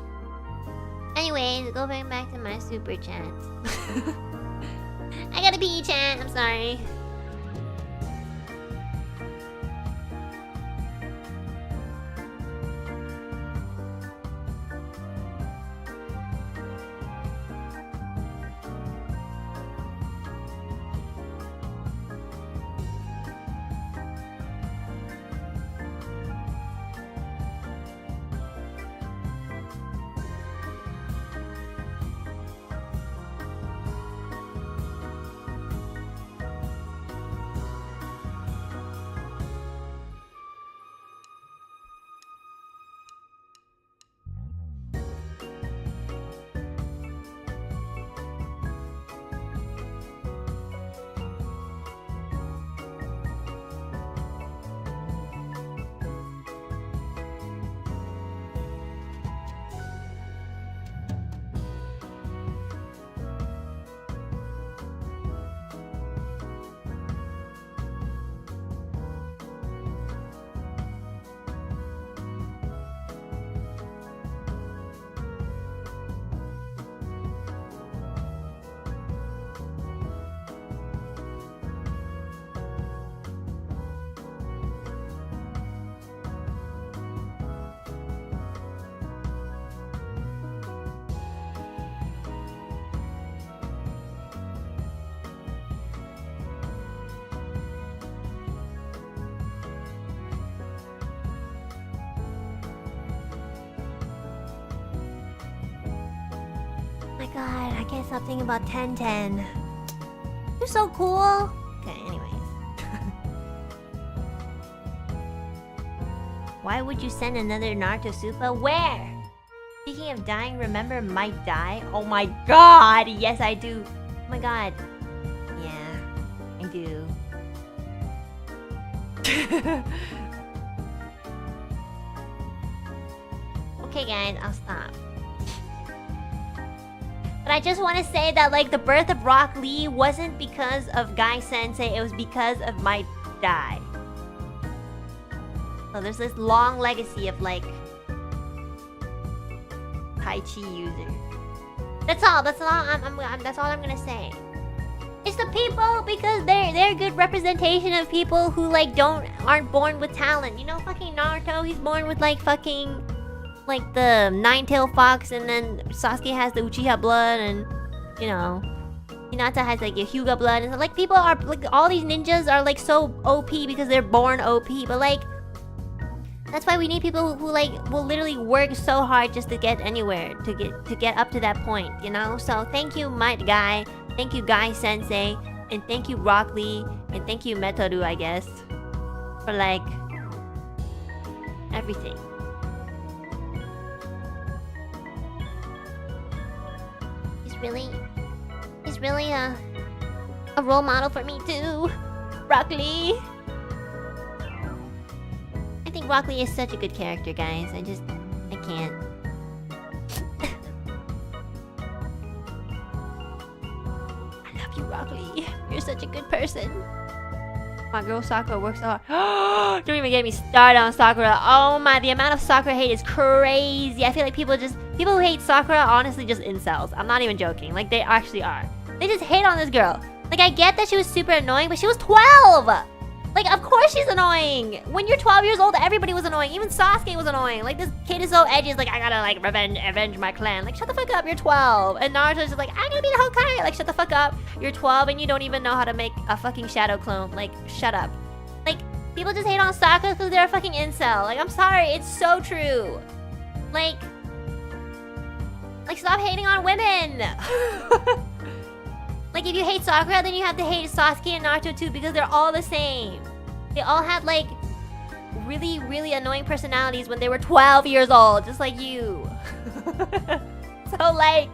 S1: Anyways, going back to my super chats. I gotta pee, chat. I'm sorry. my god, I can't stop thinking about 1010. You're so cool. Okay, anyways. Why would you send another Naruto Super? Where? Speaking of dying, remember might die? Oh my god! Yes, I do. Oh my god. Yeah, I do. Okay, guys, I'll stop. But I just want to say that, like, the birth of Rock Lee wasn't because of Guy Sensei, it was because of Might Die. So there's this long legacy of, like, Tai Chi user. That's all that's all I'm gonna say. It's the people, because they're a good representation of people who, like, aren't born with talent. You know, fucking Naruto, he's born with, like, fucking, like, the nine-tailed fox, and then Sasuke has the Uchiha blood, and, you know, Hinata has, like, a Hyuga blood, and so, like, people are, like, all these ninjas are, like, so OP because they're born OP, but, like, that's why we need people who like, will literally work so hard just to get anywhere, to get up to that point, you know? So, thank you, Might Guy, thank you, Guy Sensei, and thank you, Rock Lee, and thank you, Metodu, I guess, for, like, everything. He's really a role model for me too. Rock Lee. I think Rock Lee is such a good character, guys. I can't. I love you, Rock Lee. You're such a good person. My girl Sakura works hard. Don't even get me started on Sakura. Oh my, the amount of Sakura hate is crazy. I feel like people who hate Sakura honestly just incels. I'm not even joking. Like, they actually are. They just hate on this girl. Like, I get that she was super annoying, but she was 12! Like, of course she's annoying. When you're 12 years old, everybody was annoying. Even Sasuke was annoying. Like, this kid is so edgy. It's like, I gotta, like, avenge my clan. Like, shut the fuck up, you're 12. And Naruto's just like, I'm gonna be the Hokage. Like, shut the fuck up. You're 12 and you don't even know how to make a fucking shadow clone. Like, shut up. Like, people just hate on Sakura because they're a fucking incel. Like, I'm sorry, it's so true. Like, stop hating on women. Like, if you hate Sakura, then you have to hate Sasuke and Naruto too, because they're all the same. They all had, like, really, really annoying personalities when they were 12 years old, just like you. So, like,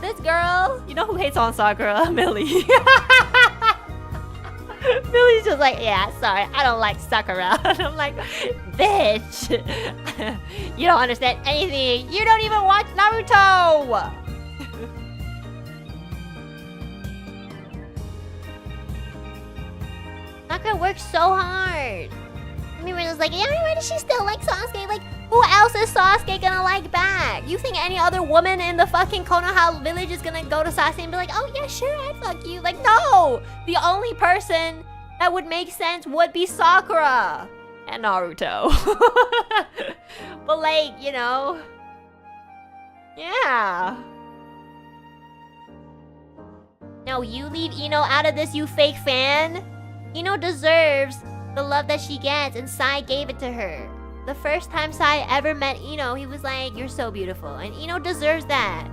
S1: this girl, you know who hates on Sakura? Millie. Millie's just like, yeah, sorry, I don't like Sakura. And I'm like, bitch, you don't understand anything. You don't even watch Naruto. Sakura works so hard. I mean, was like, yeah, why does she still like Sasuke? Like, who else is Sasuke gonna like back? You think any other woman in the fucking Konoha village is gonna go to Sasuke and be like, oh yeah, sure, I'd fuck you? Like, no! The only person that would make sense would be Sakura and Naruto. But, like, you know, yeah. No, you leave Ino out of this, you fake fan. Ino deserves the love that she gets, and Sai gave it to her. The first time Sai ever met Ino, he was like, you're so beautiful. And Ino deserves that.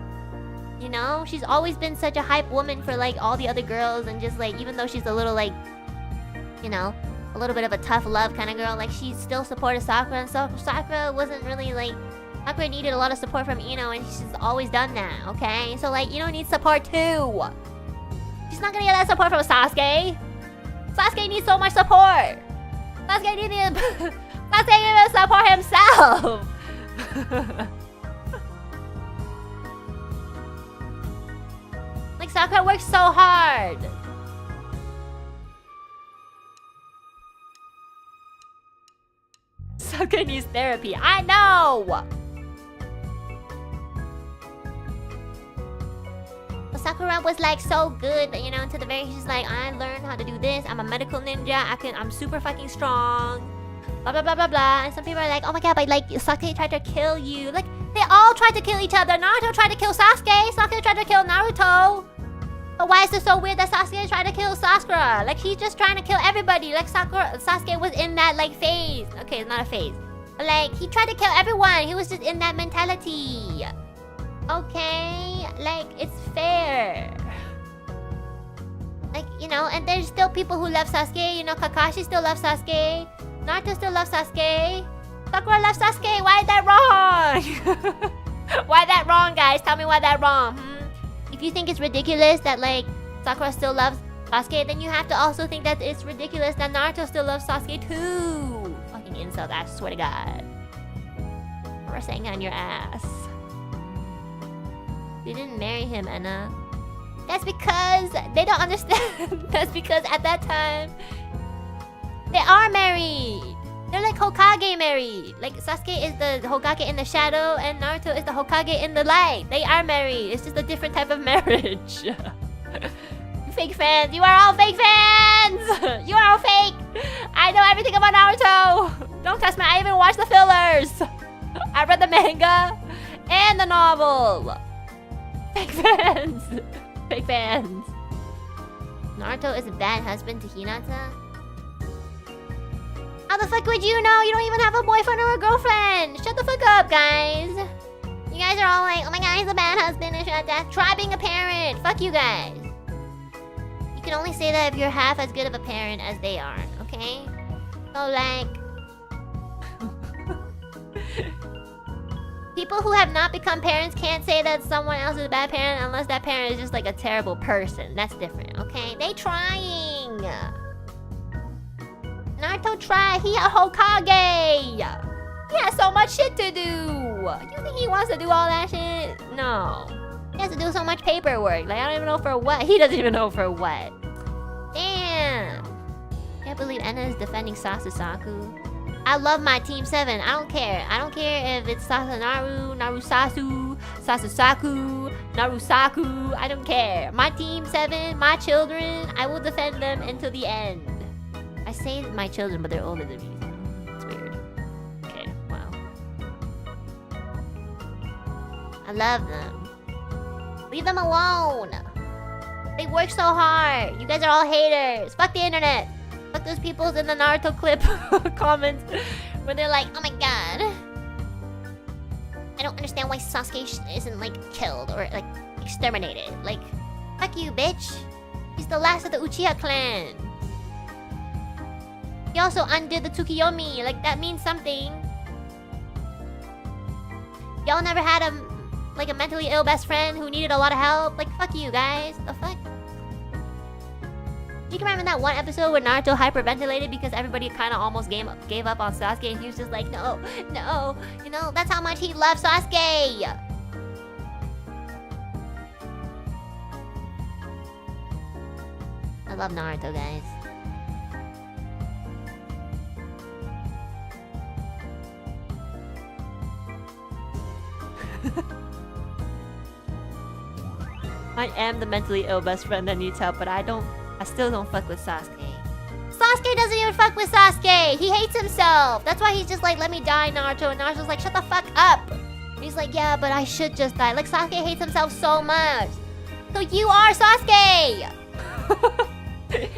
S1: You know? She's always been such a hype woman for, like, all the other girls, and just, like, even though she's a little, like, you know, a little bit of a tough love kind of girl, like, she still supported Sakura, and so Sakura wasn't really, like, Sakura needed a lot of support from Ino, and she's always done that, okay? So, like, Ino needs support too. She's not gonna get that support from Sasuke. Sasuke needs so much support. Sasuke needs to support himself. Like, Sakura works so hard. Sakura needs therapy. I know. Sakura was like so good, you know, to the very, she's like, I learned how to do this. I'm a medical ninja. I'm super fucking strong. Blah blah blah blah blah. And some people are like, oh my god, but like Sasuke tried to kill you. Like, they all tried to kill each other. Naruto tried to kill Sasuke. Sasuke tried to kill Naruto. But why is it so weird that Sasuke tried to kill Sakura? Like, he's just trying to kill everybody. Like, Sasuke was in that, like, phase. Okay, it's not a phase. But, like, he tried to kill everyone. He was just in that mentality. Okay? Like, it's fair. Like, you know, and there's still people who love Sasuke. You know, Kakashi still loves Sasuke. Naruto still loves Sasuke. Sakura loves Sasuke. Why is that wrong? Why that wrong, guys? Tell me why that wrong. If you think it's ridiculous that, like, Sakura still loves Sasuke, then you have to also think that it's ridiculous that Naruto still loves Sasuke too. Fucking insult, I swear to God. We're saying on your ass. You didn't marry him, Enna. That's because they don't understand. That's because at that time, they are married. They're like Hokage married. Like Sasuke is the Hokage in the shadow and Naruto is the Hokage in the light. They are married. It's just a different type of marriage. Fake fans. You are all fake fans. You are all fake. I know everything about Naruto. Don't touch me. I even watched the fillers. I read the manga and the novel. Fake fans. Fake fans. Naruto is a bad husband to Hinata? How the fuck would you know? You don't even have a boyfriend or a girlfriend. Shut the fuck up, guys. You guys are all like, oh my god, he's a bad husband and shit like that. Try being a parent. Fuck you guys. You can only say that if you're half as good of a parent as they are, okay? So like... people who have not become parents can't say that someone else is a bad parent unless that parent is just like a terrible person. That's different, okay? They trying. Naruto tried. He a Hokage. He has so much shit to do. You think he wants to do all that shit? No. He has to do so much paperwork. Like, I don't even know for what. He doesn't even know for what. Damn. Can't believe Enna is defending Sasusaku. I love my Team 7. I don't care. I don't care if it's Sasanaru, Narusasu, Sasusaku, Narusaku. I don't care. My Team 7, my children, I will defend them until the end. I say my children, but they're older than me. It's weird. Okay, wow. I love them. Leave them alone. They work so hard. You guys are all haters. Fuck the internet. Fuck those people in the Naruto clip comments where they're like, oh my god, I don't understand why Sasuke isn't like killed or like exterminated. Like, fuck you, bitch. He's the last of the Uchiha clan. He also undid the Tsukiyomi. Like, that means something. Y'all never had a mentally ill best friend who needed a lot of help? Like, fuck you guys. The fuck? You can remember that one episode where Naruto hyperventilated because everybody kind of almost gave up on Sasuke, and he was just like, no, no, you know, that's how much he loves Sasuke. I love Naruto, guys. I am the mentally ill best friend that needs help, but I still don't fuck with Sasuke. Sasuke doesn't even fuck with Sasuke! He hates himself! That's why he's just like, let me die, Naruto. And Naruto's like, shut the fuck up! And he's like, yeah, but I should just die. Like, Sasuke hates himself so much. So you are Sasuke!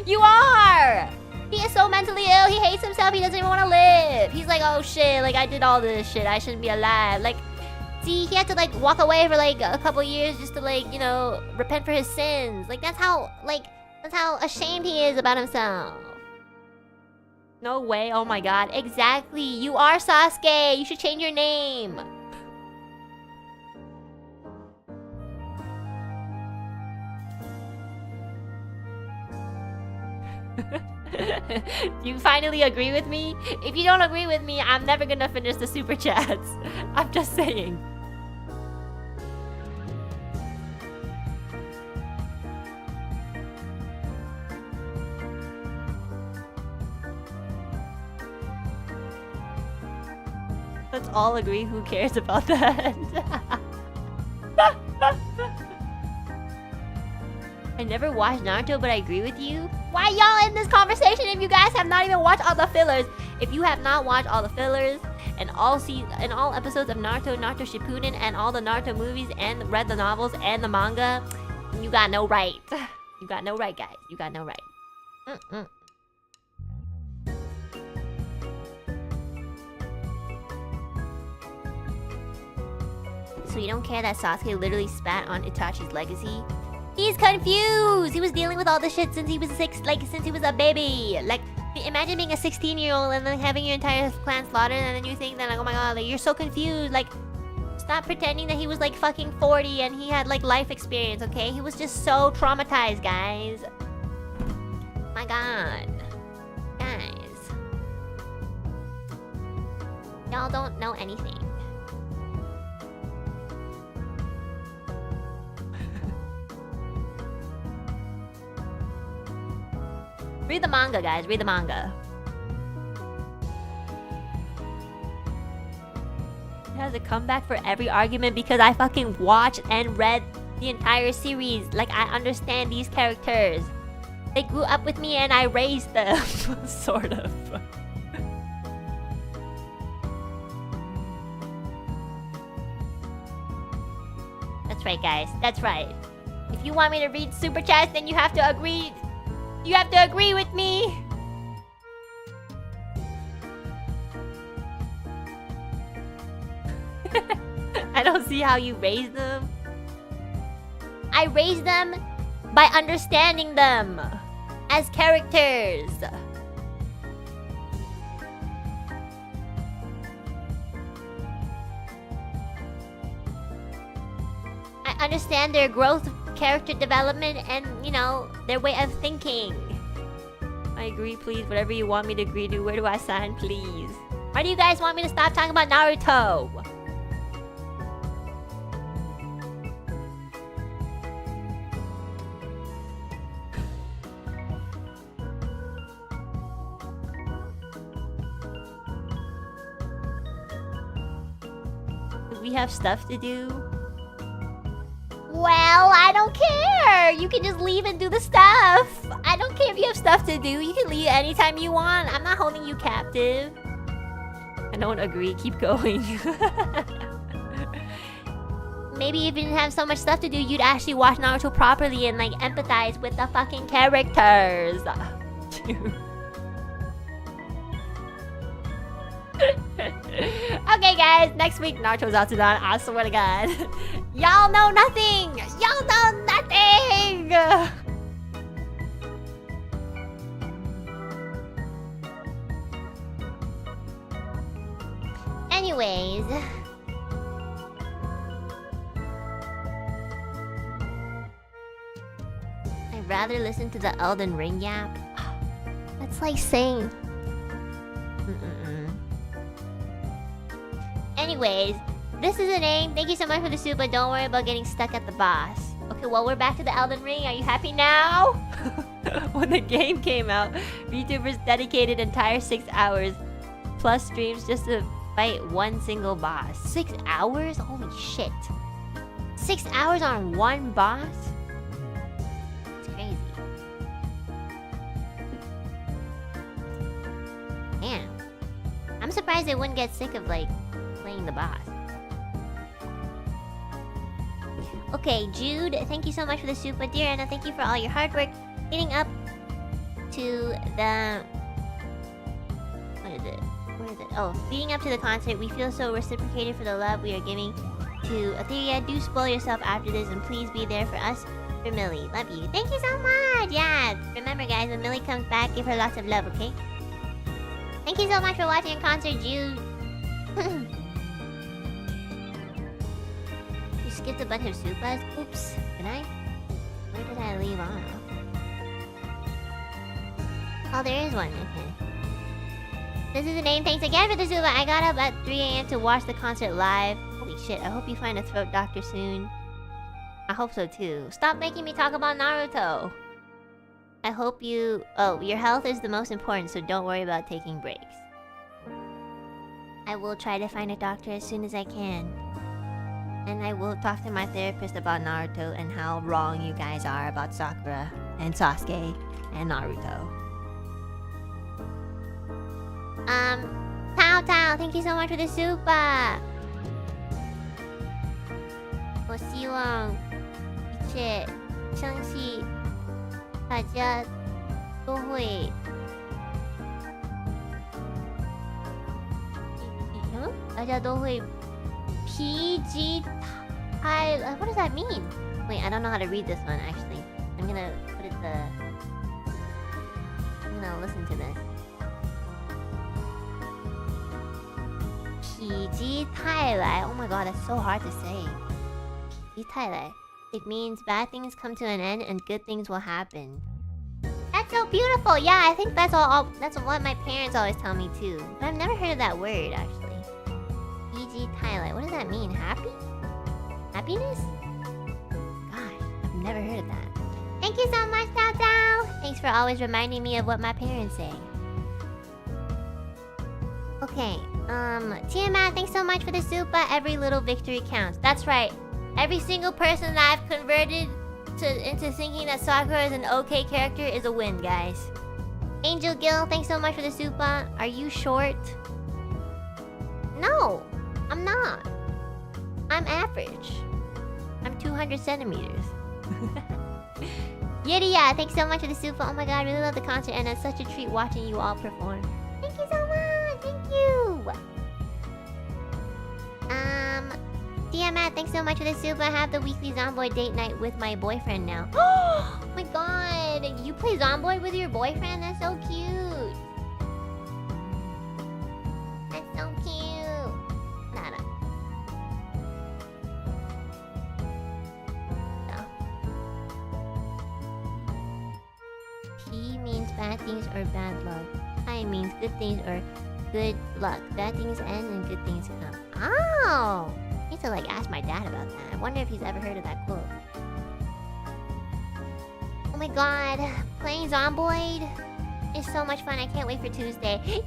S1: You are! He is so mentally ill, he hates himself, he doesn't even want to live. He's like, oh shit, like I did all this shit, I shouldn't be alive. Like, see, he had to like walk away for like a couple years just to like, you know, repent for his sins. Like, that's how ashamed he is about himself. No way, oh my god. Exactly, you are Sasuke. You should change your name. You finally agree with me? If you don't agree with me, I'm never gonna finish the super chats. I'm just saying. Let's all agree, who cares about that? I never watched Naruto, but I agree with you. Why y'all in this conversation if you guys have not even watched all the fillers? If you have not watched all the fillers and all episodes of Naruto, Naruto Shippuden, and all the Naruto movies and read the novels and the manga, you got no right. You got no right, guys. You got no right. So you don't care that Sasuke literally spat on Itachi's legacy? He's confused! He was dealing with all this shit since he was since he was a baby. Like, imagine being a 16-year-old and then having your entire clan slaughtered, and then you think that, like, oh my god, like, you're so confused. Like, stop pretending that he was like fucking 40 and he had like life experience, okay? He was just so traumatized, guys. My god. Guys. Y'all don't know anything. Read the manga, guys. Read the manga. It has a comeback for every argument because I fucking watched and read the entire series. Like, I understand these characters. They grew up with me and I raised them. Sort of. That's right, guys. That's right. If you want me to read super chats, then you have to agree. You have to agree with me. I don't see how you raise them. I raise them by understanding them as characters. I understand their growth, character development, and, you know, their way of thinking. I agree, please. Whatever you want me to agree to. Where do I sign, please? Why do you guys want me to stop talking about Naruto? We have stuff to do. Well, I don't care. You can just leave and do the stuff. I don't care if you have stuff to do. You can leave anytime you want. I'm not holding you captive. I don't agree. Keep going. Maybe if you didn't have so much stuff to do, you'd actually watch Naruto properly and, like, empathize with the fucking characters. Okay, guys. Next week, Naruto's Zatsudan. I swear to God. Y'all know nothing. Y'all know nothing. Anyways. I'd rather listen to the Elden Ring yap. That's like saying... Anyways, this is a name. Thank you so much for the soup, but don't worry about getting stuck at the boss. Okay, well, we're back to the Elden Ring. Are you happy now? When the game came out, VTubers dedicated entire 6 hours plus streams just to fight one single boss. 6 hours? Holy shit. 6 hours on one boss? It's crazy. Man. I'm surprised they wouldn't get sick of, like, playing the boss. Okay, Jude, thank you so much for the super, dear Anna. Thank you for all your hard work leading up to the... What is it? Where is it? Oh, leading up to the concert. We feel so reciprocated for the love we are giving to Ethyria. Do spoil yourself after this and please be there for us, for Millie. Love you. Thank you so much! Yeah, remember guys, when Millie comes back, give her lots of love, okay? Thank you so much for watching a concert, Jude. You skipped a bunch of supas? Oops. Did I? Where did I leave off? Oh, there is one. Okay. This is the name. Thanks again for the supa. I got up at 3 AM to watch the concert live. Holy shit. I hope you find a throat doctor soon. I hope so too. Stop making me talk about Naruto. I hope you... Oh, your health is the most important, so don't worry about taking breaks. I will try to find a doctor as soon as I can. And I will talk to my therapist about Naruto and how wrong you guys are about Sakura and Sasuke and Naruto. Tao Tao, thank you so much for the super! 我希望一切相信大家都会大家都会否极 What does that mean? Wait, I don't know how to read this one actually. I'm gonna put it I'm gonna listen to this. Oh my god, that's so hard to say. It means bad things come to an end and good things will happen. That's so beautiful. Yeah, I think that's that's what my parents always tell me too. But I've never heard of that word actually. What does that mean? Happy? Happiness? Gosh, I've never heard of that. Thank you so much, Tao Tao. Thanks for always reminding me of what my parents say. Okay, Tiamat, thanks so much for the super. Every little victory counts. That's right. Every single person that I've converted into thinking that Sakura is an okay character is a win, guys. Angel Gill, thanks so much for the super. Are you short? No, I'm not. I'm average. I'm 200 centimeters. Yeria, thanks so much for the super. Oh my god, I really love the concert and it's such a treat watching you all perform. Thank you so much. Thank you. Tiamat, thanks so much for the super. I have the weekly Zomboid date night with my boyfriend now. Oh my god, you play Zomboid with your boyfriend? That's so cute. That's so cute. Nada. No. P means bad things or bad luck. I means good things or good luck. Bad things end and good things come. Oh! I need to like ask my dad about that. I wonder if he's ever heard of that quote. Oh my god, playing Zomboid is so much fun. I can't wait for Tuesday. Yippee!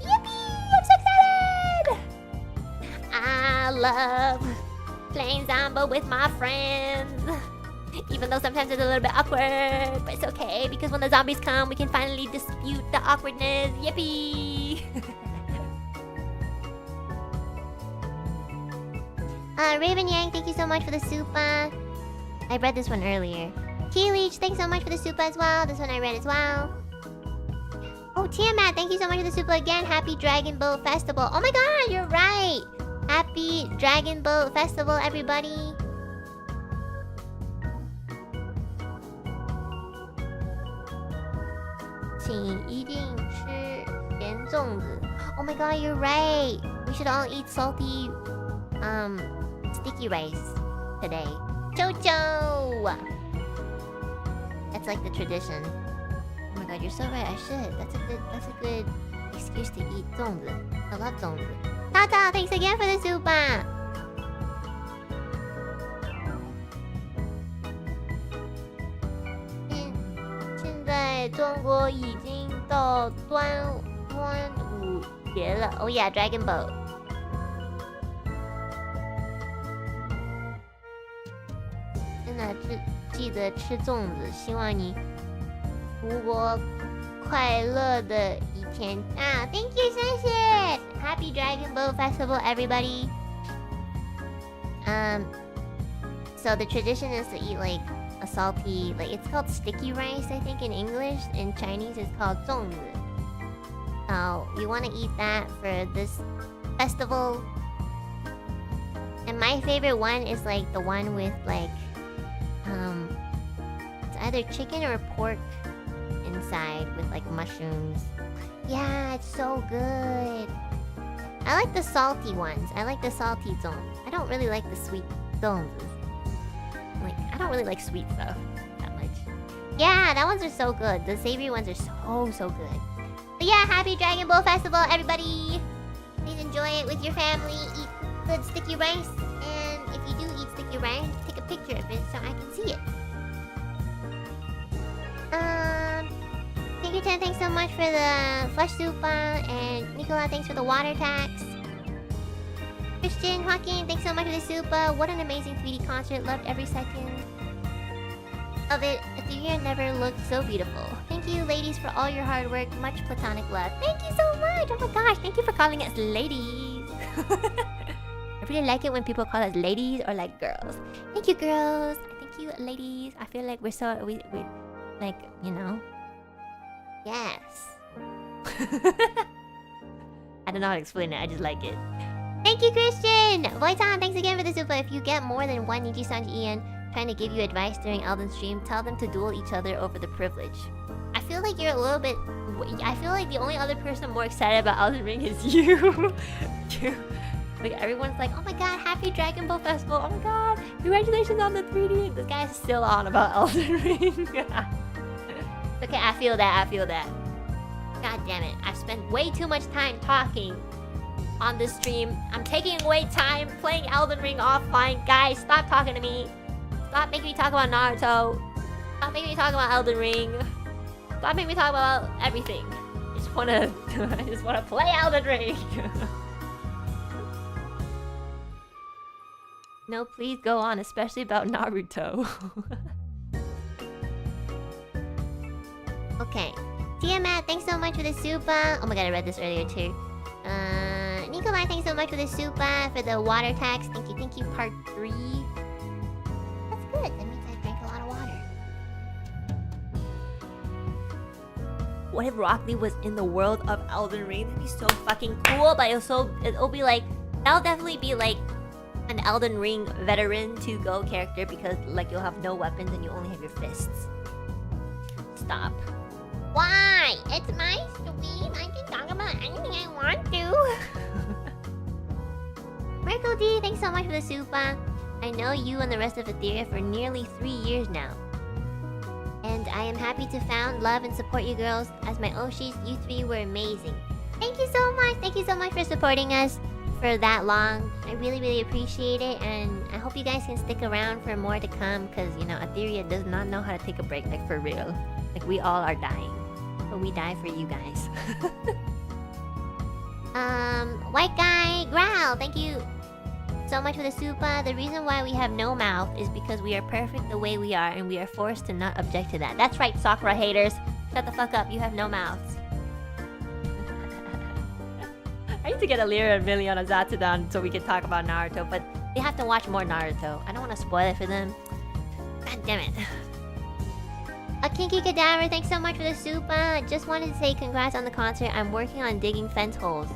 S1: I'm so excited! I love playing Zombo with my friends. Even though sometimes it's a little bit awkward, but it's okay because when the zombies come, we can finally dispute the awkwardness. Yippee! Raven Yang, thank you so much for the super. I read this one earlier. Key Leech, thanks so much for the super as well. This one I read as well. Oh, Tiamat, thank you so much for the super again. Happy Dragon Boat Festival. Oh my god, you're right. Happy Dragon Boat Festival, everybody. Oh my god, you're right. We should all eat salty, sticky rice today. Chocho! That's like the tradition. Oh my god, you're so right. I should. That's a good excuse to eat zongzi. I love zongzi. Tata, thanks again for the super. 现在中国已经到端午节了。Oh yeah, Dragon Boat. 真的记得吃粽子，希望你度过快乐的一天啊 ！Thank you, 谢谢 Happy Dragon Boat Festival, everybody. So the tradition is to eat like a salty, like it's called sticky rice, I think in English. In Chinese, it's called 粽子. So we want to eat that for this festival. And my favorite one is like the one with like, it's either chicken or pork inside with like mushrooms. Yeah, it's so good. I like the salty ones. I like the salty zong. I don't really like the sweet zongs. Like, I don't really like sweet stuff that much. Yeah, that ones are so good. The savory ones are so good. But yeah, happy Dragon Ball Festival, everybody! Please enjoy it with your family. Eat good sticky rice. And if you do eat sticky rice, take a picture of it so I can see it. Pinkerton, thanks so much for the flesh soup. And Nicola, thanks for the water tax. Christian, Joaquin, thanks so much for the super. What an amazing 3D concert. Loved every second of it. Ethyria never looked so beautiful. Thank you, ladies, for all your hard work. Much platonic love. Thank you so much. Oh my gosh, thank you for calling us ladies. I really like it when people call us ladies or like girls. Thank you, girls. Thank you, ladies. I feel like we're so we like, you know. Yes. I don't know how to explain it. I just like it. Thank Thank you, Christian! Voitan, thanks again for the super. If you get more than one NIJISANJI Ian trying to give you advice during Elden stream, tell them to duel each other over the privilege. I feel like you're a little bit... I feel like the only other person more excited about Elden Ring is you. Like, everyone's like, oh my god, happy Dragon Ball Festival. Oh my god, congratulations on the 3D. This guy's still on about Elden Ring. Okay, I feel that. God damn it. I've spent way too much time talking on this stream. I'm taking away time playing Elden Ring offline. Guys, stop talking to me. Stop making me talk about Naruto. Stop making me talk about Elden Ring. Stop making me talk about everything. I just wanna play Elden Ring. No, please go on, especially about Naruto. Okay. Tiamat, thanks so much for the super. Oh my god, I read this earlier too. Nikolai, thanks so much for the super, for the water tax. Thank you, part 3. That's good. That means I drank a lot of water. What if Rock Lee was in the world of Elden Ring? That'd be so fucking cool, but it'll be like... That'll definitely be like an Elden Ring veteran to go character because like you'll have no weapons and you only have your fists. Stop. Why? It's my stream. I can talk about anything I want to. Merkel D, thanks so much for the super. I know you and the rest of Ethyria for nearly 3 years now. And I am happy to found, love, and support you girls. As my Oshis, you 3 were amazing. Thank you so much. Thank you so much for supporting us for that long. I really appreciate it. And I hope you guys can stick around for more to come. Because, you know, Ethyria does not know how to take a break, like for real. Like, we all are dying. But we die for you guys. White guy, Growl, thank you so much for the super. The reason why we have no mouth is because we are perfect the way we are, and we are forced to not object to that. That's right, Sakura haters. Shut the fuck up, you have no mouths. I need to get Elira and Millie on a Zatsudan so we can talk about Naruto, but they have to watch more Naruto. I don't want to spoil it for them. God damn it. A Kinky Cadaver, thanks so much for the super. Just wanted to say congrats on the concert. I'm working on digging fence holes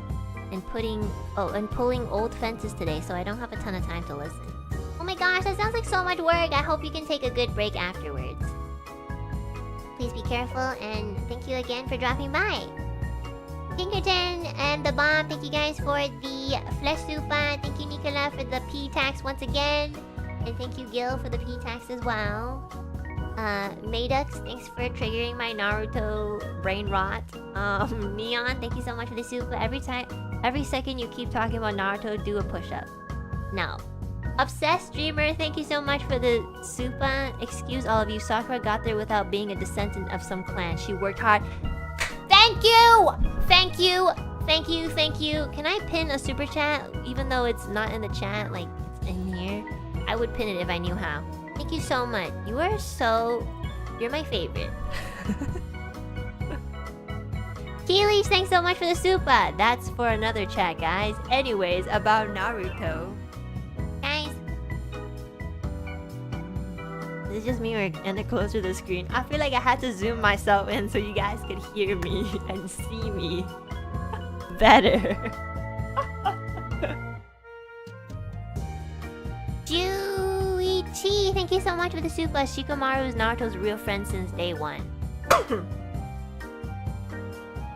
S1: and pulling old fences today, so I don't have a ton of time to listen. Oh my gosh, that sounds like so much work. I hope you can take a good break afterwards. Please be careful, and thank you again for dropping by. Pinkerton and the Bomb, thank you guys for the flesh super. Thank you, Nicola, for the P-tax once again. And thank you, Gil, for the P-tax as well. Maydux, thanks for triggering my Naruto brain rot. Neon, thank you so much for the super. Every second you keep talking about Naruto, do a push-up. No. Obsessed Streamer, thank you so much for the super. Excuse all of you, Sakura got there without being a descendant of some clan. She worked hard. Thank you! Thank you! Thank you, thank you. Can I pin a super chat? Even though it's not in the chat, like, it's in here. I would pin it if I knew how. Thank you so much. You're my favorite. Keeley, thanks so much for the super. That's for another chat, guys. Anyways, about Naruto. Guys. This is just me or Enna closer to the screen. I feel like I had to zoom myself in so you guys could hear me and see me better. Chi, thank you so much for the super. Shikamaru is Naruto's real friend since day 1. I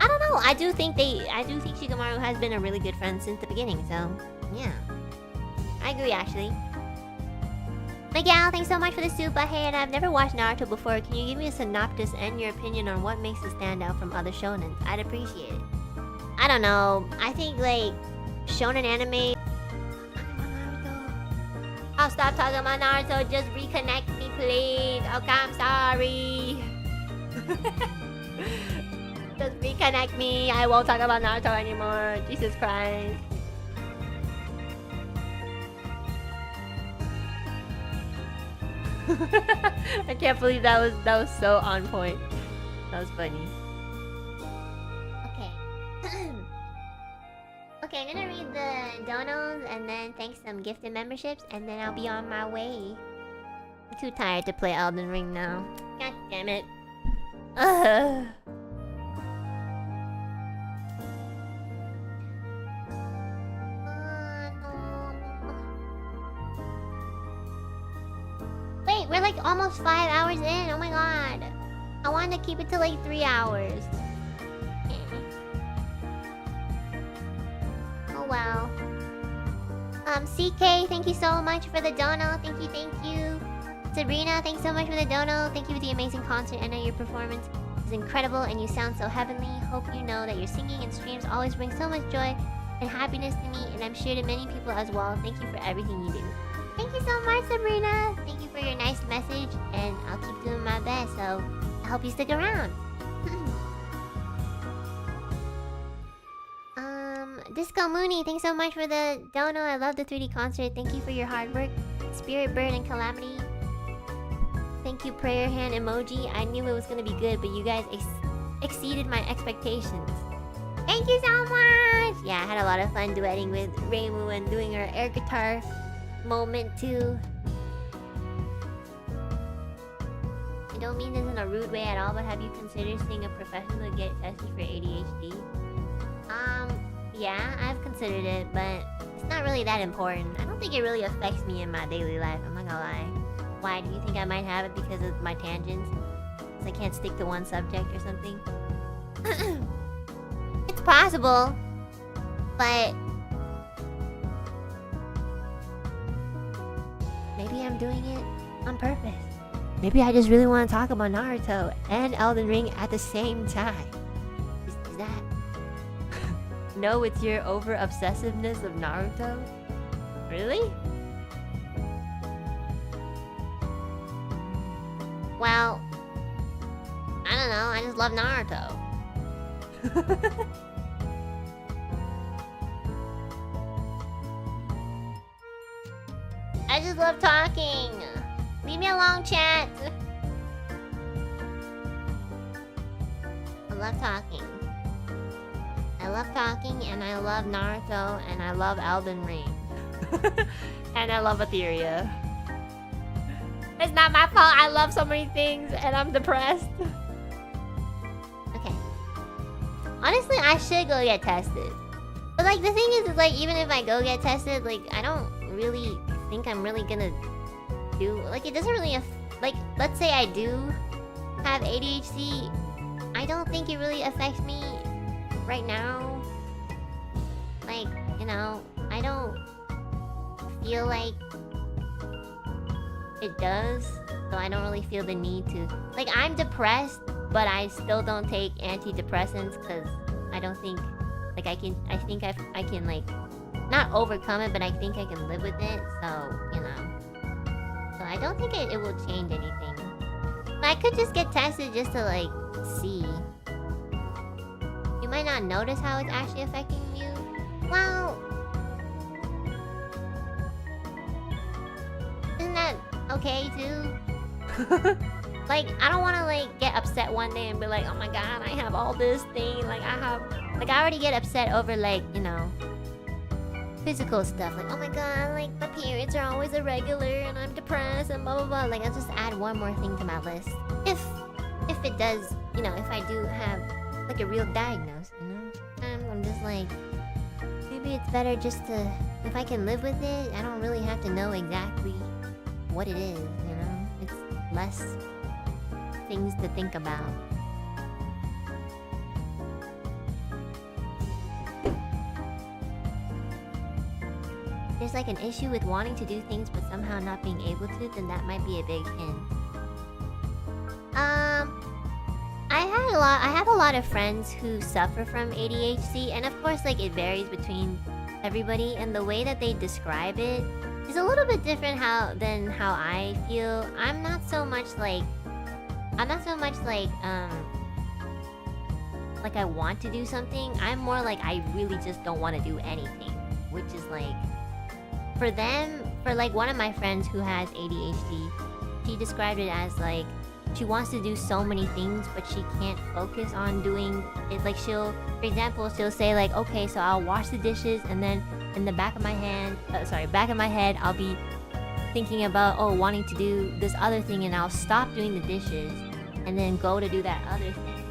S1: don't know. I do think Shikamaru has been a really good friend since the beginning. So yeah, I agree actually. Miguel, thanks so much for the super. Hey, and I've never watched Naruto before. Can you give me a synopsis and your opinion on what makes it stand out from other shonens? I'd appreciate it. I don't know. I think like shonen anime. I'll stop talking about Naruto. Just reconnect me, please. Okay, I'm sorry. Just reconnect me. I won't talk about Naruto anymore. Jesus Christ. I can't believe that was so on point. That was funny. Okay, I'm gonna read the donos and then thank some gifted memberships and then I'll be on my way. I'm too tired to play Elden Ring now. God damn it. Ugh. We're like almost 5 hours in. Oh my god. I wanted to keep it to like 3 hours. Oh well. CK, thank you so much for the dono. Thank you, thank you. Sabrina, thanks so much for the dono. Thank you for the amazing concert. Enna, your performance is incredible and you sound so heavenly. Hope you know that your singing and streams always bring so much joy and happiness to me, and I'm sure to many people as well. Thank you for everything you do. Thank you so much, Sabrina. Thank you for your nice message, and I'll keep doing my best, so I hope you stick around. Disco Mooney, thanks so much for the dono. I love the 3D concert. Thank you for your hard work. Spirit Bird and Calamity. Thank you, prayer hand emoji. I knew it was gonna be good, but you guys exceeded my expectations. Thank you so much! Yeah, I had a lot of fun duetting with Reimu and doing her air guitar moment too. I don't mean this in a rude way at all, but have you considered seeing a professional to get tested for ADHD? Yeah, I've considered it, but it's not really that important. I don't think it really affects me in my daily life, I'm not gonna lie. Why, do you think I might have it because of my tangents? Because I can't stick to one subject or something? It's possible, but maybe I'm doing it on purpose. Maybe I just really want to talk about Naruto and Elden Ring at the same time. Is that... No, it's your over-obsessiveness of Naruto? Really? Well, I don't know, I just love Naruto. I just love talking. Leave me alone, chat. I love talking. I love talking, and I love Naruto, and I love Elden Ring. And I love Ethyria. It's not my fault, I love so many things, and I'm depressed. Okay. Honestly, I should go get tested. But like, the thing is like, even if I go get tested, like, I don't really think I'm really gonna do... Like, it doesn't really... Like, let's say I do have ADHD, I don't think it really affects me right now. Like, you know, I don't feel like it does, so I don't really feel the need to... Like, I'm depressed, but I still don't take antidepressants because I don't think... Like, I think I can, like, not overcome it, but I think I can live with it, so, you know. So I don't think it will change anything. But I could just get tested just to, like, see. You might not notice how it's actually affecting you. Well... Isn't that okay, too? Like, I don't want to, like, get upset one day and be like, oh my god, I have all this thing. Like, I already get upset over, like, you know, physical stuff. Like, oh my god, like, my periods are always irregular and I'm depressed and blah, blah, blah. Like, I'll just add one more thing to my list. If it does, you know, if I do have, like, a real diagnosis, you know? I'm just like, maybe it's better just to, if I can live with it, I don't really have to know exactly what it is, you know? It's less things to think about. There's like an issue with wanting to do things but somehow not being able to, then that might be a big hint. I have a lot of friends who suffer from ADHD, and of course, like, it varies between everybody, and the way that they describe it is a little bit different than how I feel. I'm not so much like I want to do something. I'm more like I really just don't want to do anything, which is like, for them, for like one of my friends who has ADHD, she described it as like, she wants to do so many things, but she can't focus on doing it. Like, for example, she'll say like, okay, so I'll wash the dishes, and then in the back of my head, I'll be thinking about, oh, wanting to do this other thing, and I'll stop doing the dishes, and then go to do that other thing,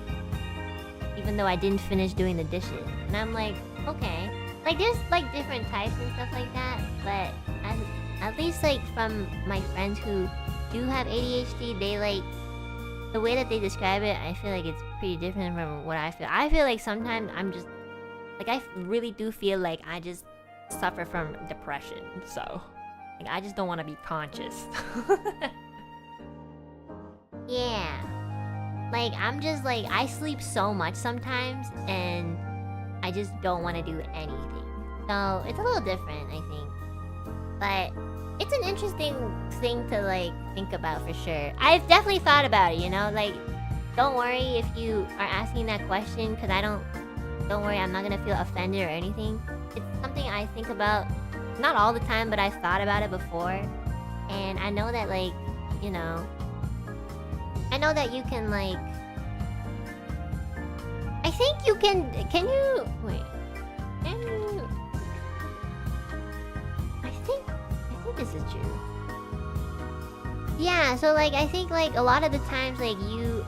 S1: even though I didn't finish doing the dishes. And I'm like, okay. Like, there's like different types and stuff like that, but at least like from my friends who do have ADHD, they like the way that they describe it. I feel like it's pretty different from what I feel. I feel like sometimes I'm just like I really do feel like I just suffer from depression. So like I just don't want to be conscious. Yeah. Like I'm just like I sleep so much sometimes and I just don't want to do anything. So it's a little different, I think. But it's an interesting thing to like think about for sure. I've definitely thought about it, you know? Like don't worry if you are asking that question because don't worry, I'm not gonna feel offended or anything. It's something I think about not all the time, but I've thought about it before. And I know that like, you know, I know that you can like I think you can you wait. Can you I think this is true. Yeah, so like I think like a lot of the times like you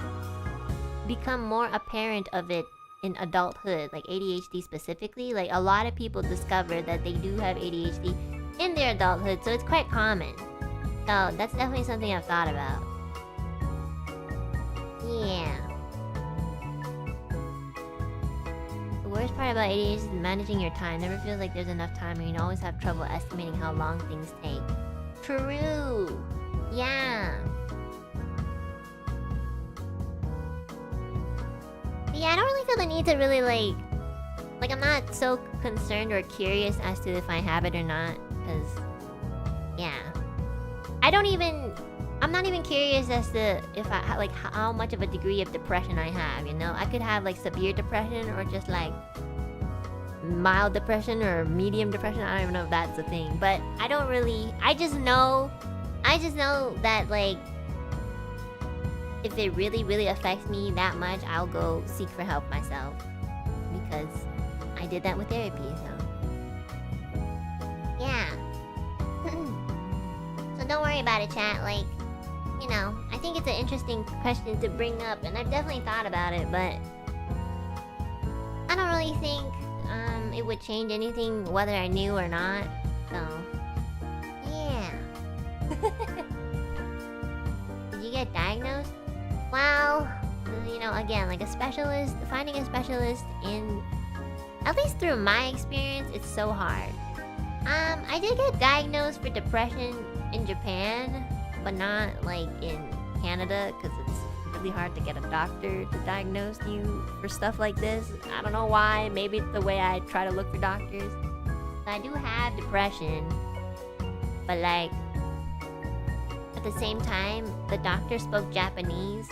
S1: become more apparent of it in adulthood, like ADHD specifically. Like a lot of people discover that they do have ADHD in their adulthood, so it's quite common. So that's definitely something I've thought about. Yeah. The worst part about ADHD is managing your time. Never feels like there's enough time and you always have trouble estimating how long things take. True. Yeah. Yeah, I don't really feel the need to really like I'm not so concerned or curious as to if I have it or not, because yeah. I'm not even curious as to if I like how much of a degree of depression I have, you know? I could have like severe depression or just like mild depression or medium depression. I don't even know if that's a thing, but I just know that like if it really affects me that much, I'll go seek for help myself because I did that with therapy, so yeah. So don't worry about it, chat. Like, you know, I think it's an interesting question to bring up, and I've definitely thought about it, but I don't really think it would change anything whether I knew or not. So yeah. Did you get diagnosed? Well, you know, again, like finding a specialist in, at least through my experience, it's so hard. I did get diagnosed for depression in Japan, but not like in Canada, because it's really hard to get a doctor to diagnose you for stuff like this. I don't know why. Maybe it's the way I try to look for doctors. So I do have depression, but like at the same time, the doctor spoke Japanese,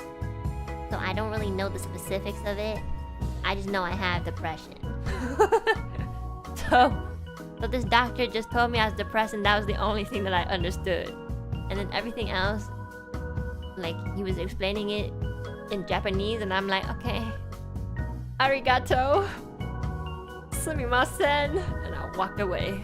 S1: so I don't really know the specifics of it. I just know I have depression. So this doctor just told me I was depressed, and that was the only thing that I understood. And then everything else, like he was explaining it in Japanese, and I'm like, okay, arigato, sumimasen, and I walked away.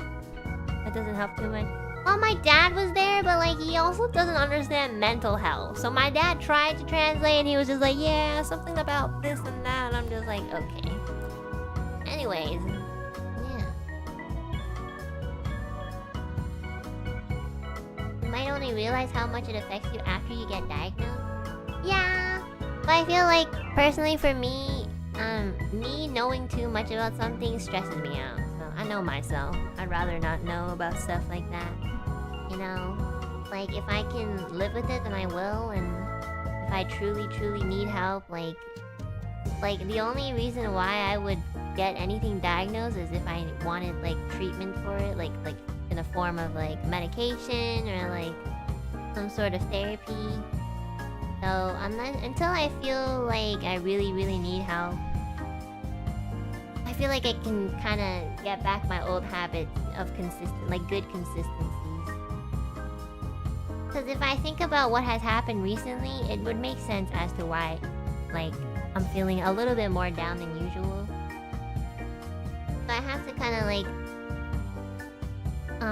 S1: That doesn't help too much. Well, my dad was there, but like he also doesn't understand mental health. So my dad tried to translate, and he was just like, yeah, something about this and that, and I'm just like, okay. Anyways, yeah. You might only realize how much it affects you after you get diagnosed. Yeah, but I feel like personally for me, me knowing too much about something stresses me out. So I know myself. I'd rather not know about stuff like that. You know, like if I can live with it, then I will. And if I truly need help, like the only reason why I would get anything diagnosed is if I wanted like treatment for it, like in the form of like medication or like some sort of therapy. So until I feel like I really need help, I feel like I can kind of get back my old habits of good consistencies. Because if I think about what has happened recently, it would make sense as to why, like, I'm feeling a little bit more down than usual. So I have to kind of like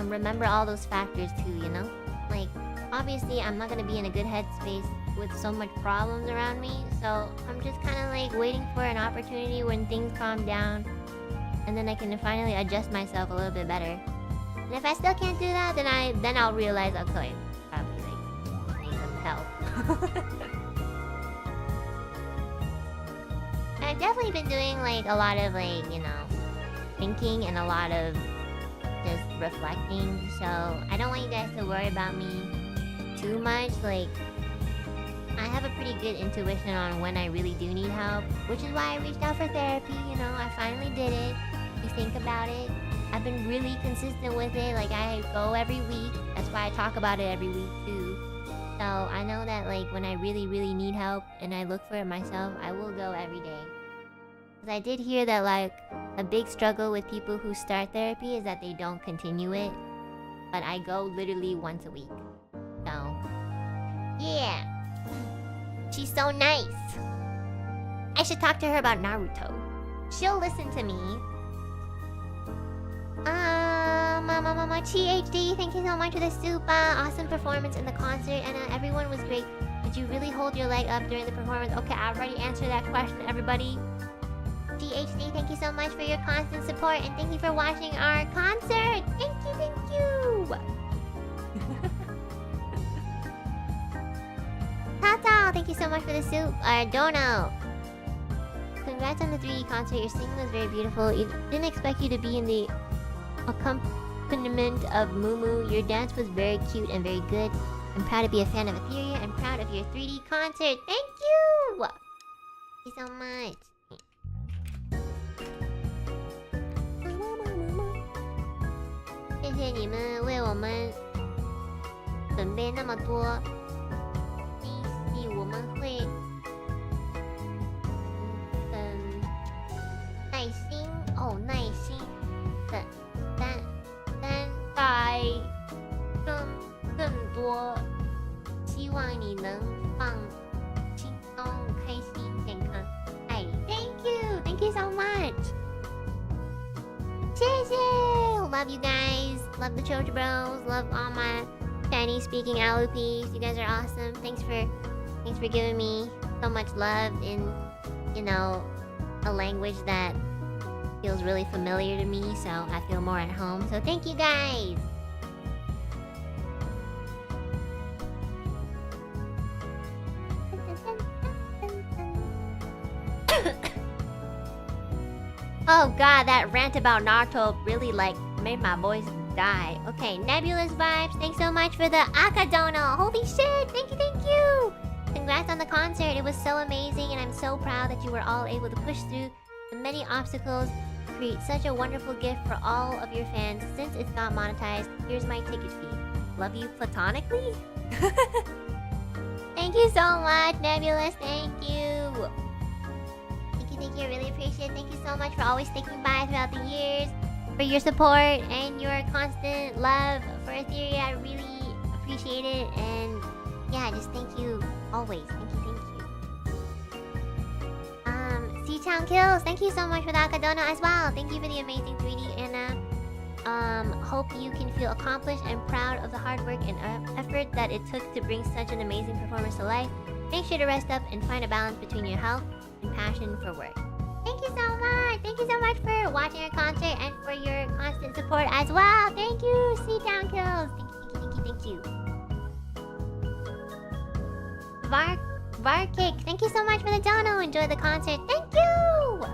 S1: remember all those factors too, you know? Like, obviously I'm not gonna be in a good headspace with so much problems around me, so I'm just kind of like waiting for an opportunity when things calm down, and then I can finally adjust myself a little bit better. And if I still can't do that, then I'll realize, okay, probably like need some I've definitely been doing like a lot of like, you know, thinking and a lot of just reflecting. So I don't want you guys to worry about me too much. Like, I have a pretty good intuition on when I really do need help, which is why I reached out for therapy. You know, I finally did it. You think about it. I've been really consistent with it. Like, I go every week. That's why I talk about it every week too. So I know that like when I really, really need help and I look for it myself, I will go every day. Because I did hear that like a big struggle with people who start therapy is that they don't continue it. But I go literally once a week. So, yeah. She's so nice. I should talk to her about Naruto. She'll listen to me. Mama THD, thank you so much for the super awesome performance in the concert. And everyone was great. Did you really hold your leg up during the performance? Okay, I already answered that question, everybody. THD, thank you so much for your constant support. And thank you for watching our concert. Thank you, thank you. Tata, thank you so much for the soup. Dono. Congrats on the 3D concert. Your singing was very beautiful. Didn't expect you to be in the accompaniment of Mumu. Your dance was very cute and very good. I'm proud to be a fan of Ethyria and proud of your 3D concert. Thank you! Thank you so much. 谢谢你们为我们准备那么多惊喜，我们会耐心的等待更多，希望你能放轻松、开心、健康。爱你 Thank you so much. 谢谢 Love you guys. Love the Chojo Bros. Love all my Chinese speaking Alouettes. You guys are awesome. Thanks for giving me so much love in, you know, a language that feels really familiar to me, so I feel more at home. So thank you guys. Oh god, that rant about Naruto really like made my voice die. Okay, Nebulous Vibes, thanks so much for the Akadono. Holy shit, thank you. Congrats on the concert. It was so amazing and I'm so proud that you were all able to push through the many obstacles, create such a wonderful gift for all of your fans. Since it's not monetized, here's my ticket fee. Love you platonically? Thank you so much, Nebulous. Thank you. Thank you. I really appreciate it. Thank you so much for always sticking by throughout the years, for your support and your constant love for Ethyria. I really appreciate it. And yeah, just thank you always. Thank you. Seatown Kills, thank you so much for the Akadono as well. Thank you for the amazing 3D, Anna. Hope you can feel accomplished and proud of the hard work and effort that it took to bring such an amazing performance to life. Make sure to rest up and find a balance between your health and passion for work. Thank you so much. Thank you so much for watching our concert and for your constant support as well. Thank you, Seatown Kills. Thank you. Varkick, thank you so much for the dono. Enjoy the concert. Thank you!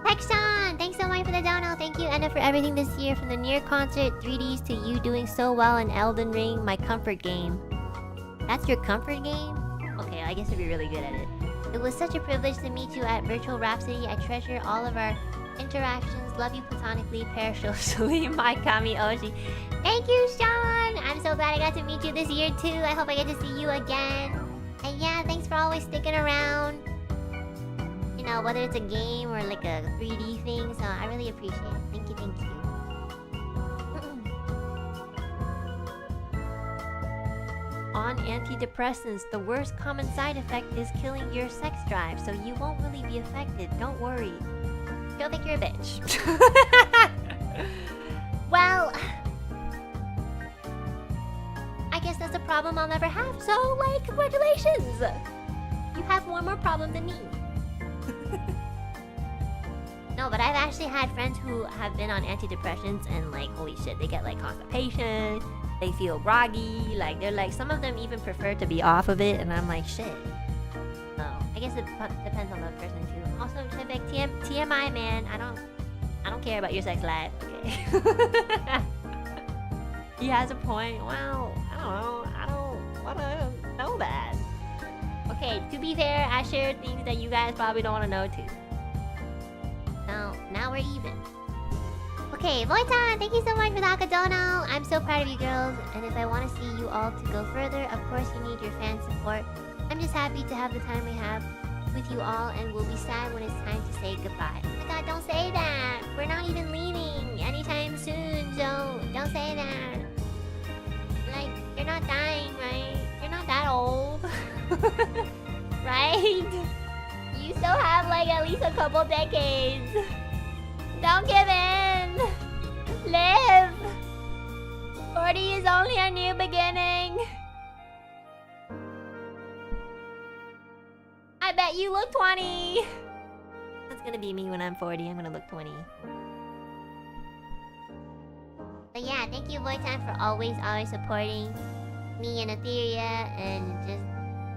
S1: Hexon, thanks so much for the dono. Thank you, Enna, for everything this year. From the near concert 3Ds to you doing so well in Elden Ring, my comfort game. That's your comfort game? Okay, I guess I'd be really good at it. It was such a privilege to meet you at Virtual Rhapsody. I treasure all of our interactions. Love you platonically. Perishosally, my Kami Oshi. Thank you, Sean! I'm so glad I got to meet you this year too. I hope I get to see you again. And yeah, thanks for always sticking around. You know, whether it's a game or like a 3D thing. So I really appreciate it. Thank you.
S2: On antidepressants, the worst common side effect is killing your sex drive, so you won't really be affected. Don't worry.
S1: Go think you're a bitch. Well, I guess that's a problem I'll never have. So, like, congratulations! You have one more problem than me. No, but I've actually had friends who have been on antidepressants and like, holy shit, they get like constipation.
S2: they feel groggy. Like they're like, some of them even prefer to be off of it, and I'm like, shit. So I guess it depends on the person too. Also, Chivik, TMI, man. I don't care about your sex life. Okay. He has a point. Well, I don't know. I don't wanna know that. Okay, to be fair, I share things that you guys probably don't want to know too. Now we're even. Okay, Voitan, thank you so much for the Akadono. I'm so proud of you girls, and if I want to see you all to go further, of course you need your fan support. I'm just happy to have the time we have with you all, and we'll be sad when it's time to say goodbye. Oh my god, don't say that! We're not even leaving anytime soon, so don't say that. Like, you're not dying, right? You're not that old. Right? You still have like at least a couple decades. Don't give in. Live. 40 is only a new beginning. I bet you look 20. That's gonna be me when I'm 40. I'm gonna look 20. But yeah, thank you, Voitan, for always supporting me and Ethyria, and just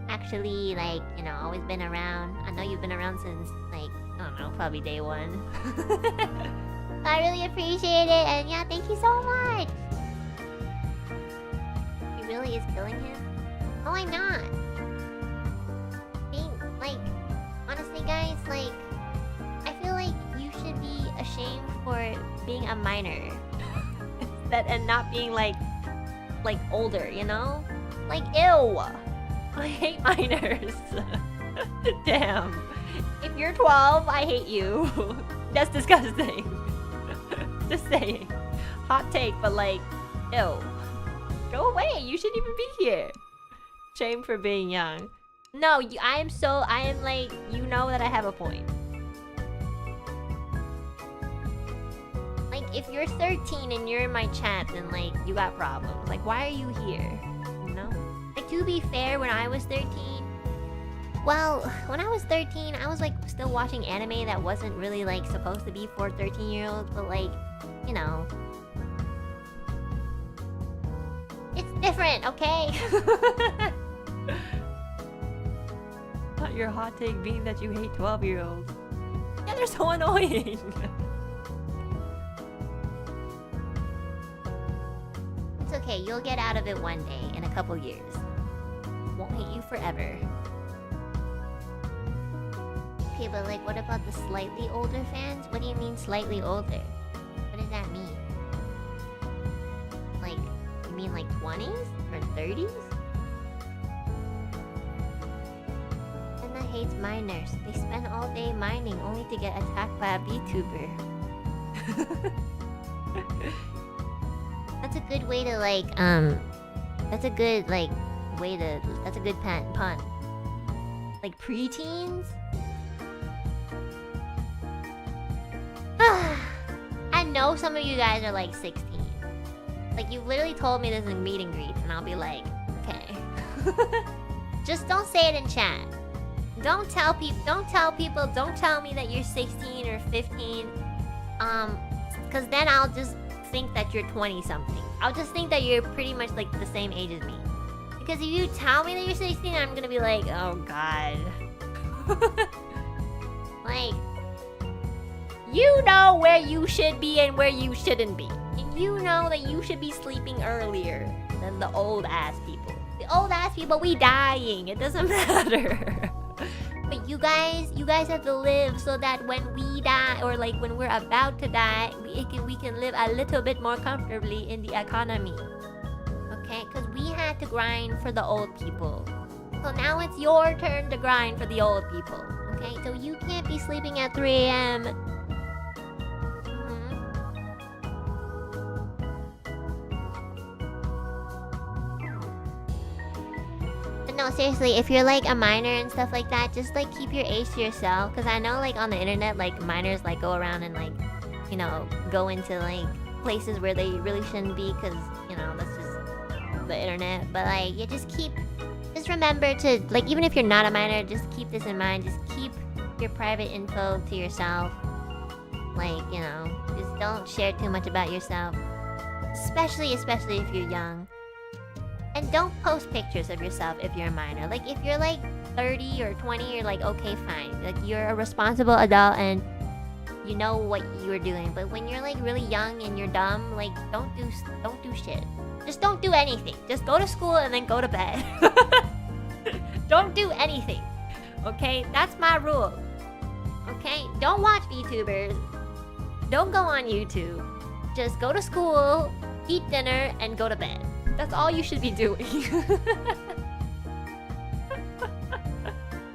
S2: actually, like, you know, always been around. I know you've been around since, like, I don't know, probably day one. I really appreciate it, and yeah, thank you so much. He really is killing him? Oh, I'm not. Like, honestly, guys, like, I feel like you should be ashamed for being a minor. And not being, like older, you know? Like, ew! I hate minors. Damn. If you're 12, I hate you. That's disgusting. Just saying. Hot take, but like, ew. Go away, you shouldn't even be here. Shame for being young. No, I am like, you know that I have a point. Like, if you're 13 and you're in my chat, then like, you got problems. Like, why are you here? You know? Like, to be fair, when I was 13, well, when I was 13, I was like still watching anime that wasn't really like supposed to be for 13-year-olds, but like, you know, it's different, okay? Not your hot take being that you hate 12-year-olds. Yeah, they're so annoying. It's okay, you'll get out of it one day in a couple years. Won't hate you forever. Okay, but like, what about the slightly older fans? What do you mean slightly older? What does that mean? Like, you mean like 20s or 30s? Enna hates miners. They spend all day mining only to get attacked by a VTuber. That's a good way to like, that's a good like way to, that's a good pun. Like preteens? I know some of you guys are like 16. Like, you literally told me this in meet and greets, and I'll be like, okay. Just don't say it in chat. Don't tell people, don't tell me that you're 16 or 15. Cause then I'll just think that you're 20 something. I'll just think that you're pretty much like the same age as me. Because if you tell me that you're 16, I'm gonna be like, oh god. Like, you know where you should be and where you shouldn't be. And you know that you should be sleeping earlier than the old ass people. The old ass people, we dying. It doesn't matter. But you guys have to live so that when we die, or like when we're about to die, we can live a little bit more comfortably in the economy. Okay? Because we had to grind for the old people. So now it's your turn to grind for the old people. Okay? So you can't be sleeping at 3 a.m. No, seriously, if you're like a minor and stuff like that, just like keep your age to yourself. Because I know like on the internet, like minors like go around and like, you know, go into like places where they really shouldn't be, because, you know, that's just the internet. But like, you just remember to, like, even if you're not a minor, just keep this in mind. Just keep your private info to yourself. Like, you know, just don't share too much about yourself. Especially if you're young. And don't post pictures of yourself if you're a minor. Like, if you're like 30 or 20, you're like, okay, fine. Like, you're a responsible adult and you know what you're doing. But when you're like really young and you're dumb, like, don't do shit. Just don't do anything. Just go to school and then go to bed. Don't do anything. Okay? That's my rule. Okay? Don't watch VTubers. Don't go on YouTube. Just go to school, eat dinner, and go to bed. That's all you should be doing.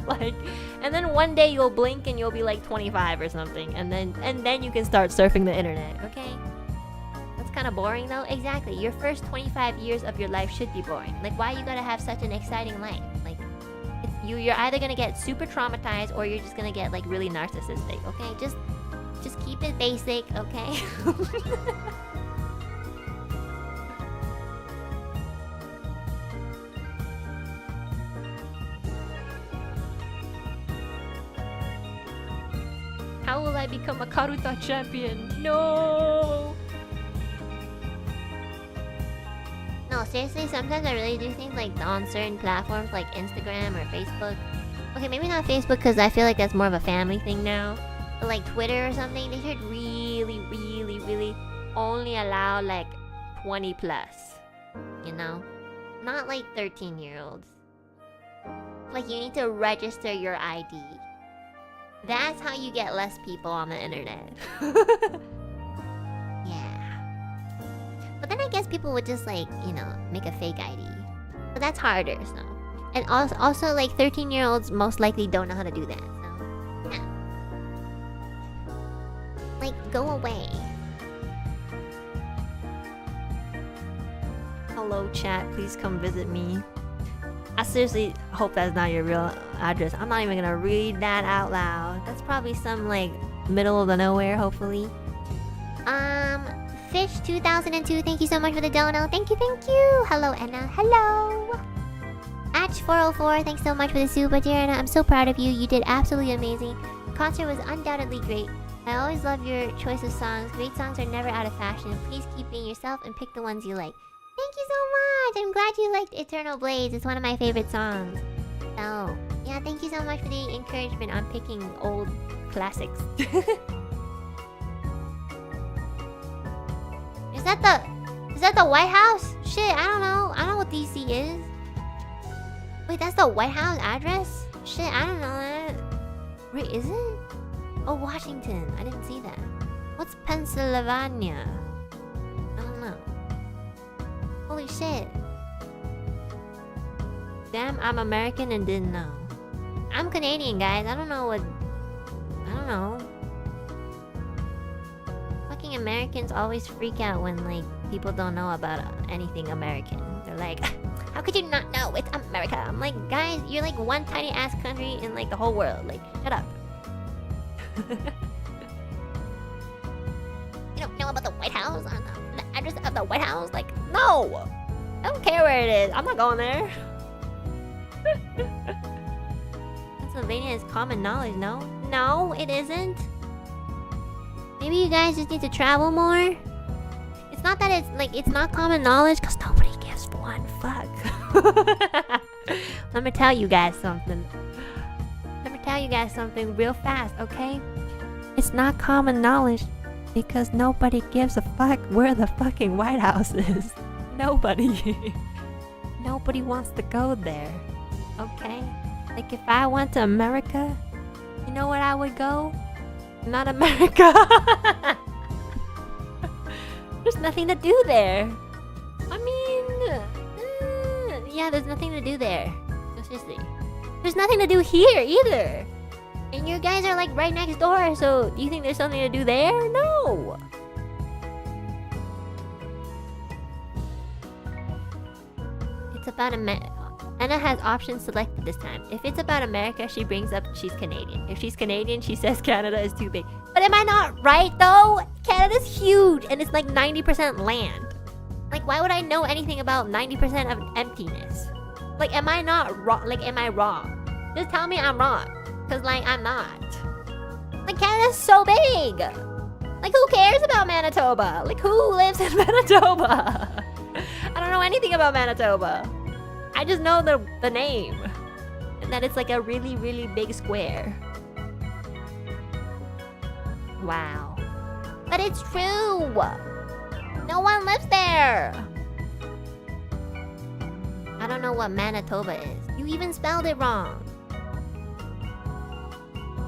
S2: Like, and then one day you'll blink and you'll be like 25 or something, and then you can start surfing the internet, okay? That's kind of boring though. Exactly. Your first 25 years of your life should be boring. Like, why you gotta have such an exciting life? Like, you're either gonna get super traumatized or you're just gonna get like really narcissistic, okay? Just keep it basic, okay? How will I become a Karuta champion? No! No, seriously, sometimes I really do think like on certain platforms like Instagram or Facebook. Okay, maybe not Facebook because I feel like that's more of a family thing now. But like Twitter or something, they should really, really, really only allow like 20 plus. You know? Not like 13-year-olds. Like, you need to register your ID. That's how you get less people on the internet. Yeah. But then I guess people would just like, you know, make a fake ID. But that's harder, so. And also like 13-year-olds most likely don't know how to do that, so. Yeah. Like, go away. Hello chat, please come visit me. I seriously hope that's not your real address. I'm not even gonna read that out loud. That's probably some like middle of the nowhere, hopefully. Fish 2002, thank you so much for the dono. Thank you, thank you. Hello, Enna. Hello. Atch 404, thanks so much for the super, dear Enna. I'm so proud of you. You did absolutely amazing. The concert was undoubtedly great. I always love your choice of songs. Great songs are never out of fashion. Please keep being yourself and pick the ones you like. Thank you so much! I'm glad you liked Eternal Blades. It's one of my favorite songs. So, yeah, thank you so much for the encouragement on picking old classics. Is that the White House? Shit, I don't know. I don't know what DC is. Wait, that's the White House address? Shit, I don't know that. Wait, is it? Oh, Washington. I didn't see that. What's Pennsylvania? I don't know. Holy shit. Damn, I'm American and didn't know. I'm Canadian, guys. I don't know. Fucking Americans always freak out when, like, people don't know about anything American. They're like, how could you not know? It's America. I'm like, guys, you're like one tiny ass country in, like, the whole world. Like, shut up. You don't know about the White House? The address of the White House? Like, no! I don't care where it is. I'm not going there. Pennsylvania is common knowledge, no? No, it isn't. Maybe you guys just need to travel more? It's not that it's, like, it's not common knowledge, because nobody gives one fuck. Let me tell you guys something. Real fast, okay? It's not common knowledge because nobody gives a fuck where the fucking White House is. Nobody. Nobody wants to go there, okay? Like, if I went to America, you know what I would go? Not America. There's nothing to do there. I mean, yeah, there's nothing to do there. No, seriously. There's nothing to do here either. And you guys are like right next door, so do you think there's something to do there? No. It's about Enna has options selected this time. If it's about America, she brings up she's Canadian. If she's Canadian, she says Canada is too big. But am I not right though? Canada's huge and it's like 90% land. Like, why would I know anything about 90% of emptiness? Like, am I not wrong? Like, am I wrong? Just tell me I'm wrong. Cause like, I'm not. Like, Canada's so big. Like, who cares about Manitoba? Like, who lives in Manitoba?
S1: I don't know anything about Manitoba. I just know the name. And that it's like a really, really big square. Wow.
S2: But it's true. No one lives there. I don't know what Manitoba is. You even spelled it wrong.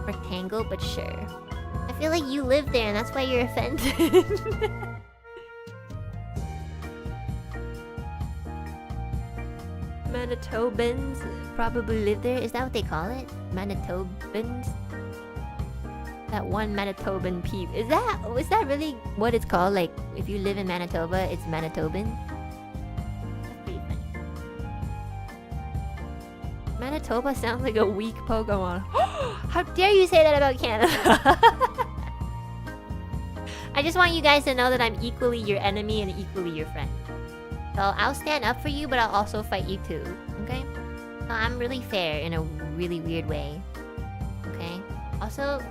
S2: Rectangle, but sure. I feel like you live there and that's why you're offended.
S1: Manitobans probably live there. Is that what they call it? Manitobans? That one Manitoban peep. Is that really what it's called? Like, if you live in Manitoba, it's Manitoban?
S2: That's pretty funny.
S1: Manitoba sounds like a weak Pokemon. How dare you say that about Canada? I just want you guys to know that I'm equally your enemy and equally your friend. So I'll stand up for you, but I'll also fight you too. Okay? So I'm really fair in a really weird way. Okay? Also,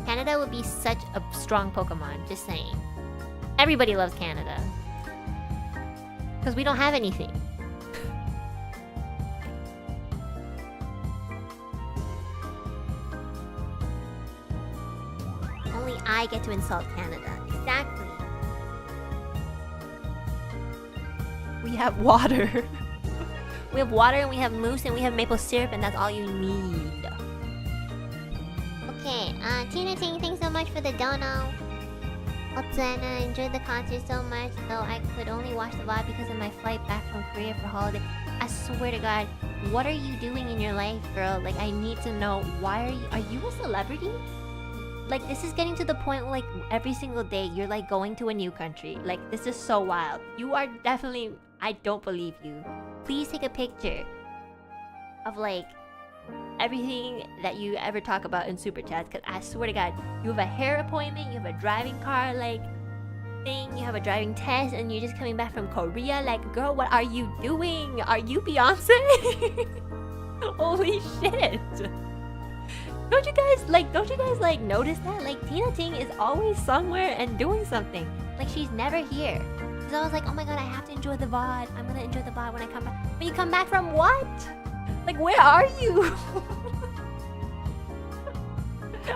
S1: Canada would be such a strong Pokemon. Just saying. Everybody loves Canada. Because we don't have anything.
S2: Only I get to insult Canada. Exactly.
S1: We have water. We have water and we have mousse and we have maple syrup and that's all you need.
S2: Okay, Tina Ting, thanks so much for the dono. Otsana, enjoyed the concert so much, though I could only watch the VOD because of my flight back from Korea for holiday. I swear to God, what are you doing in your life, girl? Like, I need to know, are you a celebrity? Like, this is getting to the point where, like, every single day you're like going to a new country. Like, this is so wild. You are definitely, I don't believe you. Please take a picture of like everything that you ever talk about in super chats, because I swear to God, you have a hair appointment, you have a driving car like thing, you have a driving test, and you're just coming back from Korea. Like, girl, what are you doing? Are you Beyonce? Holy shit. Don't you guys like notice that? Like, Tina Ting is always somewhere and doing something. Like, she's never here. So I was like, oh my God, I have to enjoy the VOD. I'm gonna enjoy the VOD when I come back. When you come back from what? Like, where are you?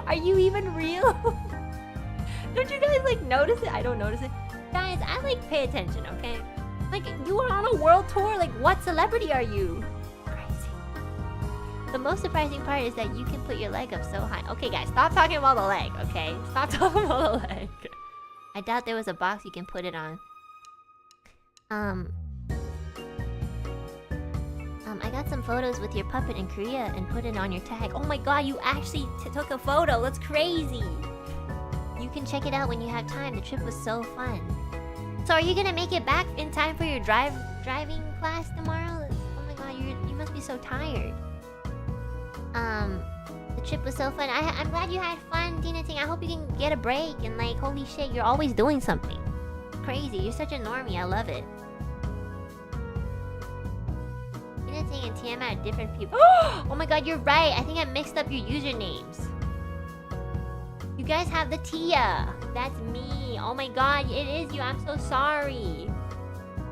S2: Are you even real? Don't you guys like notice it? I don't notice it. Guys, I like pay attention, okay? Like, you are on a world tour. Like, what celebrity are you? Crazy. The most surprising part is that you can put your leg up so high. Okay, guys, stop talking about the leg, okay? Stop talking about the leg. I doubt there was a box you can put it on. I got some photos with your puppet in Korea and put it on your tag. Oh my God, you actually took a photo. That's crazy. You can check it out when you have time. The trip was so fun. So are you gonna make it back in time for your driving class tomorrow? Oh my God, you must be so tired. The trip was so fun. I'm glad you had fun, Tina Ting. I hope you can get a break and like, holy shit, you're always doing something. Crazy. You're such a normie. I love it. Tina Ting and Tiamat are different people. Oh my God, you're right. I think I mixed up your usernames. You guys have the Tia. That's me. Oh my God, it is you. I'm so sorry.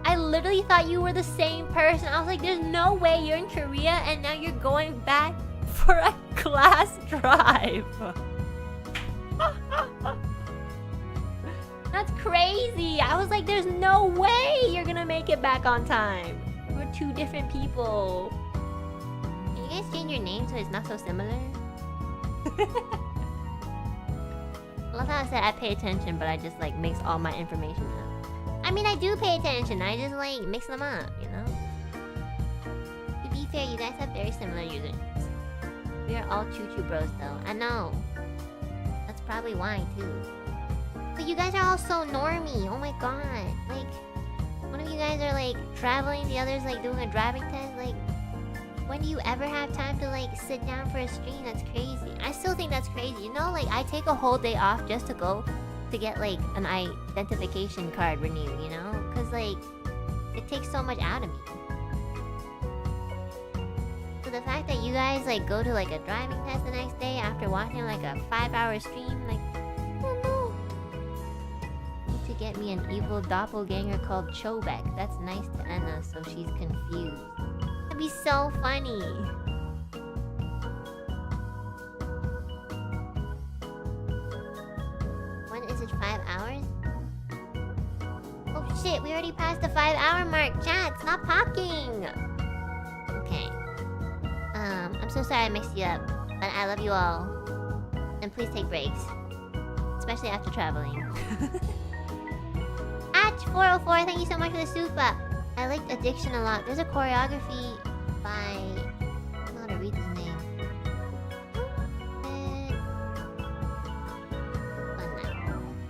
S2: I literally thought you were the same person. I was like, there's no way you're in Korea and now you're going back for a class drive. That's crazy. I was like, there's no way you're gonna make it back on time. We're two different people. Can you guys change your name so it's not so similar? I love how I said I pay attention, but I just like mix all my information up. I mean, I do pay attention. I just like mix them up, you know? To be fair, you guys have very similar usernames. We are all choo-choo bros though. I know. That's probably why too. But you guys are all so normie. Oh my God. Like, one of you guys are like traveling, the other's like doing a driving test. Like, when do you ever have time to like sit down for a stream? That's crazy. I still think that's crazy. You know, like I take a whole day off just to go to get like an identification card renewed, you know? Cause like, it takes so much out of me. So the fact that you guys like go to like a driving test the next day after watching like a 5-hour stream, like, oh no. To get me an evil doppelganger called Chobek. That's nice to Enna, so she's confused. That'd be so funny. When is it? 5 hours? Oh shit, we already passed the 5-hour mark. Chat, stop talking. Okay. I'm so sorry I mixed you up, but I love you all. And please take breaks. Especially after traveling. Atch404, thank you so much for the super. I liked Addiction a lot. There's a choreography by... I don't know how to read his name.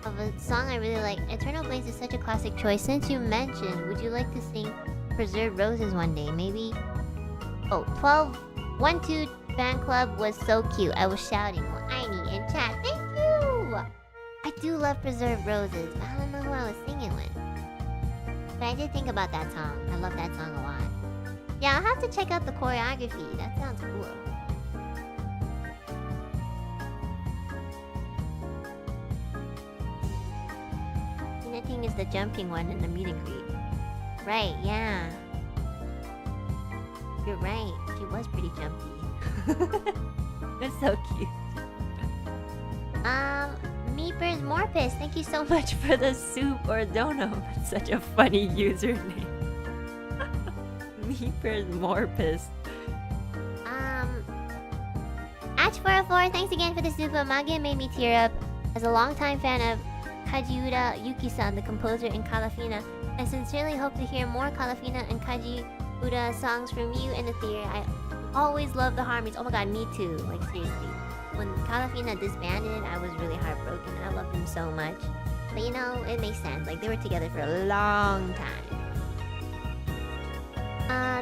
S2: Of a song I really like. Eternal Blaze is such a classic choice. Since you mentioned, would you like to sing Preserved Roses one day? Maybe... Oh, 1-2 fan club was so cute. I was shouting while I need in chat. Thank you! I do love Preserved Roses, but I don't know who I was singing with. But I did think about that song. I love that song a lot. Yeah, I'll have to check out the choreography. That sounds cool. And I think it's the jumping one in the meet and greet. Right, yeah. You're right. She was pretty jumpy. That's so cute. Meepers Morpus, thank you so much for the soup or dono. That's such a funny username. Meepers Morpus. Atch404, thanks again for the soup. Magia made me tear up. As a longtime fan of Kajiura Yuki-san, the composer in Kalafina, I sincerely hope to hear more Kalafina and Kajiura songs from you and Ethyria. I always love the harmonies. Oh my god, me too. Like, seriously. When Kalafina disbanded, I was really heartbroken. I loved them so much. But you know, it makes sense. Like, they were together for a long time.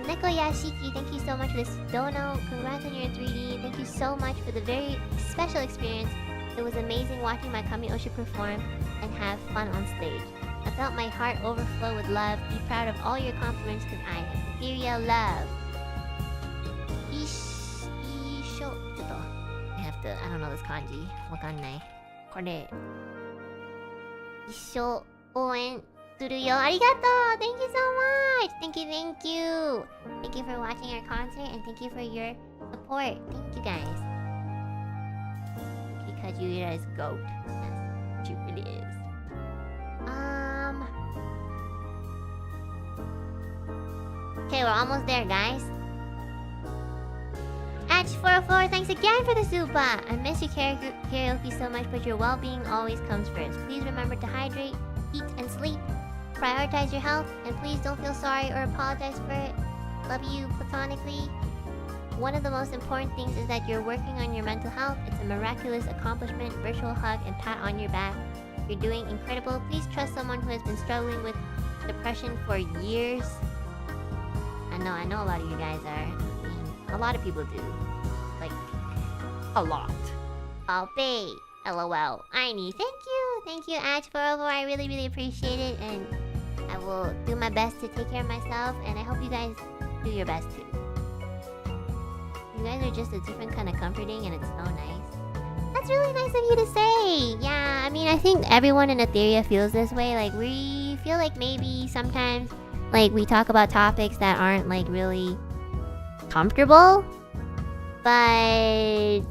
S2: Neko Yashiki, thank you so much for this dono. Congrats on your 3D. Thank you so much for the very special experience. It was amazing watching my Kami-Oshi perform and have fun on stage. I felt my heart overflow with love. Be proud of all your compliments because I am Ethyria love. I don't know this kanji. わかんない。これ。一生応援するよ。ありがとう Thank you so much! Thank you, thank you! Thank you for watching our concert and thank you for your support. Thank you guys. Because you is GOAT. Yes, she really is. Okay, we're almost there, guys. Atch404, thanks again for the super! I miss your karaoke so much, but your well-being always comes first. Please remember to hydrate, eat, and sleep. Prioritize your health, and please don't feel sorry or apologize for it. Love you platonically. One of the most important things is that you're working on your mental health. It's a miraculous accomplishment, virtual hug, and pat on your back. You're doing incredible. Please trust someone who has been struggling with depression for years. I know a lot of you guys are. A lot of people do. Like, a lot. Oh, babe. LOL. I need. Thank you, Atch404. I really, really appreciate it. And I will do my best to take care of myself. And I hope you guys do your best too. You guys are just a different kind of comforting and it's so nice. That's really nice of you to say. Yeah, I mean, I think everyone in Ethyria feels this way. Like, we feel like maybe sometimes, like, we talk about topics that aren't, like, really comfortable, but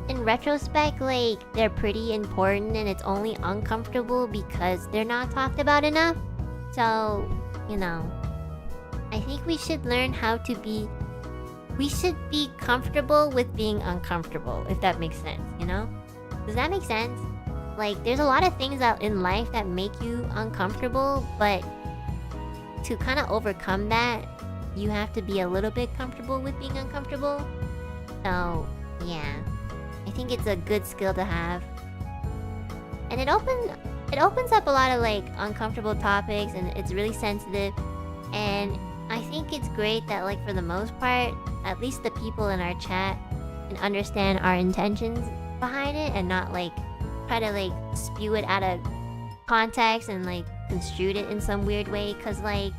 S2: in retrospect, like, they're pretty important and it's only uncomfortable because they're not talked about enough. So, you know, I think we should learn how to be comfortable with being uncomfortable, if that makes sense, you know? Does that make sense? Like, there's a lot of things out in life that make you uncomfortable, but to kind of overcome that, you have to be a little bit comfortable with being uncomfortable. So, yeah. I think it's a good skill to have. And it opens up a lot of, like, uncomfortable topics, and it's really sensitive. And I think it's great that, like, for the most part, at least the people in our chat can understand our intentions behind it and not, like, try to, like, spew it out of context and, like, construe it in some weird way. Because, like,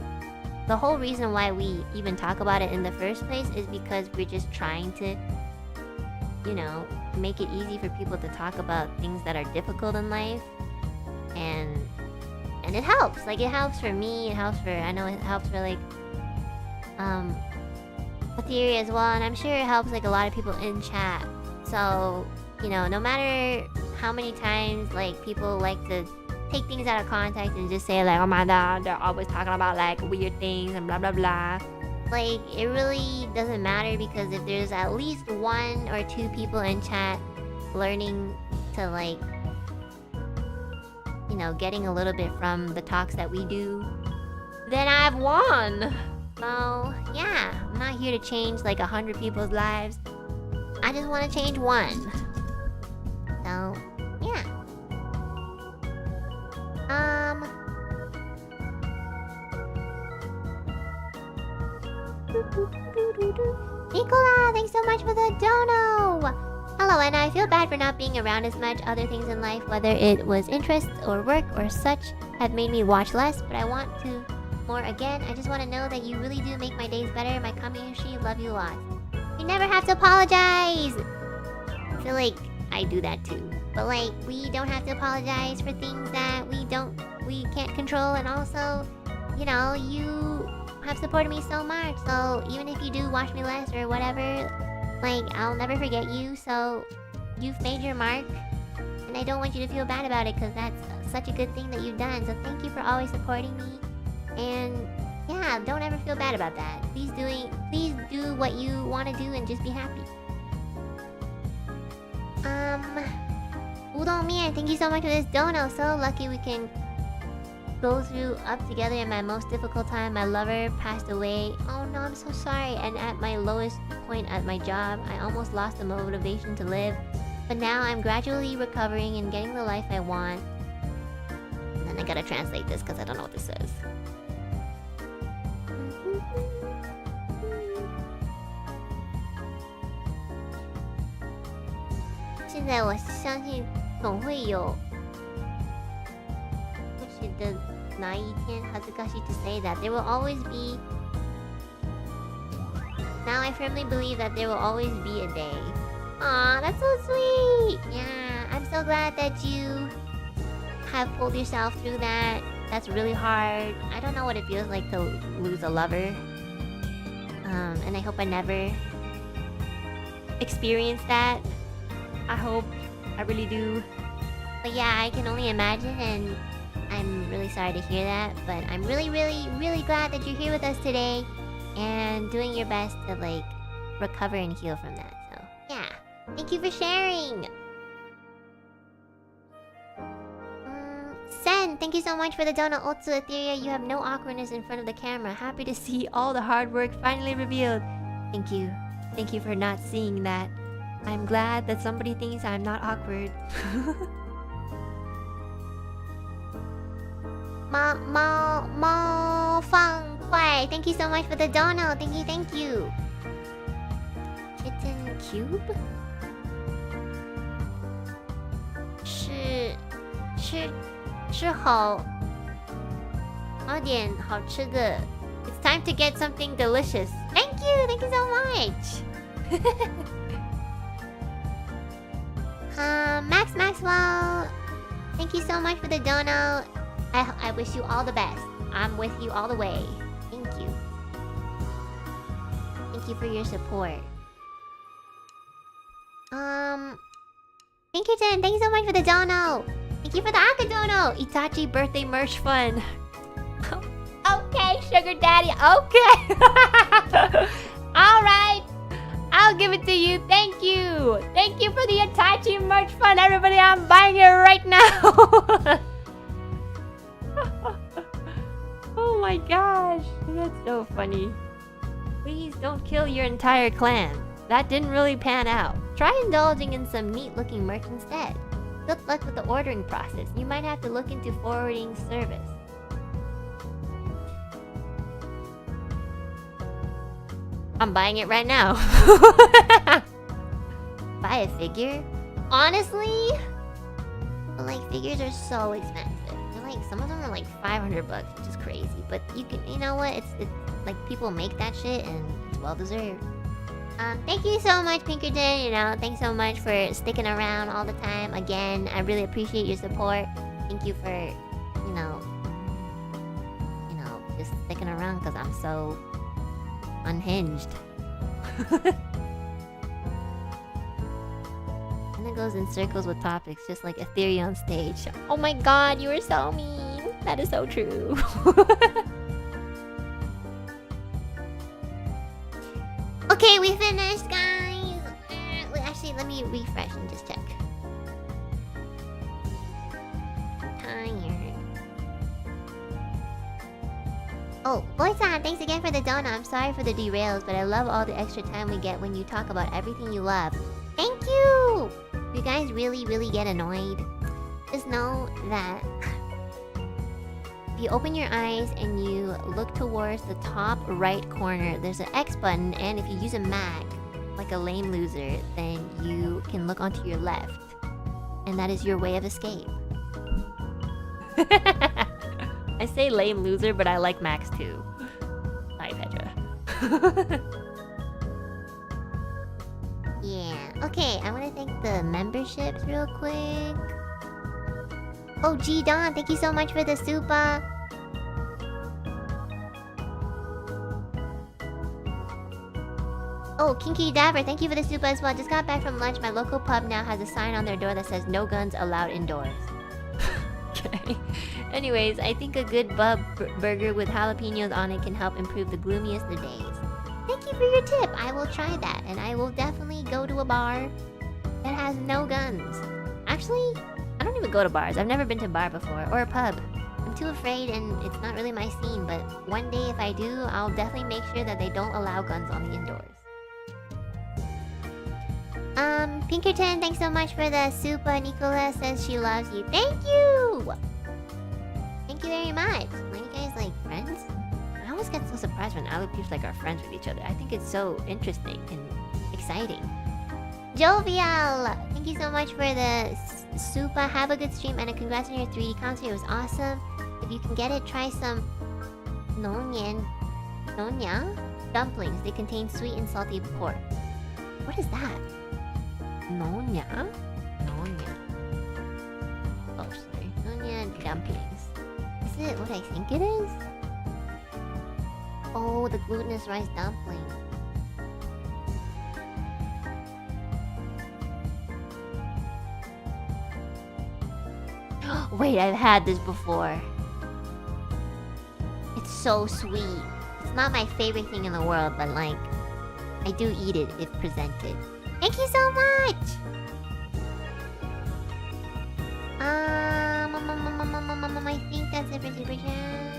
S2: the whole reason why we even talk about it in the first place is because we're just trying to, you know, make it easy for people to talk about things that are difficult in life. And and it helps. Like, it helps for me. It helps for, I know it helps for like Ethyria as well, and I'm sure it helps like a lot of people in chat. So, you know, no matter how many times like people like to take things out of context and just say like, oh my god, they're always talking about like weird things and blah blah blah. Like, it really doesn't matter, because if there's at least 1 or 2 people in chat learning to like, you know, getting a little bit from the talks that we do, then I've won. So yeah, I'm not here to change like 100 people's lives. I just want to change 1. So yeah. Nicola, thanks so much for the dono! Hello, Enna. I feel bad for not being around as much. Other things in life, whether it was interests or work or such, have made me watch less, but I want to more again. I just want to know that you really do make my days better. My Kamiyoshi, love you lots. You never have to apologize! I feel like I do that too. But like, we don't have to apologize for things that we can't control, and also, you know, you have supported me so much, so even if you do watch me less or whatever, like, I'll never forget you. So you've made your mark, and I don't want you to feel bad about it, because that's such a good thing that you've done. So thank you for always supporting me, and yeah, don't ever feel bad about that. Please do what you want to do and just be happy. Udon Mian, thank you so much for this dono. So lucky we can go through up together in my most difficult time. My lover passed away. Oh no, I'm so sorry. And at my lowest point at my job, I almost lost the motivation to live. But now I'm gradually recovering and getting the life I want. And then I gotta translate this because I don't know what this says. 现在我相信总会有不值得哪一天恥ずかしい to say that there will always be. Now I firmly believe that there will always be a day. Aw, that's so sweet. Yeah, I'm so glad that you have pulled yourself through that. That's really hard. I don't know what it feels like to lose a lover. And I hope I never experience that. I hope. I really do. But yeah, I can only imagine, and I'm really sorry to hear that. But I'm really, really, really glad that you're here with us today and doing your best to like recover and heal from that. So yeah, thank you for sharing. Sen, thank you so much for the donut. Otsu Ethyria, you have no awkwardness in front of the camera. Happy to see all the hard work finally revealed. Thank you. Thank you for not seeing that. I'm glad that somebody thinks I'm not awkward. Mo Fang Kuai, thank you so much for the dono. Thank you, thank you. Kitten Cube? 是好点好吃的. It's time to get something delicious. Thank you so much. Maxwell, thank you so much for the dono. I wish you all the best. I'm with you all the way. Thank you. Thank you for your support. Pinkerton, thank you so much for the dono. Thank you for the Akadono. Itachi birthday merch fun. Okay, sugar daddy. Okay. Alright. I'll give it to you. Thank you. Thank you for the Itachi merch fun. Everybody, I'm buying it right now. Oh my gosh. That's so funny. Please don't kill your entire clan. That didn't really pan out. Try indulging in some neat looking merch instead. Good luck with the ordering process. You might have to look into forwarding service. I'm buying it right now. Buy a figure? Honestly? But like, figures are so expensive. They're like, some of them are like $500, which is crazy. But you can, you know what? It's like, people make that shit and it's well deserved. Thank you so much, Pinkerton. You know, thanks so much for sticking around all the time. Again, I really appreciate your support. Thank you for, you know,
S1: just sticking around because I'm so unhinged. And it goes in circles with topics, just like Ethyria on stage. Oh my god, you are so mean. That is so true. Okay, we finished, guys. Wait, actually, let me refresh and just check. Tired. Oh, Boy-san, thanks again for the donut. I'm sorry for the derails, but I love all the extra time we get when you talk about everything you love. Thank you! If you guys really get annoyed, just know that if you open your eyes and you look towards the top right corner, there's an X button, and if you use a Mac, like a lame loser, then you can look onto your left. And that is your way of escape. I say lame loser, but I like Max too. Hi, Petra. Yeah. Okay, I want to thank the memberships real quick. Oh, G Don, thank you so much for the super. Oh, Kinky Dapper, thank you for the super as well. Just got back from lunch. My local pub now has a sign on their door that says no guns allowed indoors. Okay. Anyways, I think a good burger with jalapenos on it can help improve the gloomiest of days. Thank you for your tip. I will try that, and I will definitely go to a bar that has no guns. Actually, I don't even go to bars. I've never been to a bar before, or a pub. I'm too afraid, and it's not really my scene, but one day if I do, I'll definitely make sure that they don't allow guns on the indoors. Pinkerton, thanks so much for the super. Nicola says she loves you. Thank you! Thank you very much. Are you guys, like, friends? I always get so surprised when other people, like, are friends with each other. I think it's so interesting and exciting. Jovial! Thank you so much for the super. Have a good stream and a congrats on your 3D concert. It was awesome. If you can get it, try some nonya dumplings. They contain sweet and salty pork. What is that? Nonya? Nonya. Oh, sorry. Nonya dumplings. Is it what I think it is? Oh, the glutinous rice dumpling. Wait, I've had this before. It's so sweet. It's not my favorite thing in the world, but like, I do eat it if presented. Thank you so much! I think that's it for Super Chat.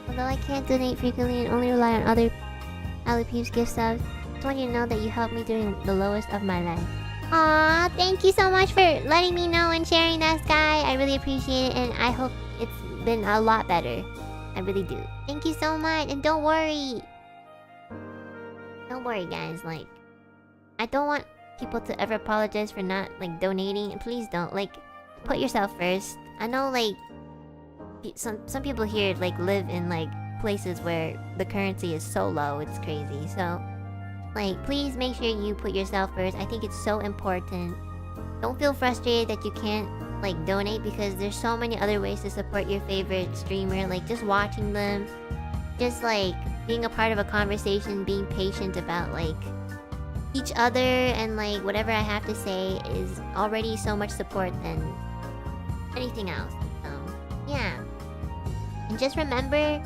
S1: Although I can't donate frequently and only rely on other Alipeeps gift subs, just want you to know that you helped me during the lowest of my life. Aww, thank you so much for letting me know and sharing that, Sky. I really appreciate it, and I hope it's been a lot better. I really do. Thank you so much, and don't worry. Don't worry, guys. Like, I don't want people to ever apologize for not, like, donating. Please don't. Like, put yourself first. I know, like, some people here, like, live in, like, places where the currency is so low. It's crazy. So, like, please make sure you put yourself first. I think it's so important. Don't feel frustrated that you can't, like, donate, because there's so many other ways to support your favorite streamer. Like, just watching them. Just, like, being a part of a conversation. Being patient about, like, each other. And, like, whatever I have to say is already so much support than anything else. So, yeah. And just remember,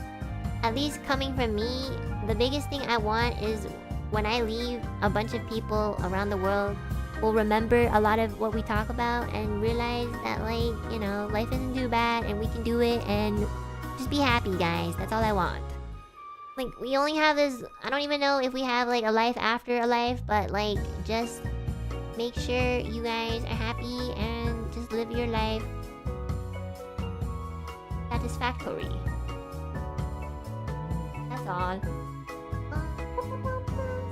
S1: at least coming from me, the biggest thing I want is when I leave, a bunch of people around the world will remember a lot of what we talk about and realize that, like, you know, life isn't too bad and we can do it, and just be happy, guys. That's all I want. Like, we only have this, I don't even know if we have, like, a life after a life, but, like, just make sure you guys are happy and just live your life satisfactory. That's all.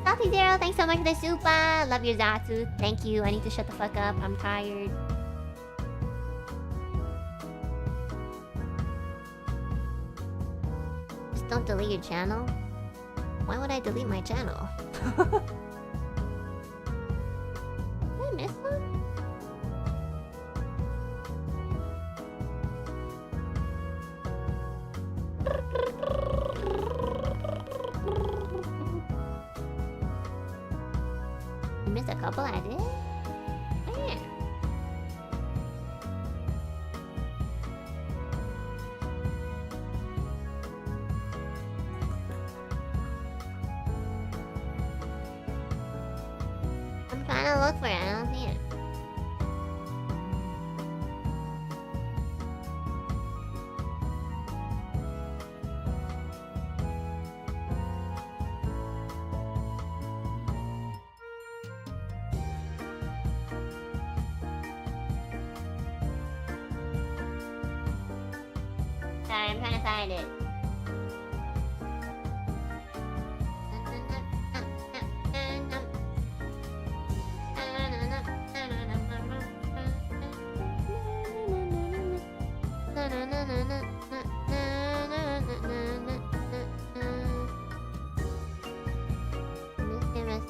S1: Salty Zero, thanks so much for the super. Love your Zatsu. Thank you. I need to shut the fuck up. I'm tired. Just don't delete your channel. Why would I delete my channel? Did I miss one?
S2: couple I did? Where? I'm trying to look for it. I don't see it. Sorry, I'm trying to find it.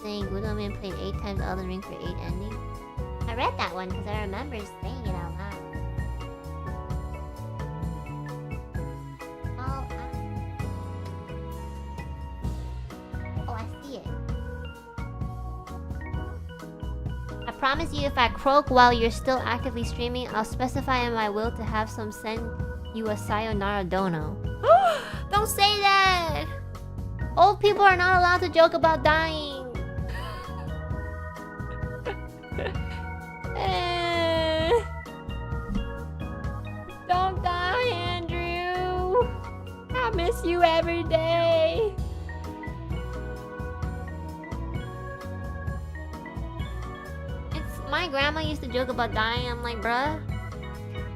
S2: Saying played 8 times Elden Ring for 8 endings. I read that one because I remember saying it out loud. Oh, I see it. I promise you, if I croak while you're still actively streaming, I'll specify in my will to have some send you a sayonara dono. Don't say that! Old people are not allowed to joke about dying. Don't die, Andrew. I miss you every day. My grandma used to joke about dying. I'm like, bruh.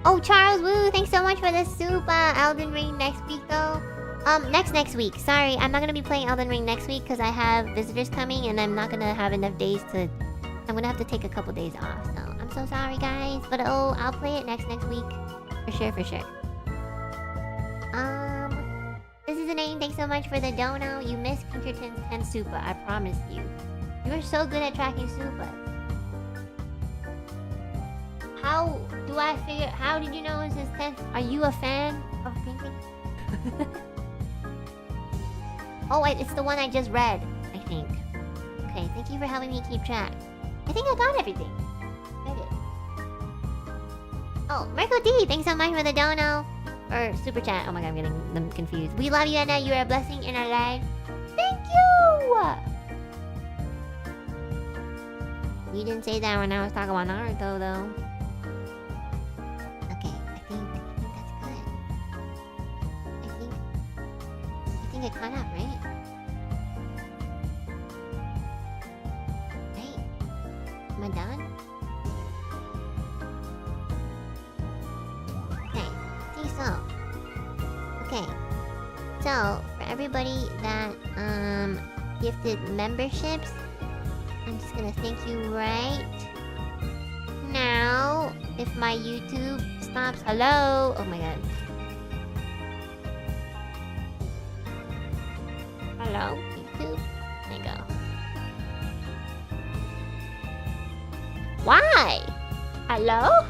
S2: Oh, Charles Wu, thanks so much for the soup. Elden Ring next week though. Next week. Sorry, I'm not gonna be playing Elden Ring next week because I have visitors coming and I'm not gonna have enough days to. I'm gonna have to take a couple days off. So I'm so sorry, guys. But oh, I'll play it next week for sure. This is the name. Thanks so much for the dono. You missed Pinkerton's 10 Supa. I promise you. You are so good at tracking Supa. How do I figure? How did you know it was his 10th? Are you a fan of Pinkerton? Oh, it's the one I just read, I think. Okay, thank you for helping me keep track. I think I got everything. I did. Oh, Marco D, thanks so much for the dono. Or super chat. Oh my god, I'm getting them confused. We love you, Enna. You are a blessing in our life. Thank you! You didn't say that when I was talking about Naruto, though. Okay, I think that's good. I think I caught up, right? Right? Am I done? Okay, I think so. Okay. So, for everybody that gifted memberships, I'm just gonna thank you right now. If my YouTube stops. Hello? Oh my god. Hello, YouTube? There you go. Why? Hello?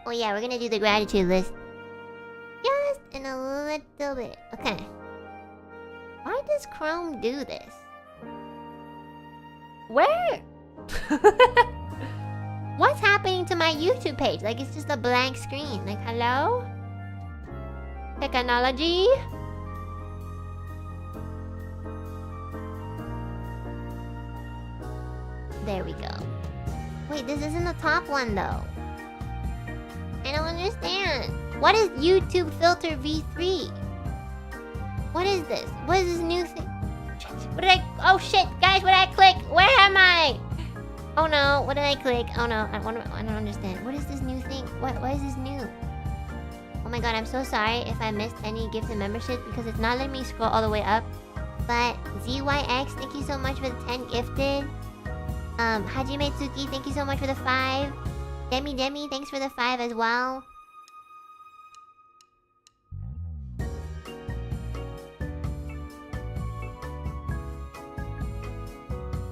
S2: Oh yeah, we're gonna do the gratitude list. Just in a little bit. Okay. Why does Chrome do this? Where? What's happening to my YouTube page? Like, it's just a blank screen. Like, hello? Technology? There we go. Wait, this isn't the top one, though. I don't understand. What is YouTube Filter V3? What is this? What is this new thing? What did I... Oh shit, guys, what did I click? Where am I? Oh no, what did I click? Oh no, I don't understand. What is this new thing? What is this new? Oh my god, I'm so sorry if I missed any gifted membership because it's not letting me scroll all the way up. But ZYX, thank you so much for the 10 gifted. Hajime Tsuki, thank you so much for the 5. Demi, thanks for the 5 as well.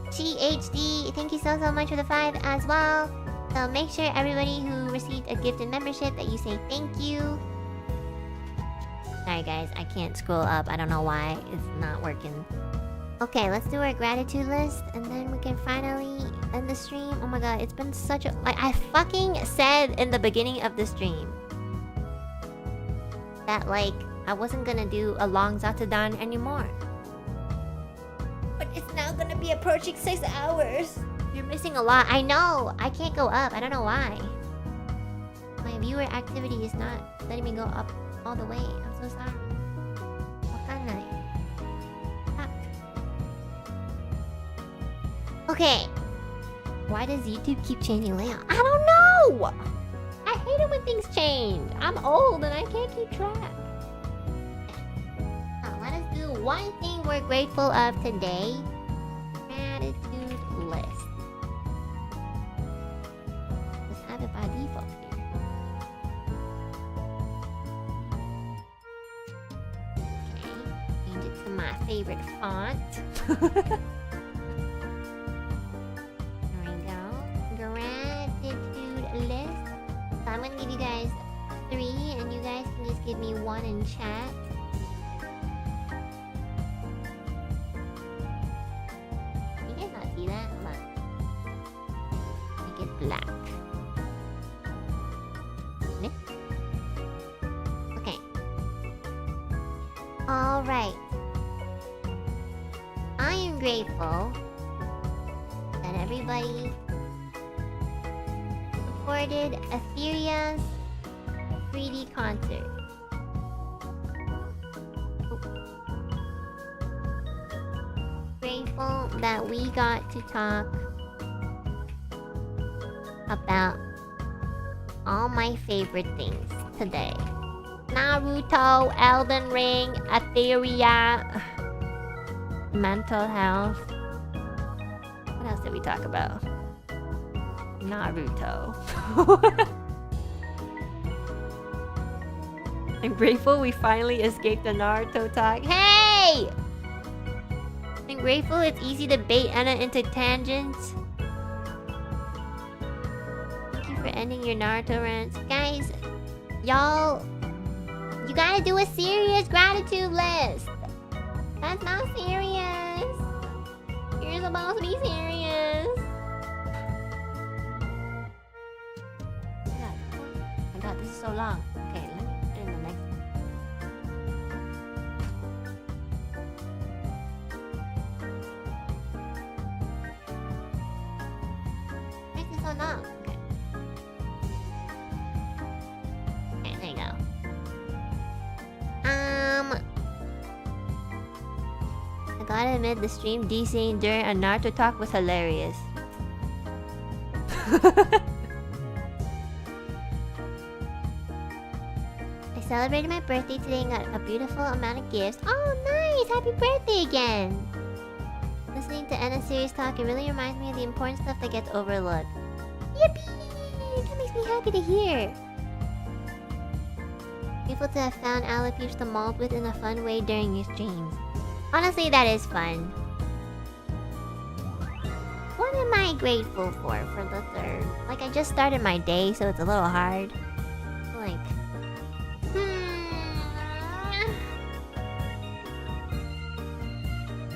S2: THD, thank you so much for the 5 as well. So make sure everybody who received a gifted membership that you say thank you. Sorry guys, I can't scroll up. I don't know why. It's not working.
S1: Okay, let's do our gratitude list and then we can finally end the stream. Oh my god, it's been such a... Like, I fucking said in the beginning of the stream that, like, I wasn't gonna do a long Zatadan anymore. But it's now gonna be approaching 6 hours. You're missing a lot. I know! I can't go up. I don't know why. My viewer activity is not letting me go up all the way. I'm so sorry. Wakanai. Fuck. Okay. Why does YouTube keep changing layout? I don't know! I hate it when things change. I'm old and I can't keep track. Now, let us do one thing we're grateful of today. Gratitude list. Let's have it by default here. Okay. Change it to my favorite font. I'm gonna give you guys 3 and you guys can just give me 1 in chat. You guys not see that? Hold on. Make it black. Okay. Alright. I am grateful that everybody supported Ethyria's 3D concert. Grateful that we got to talk about all my favorite things today. Naruto, Elden Ring, Ethyria, mental health. What else did we talk about? Naruto. I'm grateful we finally escaped the Naruto tag. Hey! I'm grateful it's easy to bait Enna into tangents. Thank you for ending your Naruto rants. Guys, y'all, you gotta do a serious gratitude list. That's not serious. You're supposed to be serious. God, this is so long. Okay, let me put in the next one. Why is it so long? Okay. Okay, there you go. I gotta admit, the stream DCing during a Naruto talk was hilarious. Celebrated my birthday today and got a beautiful amount of gifts. Oh, nice! Happy birthday again! Listening to Enna's series talk, it really reminds me of the important stuff that gets overlooked. Yippee! That makes me happy to hear. Grateful to have found Alopecia the mold with in a fun way during your streams. Honestly, that is fun. What am I grateful for the 3rd? Like, I just started my day, so it's a little hard. Like...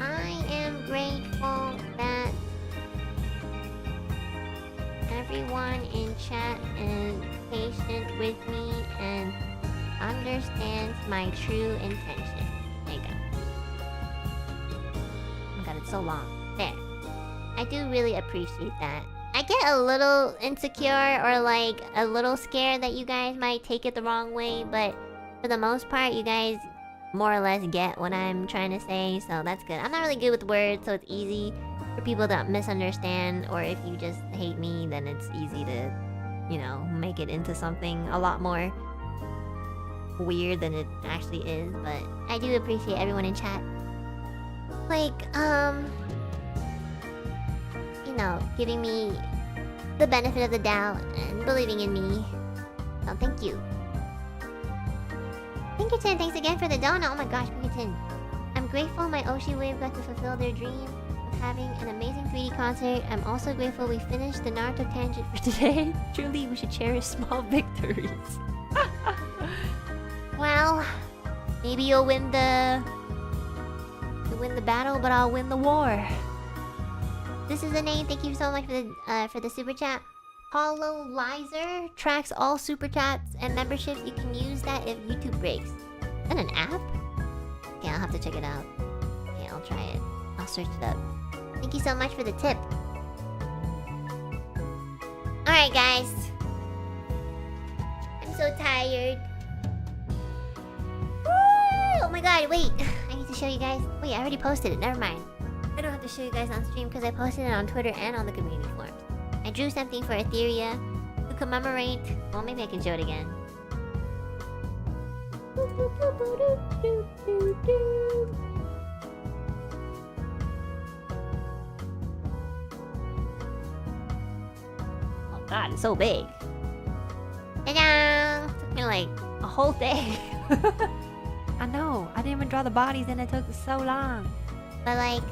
S1: I am grateful that everyone in chat is patient with me and understands my true intention. There you go. Oh my god, it's so long. There. I do really appreciate that. I get a little insecure or like a little scared that you guys might take it the wrong way, but for the most part, you guys more or less get what I'm trying to say, so that's good. I'm not really good with words, so it's easy for people to misunderstand, or if you just hate me, then it's easy to, you know, make it into something a lot more weird than it actually is, but I do appreciate everyone in chat. Like, you know, giving me the benefit of the doubt and believing in me. So thank you. Pinkerton, thanks again for the donut. Oh my gosh, Pinkerton. I'm grateful my Oshi Wave got to fulfill their dream of having an amazing 3D concert. I'm also grateful we finished the Naruto tangent for today. Truly, we should cherish small victories. Well, maybe you'll win the
S2: to win the battle, but I'll win the war. This is the name. Thank you so much for the super chat. Hololizer tracks all super chats and memberships. You can use that if YouTube breaks. Is that an app? Okay, I'll have to check it out. Okay, I'll try it. I'll search it up. Thank you so much for the tip. Alright, guys. I'm so tired. Woo! Oh my god, wait. I need to show you guys. Wait, I already posted it. Never mind. I don't have to show you guys on stream because I posted it on Twitter and on the community forums. I drew something for Ethyria to commemorate. Well, maybe I can show it again. Oh god, it's so big. Ta-da! Took me like a whole day.
S3: I know. I didn't even draw the bodies and it took so long.
S2: But like,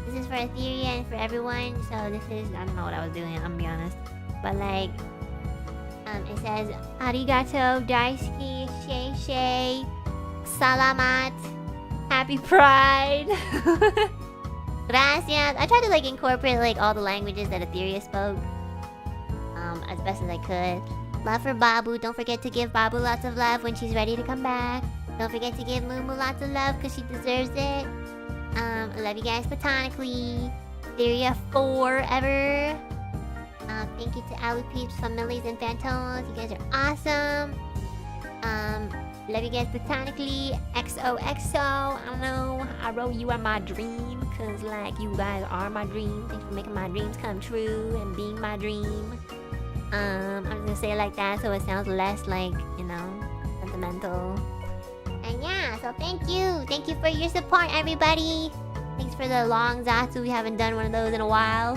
S2: this is for Ethyria and for everyone. So this is, I don't know what I was doing, I'm gonna be honest. But like, it says Arigato, Daisuki, Shei, Salamat, Happy Pride. Gracias. I tried to like incorporate like all the languages that Ethyria spoke. As best as I could. Love for Babu. Don't forget to give Babu lots of love when she's ready to come back. Don't forget to give Mumu lots of love because she deserves it. I love you guys platonically. Ethyria forever. Thank you to Alu Peeps, Families, and Phantoms. You guys are awesome. Love you guys platonically. XOXO. I don't know. I wrote you are my dream because like you guys are my dream. Thanks for making my dreams come true and being my dream. I'm just gonna say it like that so it sounds less like, you know, sentimental. And yeah, so thank you. Thank you for your support, everybody. Thanks for the long Zatsu. We haven't done one of those in a while.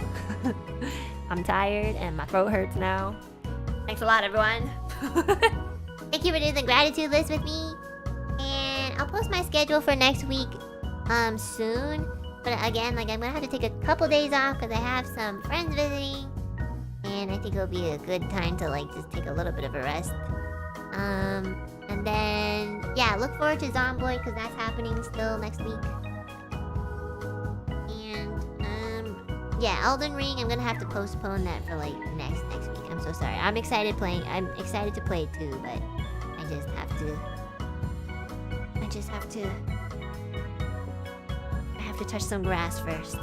S2: I'm tired and my throat hurts now. Thanks a lot, everyone. Thank you for doing the gratitude list with me. And I'll post my schedule for next week soon. But again, like I'm gonna have to take a couple days off because I have some friends visiting. And I think it'll be a good time to like just take a little bit of a rest. And then yeah, look forward to Zomboid because that's happening still next week. And yeah, Elden Ring, I'm gonna have to postpone that for like next week. I'm so sorry. I'm excited to play it too, but I have to touch some grass first.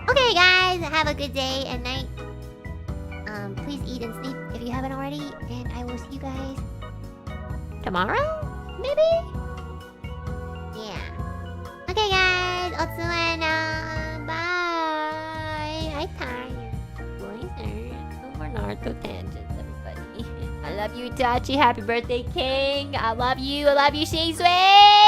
S2: Okay guys, have a good day and night. Please eat and sleep if you haven't already, and I will see you guys tomorrow? Maybe? Yeah. Okay guys, otsuena. Bye. I'm tired. No more Naruto tangents, everybody. I love you, Itachi. Happy birthday, King. I love you. I love you, Shisui.